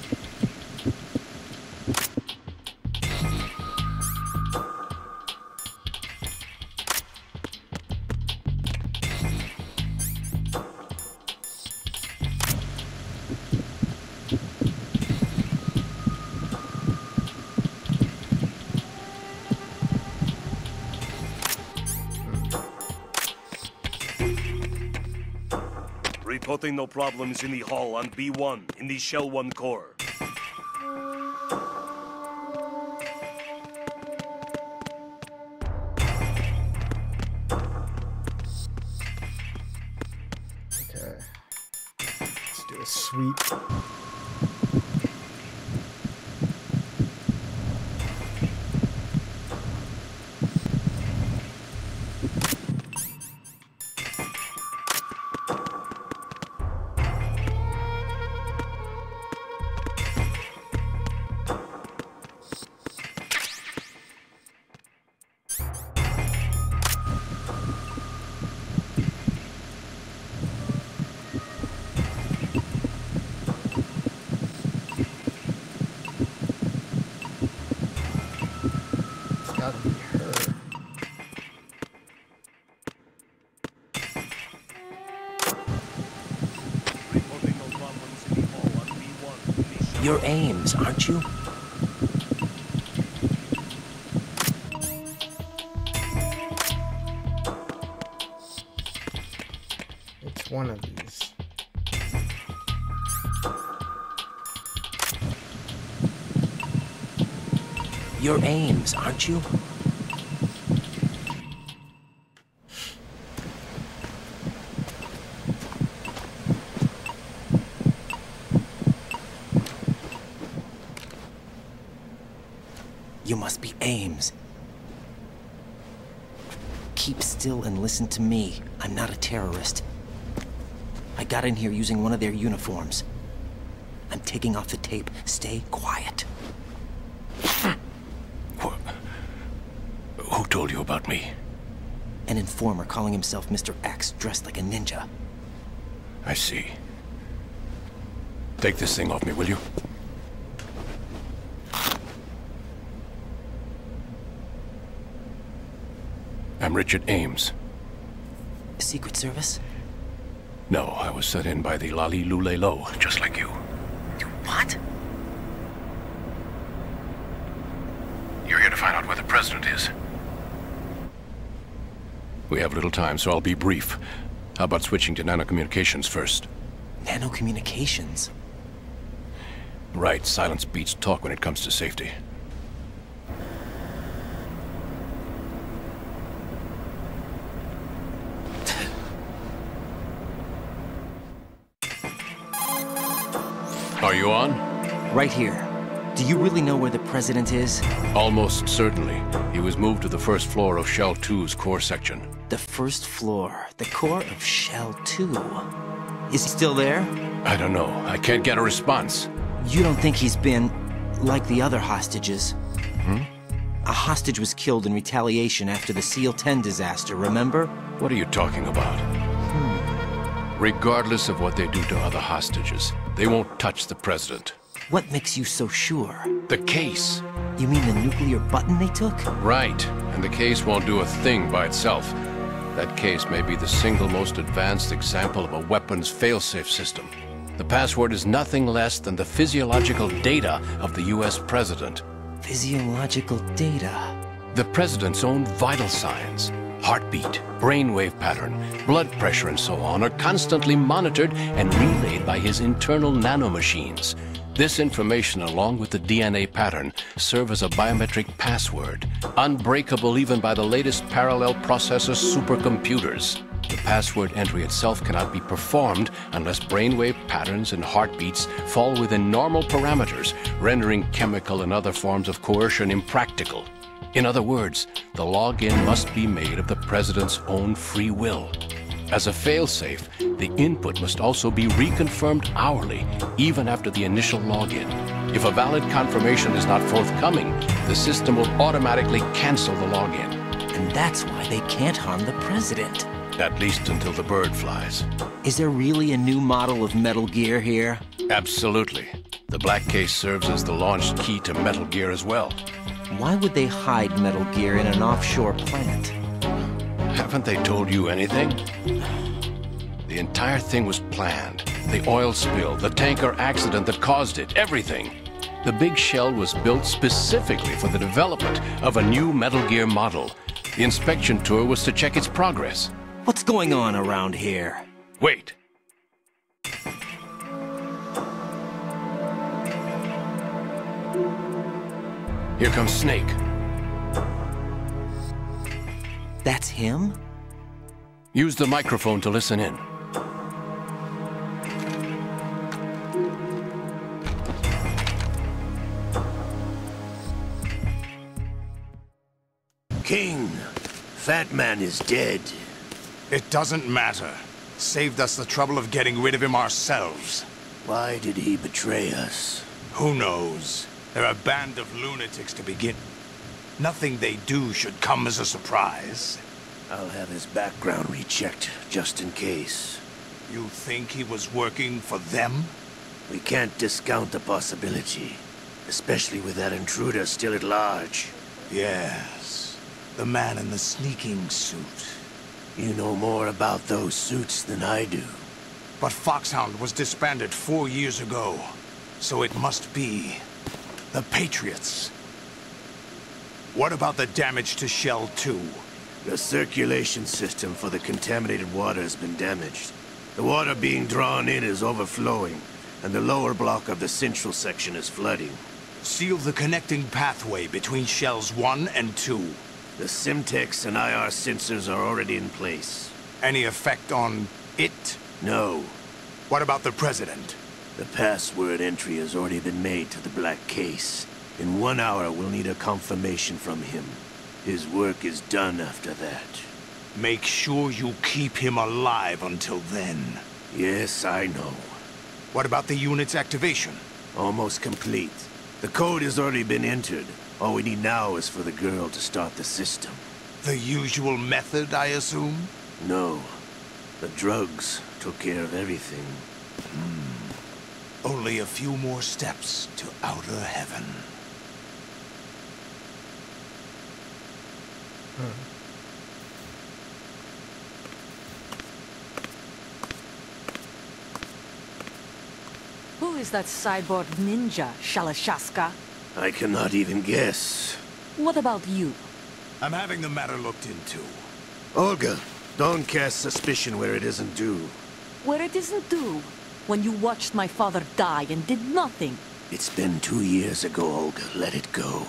Reporting no problems in the hall on B1 in the Shell 1 core. Okay. Let's do a sweep. Gotta be her. You're Ames, aren't you? It's one of these. You're Ames, aren't you? You must be Ames. Keep still and listen to me. I'm not a terrorist. I got in here using one of their uniforms. I'm taking off the tape. Stay quiet. Who told you about me? An informer calling himself Mr. X, dressed like a ninja. I see. Take this thing off me, will you? I'm Richard Ames. Secret Service? No, I was sent in by the Lali Lule Lo, just like you. What? You're here to find out where the president is. We have little time, so I'll be brief. How about switching to nanocommunications first? Nanocommunications? Right, silence beats talk when it comes to safety. Are you on? Right here. Do you really know where the president is? Almost certainly. He was moved to the first floor of Shell 2's core section. The first floor. The core of Shell 2. Is he still there? I don't know. I can't get a response. You don't think he's been like the other hostages? Hmm? A hostage was killed in retaliation after the SEAL 10 disaster, remember? What are you talking about? Regardless of what they do to other hostages, they won't touch the president. What makes you so sure? The case. You mean the nuclear button they took? Right. And the case won't do a thing by itself. That case may be the single most advanced example of a weapons failsafe system. The password is nothing less than the physiological data of the US president. Physiological data? The President's own vital signs, heartbeat, brainwave pattern, blood pressure, and so on, are constantly monitored and relayed by his internal nanomachines. This information, along with the DNA pattern, serve as a biometric password, unbreakable even by the latest parallel processor supercomputers. The password entry itself cannot be performed unless brainwave patterns and heartbeats fall within normal parameters, rendering chemical and other forms of coercion impractical. In other words, the login must be made of the President's own free will. As a failsafe, the input must also be reconfirmed hourly, even after the initial login. If a valid confirmation is not forthcoming, the system will automatically cancel the login. And that's why they can't harm the President. At least until the bird flies. Is there really a new model of Metal Gear here? Absolutely. The black case serves as the launch key to Metal Gear as well. Why would they hide Metal Gear in an offshore plant? Haven't they told you anything? The entire thing was planned. The oil spill, the tanker accident that caused it, everything. The big shell was built specifically for the development of a new Metal Gear model. The inspection tour was to check its progress. What's going on around here? Wait. Here comes Snake. That's him? Use the microphone to listen in. King, Fat Man is dead. It doesn't matter. Saved us the trouble of getting rid of him ourselves. Why did he betray us? Who knows? They're a band of lunatics to begin. Nothing they do should come as a surprise. I'll have his background rechecked, just in case. You think he was working for them? We can't discount the possibility. Especially with that intruder still at large. Yes. The man in the sneaking suit. You know more about those suits than I do. But Foxhound was disbanded 4 years ago. So it must be the Patriots. What about the damage to Shell 2? The circulation system for the contaminated water has been damaged. The water being drawn in is overflowing, and the lower block of the central section is flooding. Seal the connecting pathway between Shells 1 and 2. The Simtex and IR sensors are already in place. Any effect on it? No. What about the President? The password entry has already been made to the black case. In 1 hour, we'll need a confirmation from him. His work is done after that. Make sure you keep him alive until then. Yes, I know. What about the unit's activation? Almost complete. The code has already been entered. All we need now is for the girl to start the system. The usual method, I assume? No. The drugs took care of everything. Only a few more steps to outer heaven. Who is that cyborg ninja, Shalashaska? I cannot even guess. What about you? I'm having the matter looked into. Olga, don't cast suspicion where it isn't due. Where it isn't due? When you watched my father die and did nothing. It's been 2 years ago, Olga. Let it go.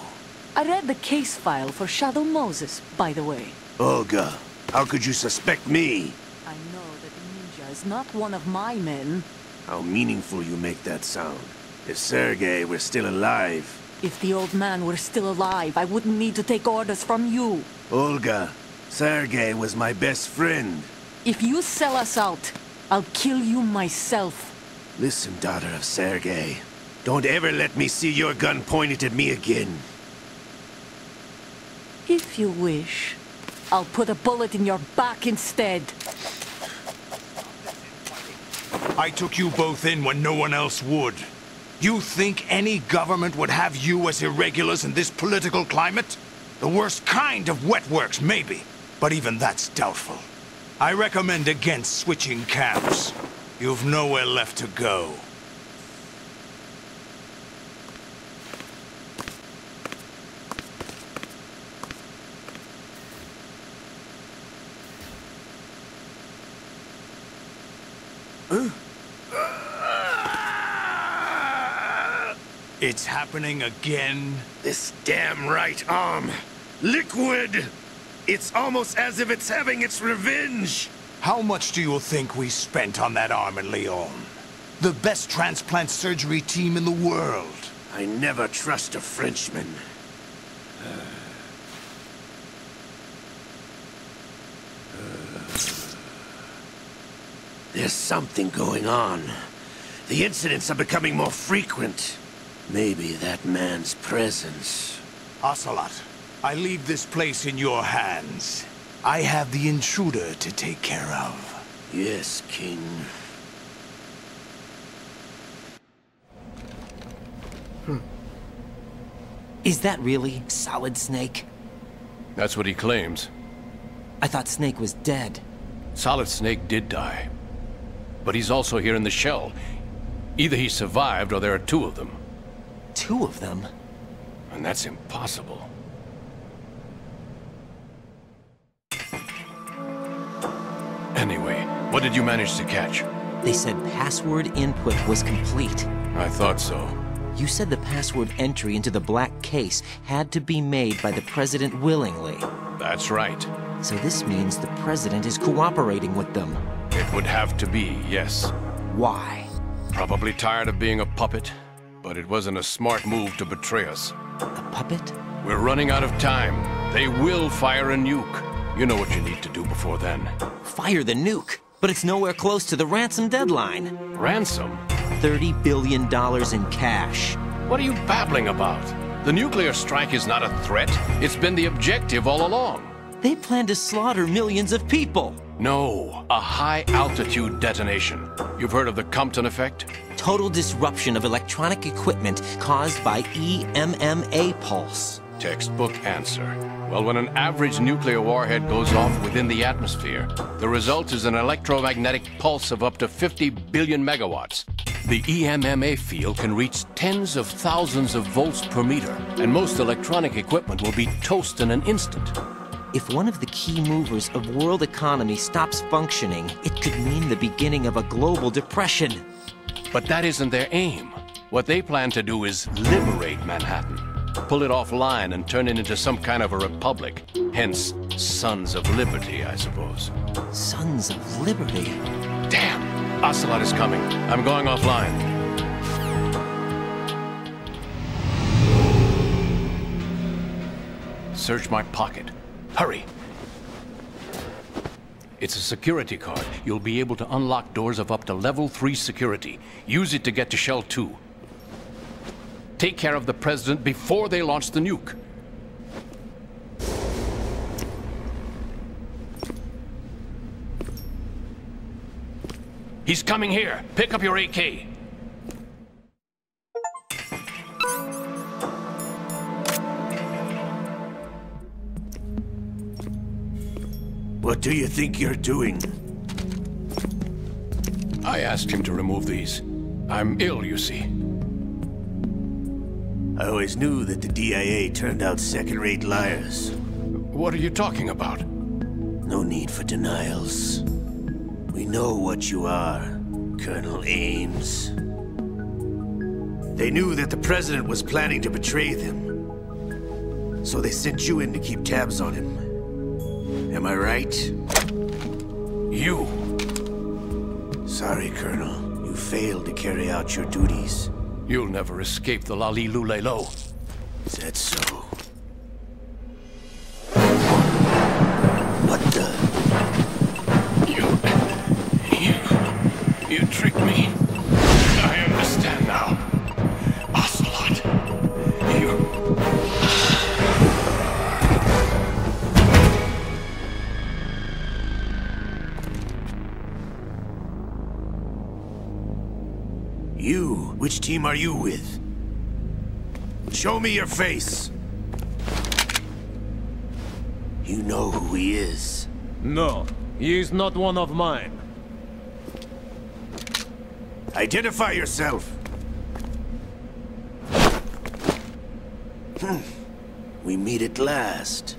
I read the case file for Shadow Moses, by the way. Olga, how could you suspect me? I know that the ninja is not one of my men. How meaningful you make that sound. If Sergei were still alive... If the old man were still alive, I wouldn't need to take orders from you. Olga, Sergei was my best friend. If you sell us out, I'll kill you myself. Listen, daughter of Sergei. Don't ever let me see your gun pointed at me again. If you wish, I'll put a bullet in your back instead. I took you both in when no one else would. You think any government would have you as irregulars in this political climate? The worst kind of wet works, maybe. But even that's doubtful. I recommend against switching camps. You've nowhere left to go. It's happening again? This damn right arm. Liquid! It's almost as if it's having its revenge! How much do you think we spent on that arm in Lyon? The best transplant surgery team in the world. I never trust a Frenchman. There's something going on. The incidents are becoming more frequent. Maybe that man's presence. Ocelot, I leave this place in your hands. I have the intruder to take care of. Yes, King. Is that really Solid Snake? That's what he claims. I thought Snake was dead. Solid Snake did die. But he's also here in the shell. Either he survived or there are two of them. Two of them? And that's impossible. Anyway, what did you manage to catch? They said password input was complete. I thought so. You said the password entry into the black case had to be made by the President willingly. That's right. So this means the President is cooperating with them. It would have to be, yes. Why? Probably tired of being a puppet, but it wasn't a smart move to betray us. A puppet? We're running out of time. They will fire a nuke. You know what you need to do before then. Fire the nuke? But it's nowhere close to the ransom deadline. Ransom? $30 billion in cash. What are you babbling about? The nuclear strike is not a threat. It's been the objective all along. They plan to slaughter millions of people. No, a high-altitude detonation. You've heard of the Compton effect? Total disruption of electronic equipment caused by EMMA pulse. Textbook answer. Well, when an average nuclear warhead goes off within the atmosphere, the result is an electromagnetic pulse of up to 50 billion megawatts. The EMMA field can reach tens of thousands of volts per meter, and most electronic equipment will be toast in an instant. If one of the key movers of world economy stops functioning, it could mean the beginning of a global depression. But that isn't their aim. What they plan to do is liberate Manhattan. Pull it offline and turn it into some kind of a republic. Hence, Sons of Liberty, I suppose. Sons of Liberty? Damn! Ocelot is coming. I'm going offline. Search my pocket. Hurry! It's a security card. You'll be able to unlock doors of up to level 3 security. Use it to get to Shell 2. Take care of the President before they launch the nuke. He's coming here. Pick up your AK. What do you think you're doing? I asked him to remove these. I'm ill, you see. I always knew that the DIA turned out second-rate liars. What are you talking about? No need for denials. We know what you are, Colonel Ames. They knew that the President was planning to betray them. So they sent you in to keep tabs on him. Am I right? You. Sorry, Colonel. You failed to carry out your duties. You'll never escape the Lali-Lulelo. Is that so? What the? You tricked me. I understand now. Ocelot. You? Which team are you with? Show me your face. You know who he is. No, he is not one of mine. Identify yourself. We meet at last.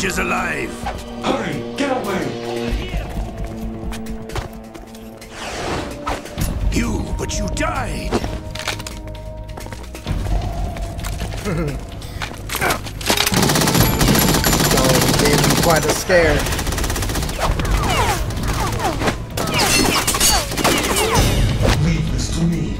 hostages alive! Hurry, get away! But you died! Gave him quite a scare. Leave this to me.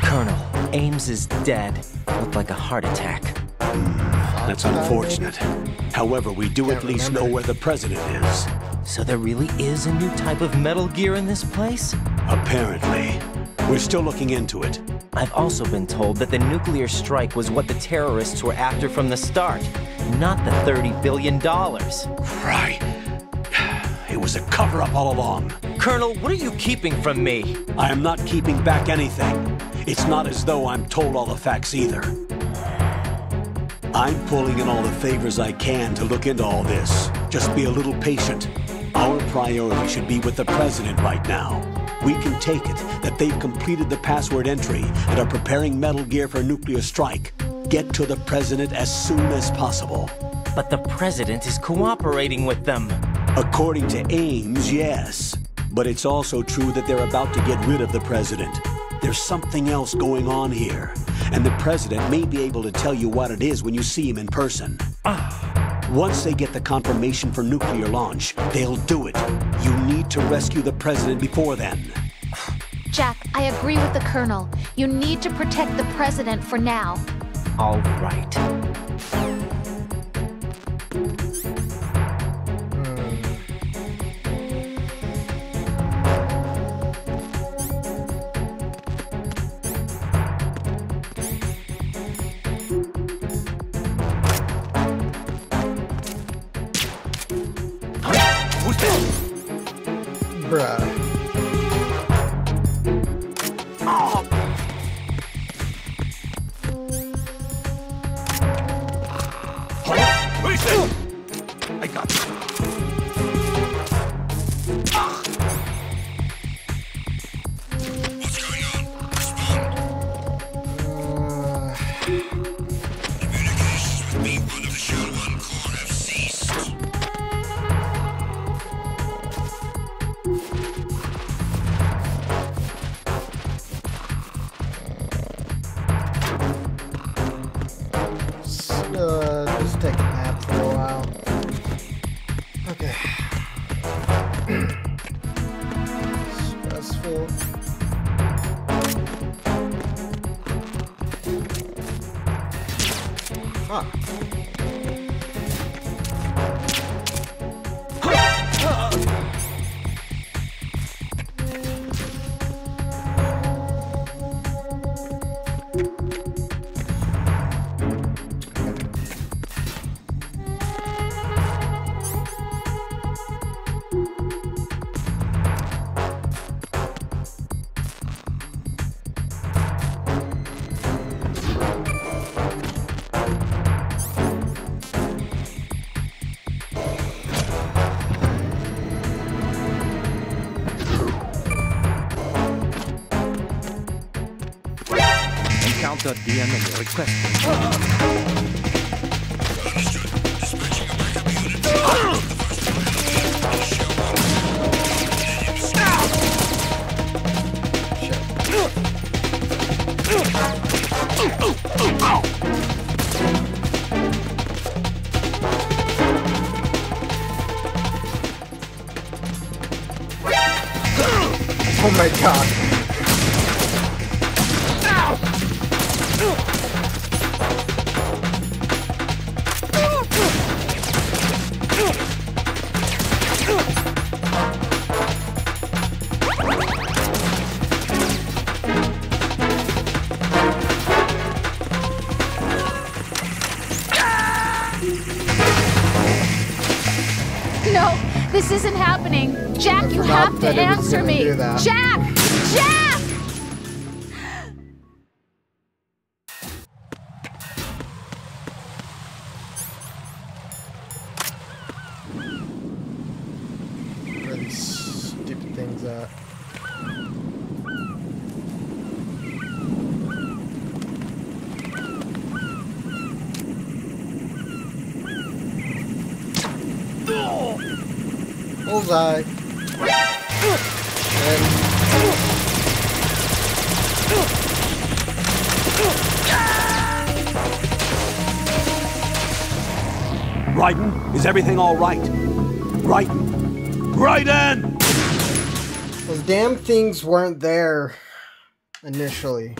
Colonel, Ames is dead. Looked like a heart attack. That's unfortunate. However, we do at least know where the president is. So there really is a new type of Metal Gear in this place? Apparently. We're still looking into it. I've also been told that the nuclear strike was what the terrorists were after from the start, not the $30 billion. Right. It was a cover-up all along. Colonel, what are you keeping from me? I am not keeping back anything. It's not as though I'm told all the facts either. I'm pulling in all the favors I can to look into all this. Just be a little patient. Our priority should be with the president right now. We can take it that they've completed the password entry and are preparing Metal Gear for nuclear strike. Get to the president as soon as possible. But the president is cooperating with them. According to Ames, yes. But it's also true that they're about to get rid of the president. There's something else going on here. And the president may be able to tell you what it is when you see him in person. Once they get the confirmation for nuclear launch, they'll do it. You need to rescue the president before then. Jack, I agree with the Colonel. You need to protect the president for now. All right. Bruh. I got you. What's going on? Respond. Communications with B1 of the Shell 1 Corps have ceased. Just take a nap for a while. Okay. Stressful. Huh. Encounter DNA requested. Oh my god. No, This isn't happening. Jack, you have to answer me. Jack! Jack! Where are these stupid things at? Bullseye. Raiden, is everything all right? Raiden! Raiden! Those damn things weren't there initially.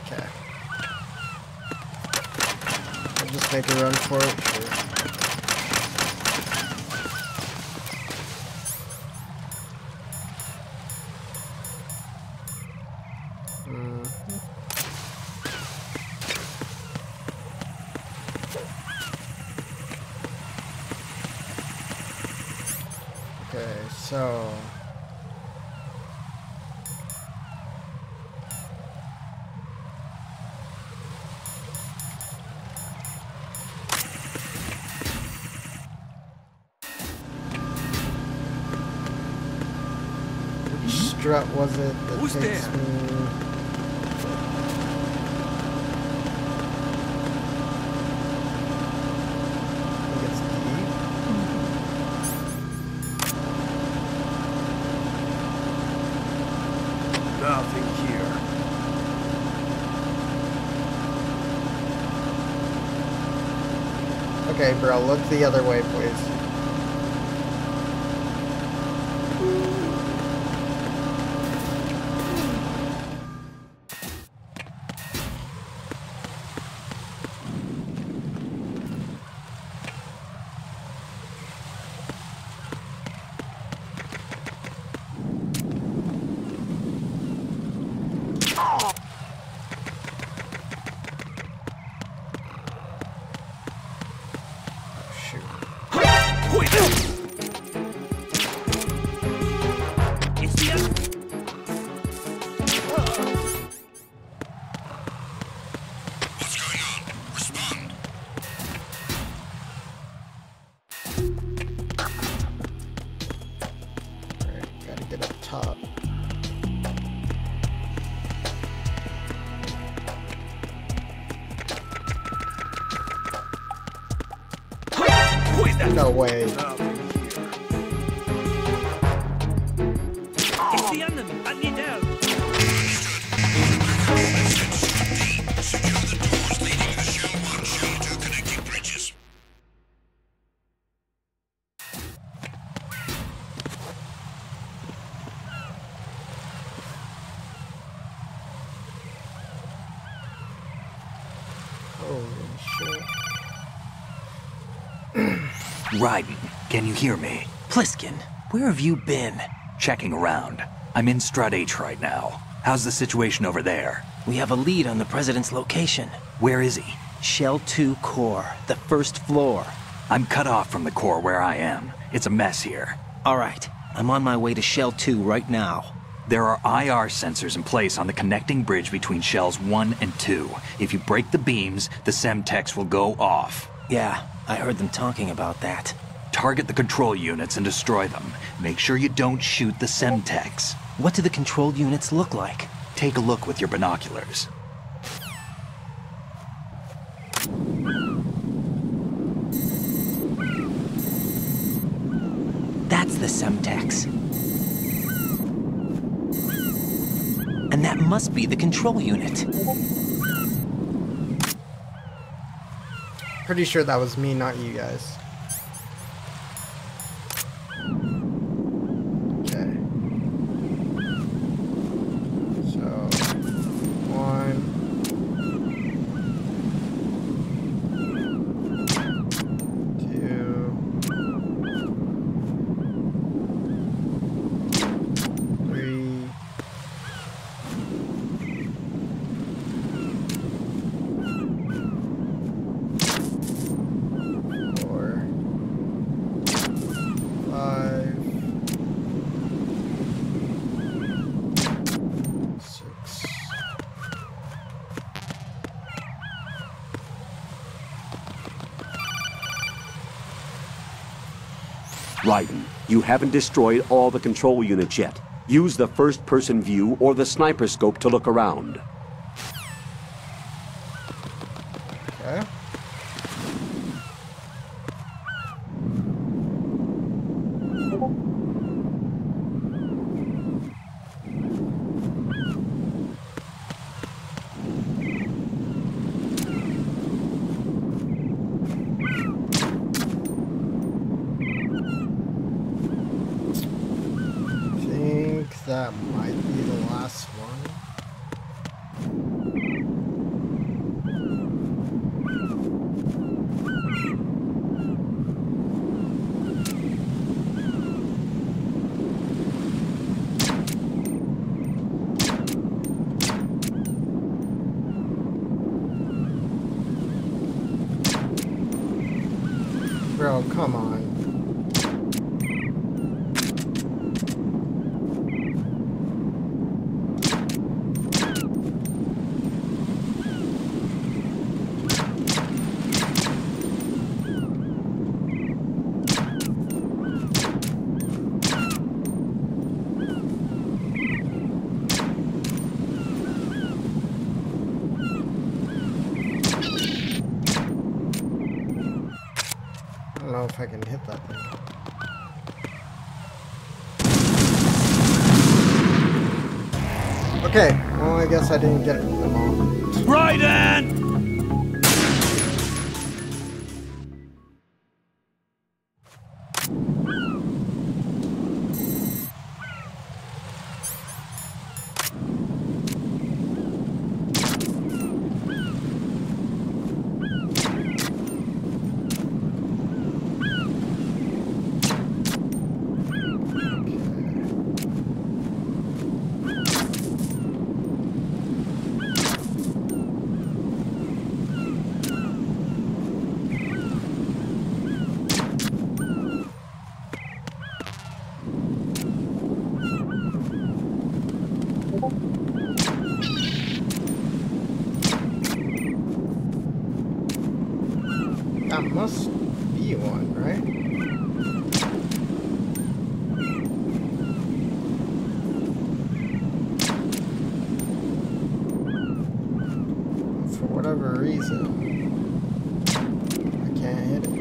Okay. I'll just make a run for it. Sure. Okay, so which strut was it that Who's takes there? me? I think it's D. Nothing here. Okay, bro, look the other way, please. Gotta get up top. No way. It's the enemy. I need help. Secure the doors leading to Shell 1, Shell 2 connecting bridges. Holy shit. Raiden, can you hear me? Pliskin, where have you been? Checking around. I'm in Strut H right now. How's the situation over there? We have a lead on the President's location. Where is he? Shell 2 core, the first floor. I'm cut off from the core where I am. It's a mess here. All right, I'm on my way to Shell 2 right now. There are IR sensors in place on the connecting bridge between Shells 1 and 2. If you break the beams, the Semtex will go off. Yeah, I heard them talking about that. Target the control units and destroy them. Make sure you don't shoot the Semtex. What do the control units look like? Take a look with your binoculars. That's the Semtex. And that must be the control unit. Pretty sure that was me, not you guys. Okay. So, 1. 2. 3. 4. Raiden, you haven't destroyed all the control units yet. Use the first-person view or the sniper scope to look around. Okay. That might be the last one. Bro, come on. I don't know if I can hit that thing. Okay, well I guess I didn't get them all. Raiden! That must be one, right? For whatever reason, I can't hit it.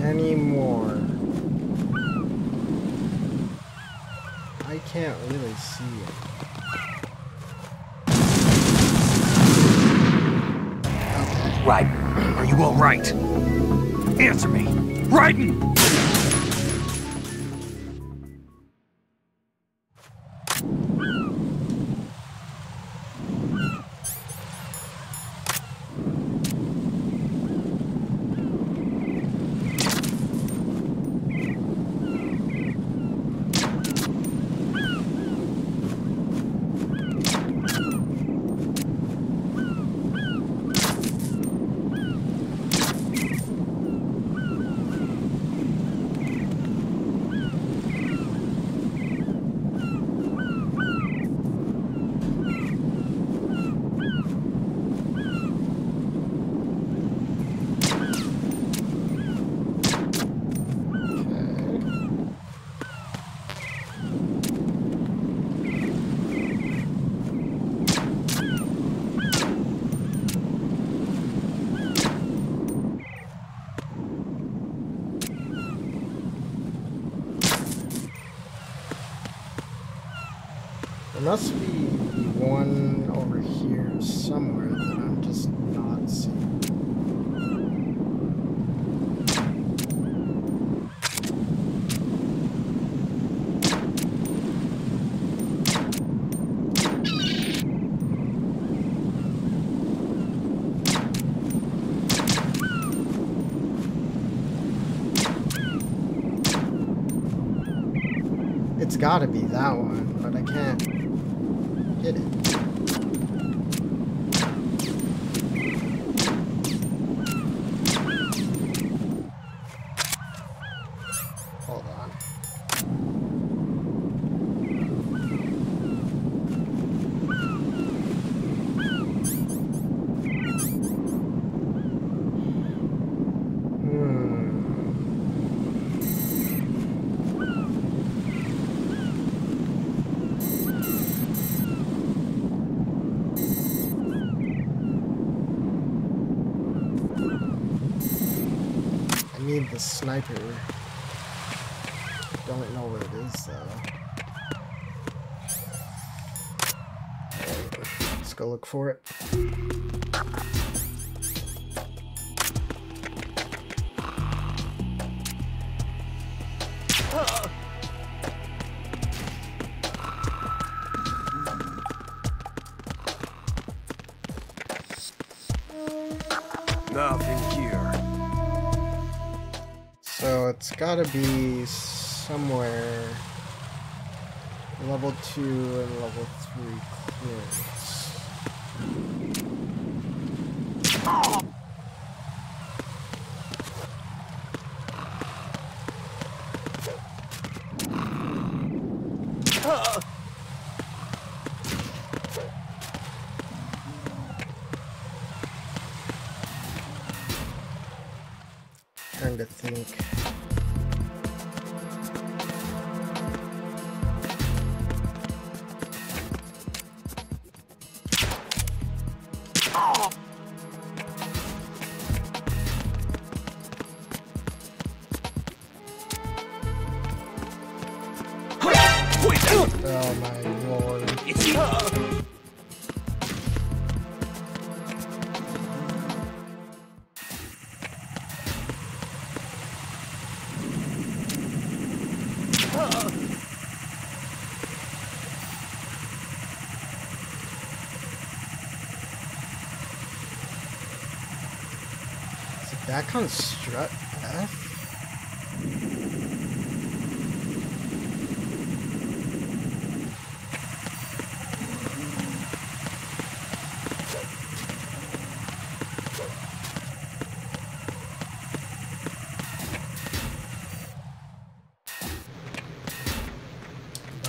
Any more? I can't really see it. Okay. Raiden, are you all right? Answer me. Raiden! There must be one over here somewhere that I'm just not seeing. It's gotta be that one, but I can't get it. sniper. Don't know where it is though. Let's go look for it. Nothing here. So it's gotta be somewhere level 2 and level 3 clearance. Trying to think. Oh my lord. Is it back on strut F?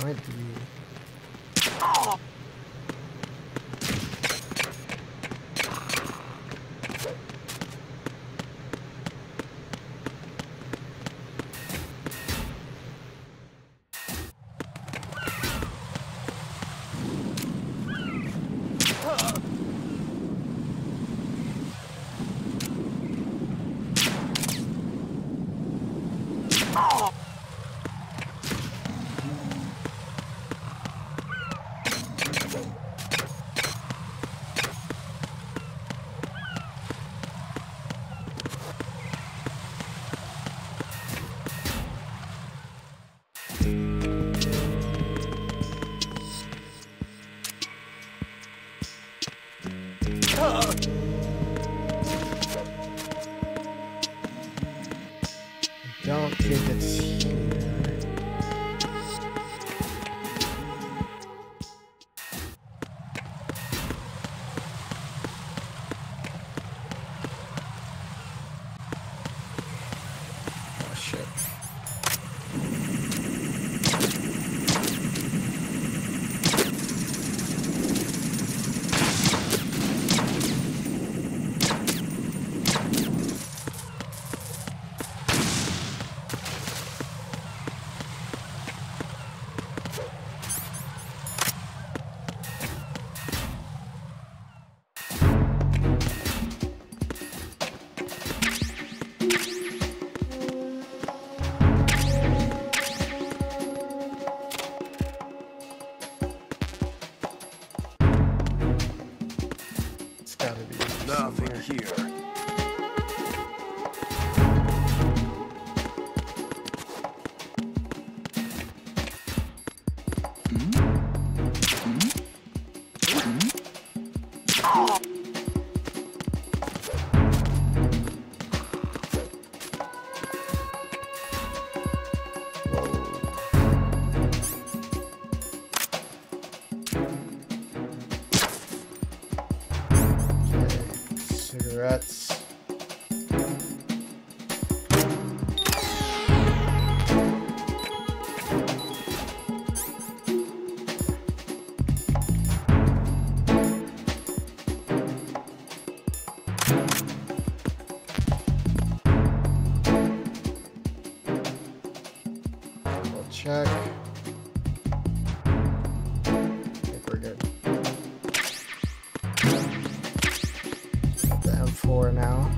Might be. Don't think it's here. Oh shit. Nothing here. Cigarettes. We'll check. I think we're good. The M4 now.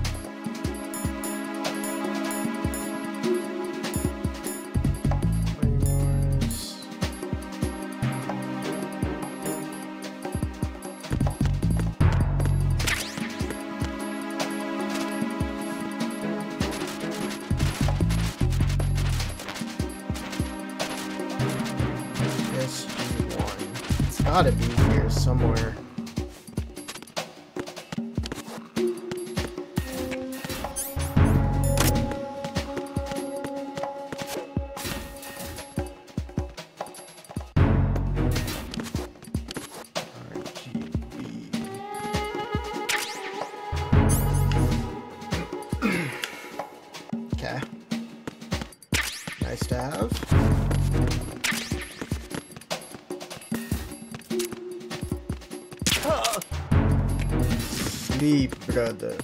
gotta be here somewhere. Okay. Nice to have. Sleep, brother.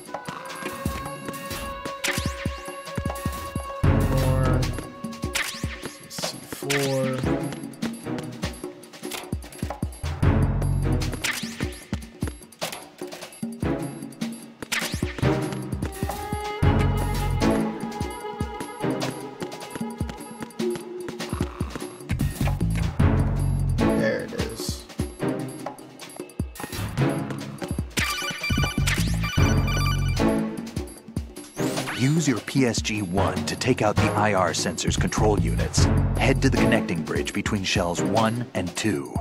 More. C4. There it is. Use your PSG-1 to take out the IR sensor's control units. Head to the connecting bridge between shells 1 and 2.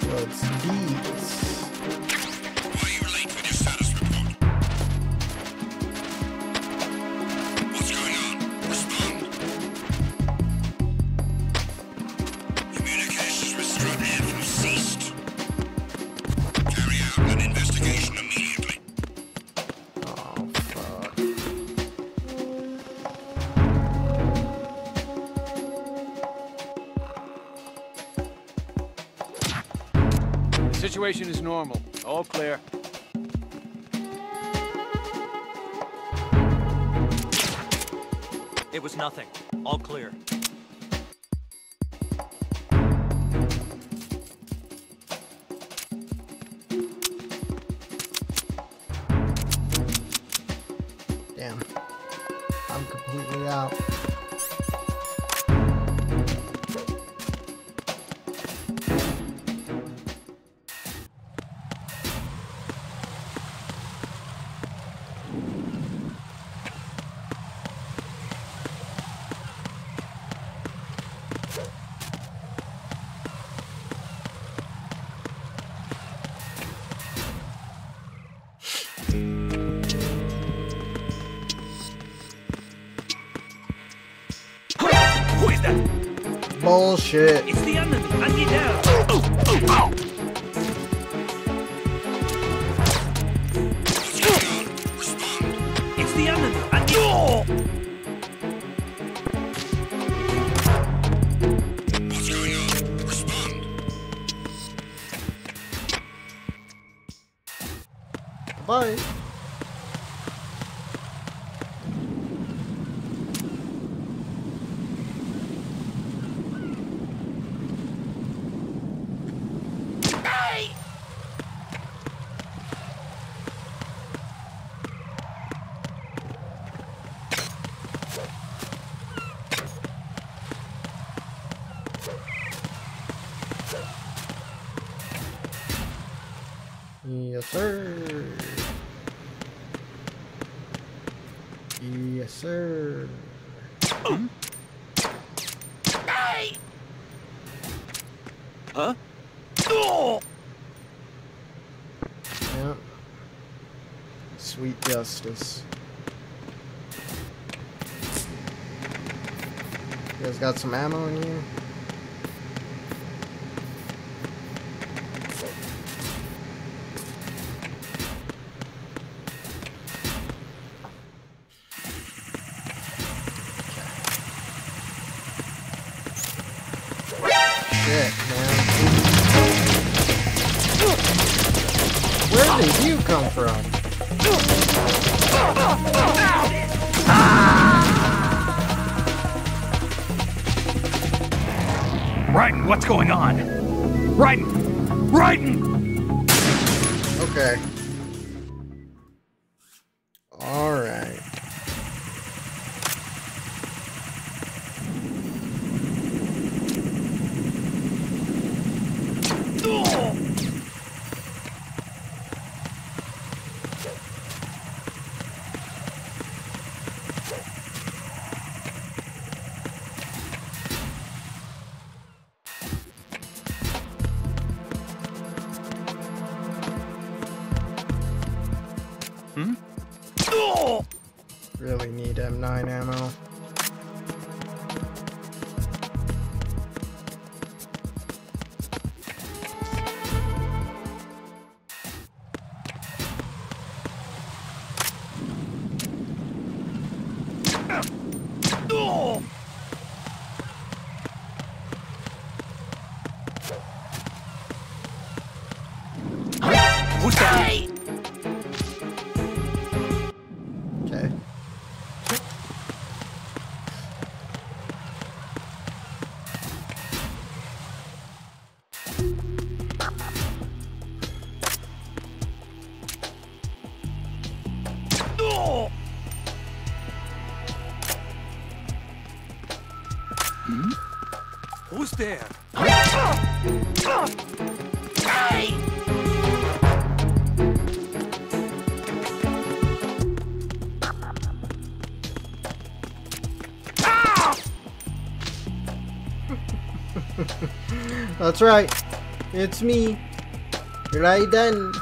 What's these? Why are you late with your status report? What's going on? Respond. Communications with Strutman have ceased. Carry out an investigation immediately. Oh, fuck. The situation is normal. All clear. It was nothing. All clear. Damn. I'm completely out. Who is that? Bullshit. It's the enemy. I need help. It's the enemy. I need. What's going on? Respond. Bye. Yes, sir. Yes, sir. Hey! Huh? Yeah. Sweet justice. You guys got some ammo in here? Shit, man. Where did you come from? Raiden, what's going on? Raiden! Raiden! Okay. Alright. Really need M9 ammo. Who's that? Okay. Who's there? That's right. It's me, Raiden.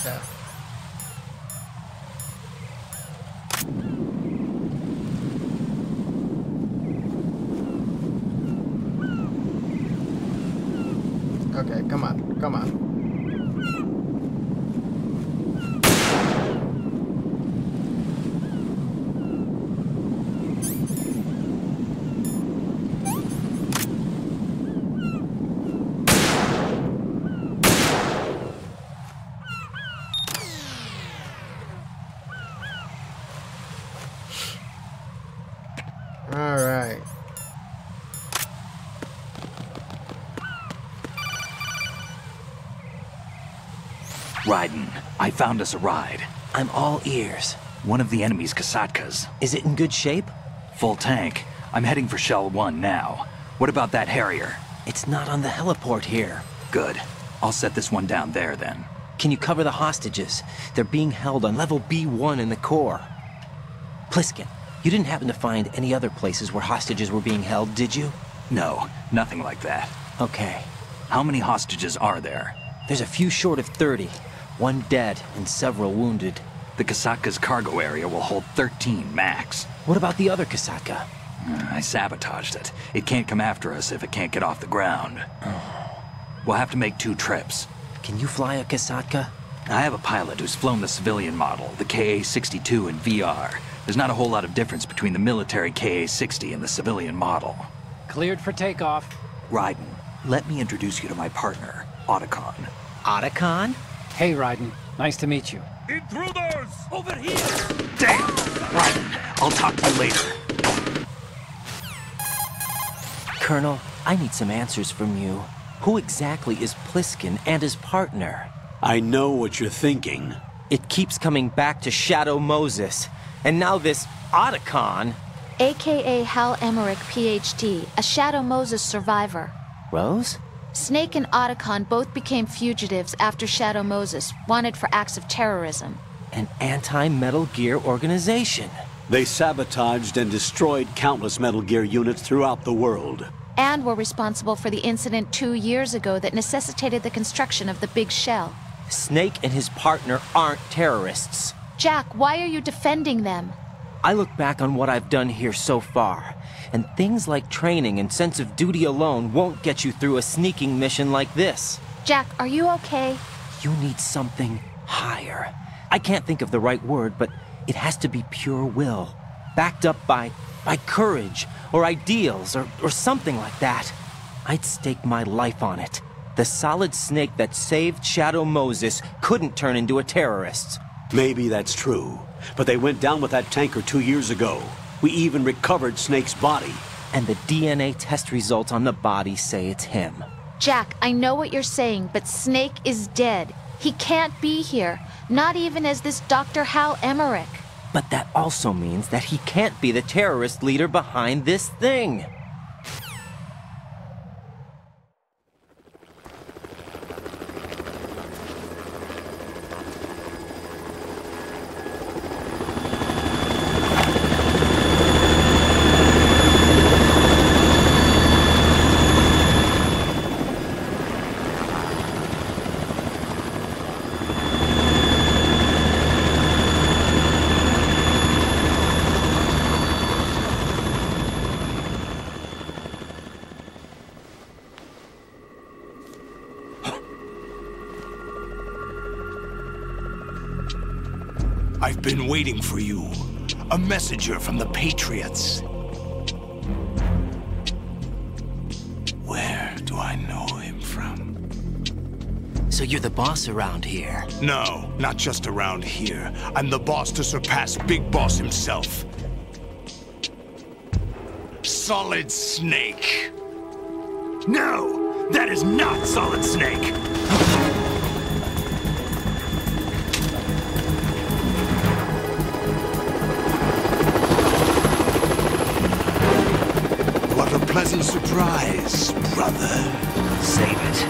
Yeah. Okay, come on, come on. All right. Raiden, I found us a ride. I'm all ears. One of the enemy's Kasatkas. Is it in good shape? Full tank. I'm heading for Shell 1 now. What about that Harrier? It's not on the heliport here. Good. I'll set this one down there then. Can you cover the hostages? They're being held on level B1 in the core. Pliskin, you didn't happen to find any other places where hostages were being held, did you? No, nothing like that. Okay. How many hostages are there? There's a few short of 30. One dead and several wounded. The Kasatka's cargo area will hold 13 max. What about the other Kasatka? I sabotaged it. It can't come after us if it can't get off the ground. We'll have to make 2 trips. Can you fly a Kasatka? I have a pilot who's flown the civilian model, the KA-62 in VR. There's not a whole lot of difference between the military KA-60 and the civilian model. Cleared for takeoff. Raiden, let me introduce you to my partner, Otacon. Otacon? Hey, Raiden. Nice to meet you. Intruders! Over here! Damn! Raiden, I'll talk to you later. Colonel, I need some answers from you. Who exactly is Pliskin and his partner? I know what you're thinking. It keeps coming back to Shadow Moses. And now this Otacon. AKA Hal Emmerich, PhD, a Shadow Moses survivor. Rose? Snake and Otacon both became fugitives after Shadow Moses, wanted for acts of terrorism. An anti-Metal Gear organization. They sabotaged and destroyed countless Metal Gear units throughout the world. And were responsible for the incident 2 years ago that necessitated the construction of the Big Shell. Snake and his partner aren't terrorists. Jack, why are you defending them? I look back on what I've done here so far, and things like training and sense of duty alone won't get you through a sneaking mission like this. Jack, are you okay? You need something higher. I can't think of the right word, but it has to be pure will, backed up by courage, or ideals, or something like that. I'd stake my life on it. The solid Snake that saved Shadow Moses couldn't turn into a terrorist. Maybe that's true, but they went down with that tanker 2 years ago. We even recovered Snake's body. And the DNA test results on the body say it's him. Jack, I know what you're saying, but Snake is dead. He can't be here, not even as this Dr. Hal Emmerich. But that also means that he can't be the terrorist leader behind this thing. I've been waiting for you. A messenger from the Patriots. Where do I know him from? So you're the boss around here? No, not just around here. I'm the boss to surpass Big Boss himself. Solid Snake. No! That is not Solid Snake! What a pleasant surprise, brother. Save it.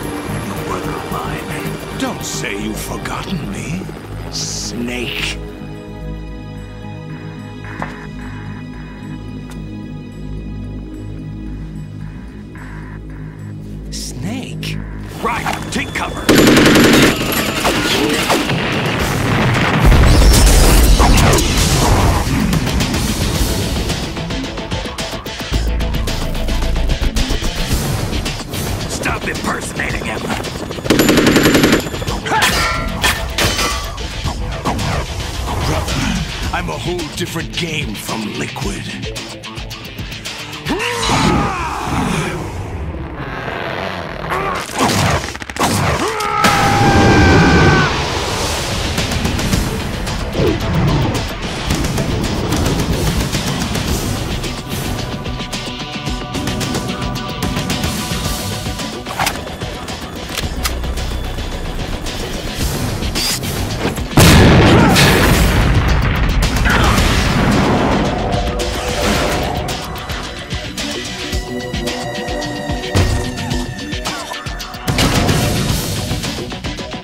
You're a brother of mine. Don't say you've forgotten me, Snake. Snake? Right, take cover. Stop impersonating him. Brother, I'm a whole different game from Liquid.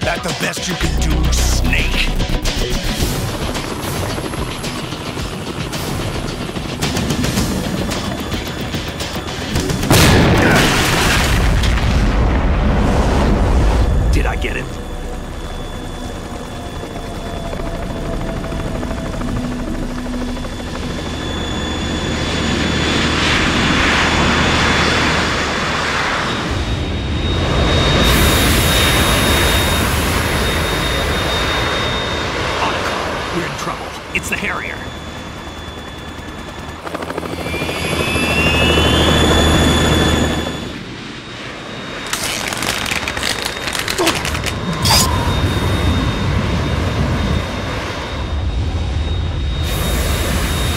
That the best you can do, Snake? Did I get it? We're in trouble. It's the Harrier.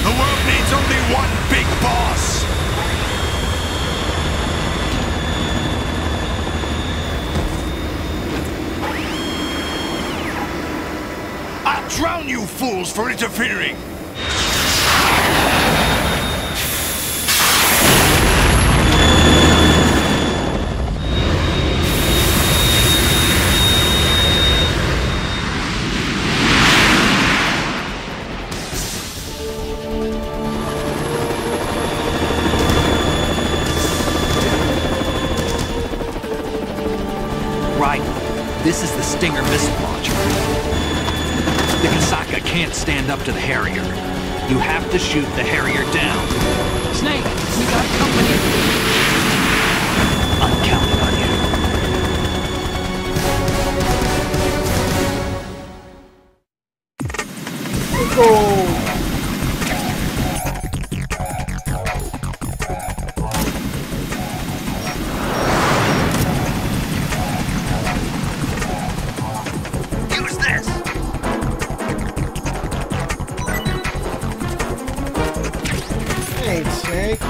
The world needs only one big boss. I'll drown you fools for interfering. Right. This is the Stinger missile launcher. The Kasaka can't stand up to the Harrier. You have to shoot the Harrier down. Snake, we got company. I'm counting on you. Use this! Hey, Snake.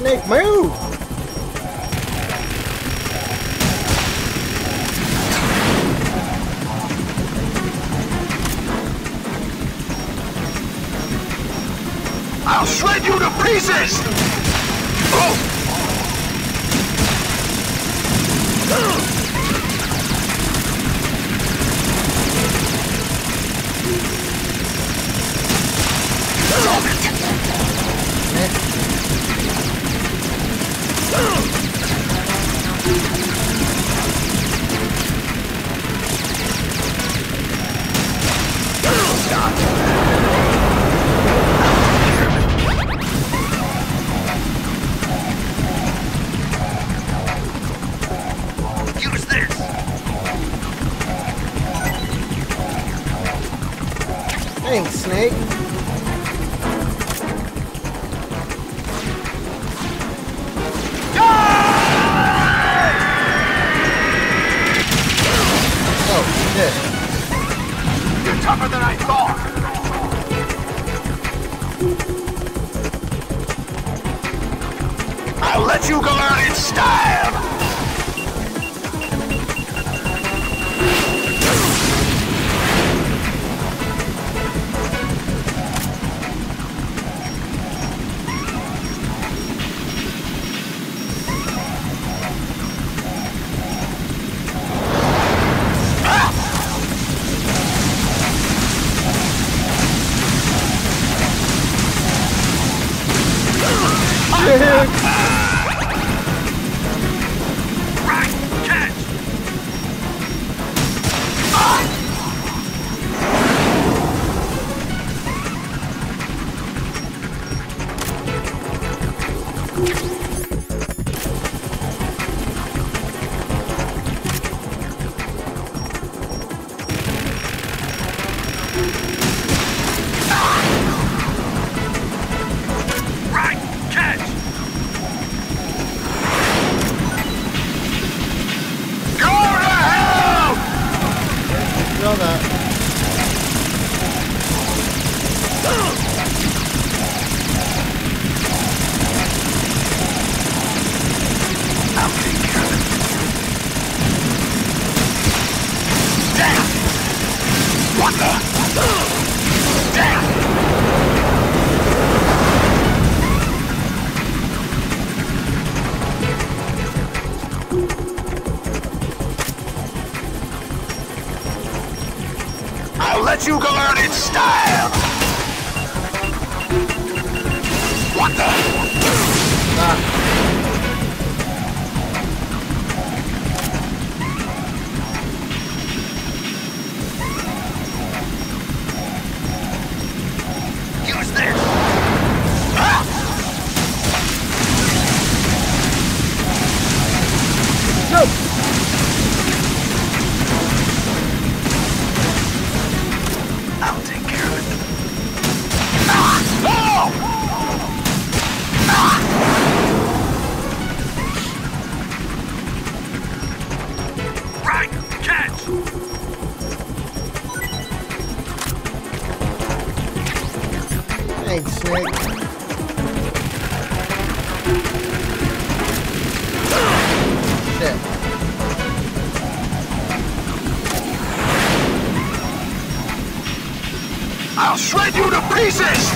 Snake, move! I'll shred you to pieces! Oh! Use this! Thanks, Snake. Oh, shit. You're tougher than I thought! I'll let you go out in style! I'll let you go out in style! What the? Use this! No! I'll take care of it. Oh! Right, catch! Thanks, Snake. Shit. I'll shred you to pieces!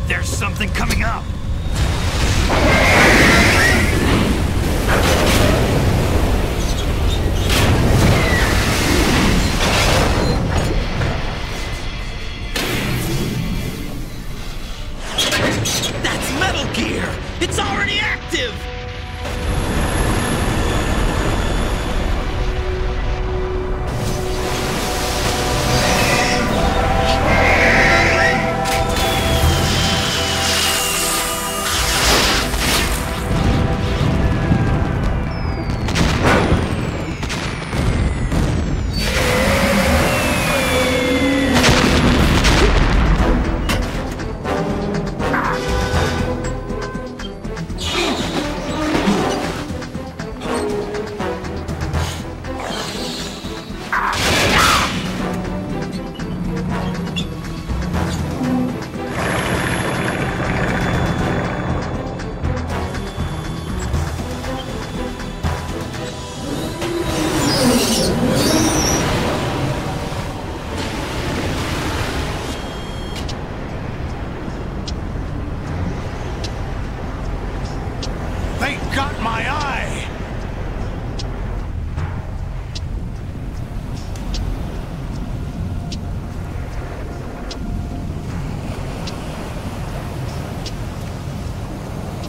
There's something coming up! That's Metal Gear! It's already active! got my eye!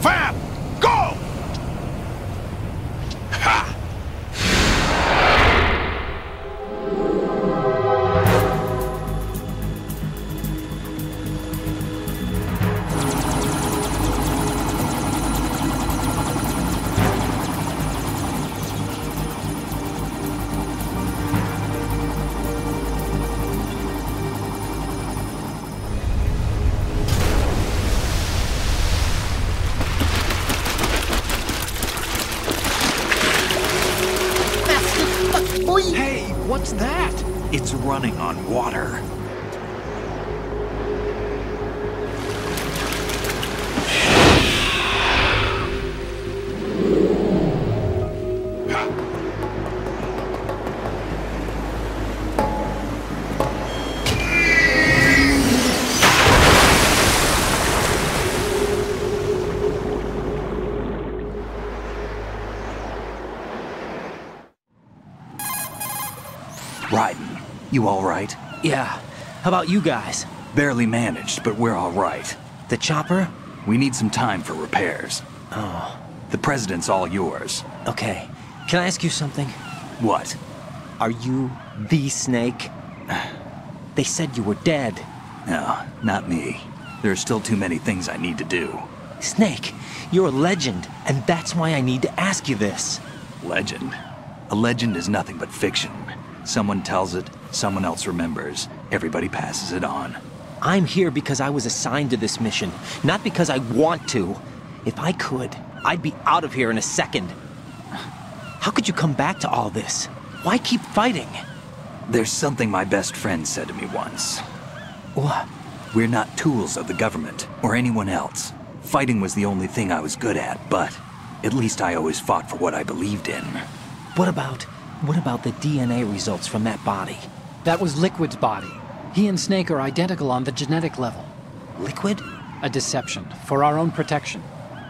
Fab! Go! Ha! Hey, what's that? It's running on water. Raiden, you all right? Yeah. How about you guys? Barely managed, but we're all right. The chopper? We need some time for repairs. Oh. The president's all yours. Okay. Can I ask you something? What? Are you the Snake? They said you were dead. No, not me. There are still too many things I need to do. Snake, you're a legend, and that's why I need to ask you this. Legend? A legend is nothing but fiction. Someone tells it, someone else remembers. Everybody passes it on. I'm here because I was assigned to this mission, not because I want to. If I could, I'd be out of here in a second. How could you come back to all this? Why keep fighting? There's something my best friend said to me once. What? We're not tools of the government or anyone else. Fighting was the only thing I was good at, but at least I always fought for what I believed in. What about the DNA results from that body? That was Liquid's body. He and Snake are identical on the genetic level. Liquid? A deception, for our own protection.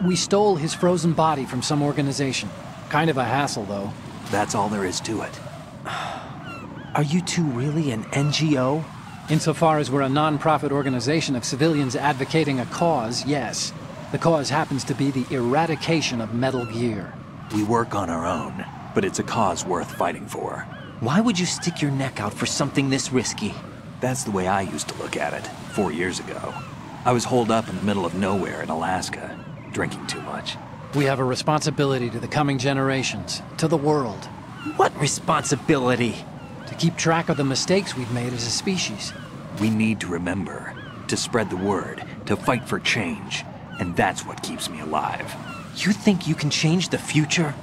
We stole his frozen body from some organization. Kind of a hassle, though. That's all there is to it. Are you two really an NGO? Insofar as we're a non-profit organization of civilians advocating a cause, yes. The cause happens to be the eradication of Metal Gear. We work on our own, but it's a cause worth fighting for. Why would you stick your neck out for something this risky? That's the way I used to look at it, 4 years ago. I was holed up in the middle of nowhere in Alaska, drinking too much. We have a responsibility to the coming generations, to the world. What responsibility? To keep track of the mistakes we've made as a species. We need to remember, to spread the word, to fight for change, and that's what keeps me alive. You think you can change the future?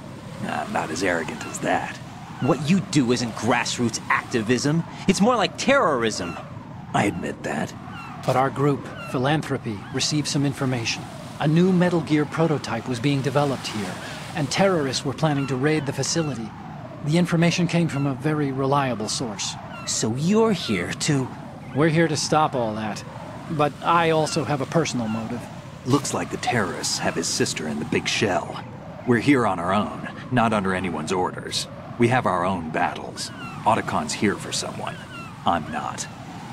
I'm not as arrogant as that. What you do isn't grassroots activism. It's more like terrorism. I admit that. But our group, Philanthropy, received some information. A new Metal Gear prototype was being developed here, and terrorists were planning to raid the facility. The information came from a very reliable source. So you're here to... We're here to stop all that. But I also have a personal motive. Looks like the terrorists have his sister in the big shell. We're here on our own, not under anyone's orders. We have our own battles. Otacon's here for someone. I'm not.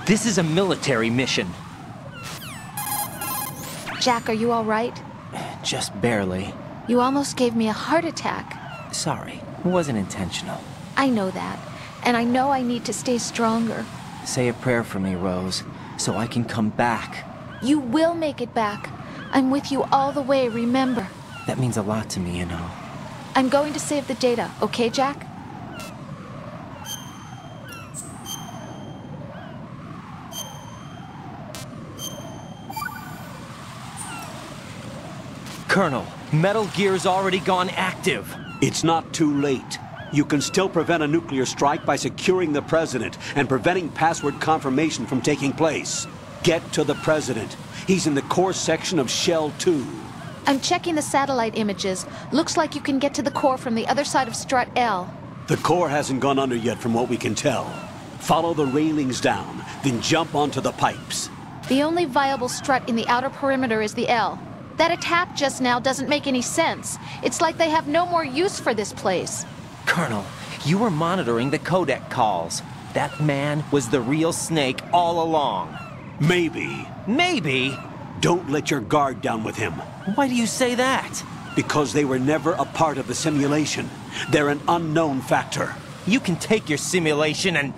This is a military mission. Jack, are you all right? Just barely. You almost gave me a heart attack. Sorry, it wasn't intentional. I know that, and I know I need to stay stronger. Say a prayer for me, Rose, so I can come back. You will make it back. I'm with you all the way, remember? That means a lot to me, you know. I'm going to save the data, okay, Jack? Colonel, Metal Gear's already gone active. It's not too late. You can still prevent a nuclear strike by securing the President and preventing password confirmation from taking place. Get to the President. He's in the core section of Shell 2. I'm checking the satellite images. Looks like you can get to the core from the other side of Strut L. The core hasn't gone under yet from what we can tell. Follow the railings down, then jump onto the pipes. The only viable strut in the outer perimeter is the L. That attack just now doesn't make any sense. It's like they have no more use for this place. Colonel, you were monitoring the codec calls. That man was the real Snake all along. Maybe. Maybe? Don't let your guard down with him. Why do you say that? Because they were never a part of the simulation. They're an unknown factor. You can take your simulation and...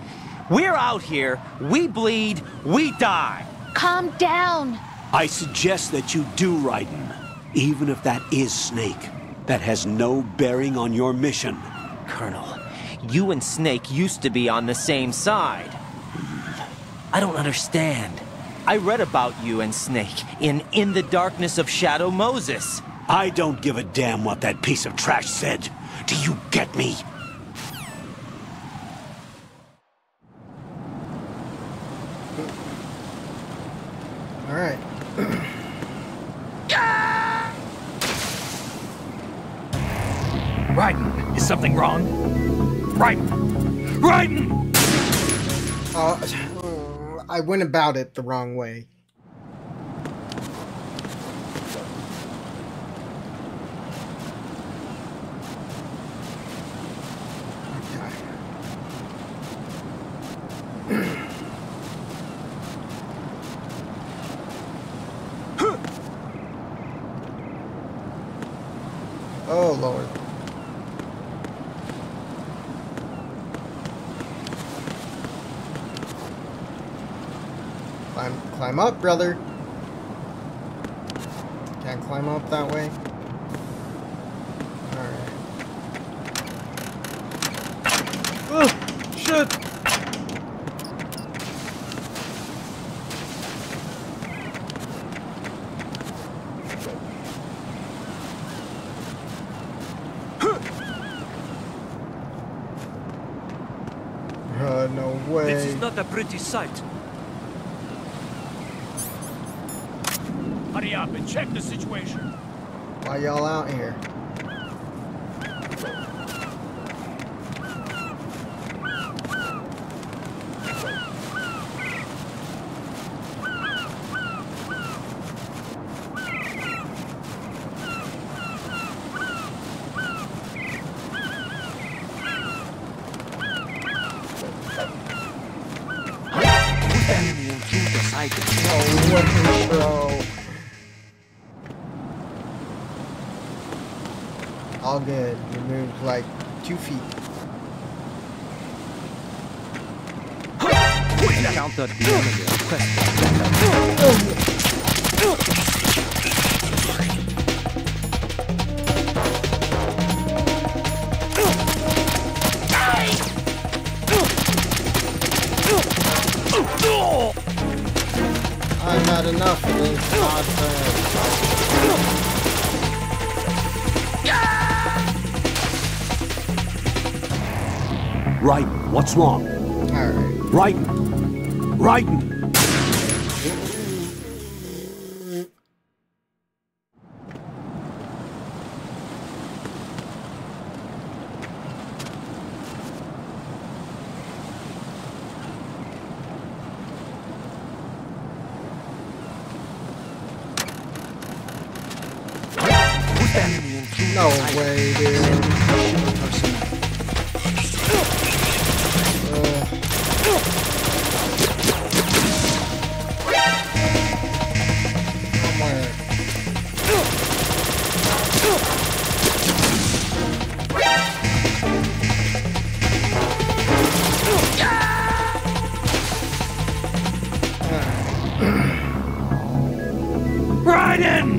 We're out here, we bleed, we die. Calm down. I suggest that you do, Raiden. Even if that is Snake. That has no bearing on your mission. Colonel, you and Snake used to be on the same side. I don't understand. I read about you and Snake in the Darkness of Shadow Moses. I don't give a damn what that piece of trash said. Do you get me? All right. Raiden, is something wrong? Raiden! Raiden! I went about it the wrong way. Oh, Lord. Climb up, brother. Can't climb up that way. Alright. Oh, shit! No way. This is not a pretty sight. Hurry up and check the situation. Why y'all out here? Oh, what the bro? All good. You moved like 2 feet. Encountered the enemy. Request. I've had enough of this nonsense. Raiden, what's wrong? Alright. Raiden! Raiden! No way, dude. Raiden!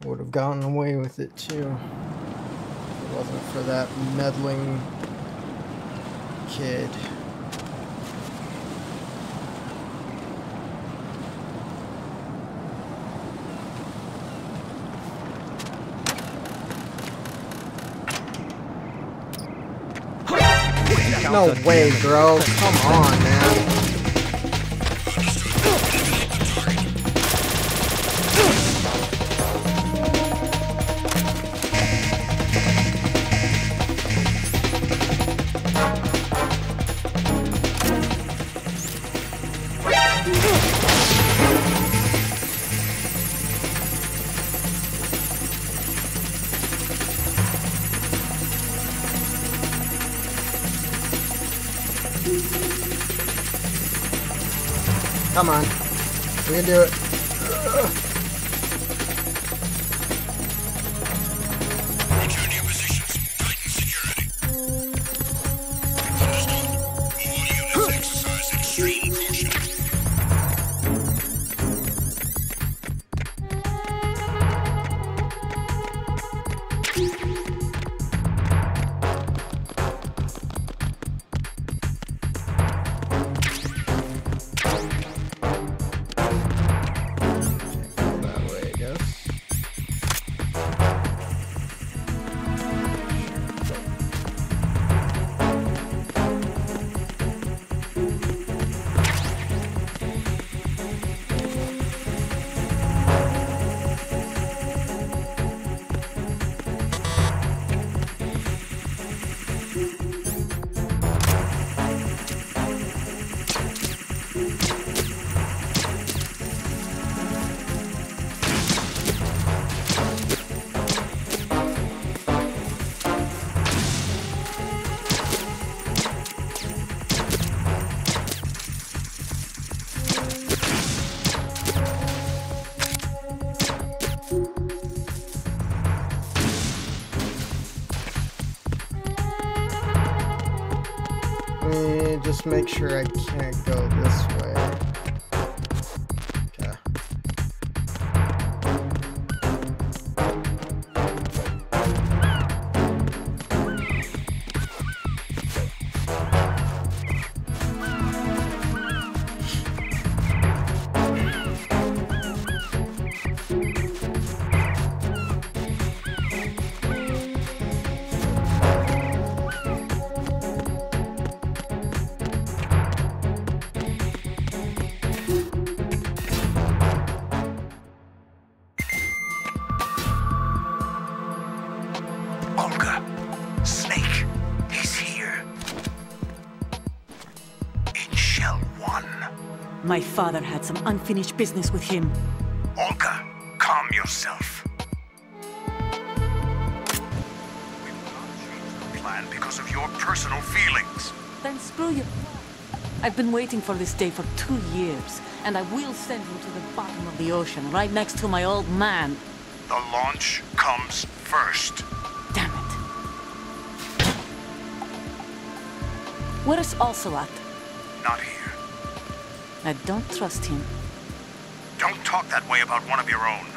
Would have gotten away with it too. If it wasn't for that meddling kid. No way, bro. Come on, man. Come on. We can do it. Return to your positions. Tighten security. Understood. All units exercise extreme caution. Just make sure I can't go this way. Okay. My father had some unfinished business with him. Olga, calm yourself. We will not change the plan because of your personal feelings. Then screw you. I've been waiting for this day for 2 years, and I will send him to the bottom of the ocean, right next to my old man. The launch comes first. Damn it. Where's Ocelot? Not here. I don't trust him. Don't talk that way about one of your own.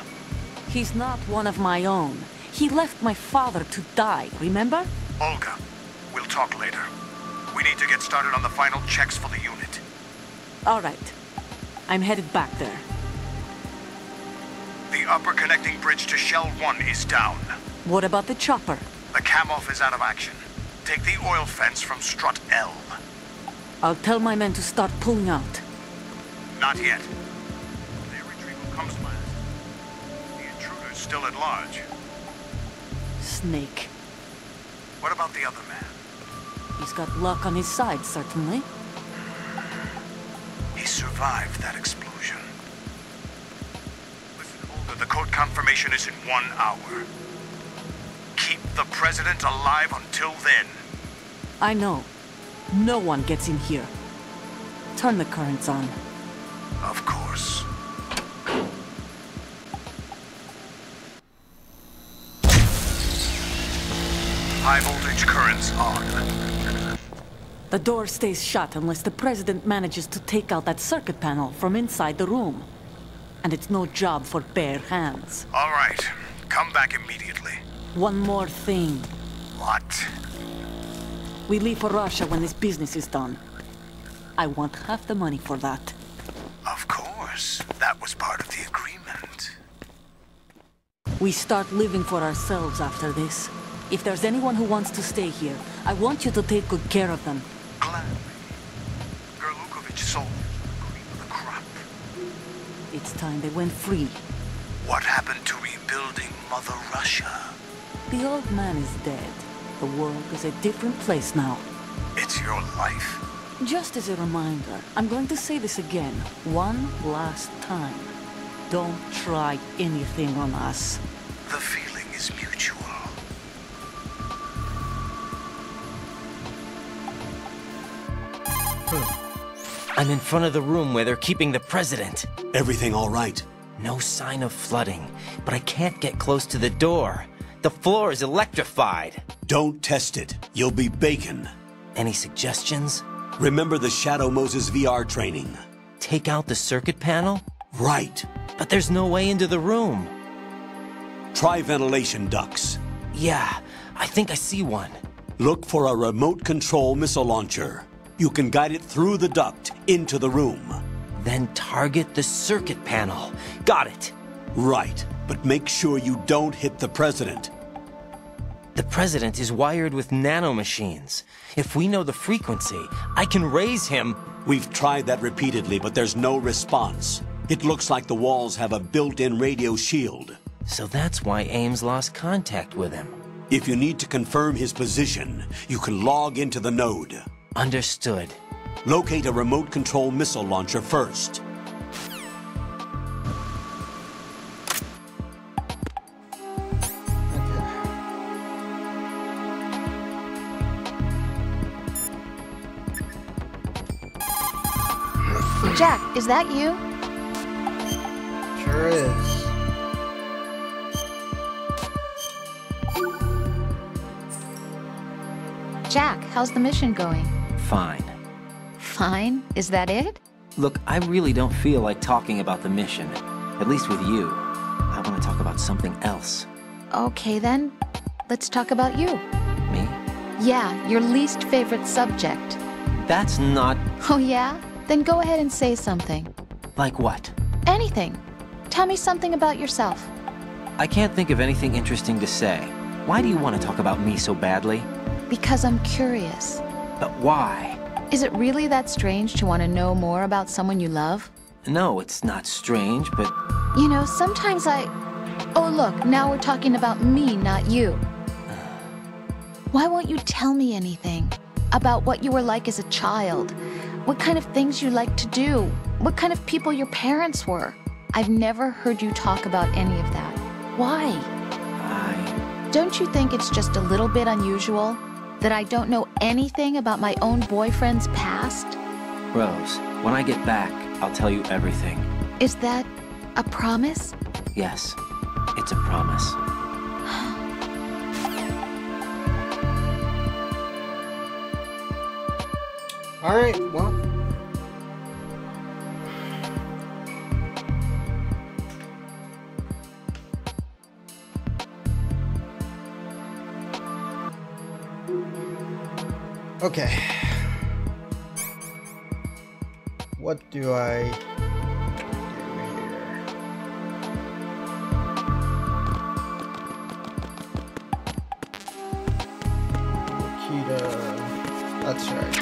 He's not one of my own. He left my father to die, remember? Olga, we'll talk later. We need to get started on the final checks for the unit. All right. I'm headed back there. The upper connecting bridge to Shell 1 is down. What about the chopper? The cam-off is out of action. Take the oil fence from strut L. I'll tell my men to start pulling out. Not yet. Their retrieval comes last. The intruder's still at large. Snake. What about the other man? He's got luck on his side, certainly. He survived that explosion. Listen, Olga, the code confirmation is in 1 hour. Keep the president alive until then. I know. No one gets in here. Turn the currents on. Of course. High voltage currents on. The door stays shut unless the president manages to take out that circuit panel from inside the room. And it's no job for bare hands. All right. Come back immediately. One more thing. What? We leave for Russia when this business is done. I want half the money for that. Of course. That was part of the agreement. We start living for ourselves after this. If there's anyone who wants to stay here, I want you to take good care of them. Gladly. Gerlukovich soldiers are the cream of the crop. It's time they went free. What happened to rebuilding Mother Russia? The old man is dead. The world is a different place now. It's your life. Just as a reminder, I'm going to say this again, one last time. Don't try anything on us. The feeling is mutual. I'm in front of the room where they're keeping the president. Everything all right? No sign of flooding, but I can't get close to the door. The floor is electrified. Don't test it. You'll be bacon. Any suggestions? Remember the Shadow Moses VR training. Take out the circuit panel? Right. But there's no way into the room. Try ventilation ducts. Yeah, I think I see one. Look for a remote control missile launcher. You can guide it through the duct into the room. Then target the circuit panel. Got it. Right, but make sure you don't hit the president. The president is wired with nanomachines. If we know the frequency, I can raise him. We've tried that repeatedly, but there's no response. It looks like the walls have a built-in radio shield. So that's why Ames lost contact with him. If you need to confirm his position, you can log into the node. Understood. Locate a remote control missile launcher first. Jack, is that you? Sure is. Jack, how's the mission going? Fine. Fine? Is that it? Look, I really don't feel like talking about the mission. At least with you. I want to talk about something else. Okay then, let's talk about you. Me? Yeah, your least favorite subject. That's not... Oh yeah? Then go ahead and say something. Like what? Anything. Tell me something about yourself. I can't think of anything interesting to say. Why do you want to talk about me so badly? Because I'm curious. But why? Is it really that strange to want to know more about someone you love? No, it's not strange, but... You know, sometimes Oh look, now we're talking about me, not you. Why won't you tell me anything? About what you were like as a child? What kind of things you like to do? What kind of people your parents were? I've never heard you talk about any of that. Why? Don't you think it's just a little bit unusual that I don't know anything about my own boyfriend's past? Rose, when I get back, I'll tell you everything. Is that a promise? Yes, it's a promise. All right, well. Okay. What do I do here? Nikita. That's right.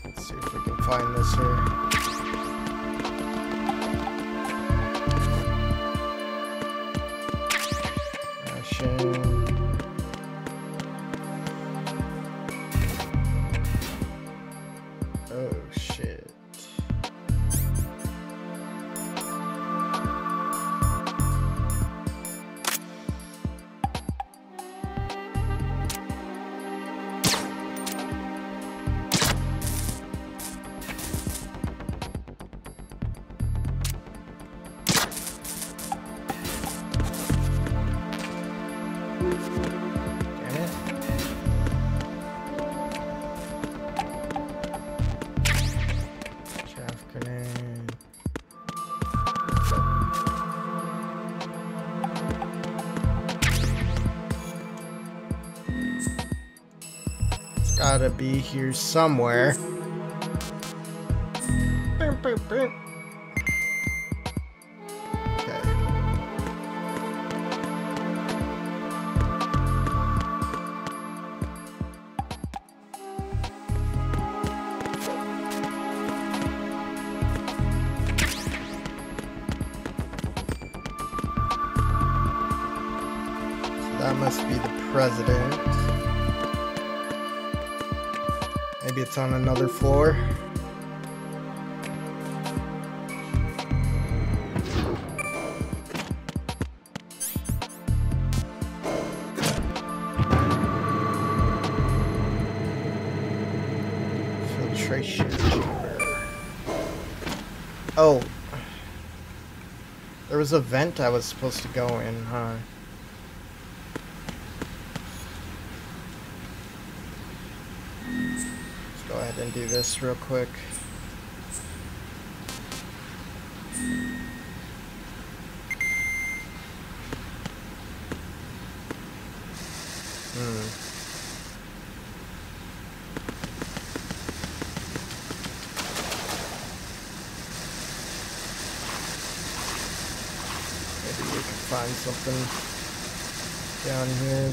Let's see if we can find this here. Gotta be here somewhere. Okay. So that must be the president. Maybe it's on another floor. Oh. There was a vent I was supposed to go in, huh? Let's go ahead and do this real quick. Maybe we can find something down here.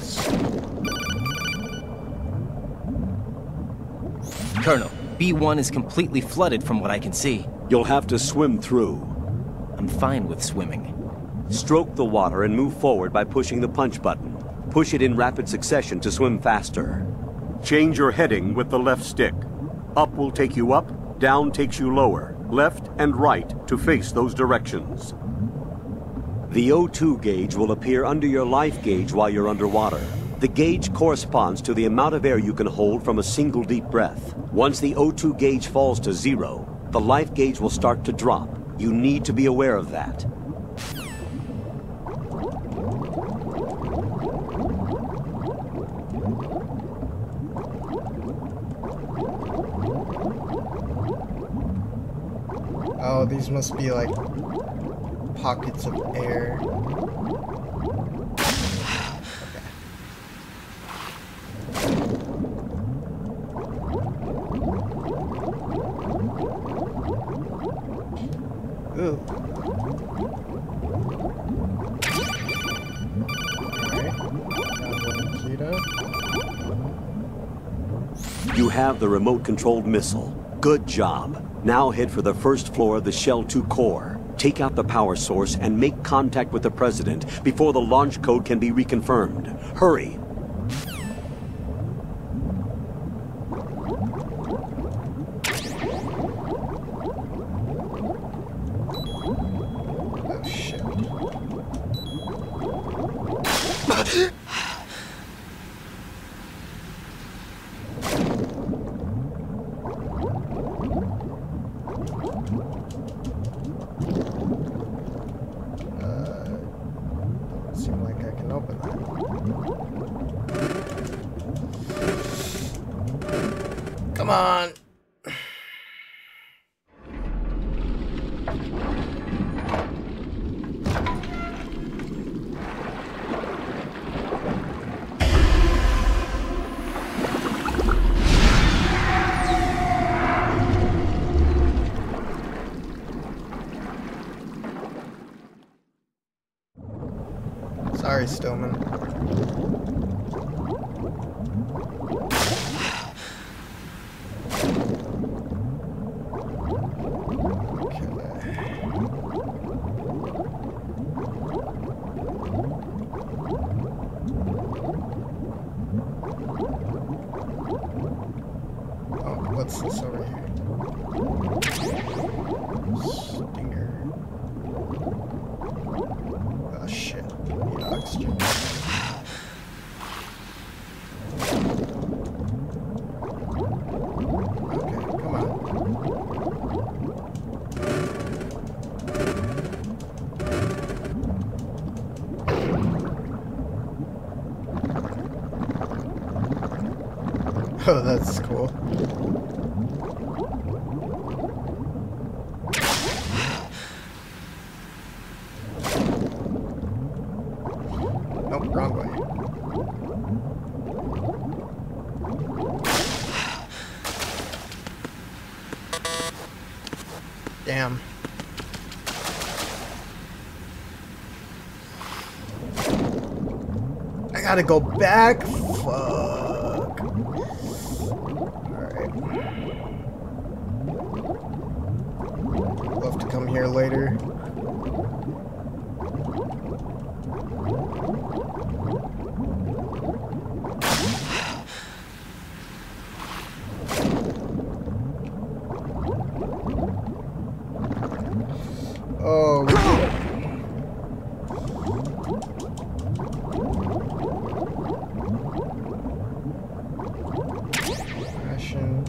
Colonel, B1 is completely flooded from what I can see. You'll have to swim through. I'm fine with swimming. Stroke the water and move forward by pushing the punch button. Push it in rapid succession to swim faster. Change your heading with the left stick. Up will take you up, down takes you lower, left and right to face those directions. The O2 gauge will appear under your life gauge while you're underwater. The gauge corresponds to the amount of air you can hold from a single deep breath. Once the O2 gauge falls to 0, the life gauge will start to drop. You need to be aware of that. Oh, these must be like pockets of air. Ooh. You have the remote-controlled missile. Good job. Now head for the first floor of the Shell 2 core. Take out the power source and make contact with the President before the launch code can be reconfirmed. Hurry! Oh, shit. Seem like I can open that. Come on. Sorry, Stillman. Oh, what's this over here? Stinger. Oh shit. Need oxygen. Okay, come on. Oh, that's cool. Nope, wrong way. Damn. I gotta go back? Fuck. Alright. We'll have to come here later. Oh, ration.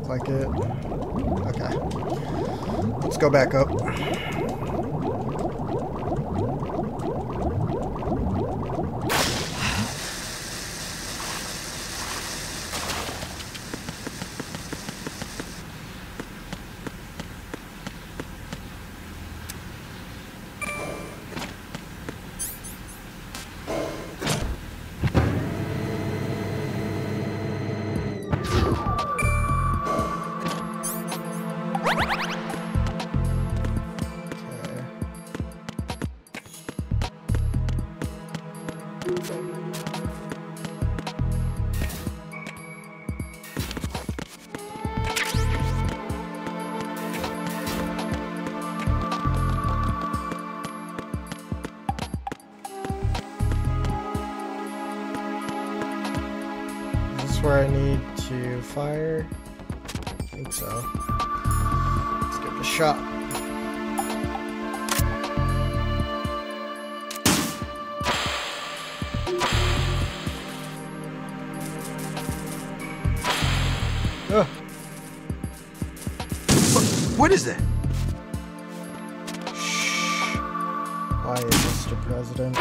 look like it. Okay. Let's go back up. Where I need to fire? I think so. Let's give it a shot. What is that? Shh. Quiet, Mr. President.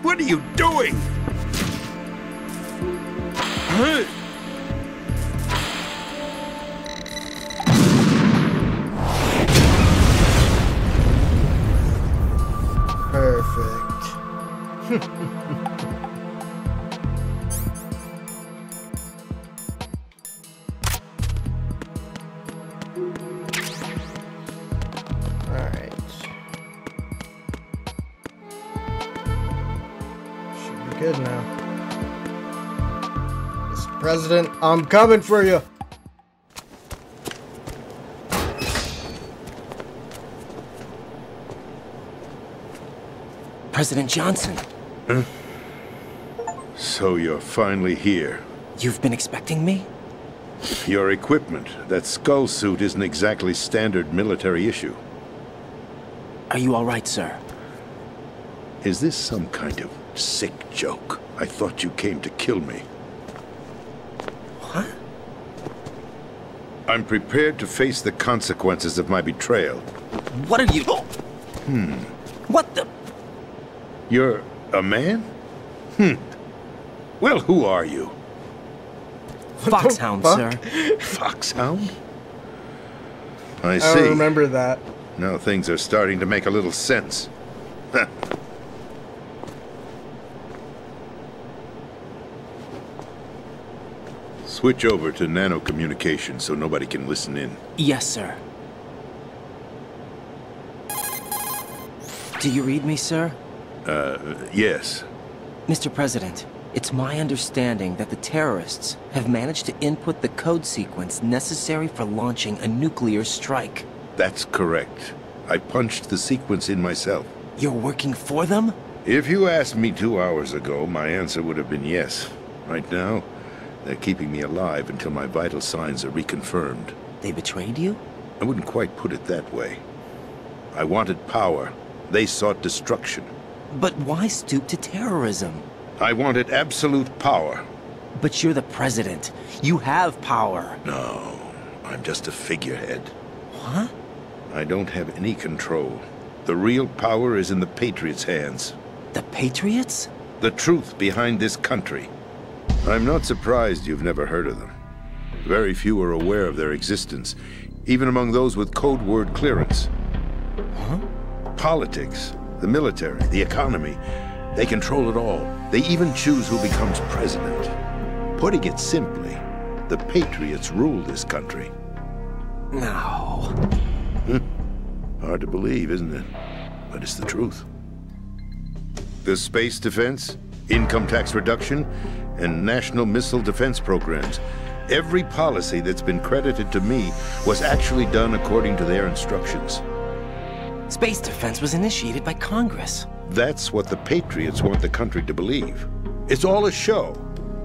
What are you doing? Perfect. Alright. Should be good now. Mr. President, I'm coming for you. President Johnson. Huh? So you're finally here. You've been expecting me? Your equipment, that skull suit, isn't exactly standard military issue. Are you all right, sir? Is this some kind of sick joke? I thought you came to kill me. What? I'm prepared to face the consequences of my betrayal. What are you... What the... You're a man? Well, who are you? Foxhound, sir. Foxhound? I see. I remember that. Now things are starting to make a little sense. Switch over to nano-communication so nobody can listen in. Yes, sir. Do you read me, sir? Yes. Mr. President, it's my understanding that the terrorists have managed to input the code sequence necessary for launching a nuclear strike. That's correct. I punched the sequence in myself. You're working for them? If you asked me 2 hours ago, my answer would have been yes. Right now, they're keeping me alive until my vital signs are reconfirmed. They betrayed you? I wouldn't quite put it that way. I wanted power. They sought destruction. But why stoop to terrorism? I wanted absolute power. But you're the president. You have power. No, I'm just a figurehead. What? I don't have any control. The real power is in the Patriots' hands. The Patriots? The truth behind this country. I'm not surprised you've never heard of them. Very few are aware of their existence, even among those with code word clearance. Huh? Politics, the military, the economy, they control it all. They even choose who becomes president. Putting it simply, the Patriots rule this country. No. Hard to believe, isn't it? But it's the truth. The space defense, income tax reduction, and national missile defense programs. Every policy that's been credited to me was actually done according to their instructions. Space defense was initiated by Congress. That's what the Patriots want the country to believe. It's all a show.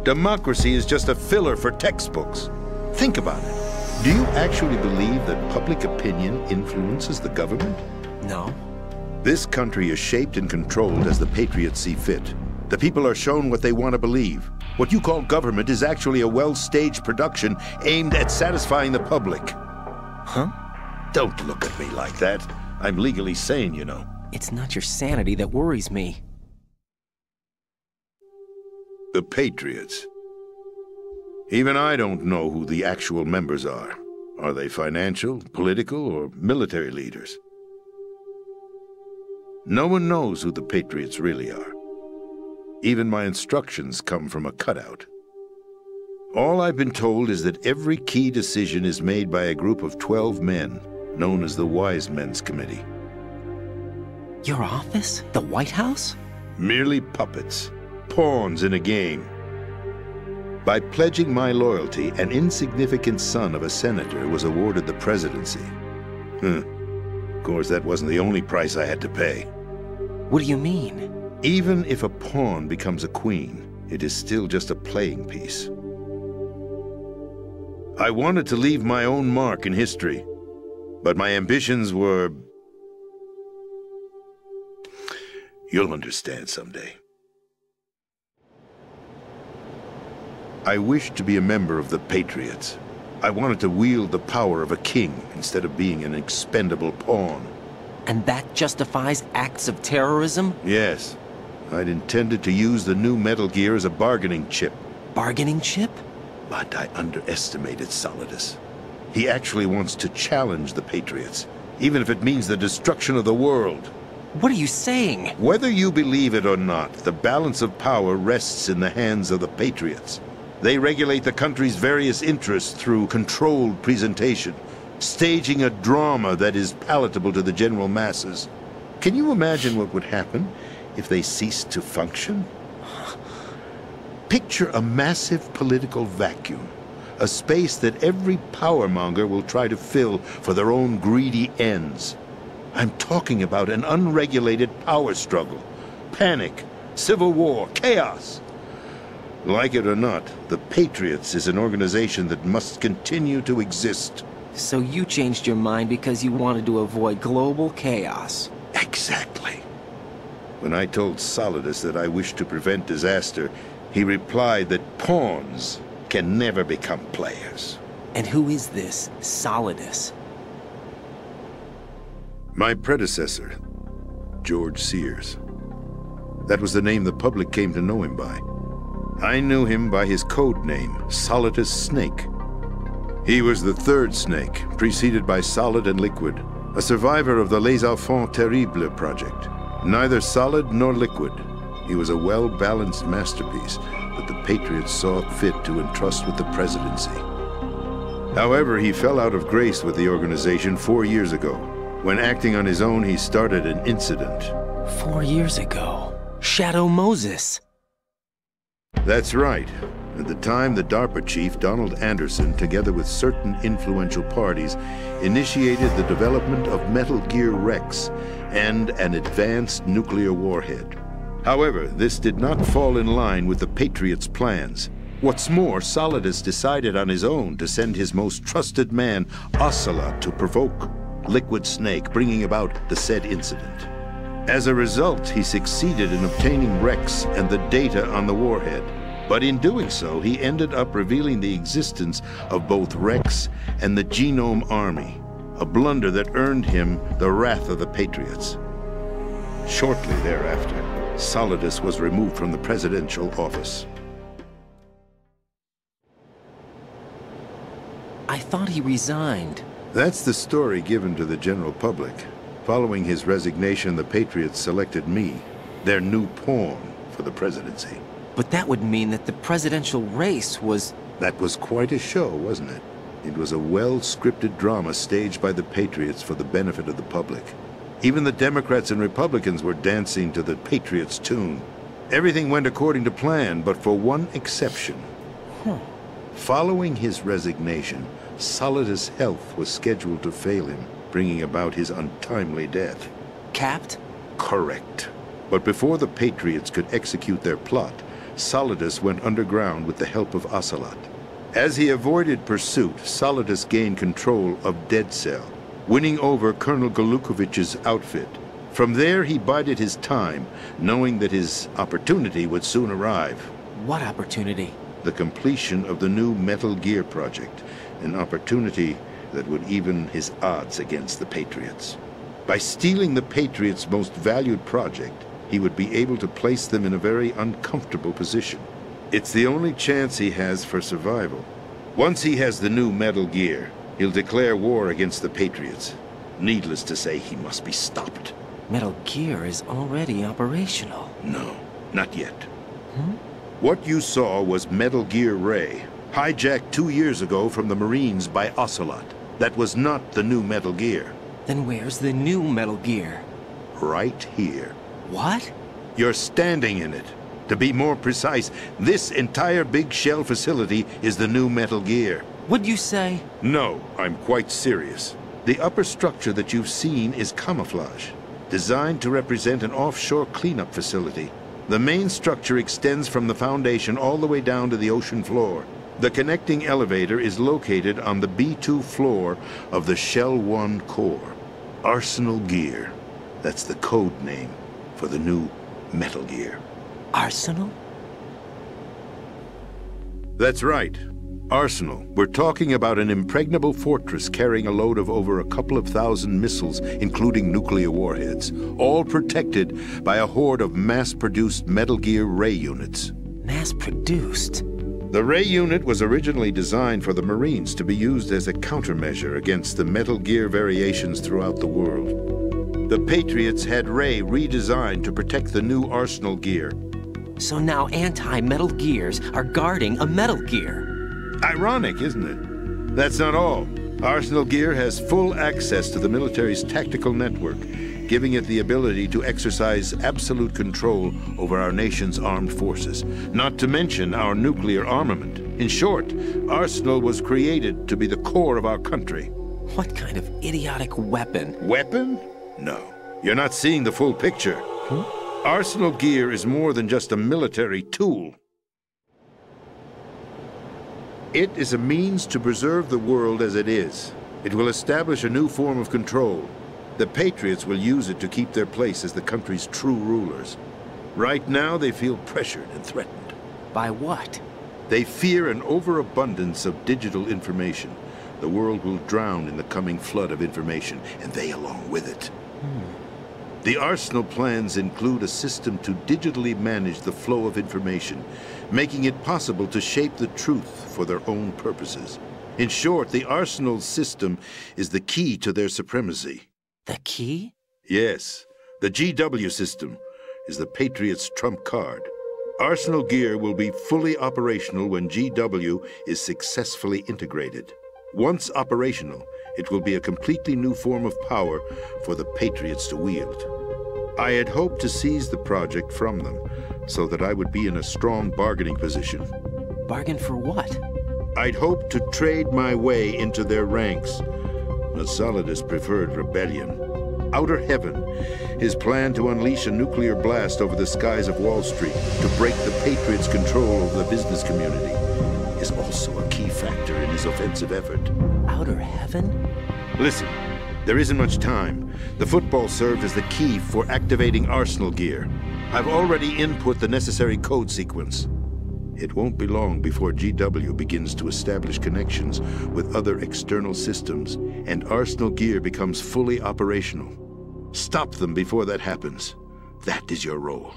Democracy is just a filler for textbooks. Think about it. Do you actually believe that public opinion influences the government? No. This country is shaped and controlled as the patriots see fit. The people are shown what they want to believe. What you call government is actually a well-staged production aimed at satisfying the public. Huh? Don't look at me like that. I'm legally sane, you know. It's not your sanity that worries me. The Patriots. Even I don't know who the actual members are. Are they financial, political, or military leaders? No one knows who the Patriots really are. Even my instructions come from a cutout. All I've been told is that every key decision is made by a group of 12 men, known as the Wise Men's Committee. Your office? The White House? Merely puppets, pawns in a game. By pledging my loyalty, an insignificant son of a senator was awarded the presidency. Of course, that wasn't the only price I had to pay. What do you mean? Even if a pawn becomes a queen, it is still just a playing piece. I wanted to leave my own mark in history, but my ambitions were... You'll understand someday. I wished to be a member of the Patriots. I wanted to wield the power of a king instead of being an expendable pawn. And that justifies acts of terrorism? Yes. I'd intended to use the new Metal Gear as a bargaining chip. Bargaining chip? But I underestimated Solidus. He actually wants to challenge the Patriots, even if it means the destruction of the world. What are you saying? Whether you believe it or not, the balance of power rests in the hands of the Patriots. They regulate the country's various interests through controlled presentation, staging a drama that is palatable to the general masses. Can you imagine what would happen if they ceased to function? Picture a massive political vacuum, a space that every powermonger will try to fill for their own greedy ends. I'm talking about an unregulated power struggle, panic, civil war, chaos. Like it or not, the Patriots is an organization that must continue to exist. So you changed your mind because you wanted to avoid global chaos. Exactly. When I told Solidus that I wished to prevent disaster, he replied that pawns can never become players. And who is this Solidus? My predecessor, George Sears. That was the name the public came to know him by. I knew him by his code name, Solidus Snake. He was the third Snake, preceded by Solid and Liquid, a survivor of the Les Enfants Terribles project. Neither solid nor liquid, he was a well-balanced masterpiece that the Patriots saw fit to entrust with the presidency. However, he fell out of grace with the organization 4 years ago. When acting on his own, he started an incident. 4 years ago? Shadow Moses! That's right. At the time, the DARPA chief, Donald Anderson, together with certain influential parties, initiated the development of Metal Gear Rex and an advanced nuclear warhead. However, this did not fall in line with the Patriots' plans. What's more, Solidus decided on his own to send his most trusted man, Ocelot, to provoke Liquid Snake, bringing about the said incident. As a result, he succeeded in obtaining Rex and the data on the warhead. But in doing so, he ended up revealing the existence of both Rex and the Genome Army, a blunder that earned him the wrath of the Patriots. Shortly thereafter, Solidus was removed from the presidential office. I thought he resigned. That's the story given to the general public. Following his resignation, the Patriots selected me, their new pawn, for the presidency. But that would mean that the presidential race was... That was quite a show, wasn't it? It was a well-scripted drama staged by the Patriots for the benefit of the public. Even the Democrats and Republicans were dancing to the Patriots' tune. Everything went according to plan, but for one exception. Following his resignation, Solidus' health was scheduled to fail him, bringing about his untimely death. Capped? Correct. But before the Patriots could execute their plot, Solidus went underground with the help of Ocelot. As he avoided pursuit, Solidus gained control of Dead Cell, winning over Colonel Golukovich's outfit. From there, he bided his time, knowing that his opportunity would soon arrive. What opportunity? The completion of the new Metal Gear project, an opportunity that would even his odds against the Patriots. By stealing the Patriots' most valued project, he would be able to place them in a very uncomfortable position. It's the only chance he has for survival. Once he has the new Metal Gear, he'll declare war against the Patriots. Needless to say, he must be stopped. Metal Gear is already operational. No, not yet. What you saw was Metal Gear Ray, hijacked 2 years ago from the Marines by Ocelot. That was not the new Metal Gear. Then where's the new Metal Gear? Right here. What? You're standing in it. To be more precise, this entire big shell facility is the new Metal Gear. What'd you say? No, I'm quite serious. The upper structure that you've seen is camouflage, designed to represent an offshore cleanup facility. The main structure extends from the foundation all the way down to the ocean floor. The connecting elevator is located on the B2 floor of the Shell 1 core. Arsenal Gear. That's the code name for the new Metal Gear. Arsenal? That's right. Arsenal. We're talking about an impregnable fortress carrying a load of over a couple of thousand missiles, including nuclear warheads, all protected by a horde of mass-produced Metal Gear Ray units. Mass-produced? The Ray unit was originally designed for the Marines to be used as a countermeasure against the Metal Gear variations throughout the world. The Patriots had Ray redesigned to protect the new Arsenal Gear. So now anti-Metal Gears are guarding a Metal Gear. Ironic, isn't it? That's not all. Arsenal Gear has full access to the military's tactical network, giving it the ability to exercise absolute control over our nation's armed forces, not to mention our nuclear armament. In short, Arsenal was created to be the core of our country. What kind of idiotic weapon? Weapon? No. You're not seeing the full picture. Arsenal Gear is more than just a military tool. It is a means to preserve the world as it is. It will establish a new form of control. The Patriots will use it to keep their place as the country's true rulers. Right now, they feel pressured and threatened. By what? They fear an overabundance of digital information. The world will drown in the coming flood of information, and they along with it. The Arsenal plans include a system to digitally manage the flow of information, making it possible to shape the truth for their own purposes. In short, the Arsenal system is the key to their supremacy. The key? Yes. The GW system is the Patriots' trump card. Arsenal Gear will be fully operational when GW is successfully integrated. Once operational, it will be a completely new form of power for the Patriots to wield. I had hoped to seize the project from them, so that I would be in a strong bargaining position. Bargain for what? I'd hoped to trade my way into their ranks, but Solidus preferred rebellion. Outer Heaven, his plan to unleash a nuclear blast over the skies of Wall Street to break the Patriots' control over the business community, is also a key factor in his offensive effort. Outer Heaven? Listen, there isn't much time. The football served as the key for activating Arsenal Gear. I've already input the necessary code sequence. It won't be long before GW begins to establish connections with other external systems, and Arsenal Gear becomes fully operational. Stop them before that happens. That is your role.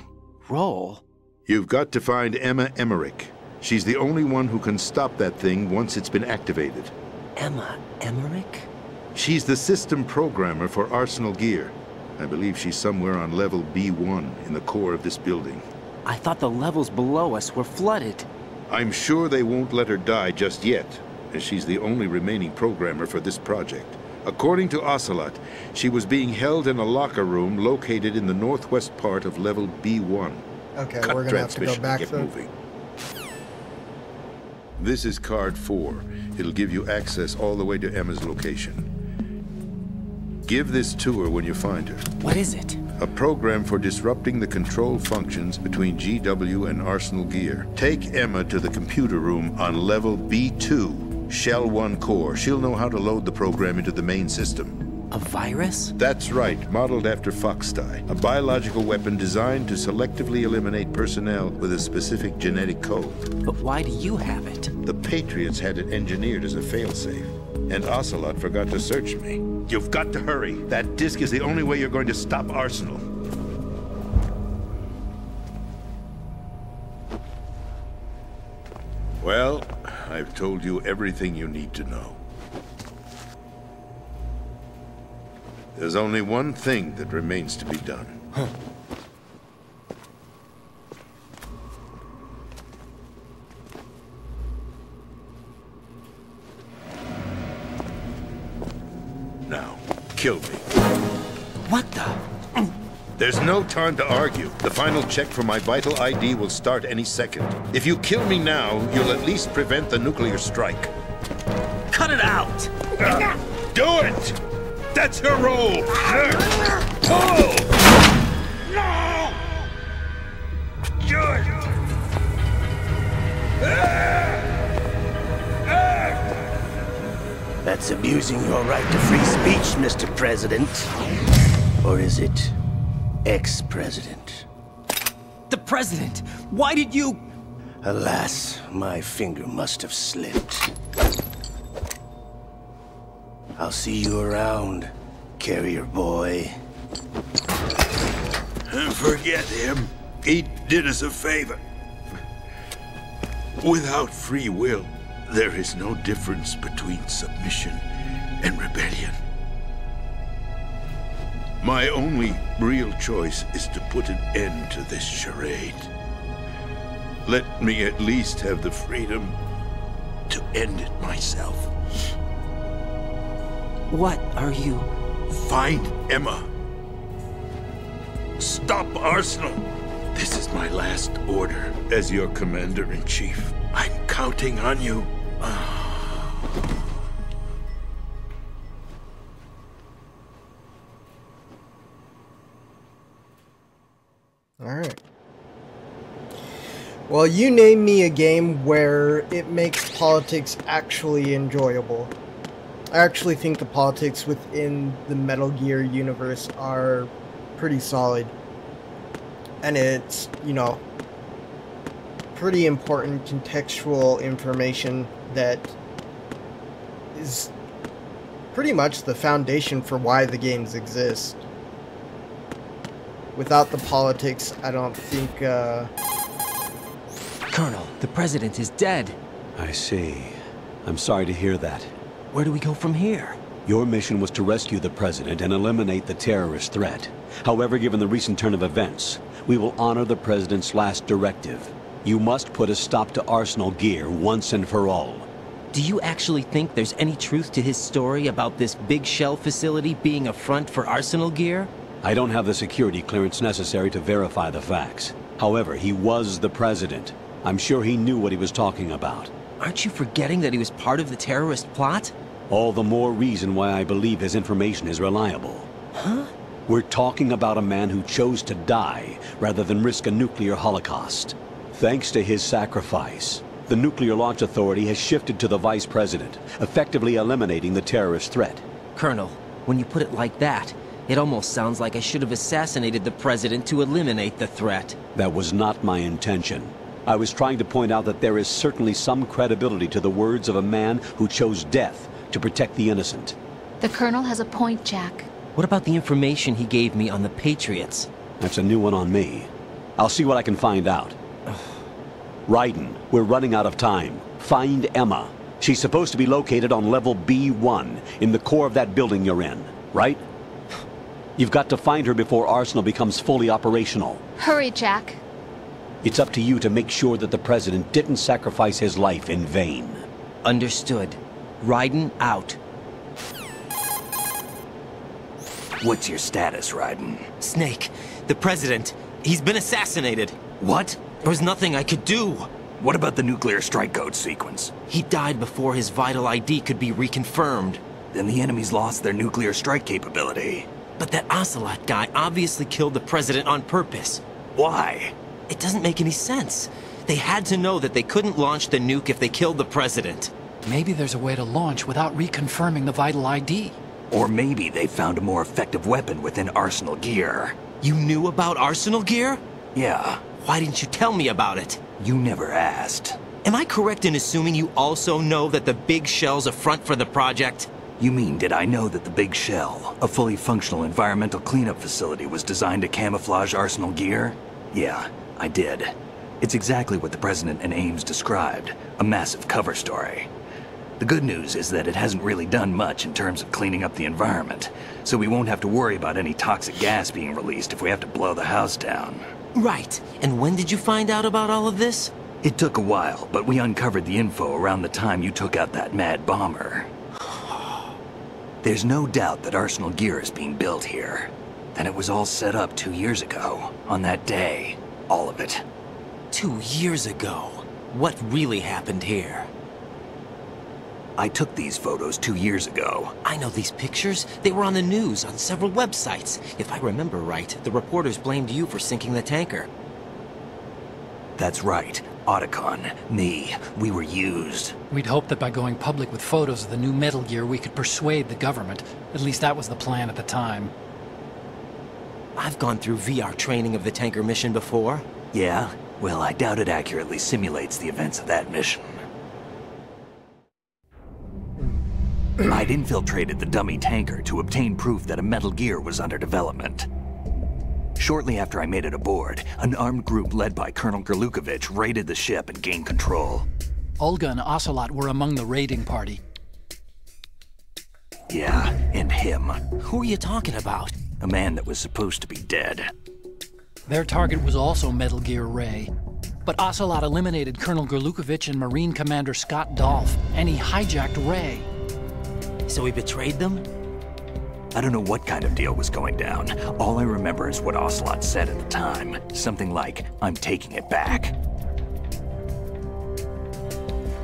Role? You've got to find Emma Emmerich. She's the only one who can stop that thing once it's been activated. Emma Emmerich? She's the system programmer for Arsenal Gear. I believe she's somewhere on level B1 in the core of this building. I thought the levels below us were flooded. I'm sure they won't let her die just yet, as she's the only remaining programmer for this project. According to Ocelot, she was being held in a locker room located in the northwest part of level B1. Okay, Cut we're gonna have to go transmission back and get though. moving. This is card 4. It'll give you access all the way to Emma's location. Give this to her when you find her. What is it? a program for disrupting the control functions between GW and Arsenal Gear. Take Emma to the computer room on level B2, Shell 1 core. She'll know how to load the program into the main system. A virus? That's right, modeled after Foxdie, a biological weapon designed to selectively eliminate personnel with a specific genetic code. But why do you have it? The Patriots had it engineered as a failsafe, and Ocelot forgot to search me. You've got to hurry. That disk is the only way you're going to stop Arsenal. Well, I've told you everything you need to know. There's only one thing that remains to be done. Now, kill me. What the? There's no time to argue. The final check for my vital ID will start any second. If you kill me now, you'll at least prevent the nuclear strike. Cut it out! Do it! That's her role! Pull! No! Good! That's abusing your right to free speech, Mr. President. Or is it ex-president? The president! Why did you... Alas, my finger must have slipped. I'll see you around, carrier boy. Forget him. He did us a favor. Without free will, there is no difference between submission and rebellion. My only real choice is to put an end to this charade. Let me at least have the freedom to end it myself. What are you... Find Emma. Stop Arsenal. This is my last order as your commander-in-chief. I'm counting on you. Alright. Well, you name me a game where it makes politics actually enjoyable. I actually think the politics within the Metal Gear universe are pretty solid. And it's, you know, pretty important contextual information that is pretty much the foundation for why the games exist. Without the politics, I don't think, Colonel, the president is dead. I see. I'm sorry to hear that. Where do we go from here? Your mission was to rescue the president and eliminate the terrorist threat. However, given the recent turn of events, we will honor the president's last directive. You must put a stop to Arsenal Gear once and for all. Do you actually think there's any truth to his story about this big shell facility being a front for Arsenal Gear? I don't have the security clearance necessary to verify the facts. However, he was the president. I'm sure he knew what he was talking about. Aren't you forgetting that he was part of the terrorist plot? All the more reason why I believe his information is reliable. Huh? We're talking about a man who chose to die rather than risk a nuclear holocaust. Thanks to his sacrifice, the Nuclear Launch Authority has shifted to the vice president, effectively eliminating the terrorist threat. Colonel, when you put it like that, it almost sounds like I should have assassinated the president to eliminate the threat. That was not my intention. I was trying to point out that there is certainly some credibility to the words of a man who chose death to protect the innocent. The Colonel has a point, Jack. What about the information he gave me on the Patriots? That's a new one on me. I'll see what I can find out. Raiden, we're running out of time. Find Emma. She's supposed to be located on level B1, in the core of that building you're in, right? You've got to find her before Arsenal becomes fully operational. Hurry, Jack. It's up to you to make sure that the president didn't sacrifice his life in vain. Understood. Raiden out. What's your status, Raiden? Snake, the president, he's been assassinated. What? There was nothing I could do. What about the nuclear strike code sequence? He died before his vital ID could be reconfirmed. Then the enemy's lost their nuclear strike capability. But that Ocelot guy obviously killed the president on purpose. Why? It doesn't make any sense. They had to know that they couldn't launch the nuke if they killed the president. Maybe there's a way to launch without reconfirming the vital ID. Or maybe they found a more effective weapon within Arsenal gear. You knew about Arsenal gear? Yeah. Why didn't you tell me about it? You never asked. Am I correct in assuming you also know that the Big Shell's a front for the project? You mean, did I know that the Big Shell, a fully functional environmental cleanup facility, was designed to camouflage Arsenal gear? Yeah, I did. It's exactly what the President and Ames described, a massive cover story. The good news is that it hasn't really done much in terms of cleaning up the environment, so we won't have to worry about any toxic gas being released if we have to blow the house down. Right. And when did you find out about all of this? It took a while, but we uncovered the info around the time you took out that mad bomber. There's no doubt that Arsenal gear is being built here. And it was all set up 2 years ago, on that day. All of it. 2 years ago? What really happened here? I took these photos 2 years ago. I know these pictures. They were on the news, on several websites. If I remember right, the reporters blamed you for sinking the tanker. That's right. Otacon, me, we were used. We'd hoped that by going public with photos of the new Metal Gear, we could persuade the government. At least that was the plan at the time. I've gone through VR training of the tanker mission before. Yeah? Well, I doubt it accurately simulates the events of that mission. I'd infiltrated the dummy tanker to obtain proof that a Metal Gear was under development. Shortly after I made it aboard, an armed group led by Colonel Gerlukovich raided the ship and gained control. Olga and Ocelot were among the raiding party. Yeah, and him. Who are you talking about? A man that was supposed to be dead. Their target was also Metal Gear Ray. But Ocelot eliminated Colonel Gerlukovich and Marine Commander Scott Dolph, and he hijacked Ray. So he betrayed them? I don't know what kind of deal was going down. All I remember is what Ocelot said at the time. Something like, "I'm taking it back."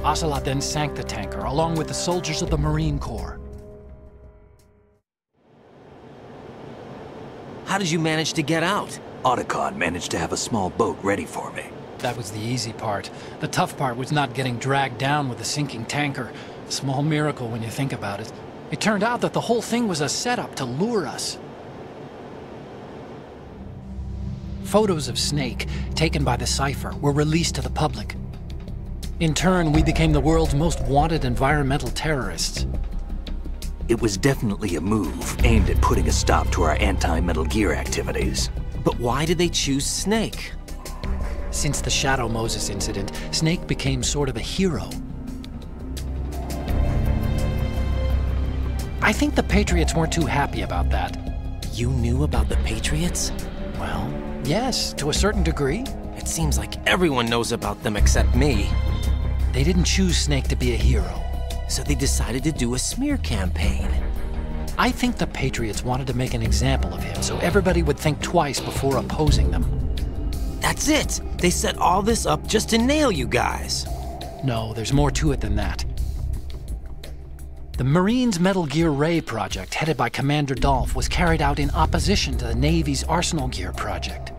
Ocelot then sank the tanker, along with the soldiers of the Marine Corps. How did you manage to get out? Otacon managed to have a small boat ready for me. That was the easy part. The tough part was not getting dragged down with the sinking tanker. A small miracle when you think about it. It turned out that the whole thing was a setup to lure us. Photos of Snake, taken by the Cypher, were released to the public. In turn, we became the world's most wanted environmental terrorists. It was definitely a move aimed at putting a stop to our anti-Metal Gear activities. But why did they choose Snake? Since the Shadow Moses incident, Snake became sort of a hero. I think the Patriots weren't too happy about that. You knew about the Patriots? Well, yes, to a certain degree. It seems like everyone knows about them except me. They didn't choose Snake to be a hero. So they decided to do a smear campaign. I think the Patriots wanted to make an example of him so everybody would think twice before opposing them. That's it! They set all this up just to nail you guys. No, there's more to it than that. The Marines' Metal Gear Ray project, headed by Commander Dolph, was carried out in opposition to the Navy's Arsenal Gear project.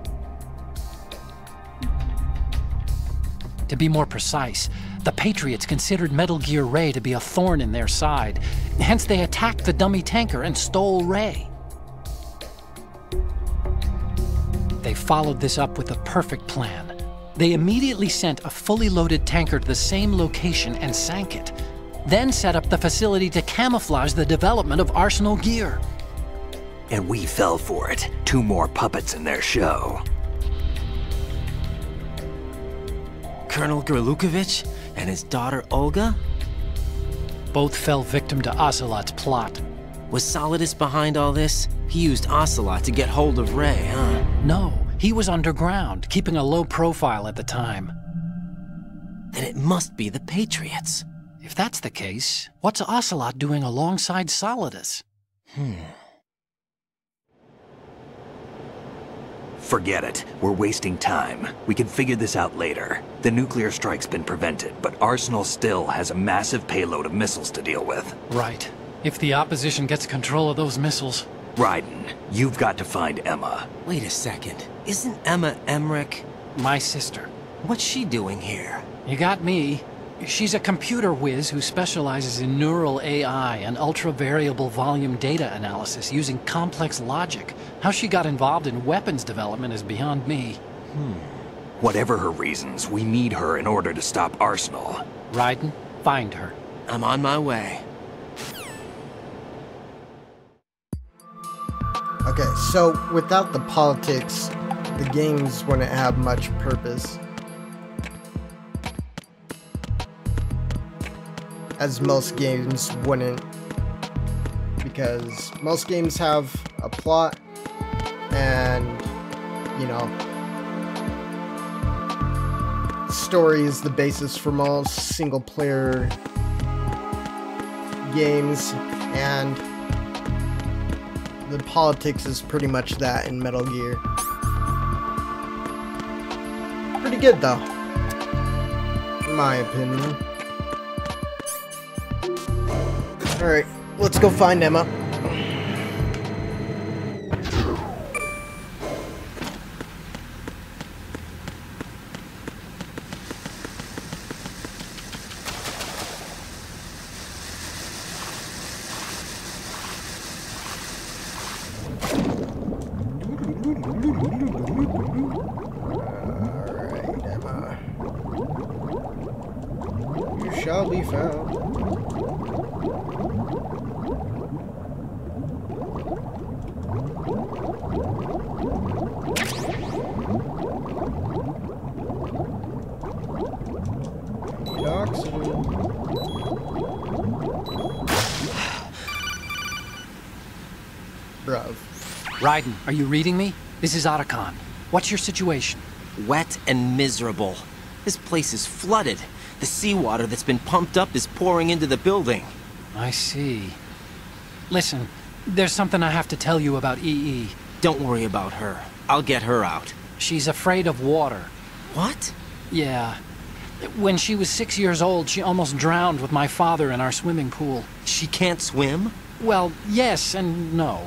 To be more precise, the Patriots considered Metal Gear Ray to be a thorn in their side. Hence, they attacked the dummy tanker and stole Ray. They followed this up with a perfect plan. They immediately sent a fully loaded tanker to the same location and sank it. Then set up the facility to camouflage the development of Arsenal Gear. And we fell for it. 2 more puppets in their show. Colonel Gerlukovich and his daughter Olga? Both fell victim to Ocelot's plot. Was Solidus behind all this? He used Ocelot to get hold of Ray, huh? No, he was underground, keeping a low profile at the time. Then it must be the Patriots. If that's the case, what's Ocelot doing alongside Solidus? Forget it. We're wasting time. We can figure this out later. The nuclear strike's been prevented, but Arsenal still has a massive payload of missiles to deal with. Right. If the opposition gets control of those missiles... Raiden, you've got to find Emma. Wait a second. Isn't Emma Emmerich my sister? What's she doing here? You got me. She's a computer whiz who specializes in neural AI and ultra-variable volume data analysis using complex logic. How she got involved in weapons development is beyond me. Whatever her reasons, we need her in order to stop Arsenal. Raiden, find her. I'm on my way. Okay, so without the politics, the games wouldn't have much purpose. As most games wouldn't. Because most games have a plot and, you know, story is the basis for most single-player games, and the politics is pretty much that in Metal Gear. Pretty good though, in my opinion. Alright, let's go find Emma. Shall be found. Need oxygen. Bruv. Raiden, are you reading me? This is Otacon. What's your situation? Wet and miserable. This place is flooded. The seawater that's been pumped up is pouring into the building. I see. Listen, there's something I have to tell you about EE. Don't worry about her. I'll get her out. She's afraid of water. What? Yeah. When she was 6 years old, she almost drowned with my father in our swimming pool. She can't swim? Well, yes and no.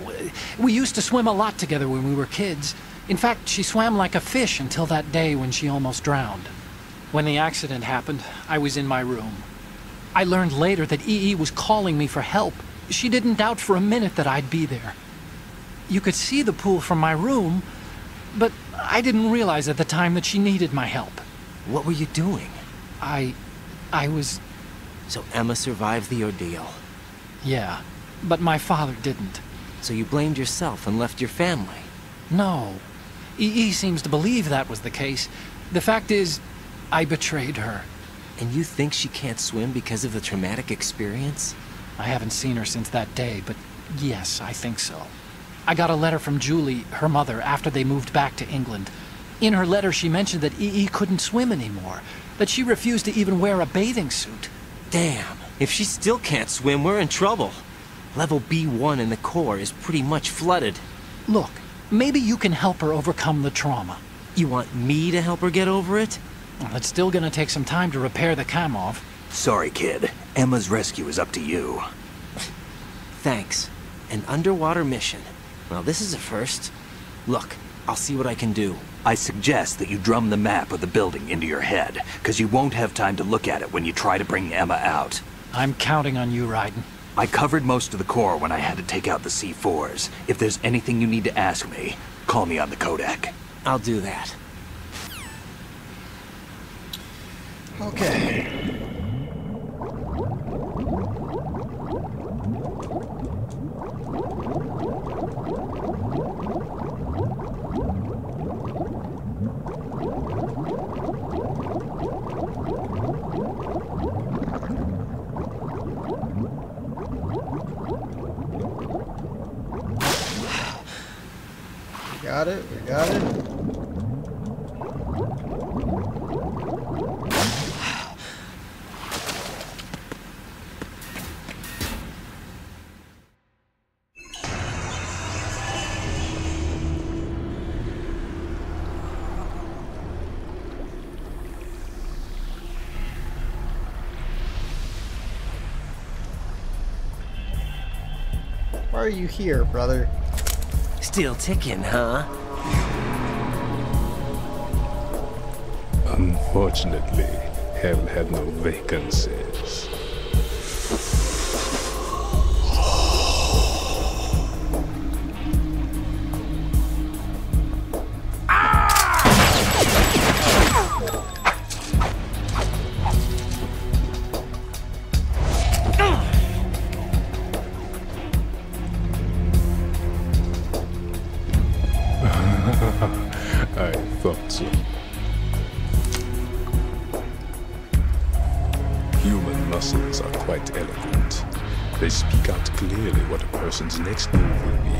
We used to swim a lot together when we were kids. In fact, she swam like a fish until that day when she almost drowned. When the accident happened, I was in my room. I learned later that EE was calling me for help. She didn't doubt for a minute that I'd be there. You could see the pool from my room, but I didn't realize at the time that she needed my help. What were you doing? I was... So Emma survived the ordeal? Yeah, but my father didn't. So you blamed yourself and left your family? No. EE seems to believe that was the case. The fact is, I betrayed her. And you think she can't swim because of the traumatic experience? I haven't seen her since that day, but yes, I think so. I got a letter from Julie, her mother, after they moved back to England. In her letter, she mentioned that EE couldn't swim anymore, that she refused to even wear a bathing suit. Damn, if she still can't swim, we're in trouble. Level B1 in the core is pretty much flooded. Look, maybe you can help her overcome the trauma. You want me to help her get over it? Well, it's still gonna take some time to repair the Kamov. Sorry, kid. Emma's rescue is up to you. Thanks. An underwater mission. Well, this is a first. Look, I'll see what I can do. I suggest that you drum the map of the building into your head, because you won't have time to look at it when you try to bring Emma out. I'm counting on you, Raiden. I covered most of the core when I had to take out the C4s. If there's anything you need to ask me, call me on the codec. I'll do that. Okay. Got it, we got it. Why are you here, brother? Still ticking, huh? Unfortunately, hell had no vacancies. I thought so. Human muscles are quite eloquent. They speak out clearly what a person's next move will be.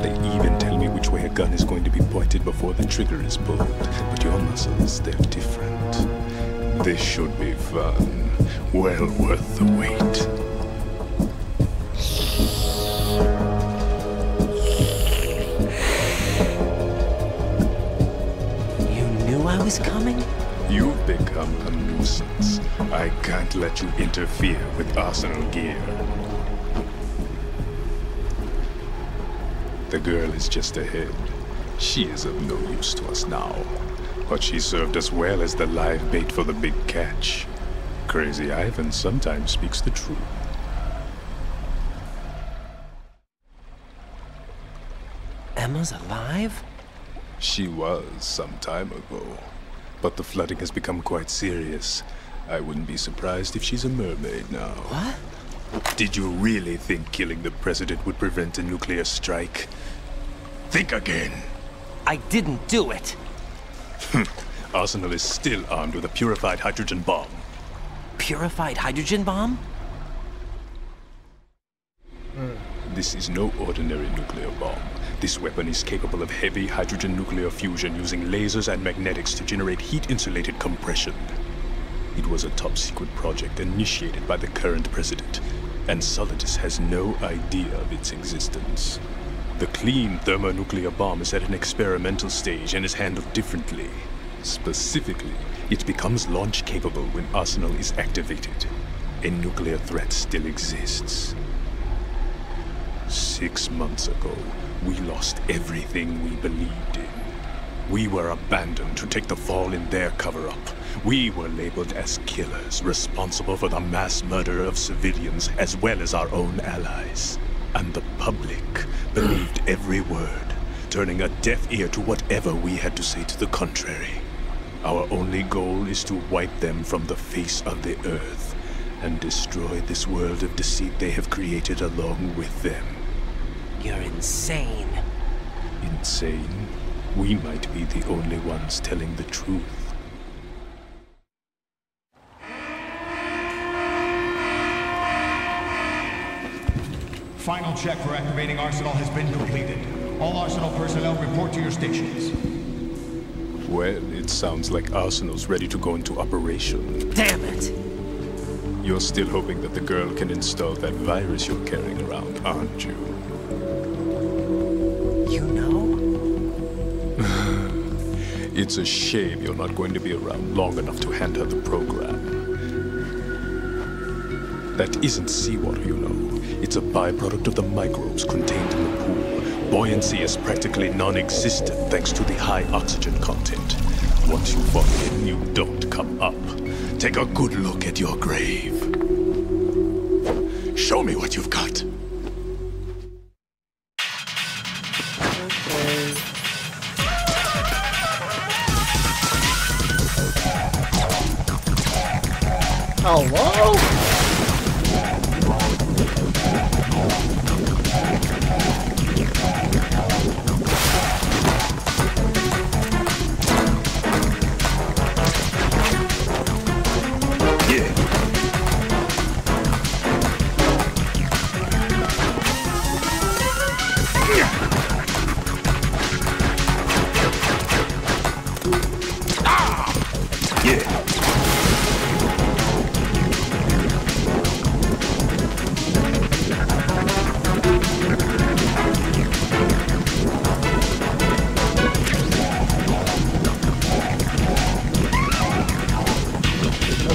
They even tell me which way a gun is going to be pointed before the trigger is pulled. But your muscles, they're different. This should be fun. Well worth the wait. I was coming? You've become a nuisance. I can't let you interfere with Arsenal gear. The girl is just ahead. She is of no use to us now. But she served us well as the live bait for the big catch. Crazy Ivan sometimes speaks the truth. Emma's alive? She was some time ago, but the flooding has become quite serious. I wouldn't be surprised if she's a mermaid now. What? Did you really think killing the president would prevent a nuclear strike? Think again. I didn't do it. Arsenal is still armed with a purified hydrogen bomb. Purified hydrogen bomb? This is no ordinary nuclear bomb. This weapon is capable of heavy hydrogen nuclear fusion using lasers and magnetics to generate heat-insulated compression. It was a top-secret project initiated by the current president, and Solidus has no idea of its existence. The clean thermonuclear bomb is at an experimental stage and is handled differently. Specifically, it becomes launch-capable when Arsenal is activated. A nuclear threat still exists. 6 months ago, we lost everything we believed in. We were abandoned to take the fall in their cover-up. We were labeled as killers, responsible for the mass murder of civilians as well as our own allies. And the public believed every word, turning a deaf ear to whatever we had to say to the contrary. Our only goal is to wipe them from the face of the earth and destroy this world of deceit they have created along with them. You're insane. Insane? We might be the only ones telling the truth. Final check for activating Arsenal has been completed. All Arsenal personnel report to your stations. Well, it sounds like Arsenal's ready to go into operation. Damn it! You're still hoping that the girl can install that virus you're carrying around, aren't you? You know? It's a shame you're not going to be around long enough to hand her the program. That isn't seawater, you know. It's a byproduct of the microbes contained in the pool. Buoyancy is practically non-existent thanks to the high oxygen content. Once you fall in, you don't come up. Take a good look at your grave. Show me what you've got. Hello?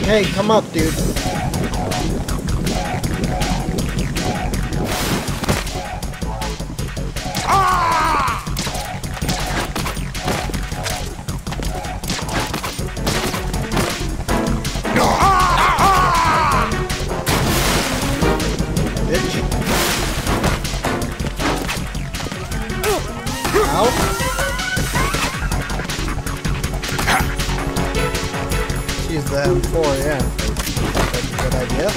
Hey, come up, dude. Ah! Ow. Use the M4, yeah. That's a good idea.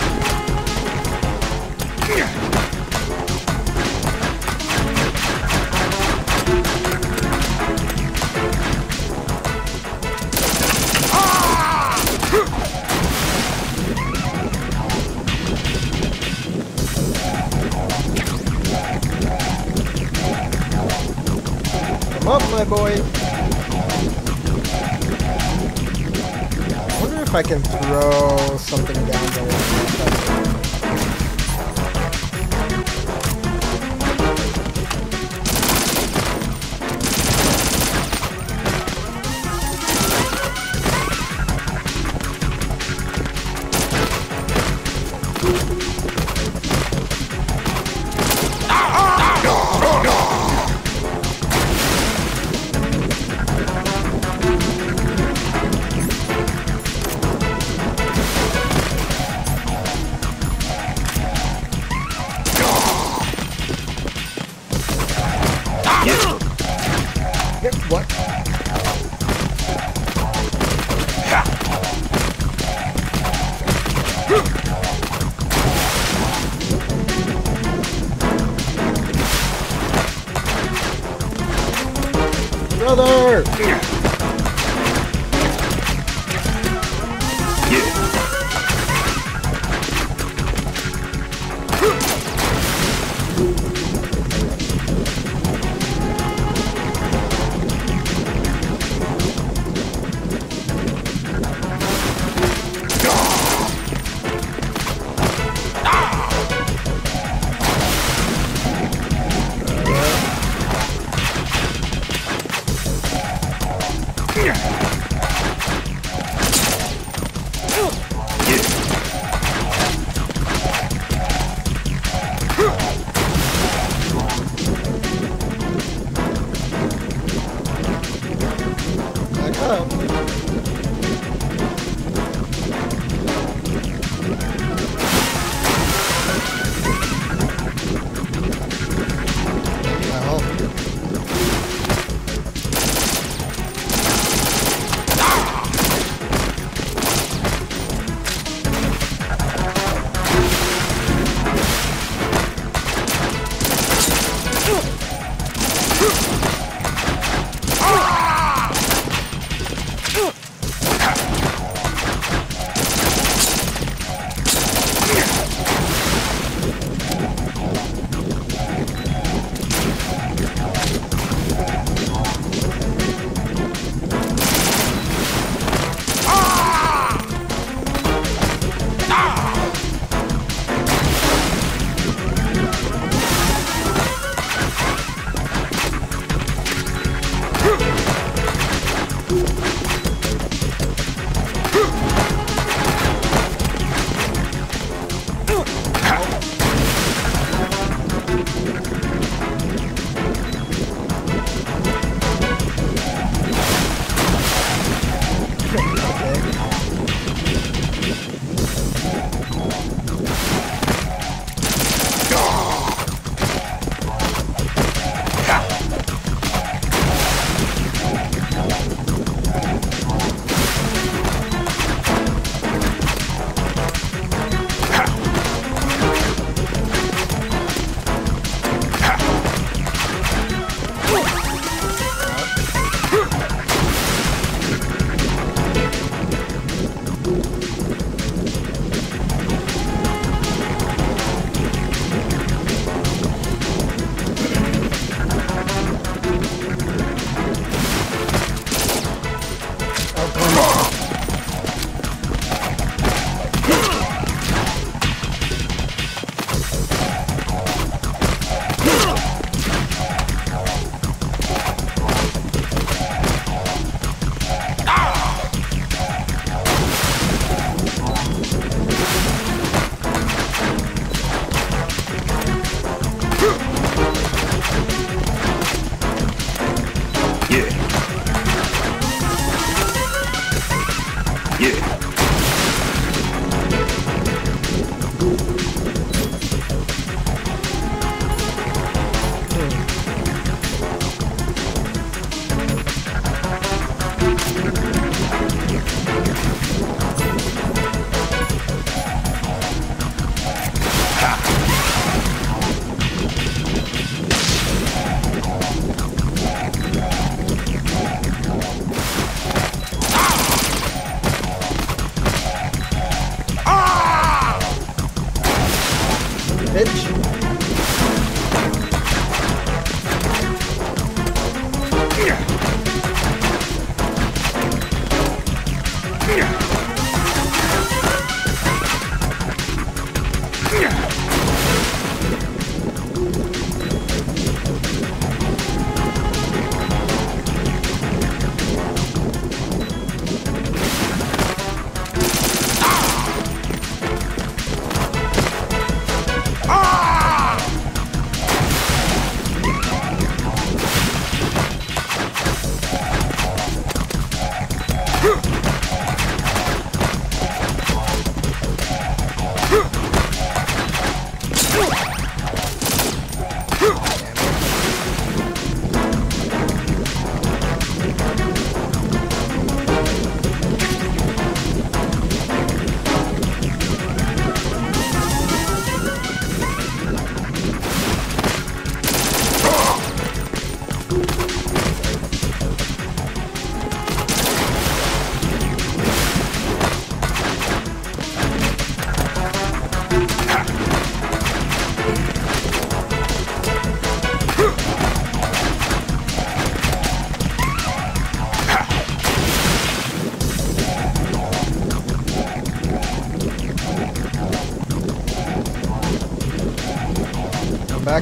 Come up, my boy. I wonder if I can throw something down there. What? Brother! Back up.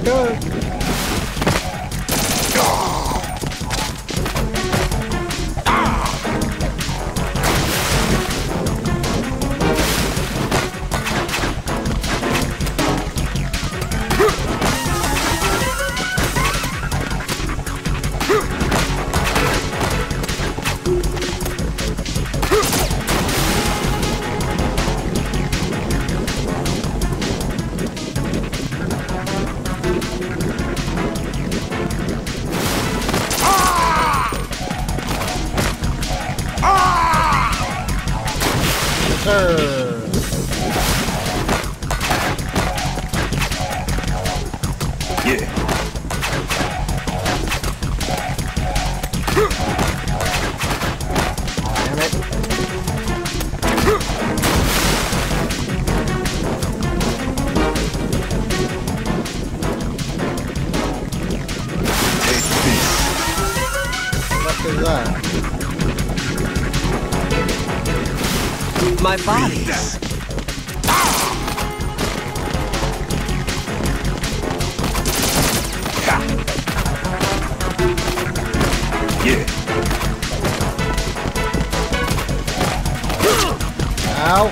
Back up. My bodies. Yeah. Ow.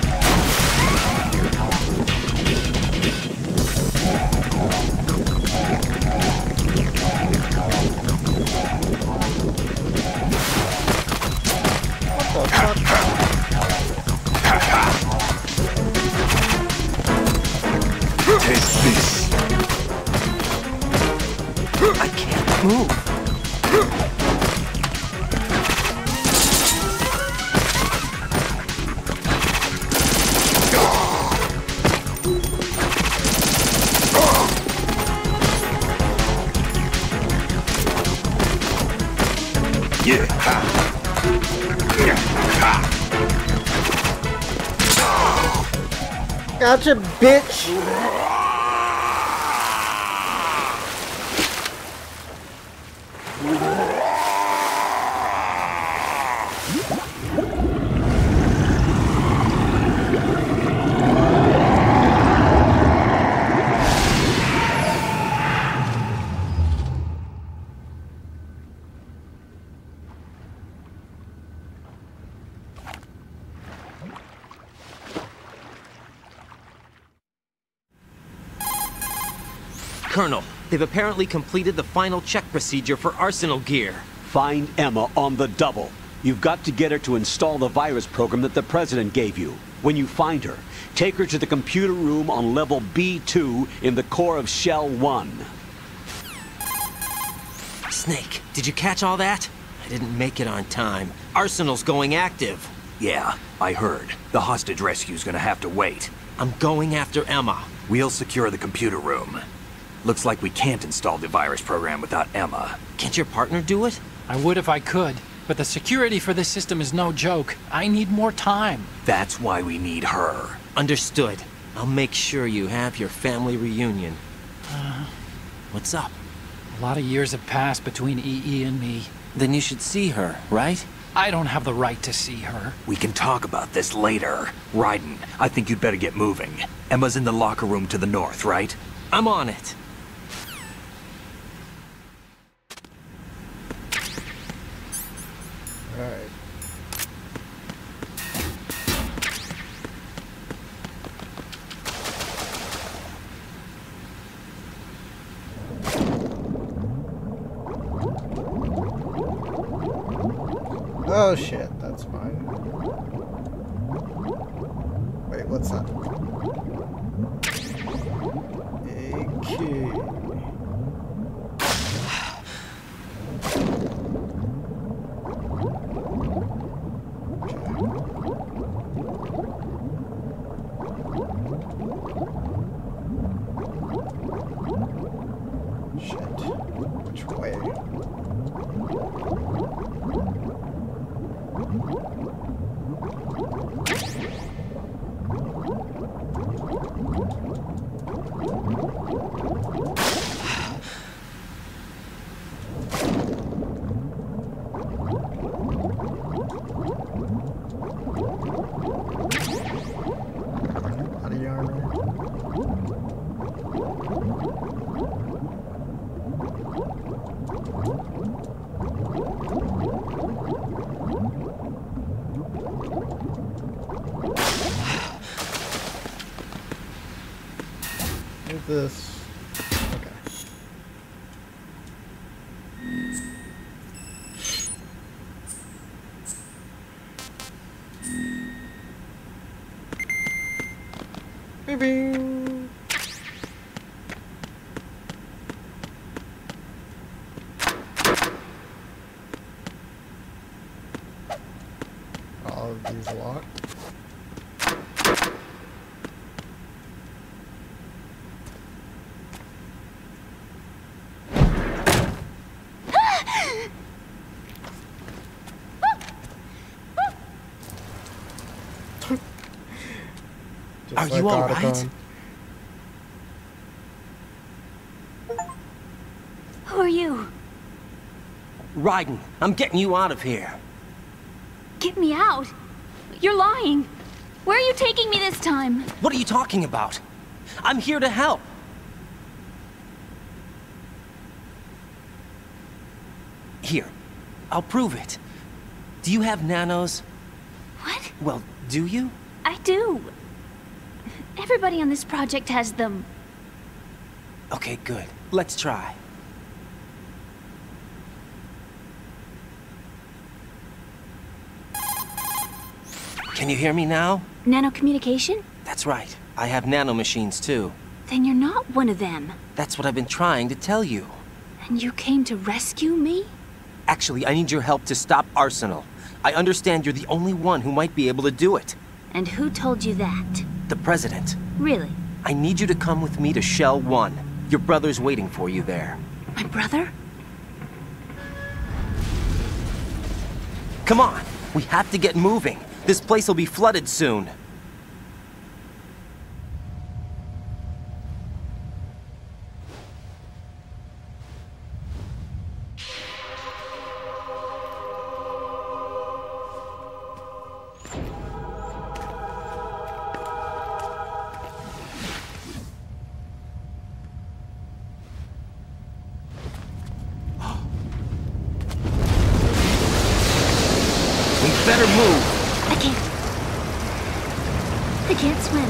I can't move. Gotcha, bitch. Colonel, they've apparently completed the final check procedure for arsenal gear. Find Emma on the double. You've got to get her to install the virus program that the President gave you. When you find her, take her to the computer room on level B2 in the core of Shell 1. Snake, did you catch all that? I didn't make it on time. Arsenal's going active. Yeah, I heard. The hostage rescue's gonna have to wait. I'm going after Emma. We'll secure the computer room. Looks like we can't install the virus program without Emma. Can't your partner do it? I would if I could, but the security for this system is no joke. I need more time. That's why we need her. Understood. I'll make sure you have your family reunion. What's up? A lot of years have passed between EE and me. Then you should see her, right? I don't have the right to see her. We can talk about this later. Raiden, I think you'd better get moving. Emma's in the locker room to the north, right? I'm on it. Alright. Oh shit, that's fine. Wait, what's that? A key. Which way? Body armor. this? Okay. Maybe. All of these locked. Are you all right? Who are you? Raiden, I'm getting you out of here. Get me out. You're lying. Where are you taking me this time? What are you talking about? I'm here to help. Here, I'll prove it. Do you have nanos? What? Well, do you? I do. Everybody on this project has them. Okay, good. Let's try. Can you hear me now? Nanocommunication? That's right. I have nanomachines too. Then you're not one of them. That's what I've been trying to tell you. And you came to rescue me? Actually, I need your help to stop Arsenal. I understand you're the only one who might be able to do it. And who told you that? The President. Really? I need you to come with me to Shell 1. Your brother's waiting for you there. My brother? Come on! We have to get moving. This place will be flooded soon. Better move. I can't swim.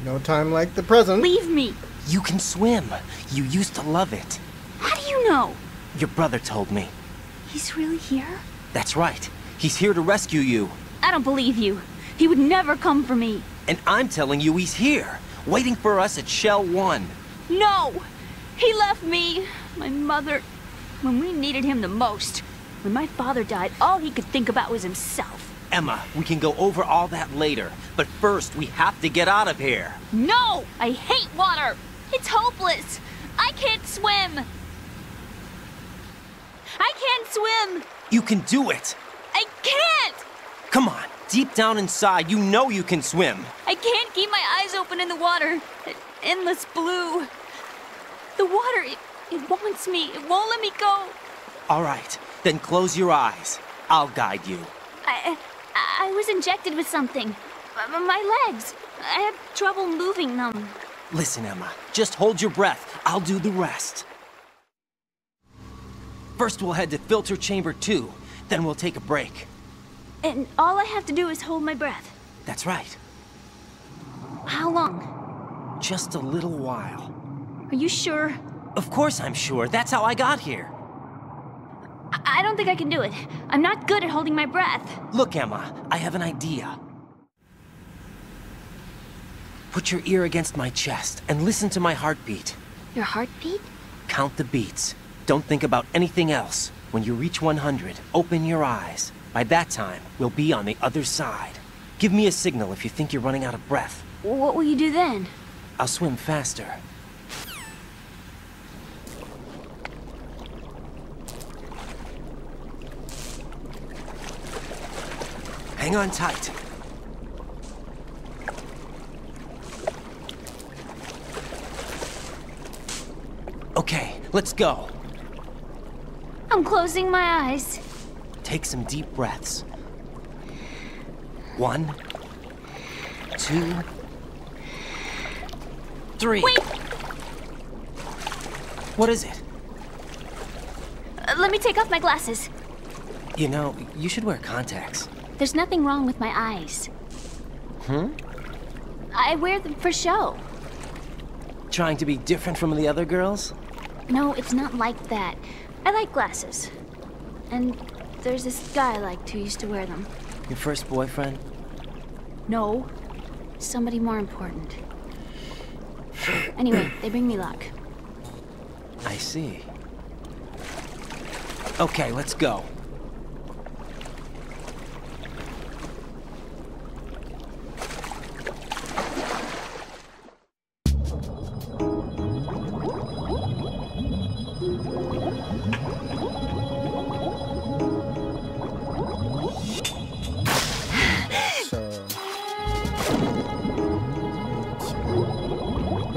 No time like the present. Leave me. You can swim. You used to love it. How do you know? Your brother told me. He's really here? That's right. He's here to rescue you. I don't believe you. He would never come for me. And I'm telling you he's here, waiting for us at Shell 1. No! He left me, my mother, when we needed him the most. When my father died, all he could think about was himself. Emma, we can go over all that later. But first, we have to get out of here. No! I hate water! It's hopeless! I can't swim! I can't swim! You can do it! I can't! Come on, deep down inside, you know you can swim. I can't keep my eyes open in the water. That endless blue. The water, it wants me. It won't let me go. All right, then close your eyes. I'll guide you. I was injected with something. My legs. I have trouble moving them. Listen, Emma, just hold your breath. I'll do the rest. First, we'll head to filter chamber 2. Then we'll take a break. And all I have to do is hold my breath. That's right. How long? Just a little while. Are you sure? Of course I'm sure. That's how I got here. I don't think I can do it. I'm not good at holding my breath. Look, Emma, I have an idea. Put your ear against my chest and listen to my heartbeat. Your heartbeat? Count the beats. Don't think about anything else. When you reach 100, open your eyes. By that time, we'll be on the other side. Give me a signal if you think you're running out of breath. What will you do then? I'll swim faster. Hang on tight. Okay, let's go. I'm closing my eyes. Take some deep breaths. 1, 2, 3. Wait! What is it? Let me take off my glasses. You know, you should wear contacts. There's nothing wrong with my eyes. I wear them for show. Trying to be different from the other girls? No, it's not like that. I like glasses. And there's this guy I liked who used to wear them. Your first boyfriend? No. Somebody more important. Anyway, they bring me luck. I see. Okay, let's go.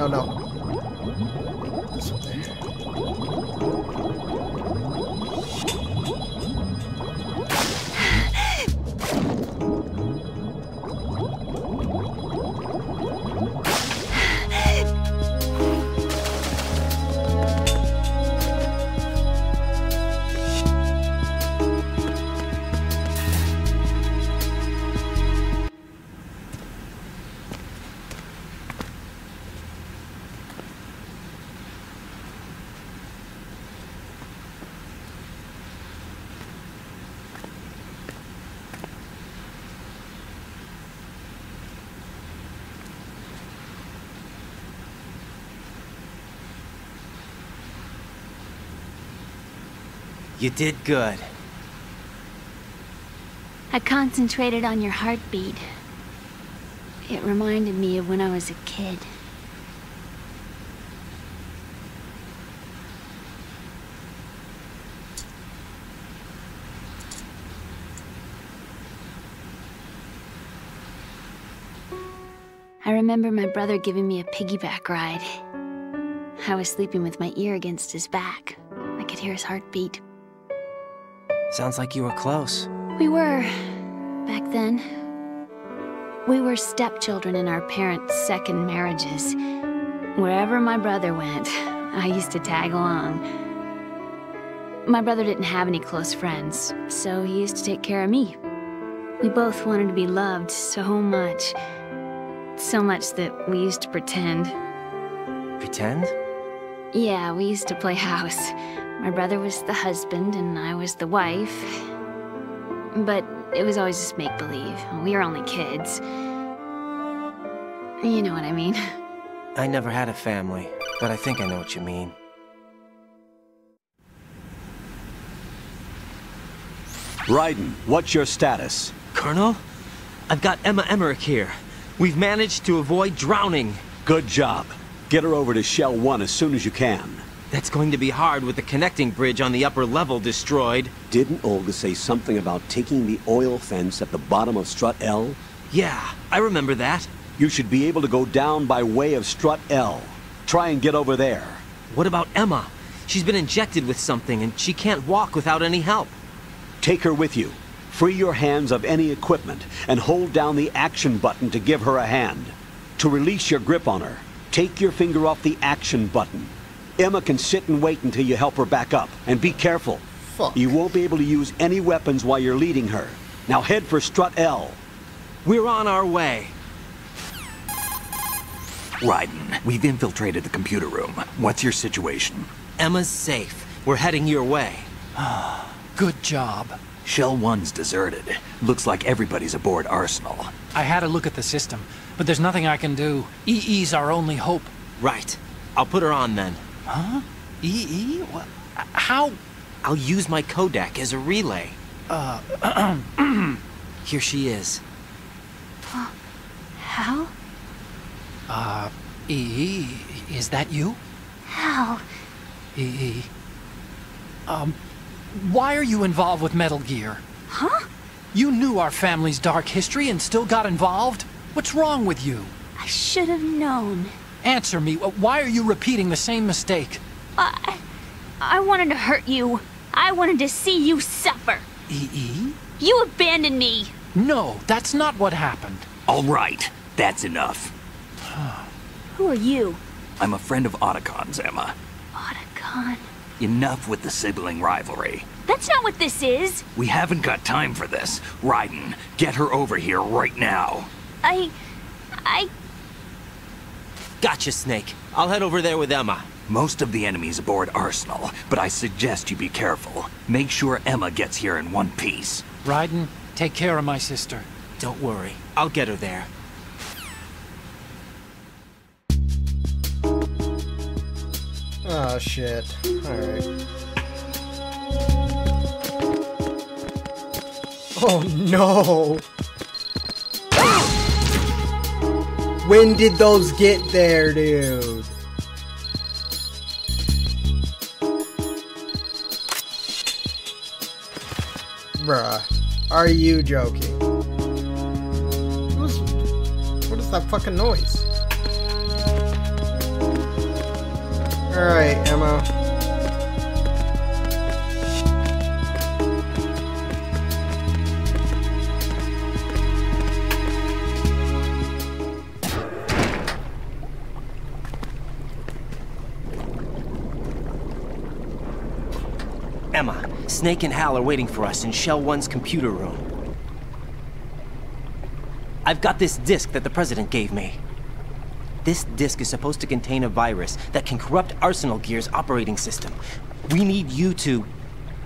No. You did good. I concentrated on your heartbeat. It reminded me of when I was a kid. I remember my brother giving me a piggyback ride. I was sleeping with my ear against his back. I could hear his heartbeat. Sounds like you were close. We were, back then. We were stepchildren in our parents' second marriages. Wherever my brother went, I used to tag along. My brother didn't have any close friends, so he used to take care of me. We both wanted to be loved so much. So much that we used to pretend. Pretend? Yeah, we used to play house. My brother was the husband and I was the wife. But it was always just make-believe. We were only kids. You know what I mean. I never had a family, but I think I know what you mean. Raiden, what's your status? Colonel? I've got Emma Emmerich here. We've managed to avoid drowning. Good job. Get her over to Shell 1 as soon as you can. That's going to be hard with the connecting bridge on the upper level destroyed. Didn't Olga say something about taking the oil fence at the bottom of Strut L? Yeah, I remember that. You should be able to go down by way of Strut L. Try and get over there. What about Emma? She's been injected with something and she can't walk without any help. Take her with you. Free your hands of any equipment and hold down the action button to give her a hand. To release your grip on her, take your finger off the action button. Emma can sit and wait until you help her back up. And be careful. Fuck. You won't be able to use any weapons while you're leading her. Now head for Strut L. We're on our way. Raiden, we've infiltrated the computer room. What's your situation? Emma's safe. We're heading your way. Good job. Shell 1's deserted. Looks like everybody's aboard Arsenal. I had a look at the system, but there's nothing I can do. EE's our only hope. Right. I'll put her on then. Huh? EE? What? How? I'll use my codec as a relay. Here she is. How? EE, is that you? How? EE. Why are you involved with Metal Gear? Huh? You knew our family's dark history and still got involved? What's wrong with you? I should have known. Answer me. Why are you repeating the same mistake? I wanted to hurt you. I wanted to see you suffer. EE? You abandoned me. No, that's not what happened. All right, that's enough. Who are you? I'm a friend of Otacon's, Emma. Otacon? Enough with the sibling rivalry. That's not what this is. We haven't got time for this. Raiden, get her over here right now. Gotcha, Snake. I'll head over there with Emma. Most of the enemy's aboard Arsenal, but I suggest you be careful. Make sure Emma gets here in one piece. Raiden, take care of my sister. Don't worry. I'll get her there. Oh, shit. Alright. Oh, no! When did those get there, dude? Bruh. Are you joking? What is that fucking noise? Alright, Emma. Emma, Snake and Hal are waiting for us in Shell 1's computer room. I've got this disk that the President gave me. This disk is supposed to contain a virus that can corrupt Arsenal Gear's operating system. We need you to...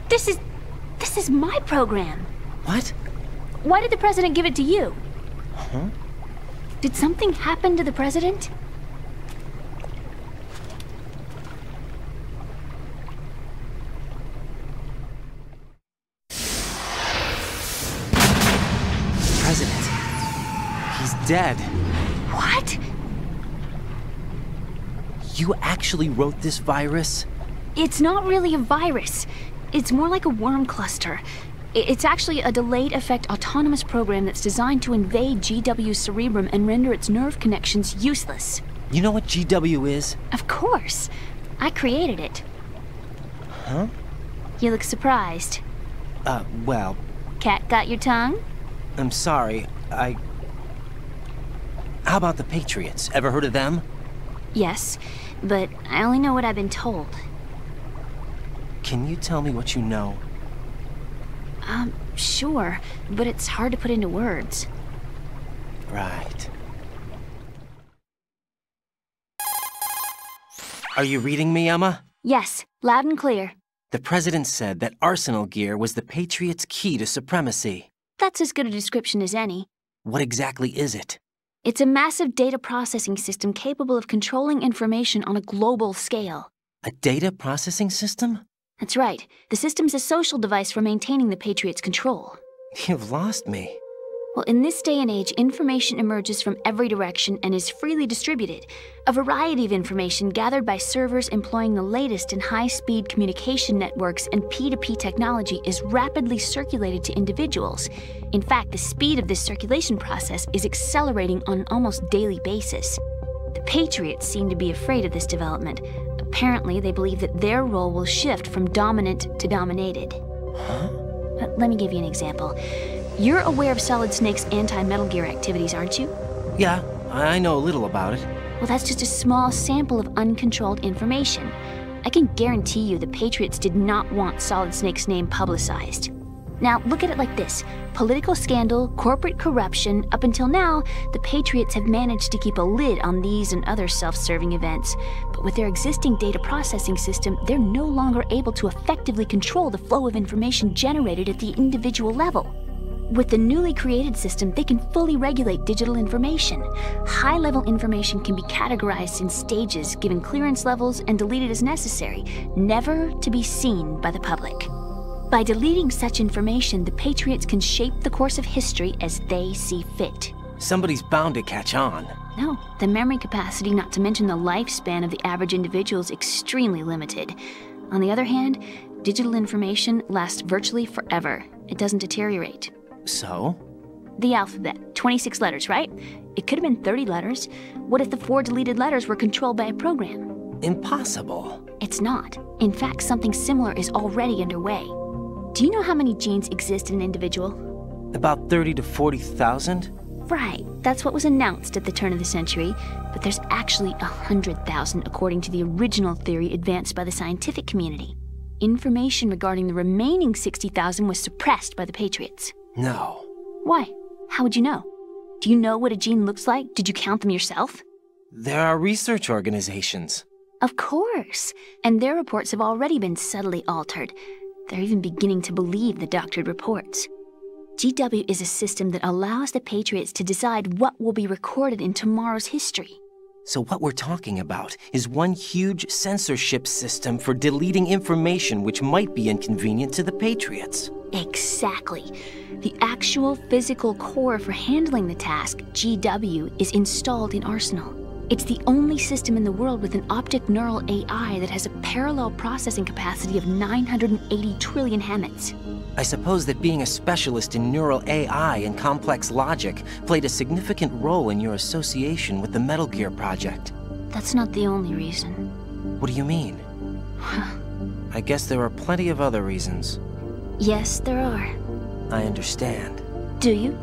This is my program. What? Why did the President give it to you? Huh? Did something happen to the President? President. He's dead. What? You actually wrote this virus? It's not really a virus. It's more like a worm cluster. It's actually a delayed effect autonomous program that's designed to invade GW's cerebrum and render its nerve connections useless. You know what GW is? Of course. I created it. Huh? You look surprised. Well... Cat got your tongue? I'm sorry, How about the Patriots? Ever heard of them? Yes, but I only know what I've been told. Can you tell me what you know? Sure, but it's hard to put into words. Right. Are you reading me, Emma? Yes, loud and clear. The President said that Arsenal Gear was the Patriots' key to supremacy. That's as good a description as any. What exactly is it? It's a massive data processing system capable of controlling information on a global scale. A data processing system? That's right. The system's a social device for maintaining the Patriots' control. You've lost me. Well, in this day and age, information emerges from every direction and is freely distributed. A variety of information gathered by servers employing the latest in high-speed communication networks and P2P technology is rapidly circulated to individuals. In fact, the speed of this circulation process is accelerating on an almost daily basis. The Patriots seem to be afraid of this development. Apparently, they believe that their role will shift from dominant to dominated. Huh? Let me give you an example. You're aware of Solid Snake's anti-Metal Gear activities, aren't you? Yeah, I know a little about it. Well, that's just a small sample of uncontrolled information. I can guarantee you the Patriots did not want Solid Snake's name publicized. Now, look at it like this. Political scandal, corporate corruption, up until now, the Patriots have managed to keep a lid on these and other self-serving events. But with their existing data processing system, they're no longer able to effectively control the flow of information generated at the individual level. With the newly created system, they can fully regulate digital information. High-level information can be categorized in stages, given clearance levels, and deleted as necessary, never to be seen by the public. By deleting such information, the Patriots can shape the course of history as they see fit. Somebody's bound to catch on. No, the memory capacity, not to mention the lifespan of the average individual, is extremely limited. On the other hand, digital information lasts virtually forever. It doesn't deteriorate. So? The alphabet, 26 letters, right? It could have been 30 letters. What if the 4 deleted letters were controlled by a program? Impossible. It's not. In fact, something similar is already underway. Do you know how many genes exist in an individual? About 30 to 40,000? Right, that's what was announced at the turn of the century, but there's actually 100,000 according to the original theory advanced by the scientific community. Information regarding the remaining 60,000 was suppressed by the Patriots. No. Why? How would you know? Do you know what a gene looks like? Did you count them yourself? There are research organizations. Of course. And their reports have already been subtly altered. They're even beginning to believe the doctored reports. GW is a system that allows the Patriots to decide what will be recorded in tomorrow's history. So what we're talking about is one huge censorship system for deleting information which might be inconvenient to the Patriots. Exactly. The actual physical core for handling the task, GW, is installed in Arsenal. It's the only system in the world with an optic neural AI that has a parallel processing capacity of 980 trillion Hammets. I suppose that being a specialist in neural AI and complex logic played a significant role in your association with the Metal Gear project. That's not the only reason. What do you mean? I guess there are plenty of other reasons. Yes, there are. I understand. Do you?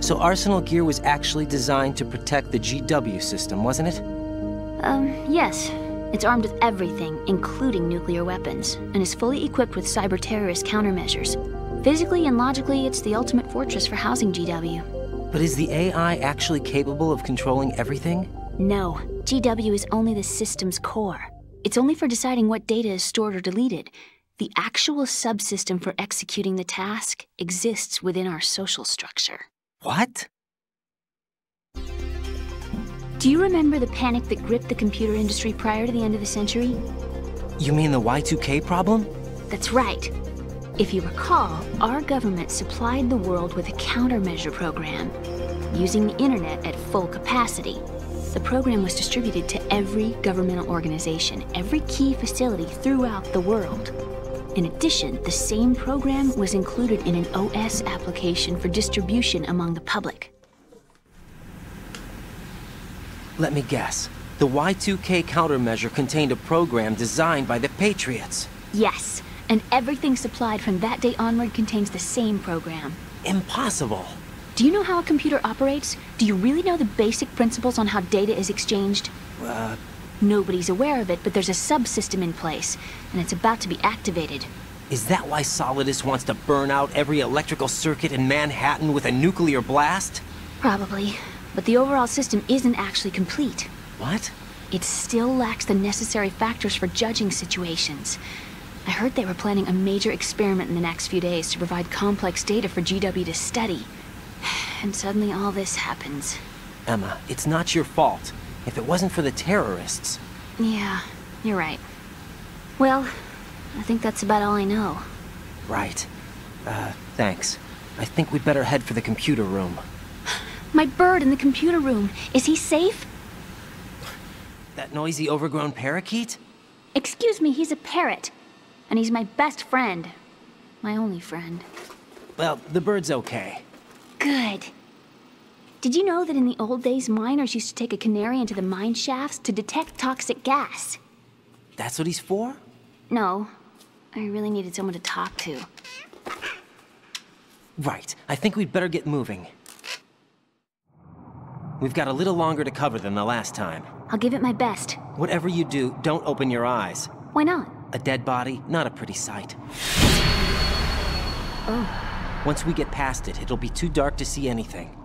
So Arsenal Gear was actually designed to protect the GW system, wasn't it? Yes. It's armed with everything, including nuclear weapons, and is fully equipped with cyber-terrorist countermeasures. Physically and logically, it's the ultimate fortress for housing GW. But is the AI actually capable of controlling everything? No. GW is only the system's core. It's only for deciding what data is stored or deleted. The actual subsystem for executing the task exists within our social structure. What? Do you remember the panic that gripped the computer industry prior to the end of the century? You mean the Y2K problem? That's right. If you recall, our government supplied the world with a countermeasure program, using the internet at full capacity. The program was distributed to every governmental organization, every key facility throughout the world. In addition, the same program was included in an OS application for distribution among the public. Let me guess. The Y2K countermeasure contained a program designed by the Patriots. Yes, and everything supplied from that day onward contains the same program. Impossible. Do you know how a computer operates? Do you really know the basic principles on how data is exchanged? Nobody's aware of it, but there's a subsystem in place, and it's about to be activated. Is that why Solidus wants to burn out every electrical circuit in Manhattan with a nuclear blast? Probably, but the overall system isn't actually complete. What? It still lacks the necessary factors for judging situations. I heard they were planning a major experiment in the next few days to provide complex data for GW to study. And suddenly all this happens. Emma, it's not your fault. If it wasn't for the terrorists... Yeah, you're right. Well, I think that's about all I know. Right. Thanks. I think we'd better head for the computer room. My bird in the computer room. Is he safe? That noisy, overgrown parakeet? Excuse me, he's a parrot. And he's my best friend. My only friend. Well, the bird's okay. Good. Did you know that in the old days, miners used to take a canary into the mine shafts to detect toxic gas? That's what he's for? No. I really needed someone to talk to. Right. I think we'd better get moving. We've got a little longer to cover than the last time. I'll give it my best. Whatever you do, don't open your eyes. Why not? A dead body, not a pretty sight. Oh. Once we get past it, it'll be too dark to see anything.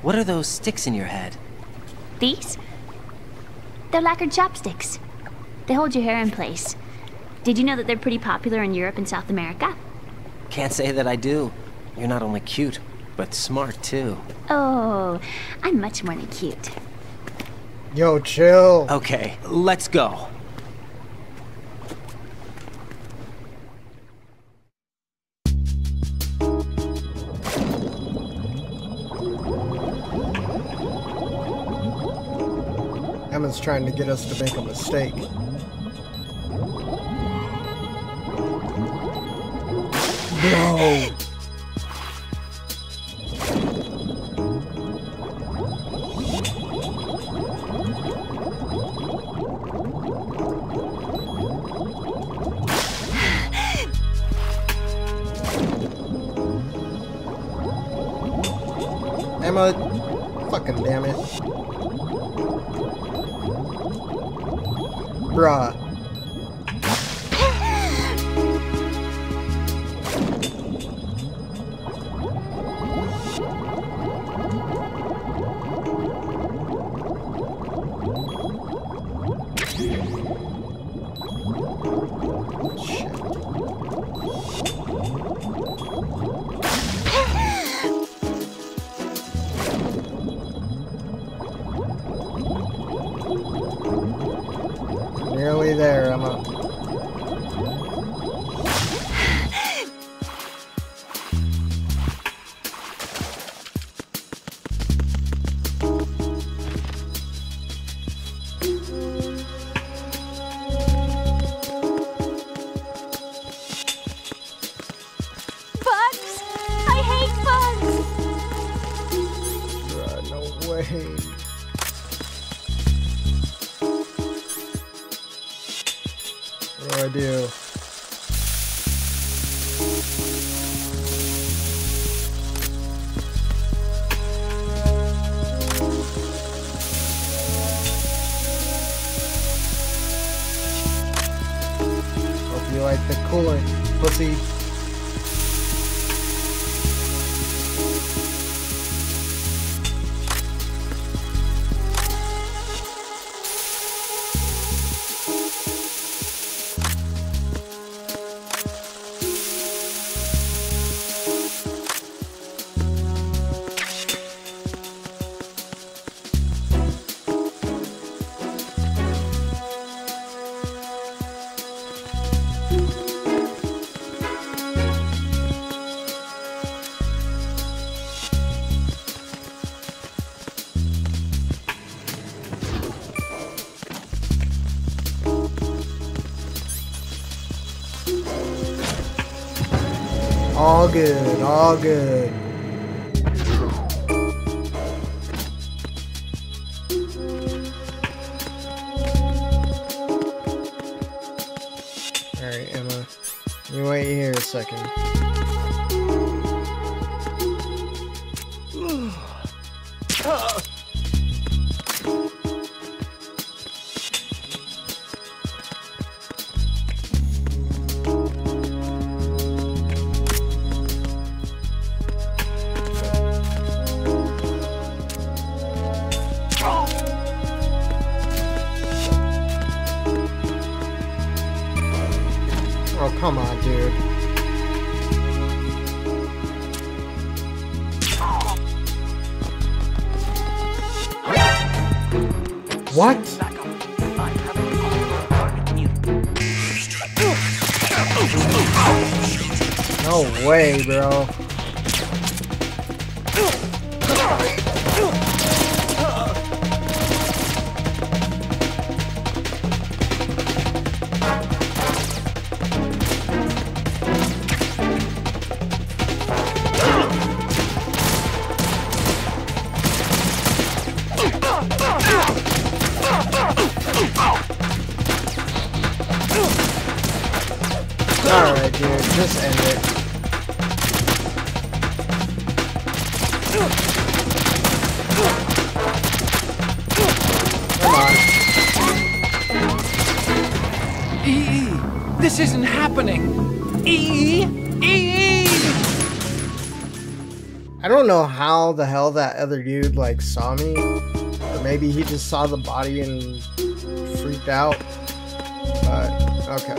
What are those sticks in your head? These? They're lacquered chopsticks. They hold your hair in place. Did you know that they're pretty popular in Europe and South America? Can't say that I do. You're not only cute, but smart too. Oh, I'm much more than cute. Yo, chill. Okay, let's go. Emma's trying to get us to make a mistake. No. Emma, fucking damn it. Bruh. there, Emma. Bugs! I hate bugs! Bruh, no way. What do I do? Hope you like the coolant, pussy. All good, all good. Alright, Emma. You wait here a second. Oh, come on, dude. What? No way, bro. Alright, dude, just end it. Come on. EE! This isn't happening! EE! EE! I don't know how the hell that other dude, like, saw me. Or maybe he just saw the body and freaked out. But, okay.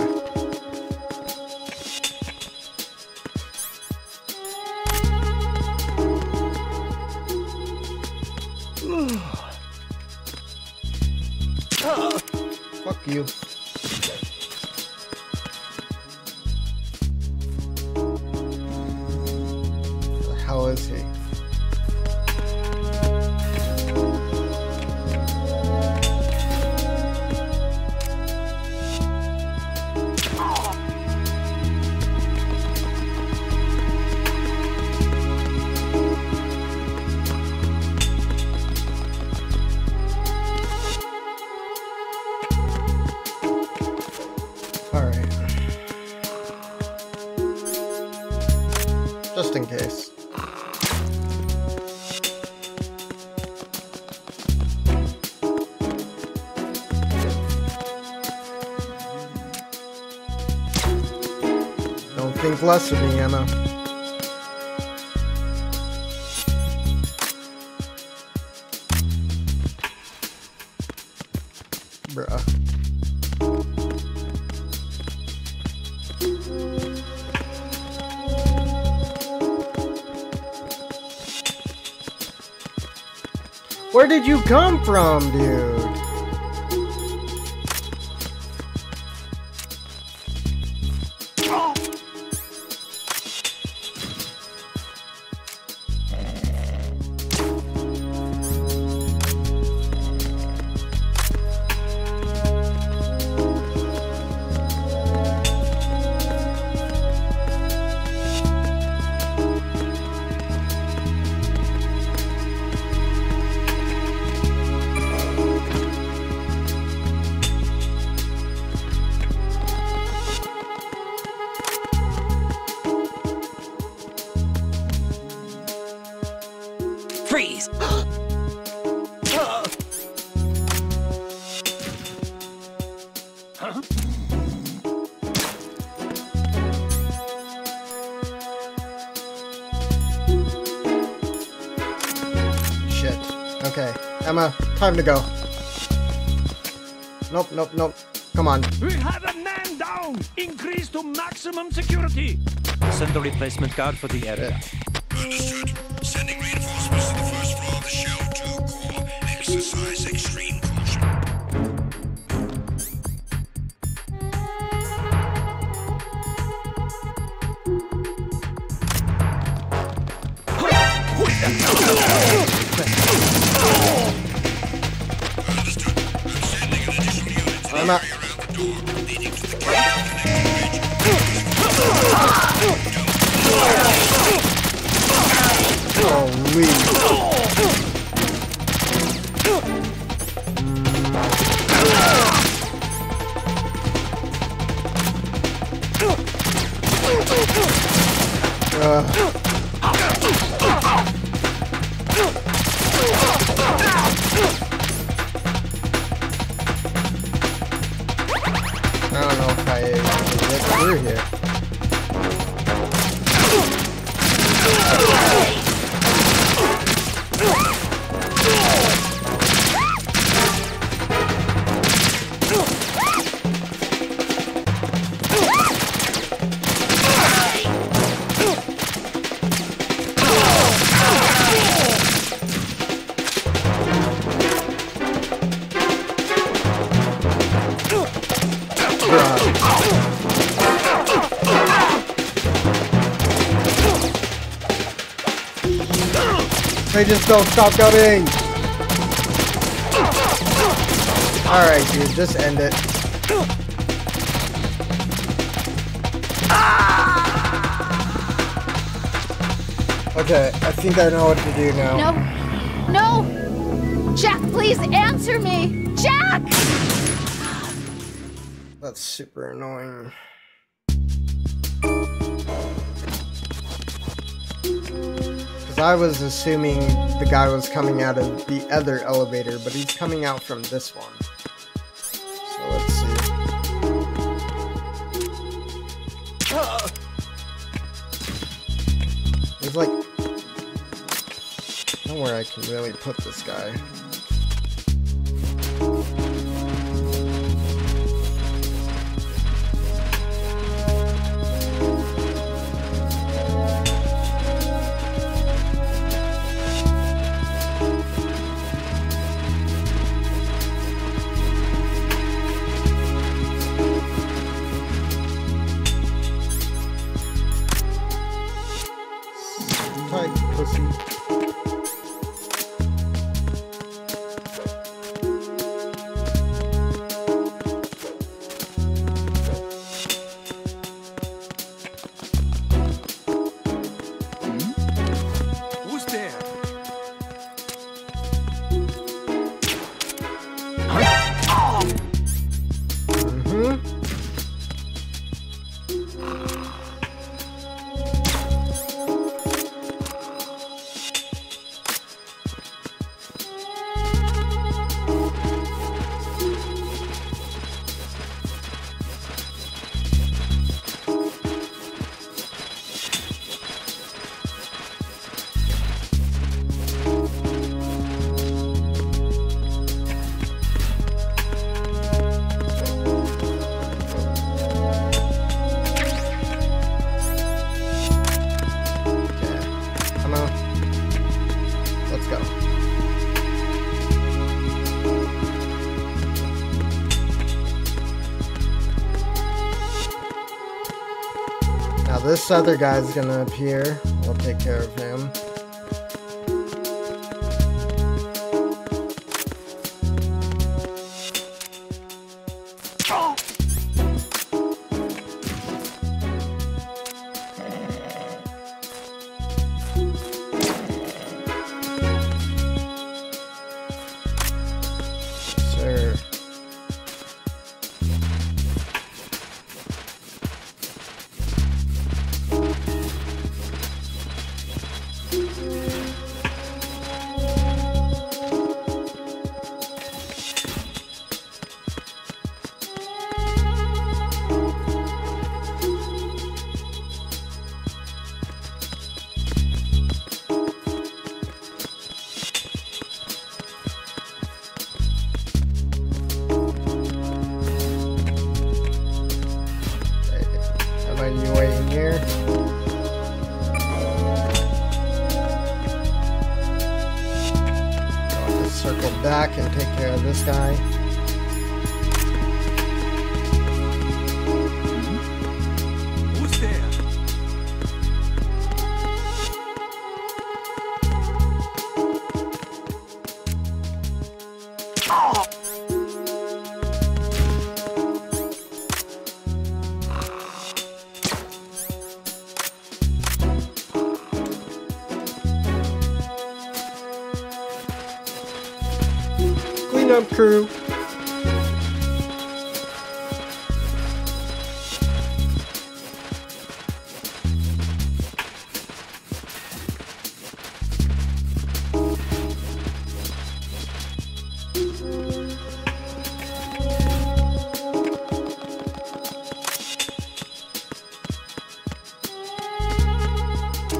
Fuck you. Where the hell is he? Alright. Just in case. Don't think less of me, Emma. Bruh. Where did you come from, dude? Freeze! Huh? Shit. Okay, Emma, time to go. Nope, nope, nope. Come on. We have a man down! Increase to maximum security! Send the replacement guard for the area. Understood. Sending reinforcements to the first floor of the Shell 2 core. Exercise extreme caution. Understood. I'm sending an additional unit to the area around the door, leading to the gate connecting I don't know if I can get through here. They just don't stop coming! Alright, dude, just end it. Okay, I think I know what to do now. No! No! Jack, please answer me! Jack! That's super annoying. I was assuming the guy was coming out of the other elevator, but he's coming out from this one. So let's see. There's like nowhere I can really put this guy. This other guy's gonna appear. We'll take care of him. circle back and take care of this guy. Who's there? Clean up crew.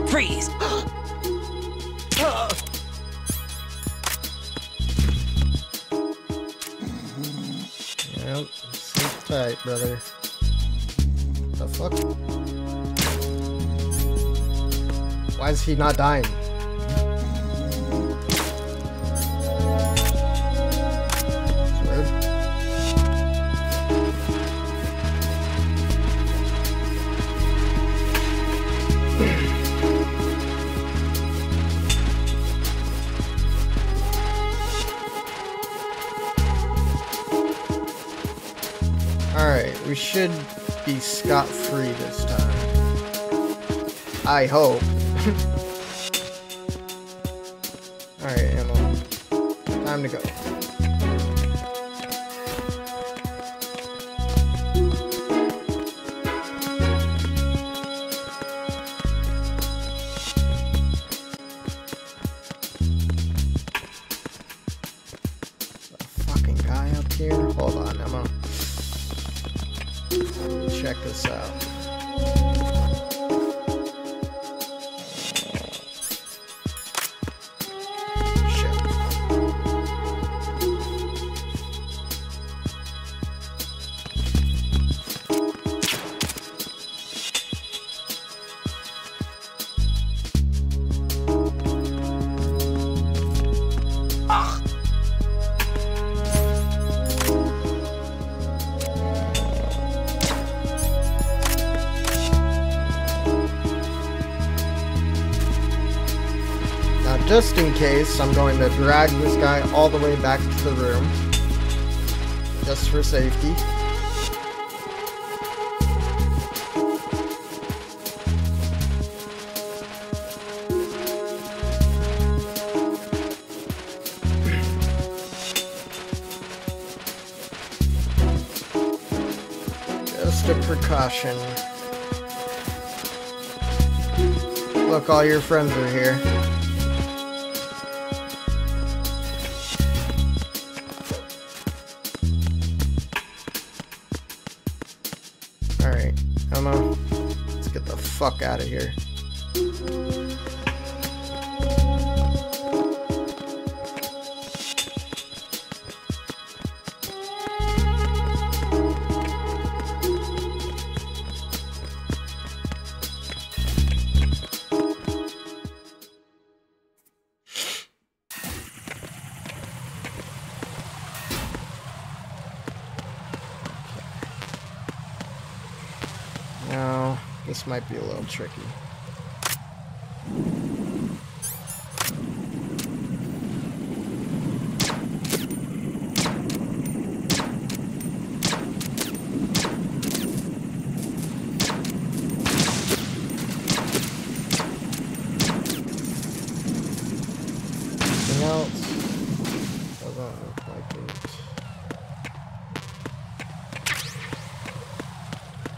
Freeze! Yep, sleep tight, brother. The fuck? Why is he not dying? It's weird. Alright, we should be scot-free this time. I hope. Alright, ammo. Time to go. A fucking guy up here? Hold on, Emma. Check this out. Shit. Ah. Just in case, I'm going to drag this guy all the way back to the room. Just for safety. Just a precaution. Look, all your friends are here. Alright, Emma, let's get the fuck out of here. No, this might be a little tricky. Anything else? Doesn't look like it.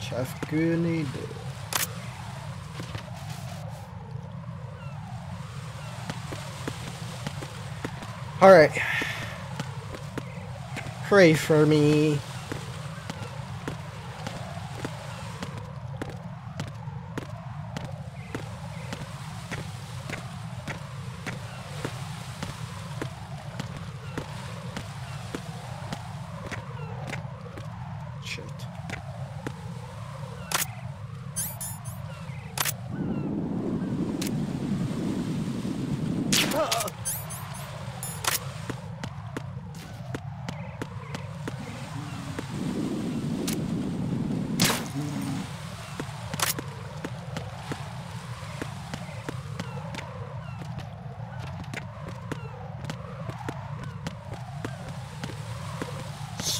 Chef Gooney. Alright. Pray for me. Shit.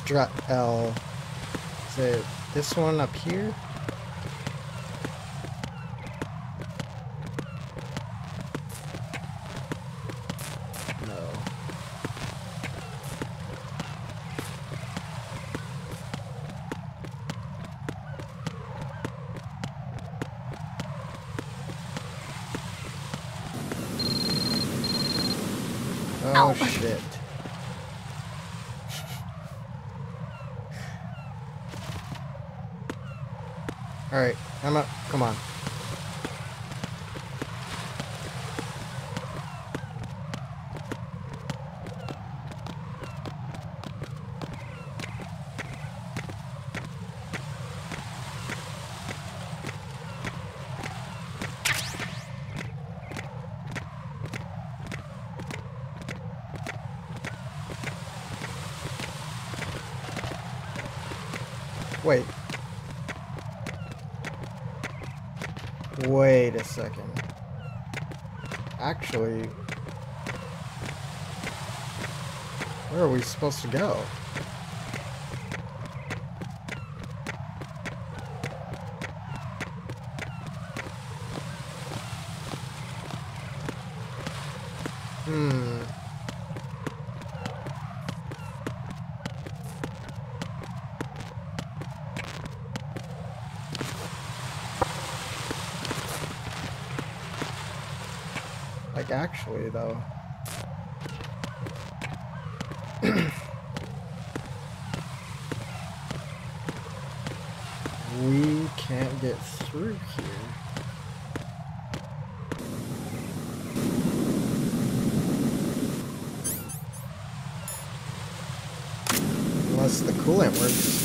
strut L. Is it this one up here? No. Oh shit. Alright, Emma, come on. Wait. Wait a second. Actually, where are we supposed to go? Like, actually, though. We can't get through here. Unless the coolant works.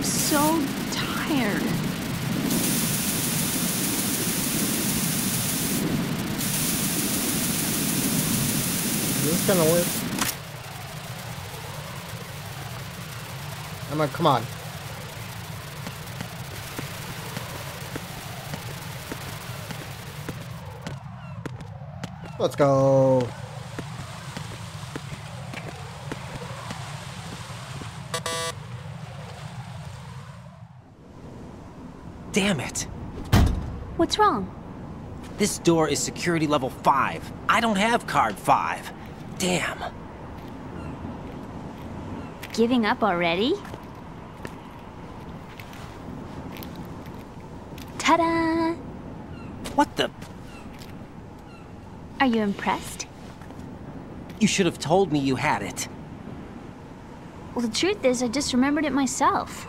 So tired. Is this gonna work? Emma, come on. Let's go. Damn it. What's wrong? This door is security level 5. I don't have card 5. Damn. Giving up already? Ta-da! What the? Are you impressed? You should have told me you had it. Well, the truth is, I just remembered it myself.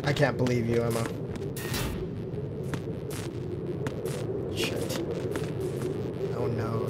I can't believe you, Emma. Shit. Oh no.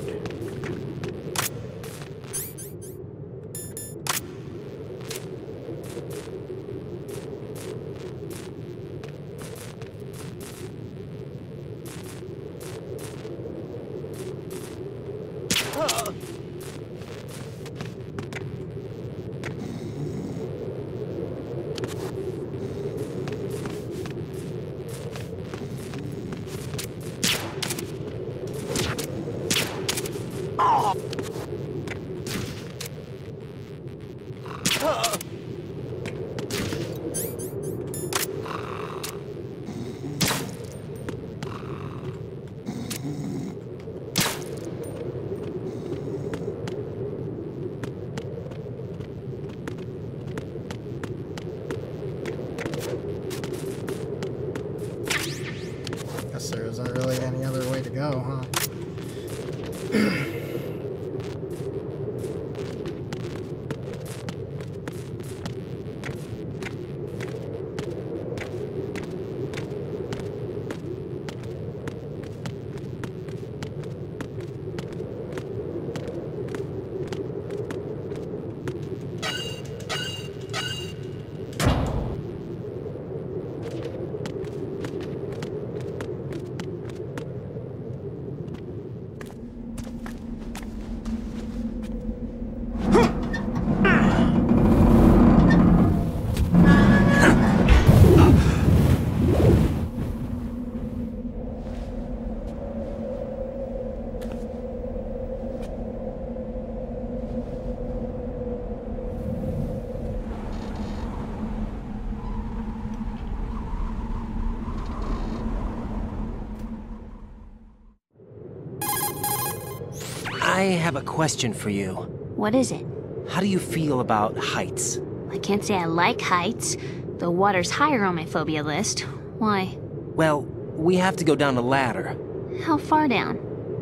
I have a question for you. What is it? How do you feel about heights? I can't say I like heights. The water's higher on my phobia list. Why? Well, we have to go down a ladder. How far down?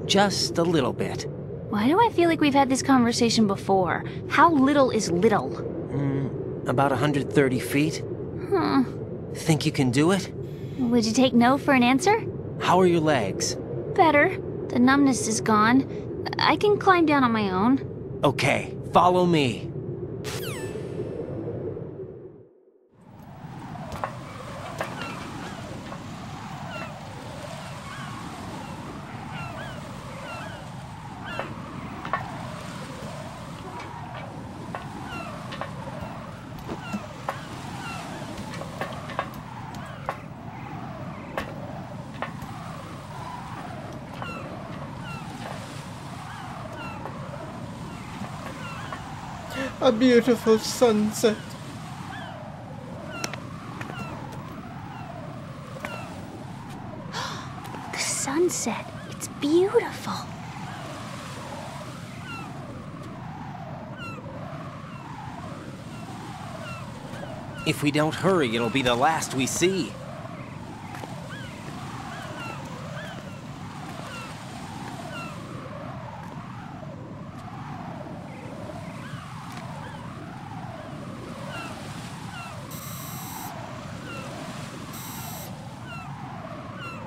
Just a little bit. Why do I feel like we've had this conversation before? How little is little? About 130 feet. Huh. Think you can do it? Would you take no for an answer? How are your legs? Better. The numbness is gone. I can climb down on my own. Okay, follow me. A beautiful sunset. The sunset. It's beautiful. If we don't hurry, it'll be the last we see.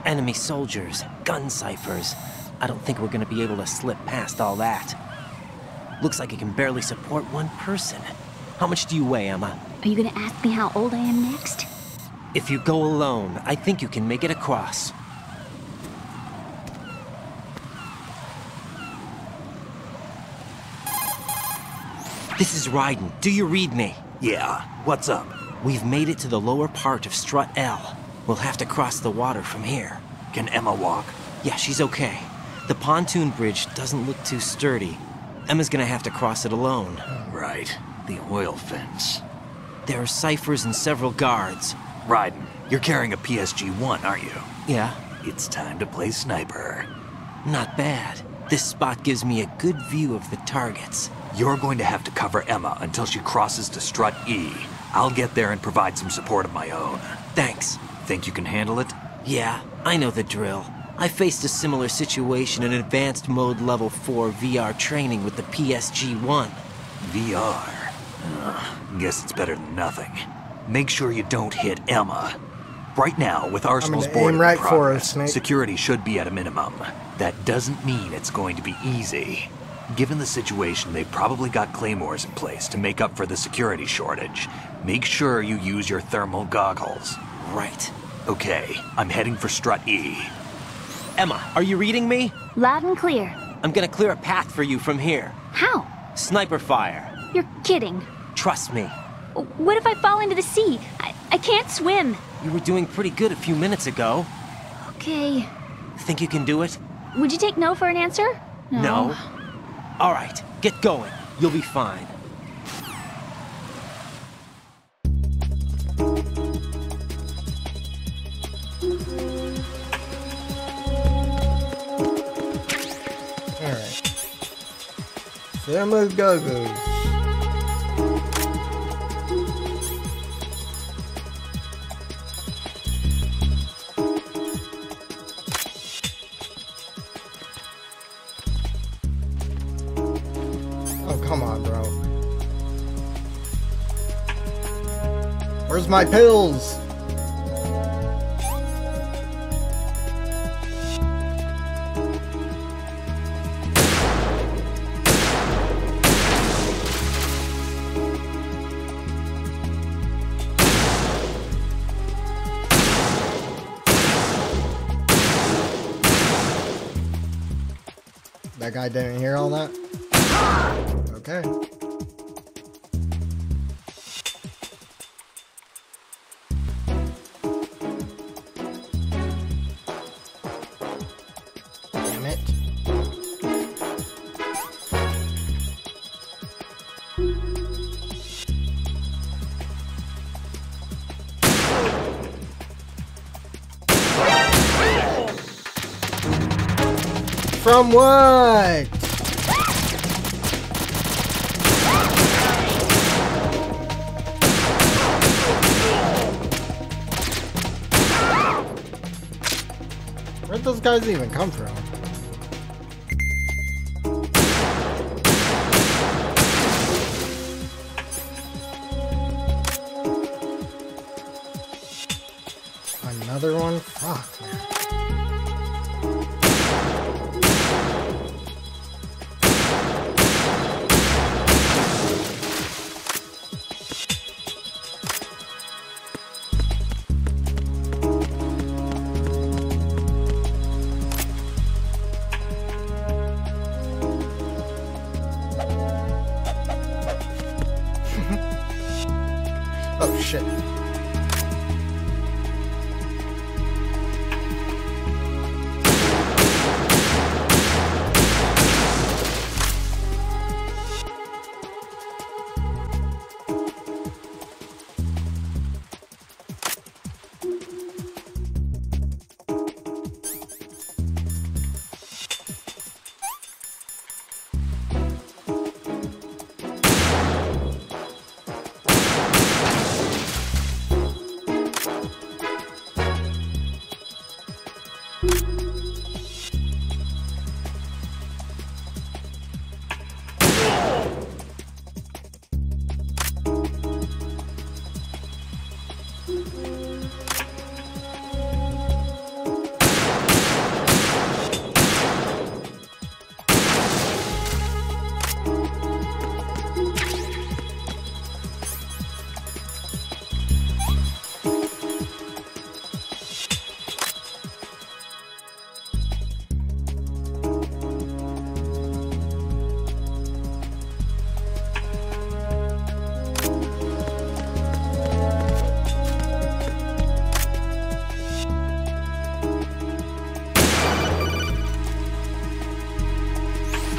Enemy soldiers, gun ciphers. I don't think we're gonna be able to slip past all that. Looks like it can barely support one person. How much do you weigh, Emma? Are you gonna ask me how old I am next? If you go alone, I think you can make it across. This is Raiden. Do you read me? Yeah, what's up? We've made it to the lower part of Strut L. We'll have to cross the water from here. Can Emma walk? Yeah, she's okay. The pontoon bridge doesn't look too sturdy. Emma's gonna have to cross it alone. Right. The oil fence. There are ciphers and several guards. Raiden, you're carrying a PSG-1, aren't you? Yeah. It's time to play sniper. Not bad. This spot gives me a good view of the targets. You're going to have to cover Emma until she crosses to Strut E. I'll get there and provide some support of my own. Thanks. Think you can handle it? Yeah, I know the drill. I faced a similar situation in Advanced Mode Level 4 VR training with the PSG-1. VR? Guess it's better than nothing. Make sure you don't hit Emma. Right now, with Arsenal's boarding right progress, for her, Snake. security should be at a minimum. That doesn't mean it's going to be easy. Given the situation, they've probably got claymores in place to make up for the security shortage. Make sure you use your thermal goggles. Right. Okay, I'm heading for Strut E. Emma, are you reading me? Loud and clear. I'm gonna clear a path for you from here. How? Sniper fire. You're kidding. Trust me. What if I fall into the sea? I can't swim. You were doing pretty good a few minutes ago. Okay. Think you can do it? Would you take no for an answer? No. All right, get going. You'll be fine. Thermal goggles. Oh, come on, bro. Where's my pills? That guy didn't hear all that? Okay. Damn it. From what? those guys even come from? Another one? Fuck, man. Oh, shit.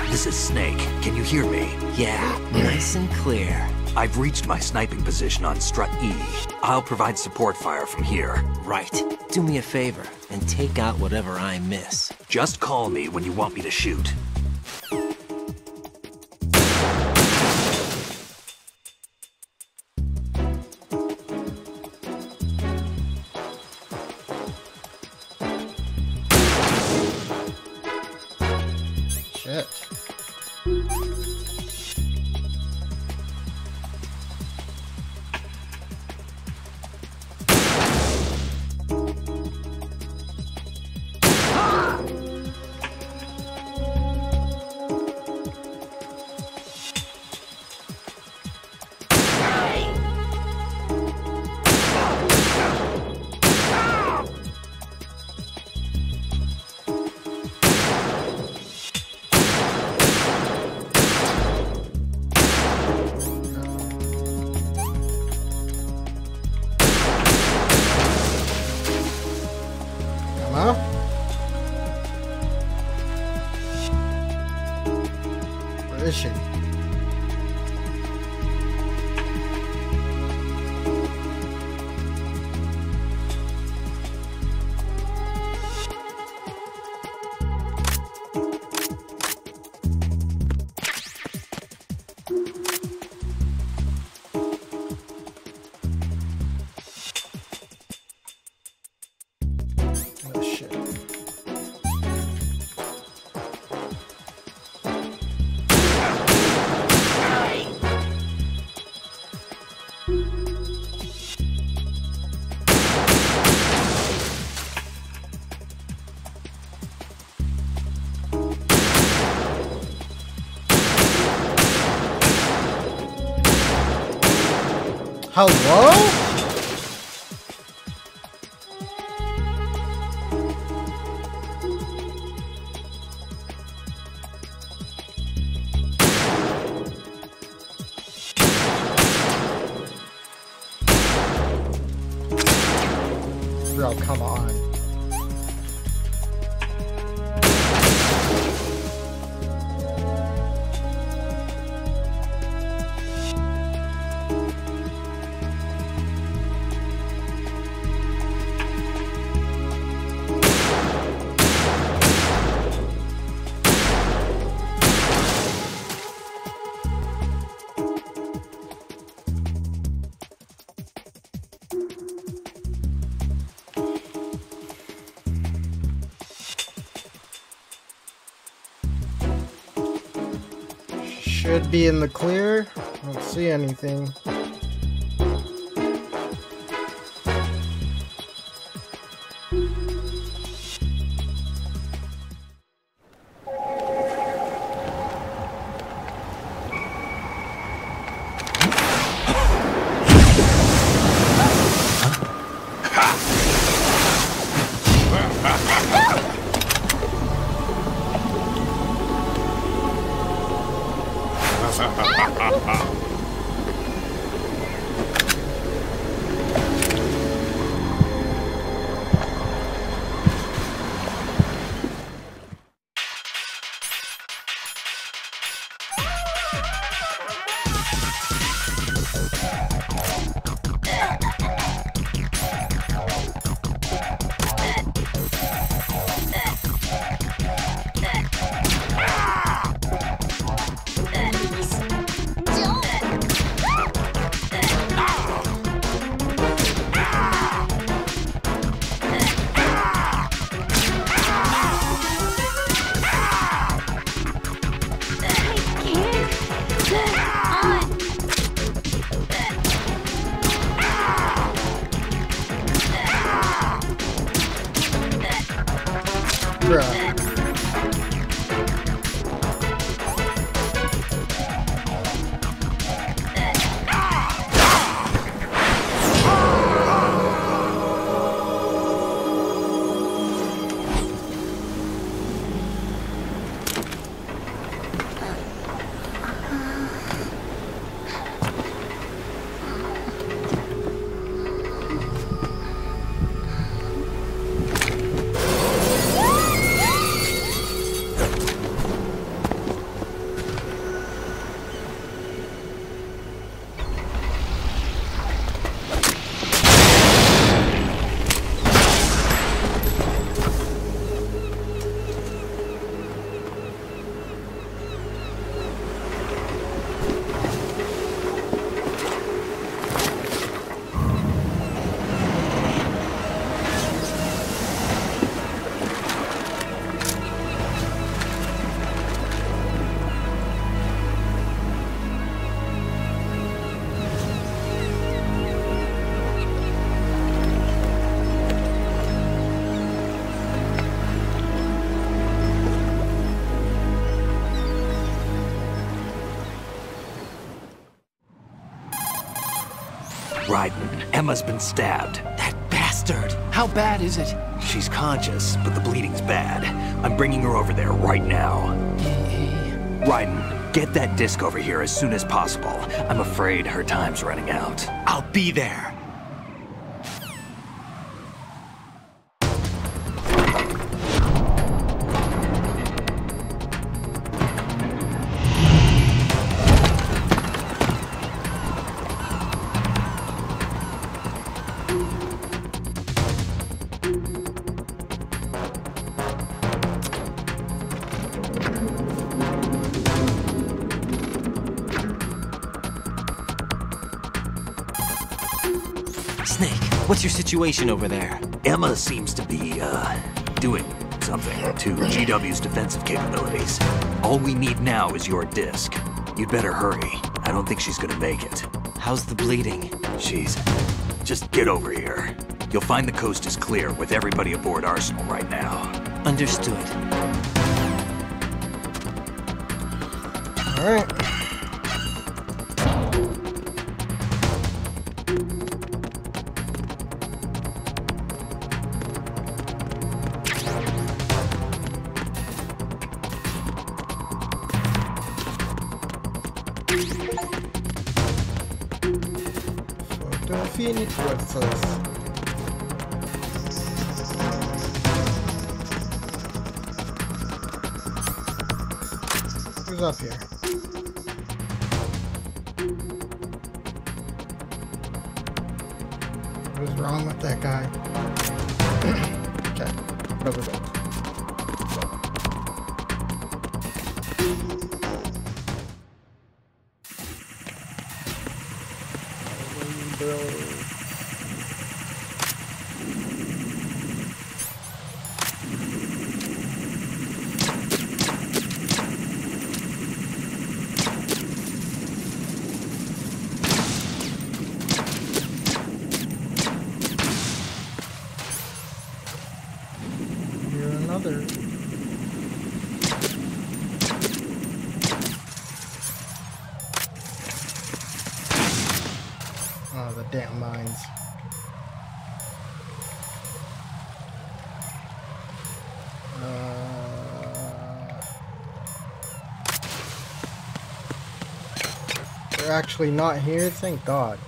This is Snake. Can you hear me? Yeah, nice and clear. I've reached my sniping position on Strut E. I'll provide support fire from here. Right. Do me a favor and take out whatever I miss. Just call me when you want me to shoot. Shit. Where is she? Oh shit. Hello? Bro, come on. Should be in the clear. Don't see anything. Raiden, Emma's been stabbed. That bastard! How bad is it? She's conscious, but the bleeding's bad. I'm bringing her over there right now. Raiden, get that disc over here as soon as possible. I'm afraid her time's running out. I'll be there. Snake, what's your situation over there? Emma seems to be, doing something to GW's defensive capabilities. All we need now is your disc. You'd better hurry. I don't think she's gonna make it. How's the bleeding? Just get over here. You'll find the coast is clear with everybody aboard Arsenal right now. Understood. All right. Infinite versus. Who's up here? What is wrong with that guy? Okay, rubber band. brother. Oh, the damn mines. They're actually not here, thank God.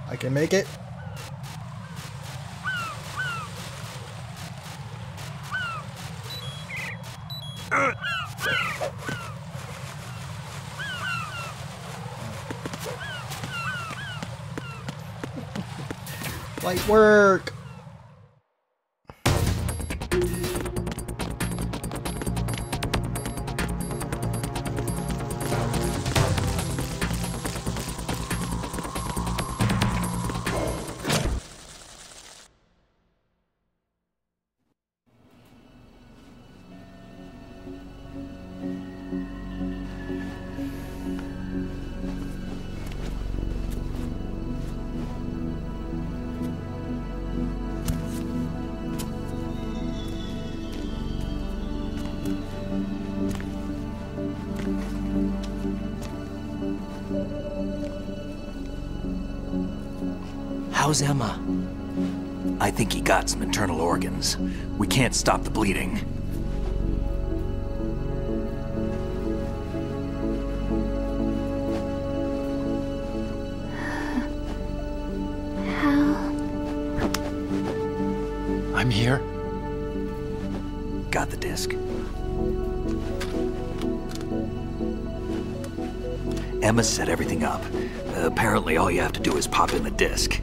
I can make it. Light work. How's Emma? I think he got some internal organs. We can't stop the bleeding. I'm here. Got the disc. Emma set everything up. Apparently all you have to do is pop in the disc.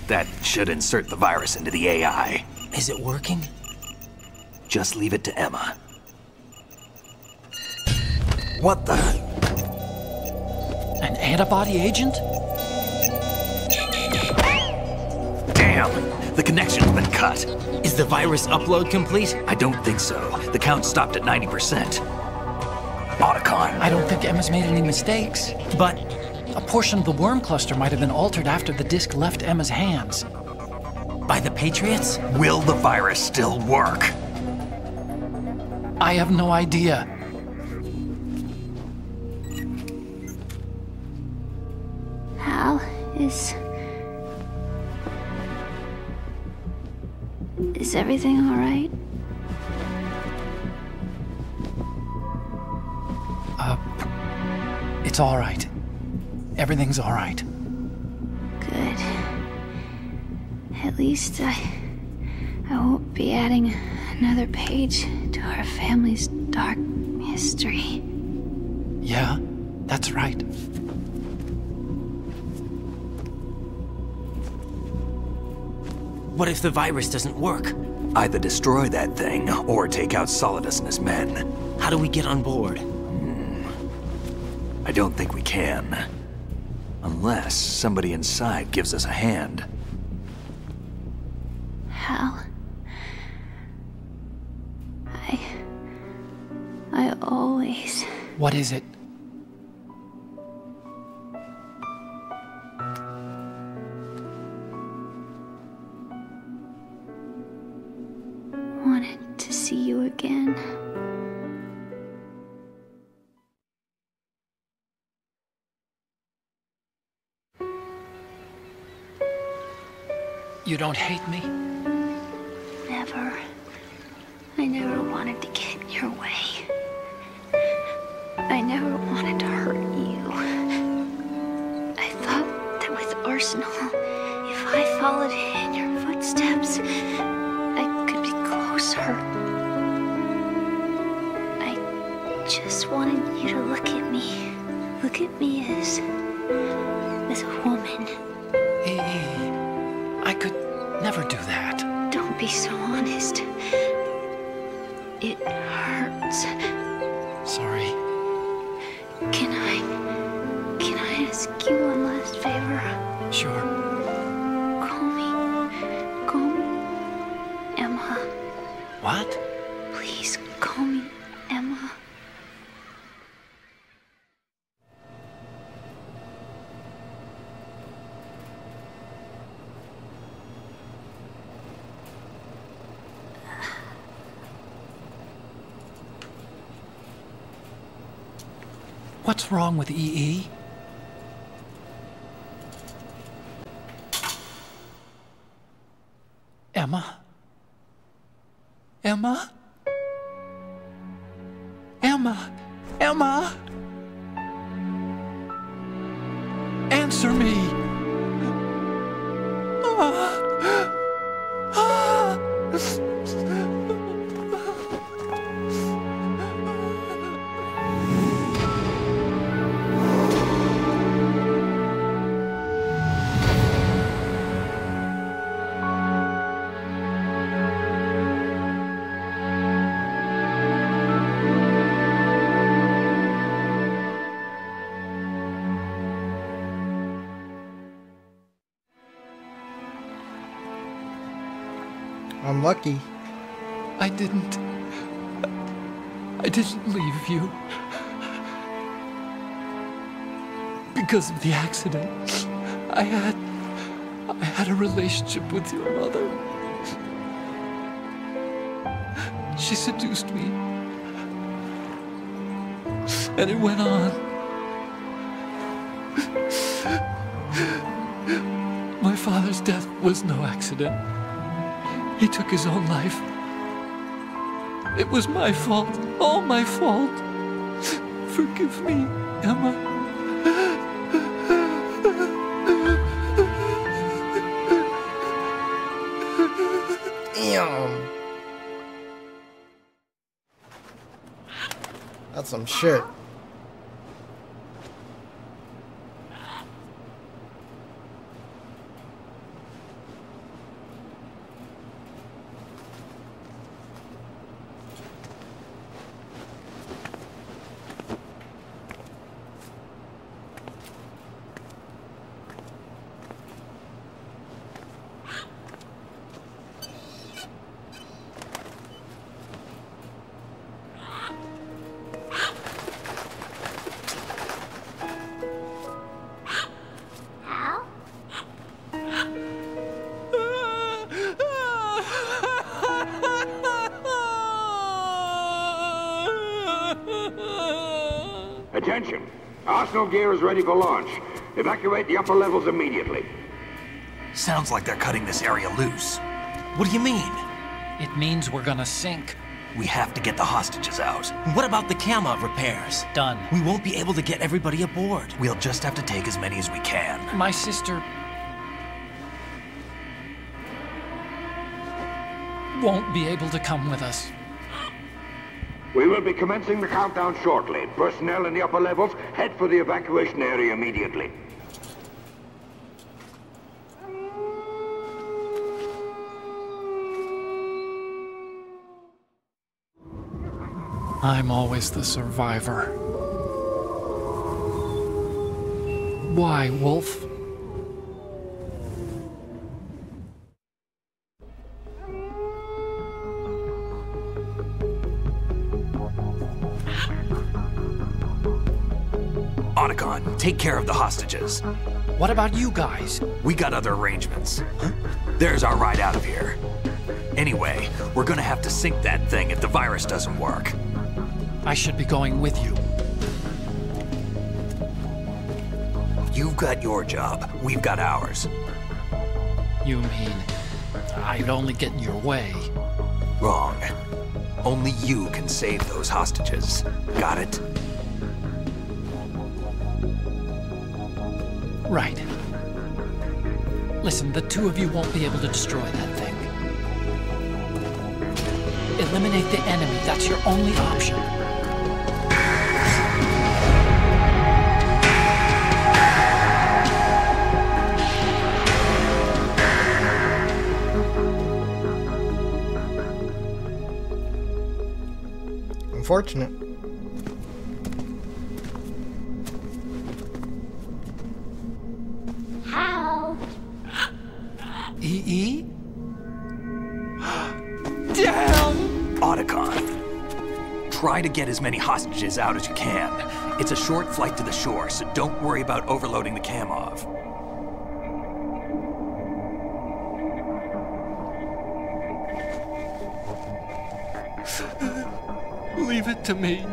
That should insert the virus into the AI. Is it working? Just leave it to Emma. What the? An antibody agent? Damn! The connection's been cut. Is the virus upload complete? I don't think so. The count stopped at 90%. Otacon. I don't think Emma's made any mistakes. But a portion of the worm cluster might have been altered after the disc left Emma's hands. By the Patriots? Will the virus still work? I have no idea. Hal, is everything all right? It's all right. Everything's all right. Good. At least I won't be adding another page to our family's dark history. Yeah, that's right. What if the virus doesn't work? Either destroy that thing, or take out Solidus and his men. How do we get on board? I don't think we can. Unless somebody inside gives us a hand. Hal, I always... What is it? wanted to see you again. You don't hate me? Never. I never wanted to get in your way. I never wanted to hurt you. I thought that with Arsenal, if I followed in your footsteps, I could be closer. I just wanted you to look at me. Look at me as a woman. I could never do that. Don't be so honest. It hurts. Sorry. Can I ask you one last favor? Sure. Call me Emma. What? Please call me Emma. What's wrong with EE? Emma? Emma? Emma? Emma? Answer me! I'm lucky. I didn't leave you. Because of the accident, I had a relationship with your mother. She seduced me. And it went on. My father's death was no accident. He took his own life. It was my fault, all my fault. Forgive me, Emma. Damn. That's some shit. Attention! Arsenal gear is ready for launch. Evacuate the upper levels immediately. Sounds like they're cutting this area loose. What do you mean? It means we're gonna sink. We have to get the hostages out. What about the cama repairs? Done. We won't be able to get everybody aboard. We'll just have to take as many as we can. My sister won't be able to come with us. We will be commencing the countdown shortly. Personnel in the upper levels, head for the evacuation area immediately. I'm always the survivor. Why, Wolf? Otacon, take care of the hostages. What about you guys? We got other arrangements. There's our ride out of here. Anyway, we're gonna have to sink that thing if the virus doesn't work. I should be going with you. You've got your job, we've got ours. You mean I'd only get in your way? Wrong. Only you can save those hostages. Got it? Right. Listen, the two of you won't be able to destroy that thing. Eliminate the enemy. That's your only option. unfortunate. How? EE? Damn! Otacon. Try to get as many hostages out as you can. It's a short flight to the shore, so don't worry about overloading the Kamov. Leave it to me.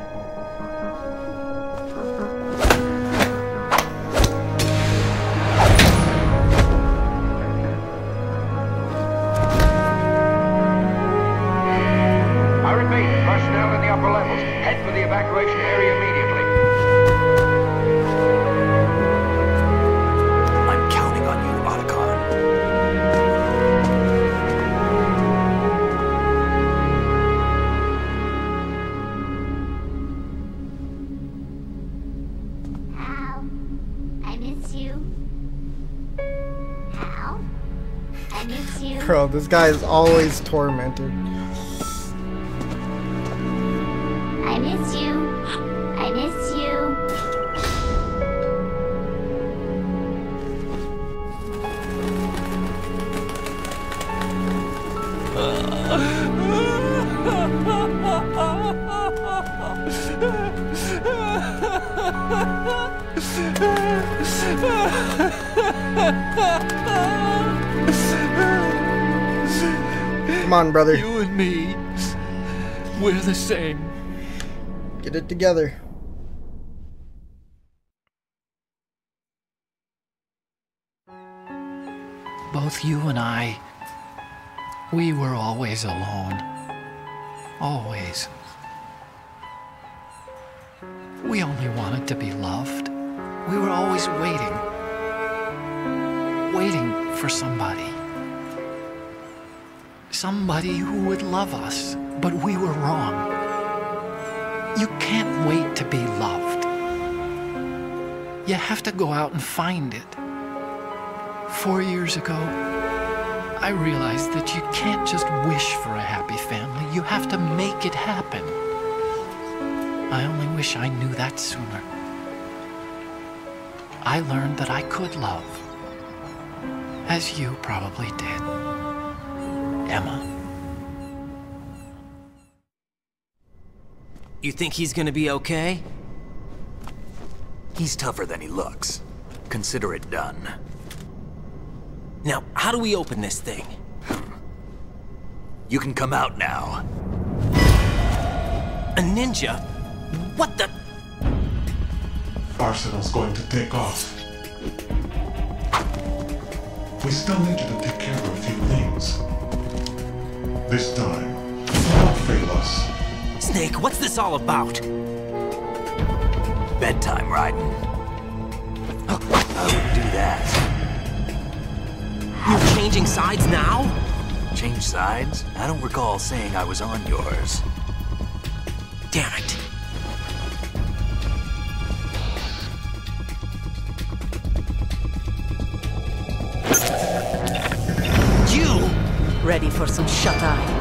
I repeat, personnel in the upper levels, head for the evacuation area immediately. I'm counting on you, Otacon. Hal, I miss you. Hal, I miss you. Bro, this guy is always tormented. I miss you. I miss you. Come on, brother. You and me, we're the same. Get it together. Both you and I, we were always alone. Always. We only wanted to be loved. We were always waiting. Waiting for somebody. Somebody who would love us, but we were wrong. You can't wait to be loved. You have to go out and find it. 4 years ago, I realized that you can't just wish for a happy family. You have to make it happen. I only wish I knew that sooner. I learned that I could love, as you probably did, Emma. You think he's gonna be okay? He's tougher than he looks. Consider it done. Now, how do we open this thing? You can come out now. A ninja? What the? Arsenal's going to take off. We still need you to take care of a few things. This time, don't fail us. Snake, what's this all about? Bedtime, Raiden. I wouldn't do that. You're changing sides now? Change sides? I don't recall saying I was on yours. Damn it. You! Ready for some shut-eye?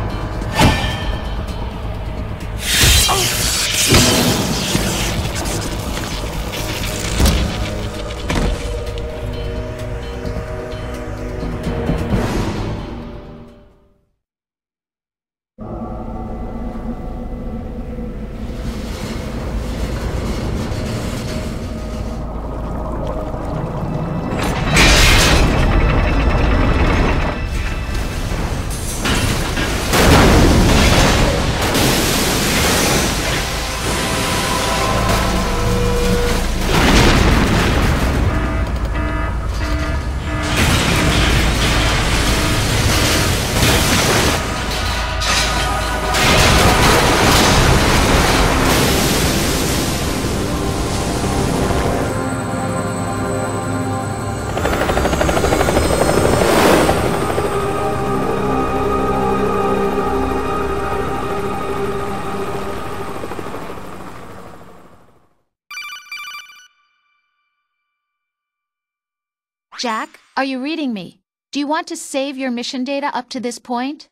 Jack, are you reading me? Do you want to save your mission data up to this point?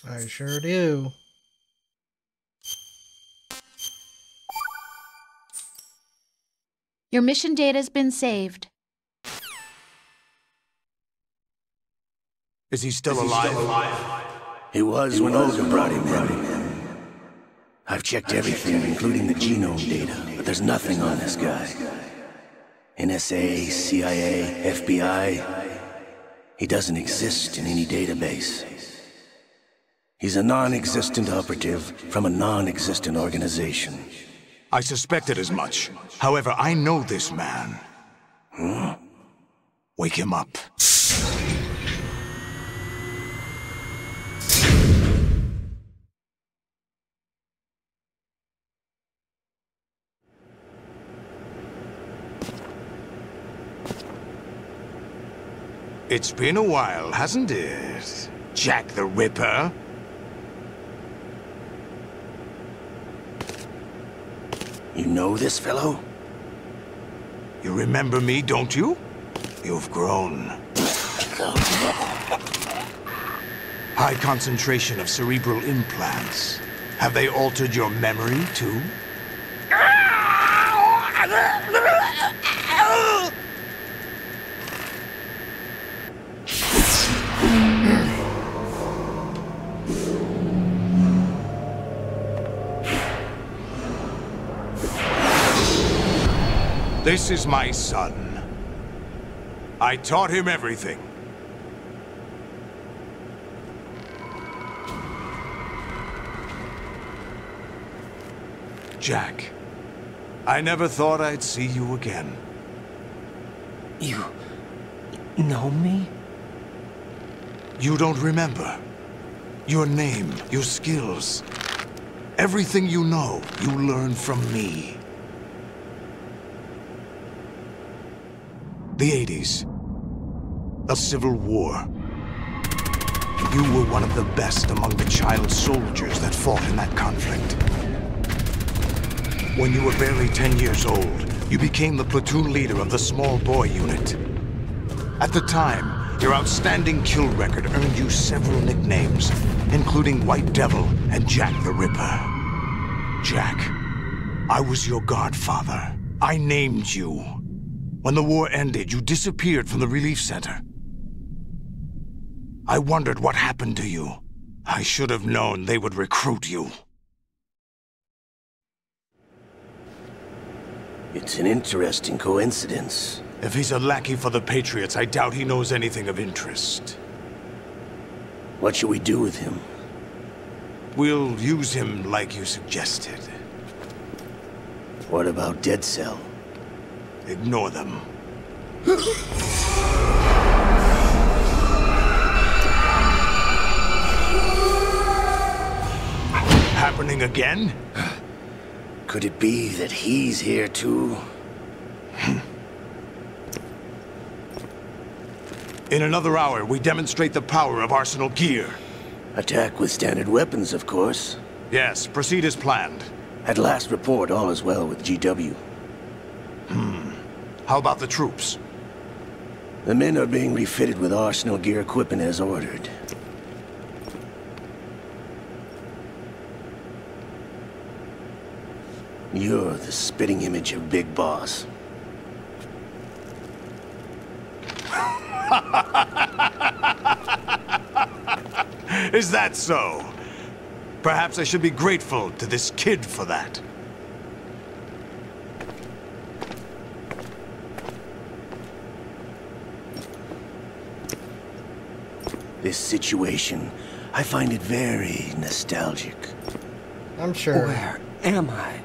I sure do. Your mission data's been saved. Is he still alive? He was when Olga brought him in. I've checked everything, including the genome data, but there's nothing on this guy. NSA, CIA, FBI. He doesn't exist in any database. He's a non-existent operative from a non-existent organization. I suspected as much. However, I know this man. Wake him up. It's been a while, hasn't it? Jack the Ripper? You know this fellow? You remember me, don't you? You've grown. High concentration of cerebral implants. Have they altered your memory, too? This is my son. I taught him everything. Jack, I never thought I'd see you again. You know me? You don't remember. Your name, your skills. Everything you know, you learned from me. The 80s. A civil war. You were one of the best among the child soldiers that fought in that conflict. When you were barely 10 years old, you became the platoon leader of the small boy unit. At the time, your outstanding kill record earned you several nicknames, including White Devil and Jack the Ripper. Jack, I was your godfather. I named you. When the war ended, you disappeared from the relief center. I wondered what happened to you. I should have known they would recruit you. It's an interesting coincidence. If he's a lackey for the Patriots, I doubt he knows anything of interest. What should we do with him? We'll use him like you suggested. What about Dead Cell? Ignore them. Happening again? Could it be that he's here too? In another hour, we demonstrate the power of Arsenal gear. Attack with standard weapons, of course. Yes, proceed as planned. At last report, all is well with GW. How about the troops? The men are being refitted with Arsenal gear equipment as ordered. You're the spitting image of Big Boss. Is that so? Perhaps I should be grateful to this kid for that. This situation, I find it very nostalgic. I'm sure. Where am I?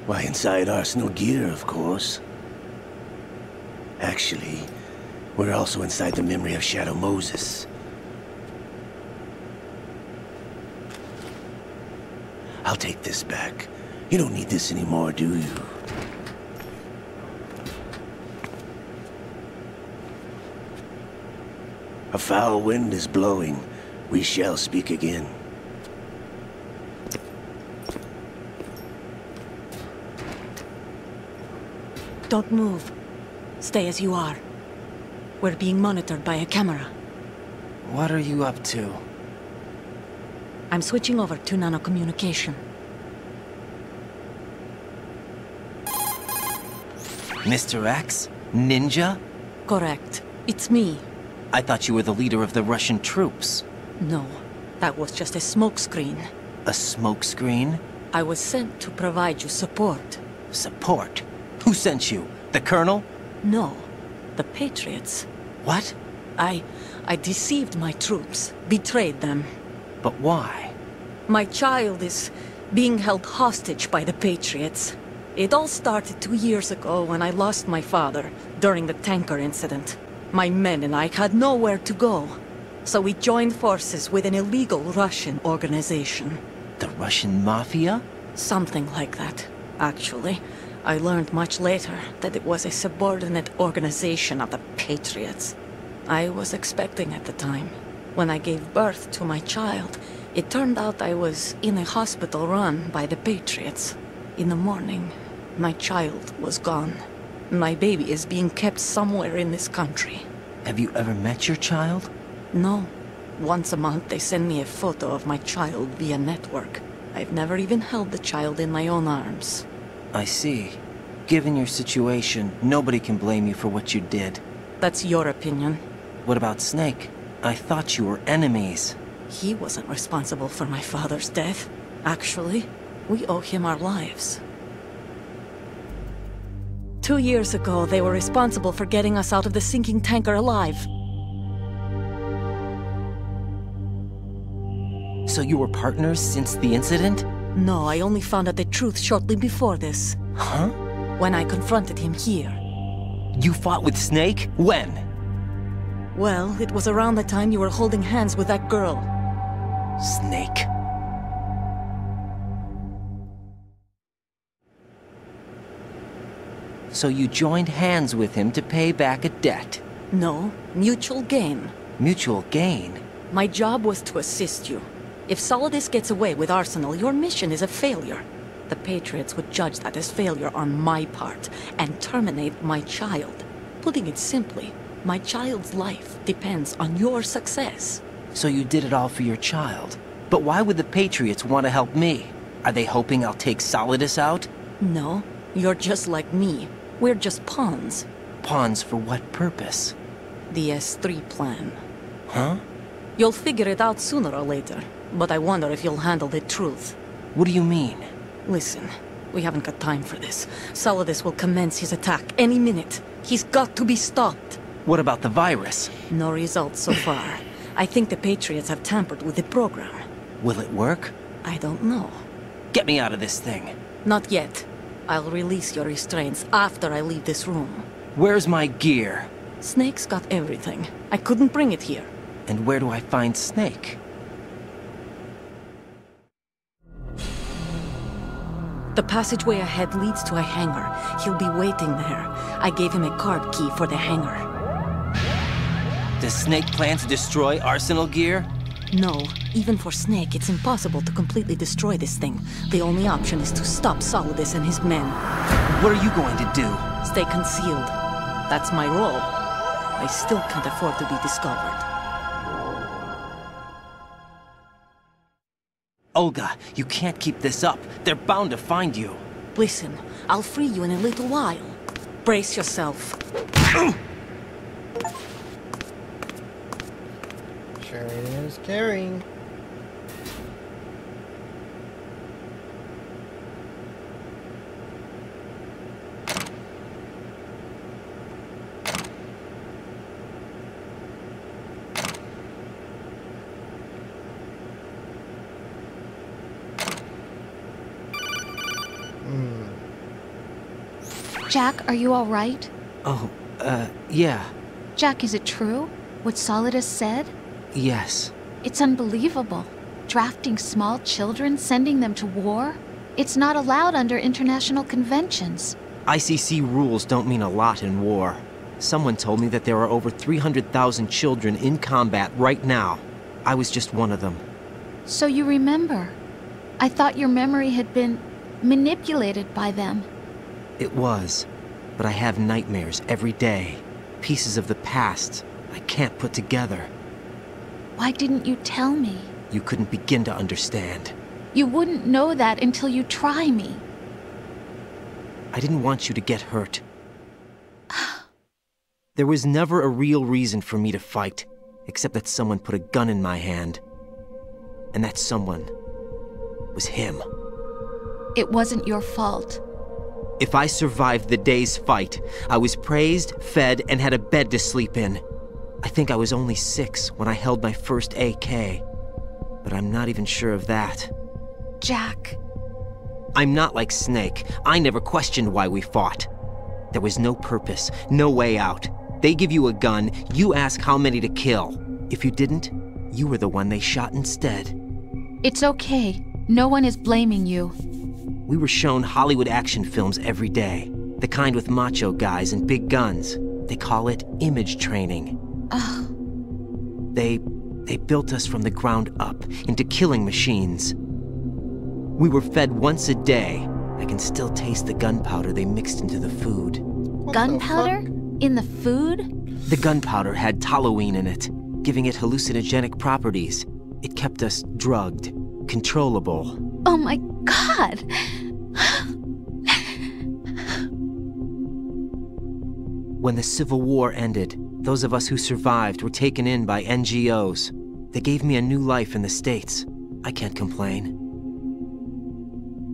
Why, inside Arsenal gear, of course. Actually, we're also inside the memory of Shadow Moses. I'll take this back. You don't need this anymore, do you? A foul wind is blowing. We shall speak again. Don't move. Stay as you are. We're being monitored by a camera. What are you up to? I'm switching over to nanocommunication. Mr. X? Ninja? Correct. It's me. I thought you were the leader of the Russian troops. No, that was just a smokescreen. A smokescreen? I was sent to provide you support. Support? Who sent you? The Colonel? No, the Patriots. What? I deceived my troops, betrayed them. But why? My child is being held hostage by the Patriots. It all started 2 years ago when I lost my father during the tanker incident. My men and I had nowhere to go, so we joined forces with an illegal Russian organization. The Russian Mafia? Something like that, actually. I learned much later that it was a subordinate organization of the Patriots. I was expecting at the time. When I gave birth to my child, it turned out I was in a hospital run by the Patriots. In the morning, my child was gone. My baby is being kept somewhere in this country. Have you ever met your child? No. Once a month they send me a photo of my child via network. I've never even held the child in my own arms. I see. Given your situation, nobody can blame you for what you did. That's your opinion. What about Snake? I thought you were enemies. He wasn't responsible for my father's death. Actually, we owe him our lives. 2 years ago, they were responsible for getting us out of the sinking tanker alive. So you were partners since the incident? No, I only found out the truth shortly before this. Huh? When I confronted him here. You fought with Snake? When? Well, it was around the time you were holding hands with that girl. Snake. So you joined hands with him to pay back a debt? No, mutual gain. Mutual gain? My job was to assist you. If Solidus gets away with Arsenal, your mission is a failure. The Patriots would judge that as failure on my part, and terminate my child. Putting it simply, my child's life depends on your success. So you did it all for your child. But why would the Patriots want to help me? Are they hoping I'll take Solidus out? No, you're just like me. We're just pawns. Pawns for what purpose? The S3 plan. Huh? You'll figure it out sooner or later, but I wonder if you'll handle the truth. What do you mean? Listen, we haven't got time for this. Solidus will commence his attack any minute. He's got to be stopped. What about the virus? No results so far. I think the Patriots have tampered with the program. Will it work? I don't know. Get me out of this thing. Not yet. I'll release your restraints after I leave this room. Where's my gear? Snake's got everything. I couldn't bring it here. And where do I find Snake? The passageway ahead leads to a hangar. He'll be waiting there. I gave him a card key for the hangar. Does Snake plan to destroy Arsenal gear? No. Even for Snake, it's impossible to completely destroy this thing. The only option is to stop Solidus and his men. What are you going to do? Stay concealed. That's my role. I still can't afford to be discovered. Olga, you can't keep this up. They're bound to find you. Listen, I'll free you in a little while. Brace yourself. Sharing is caring. Jack, are you all right? Oh, yeah. Jack, is it true? What Solidus said? Yes. It's unbelievable. Drafting small children, sending them to war? It's not allowed under international conventions. ICC rules don't mean a lot in war. Someone told me that there are over 300,000 children in combat right now. I was just one of them. So you remember? I thought your memory had been manipulated by them. It was, but I have nightmares every day. Pieces of the past I can't put together. Why didn't you tell me? You couldn't begin to understand. You wouldn't know that until you try me. I didn't want you to get hurt. There was never a real reason for me to fight, except that someone put a gun in my hand. And that someone was him. It wasn't your fault. If I survived the day's fight, I was praised, fed, and had a bed to sleep in. I think I was only 6 when I held my first AK. But I'm not even sure of that. Jack. I'm not like Snake. I never questioned why we fought. There was no purpose, no way out. They give you a gun, you ask how many to kill. If you didn't, you were the one they shot instead. It's okay. No one is blaming you. We were shown Hollywood action films every day. The kind with macho guys and big guns. They call it image training. Ugh. They built us from the ground up into killing machines. We were fed once a day. I can still taste the gunpowder they mixed into the food. Gunpowder? In the food? The gunpowder had toluene in it, giving it hallucinogenic properties. It kept us drugged, controllable. Oh my God! When the Civil War ended, those of us who survived were taken in by NGOs. They gave me a new life in the States. I can't complain.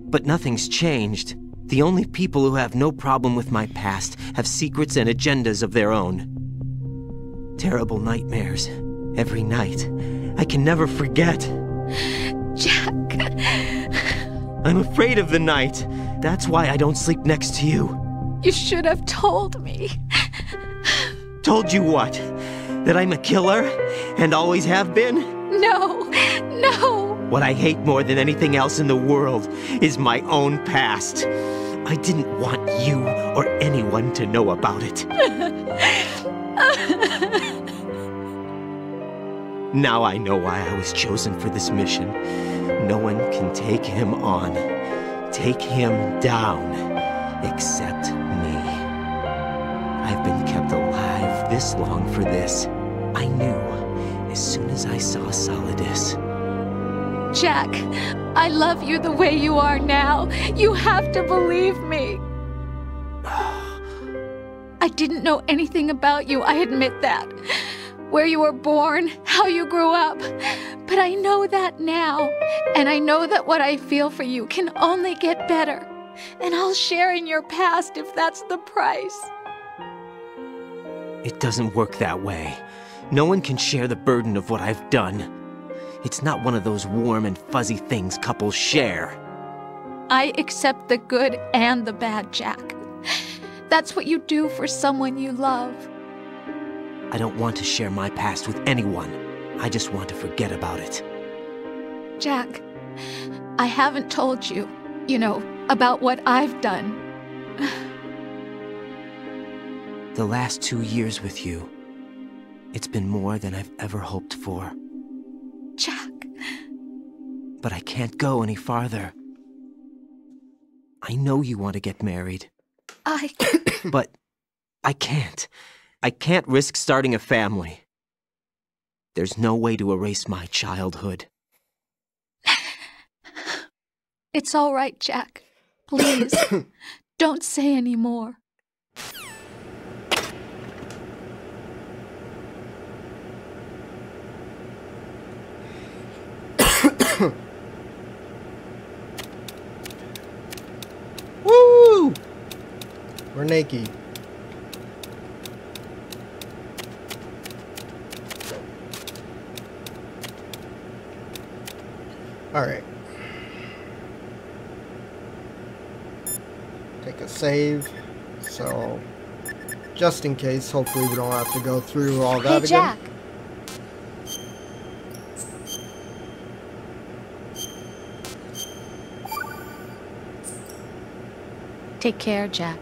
But nothing's changed. The only people who have no problem with my past have secrets and agendas of their own. Terrible nightmares. Every night. I can never forget. Jack. I'm afraid of the night. That's why I don't sleep next to you. You should have told me. Told you what? That I'm a killer? And always have been? No, no. What I hate more than anything else in the world is my own past. I didn't want you or anyone to know about it. Now I know why I was chosen for this mission. No one can take him on, take him down, except me. I've been kept alive this long for this. I knew as soon as I saw Solidus. Jack, I love you the way you are now. You have to believe me. I didn't know anything about you, I admit that. Where you were born, how you grew up. But I know that now. And I know that what I feel for you can only get better. And I'll share in your past if that's the price. It doesn't work that way. No one can share the burden of what I've done. It's not one of those warm and fuzzy things couples share. I accept the good and the bad, Jack. That's what you do for someone you love. I don't want to share my past with anyone. I just want to forget about it. Jack, I haven't told you, about what I've done. The last 2 years with you, it's been more than I've ever hoped for. Jack. But I can't go any farther. I know you want to get married. But I can't. I can't risk starting a family. There's no way to erase my childhood. It's all right, Jack. Please, don't say any more. Woo! We're naked. Alright. Take a save. So, just in case, hopefully we don't have to go through all that again. Jack. Take care, Jack.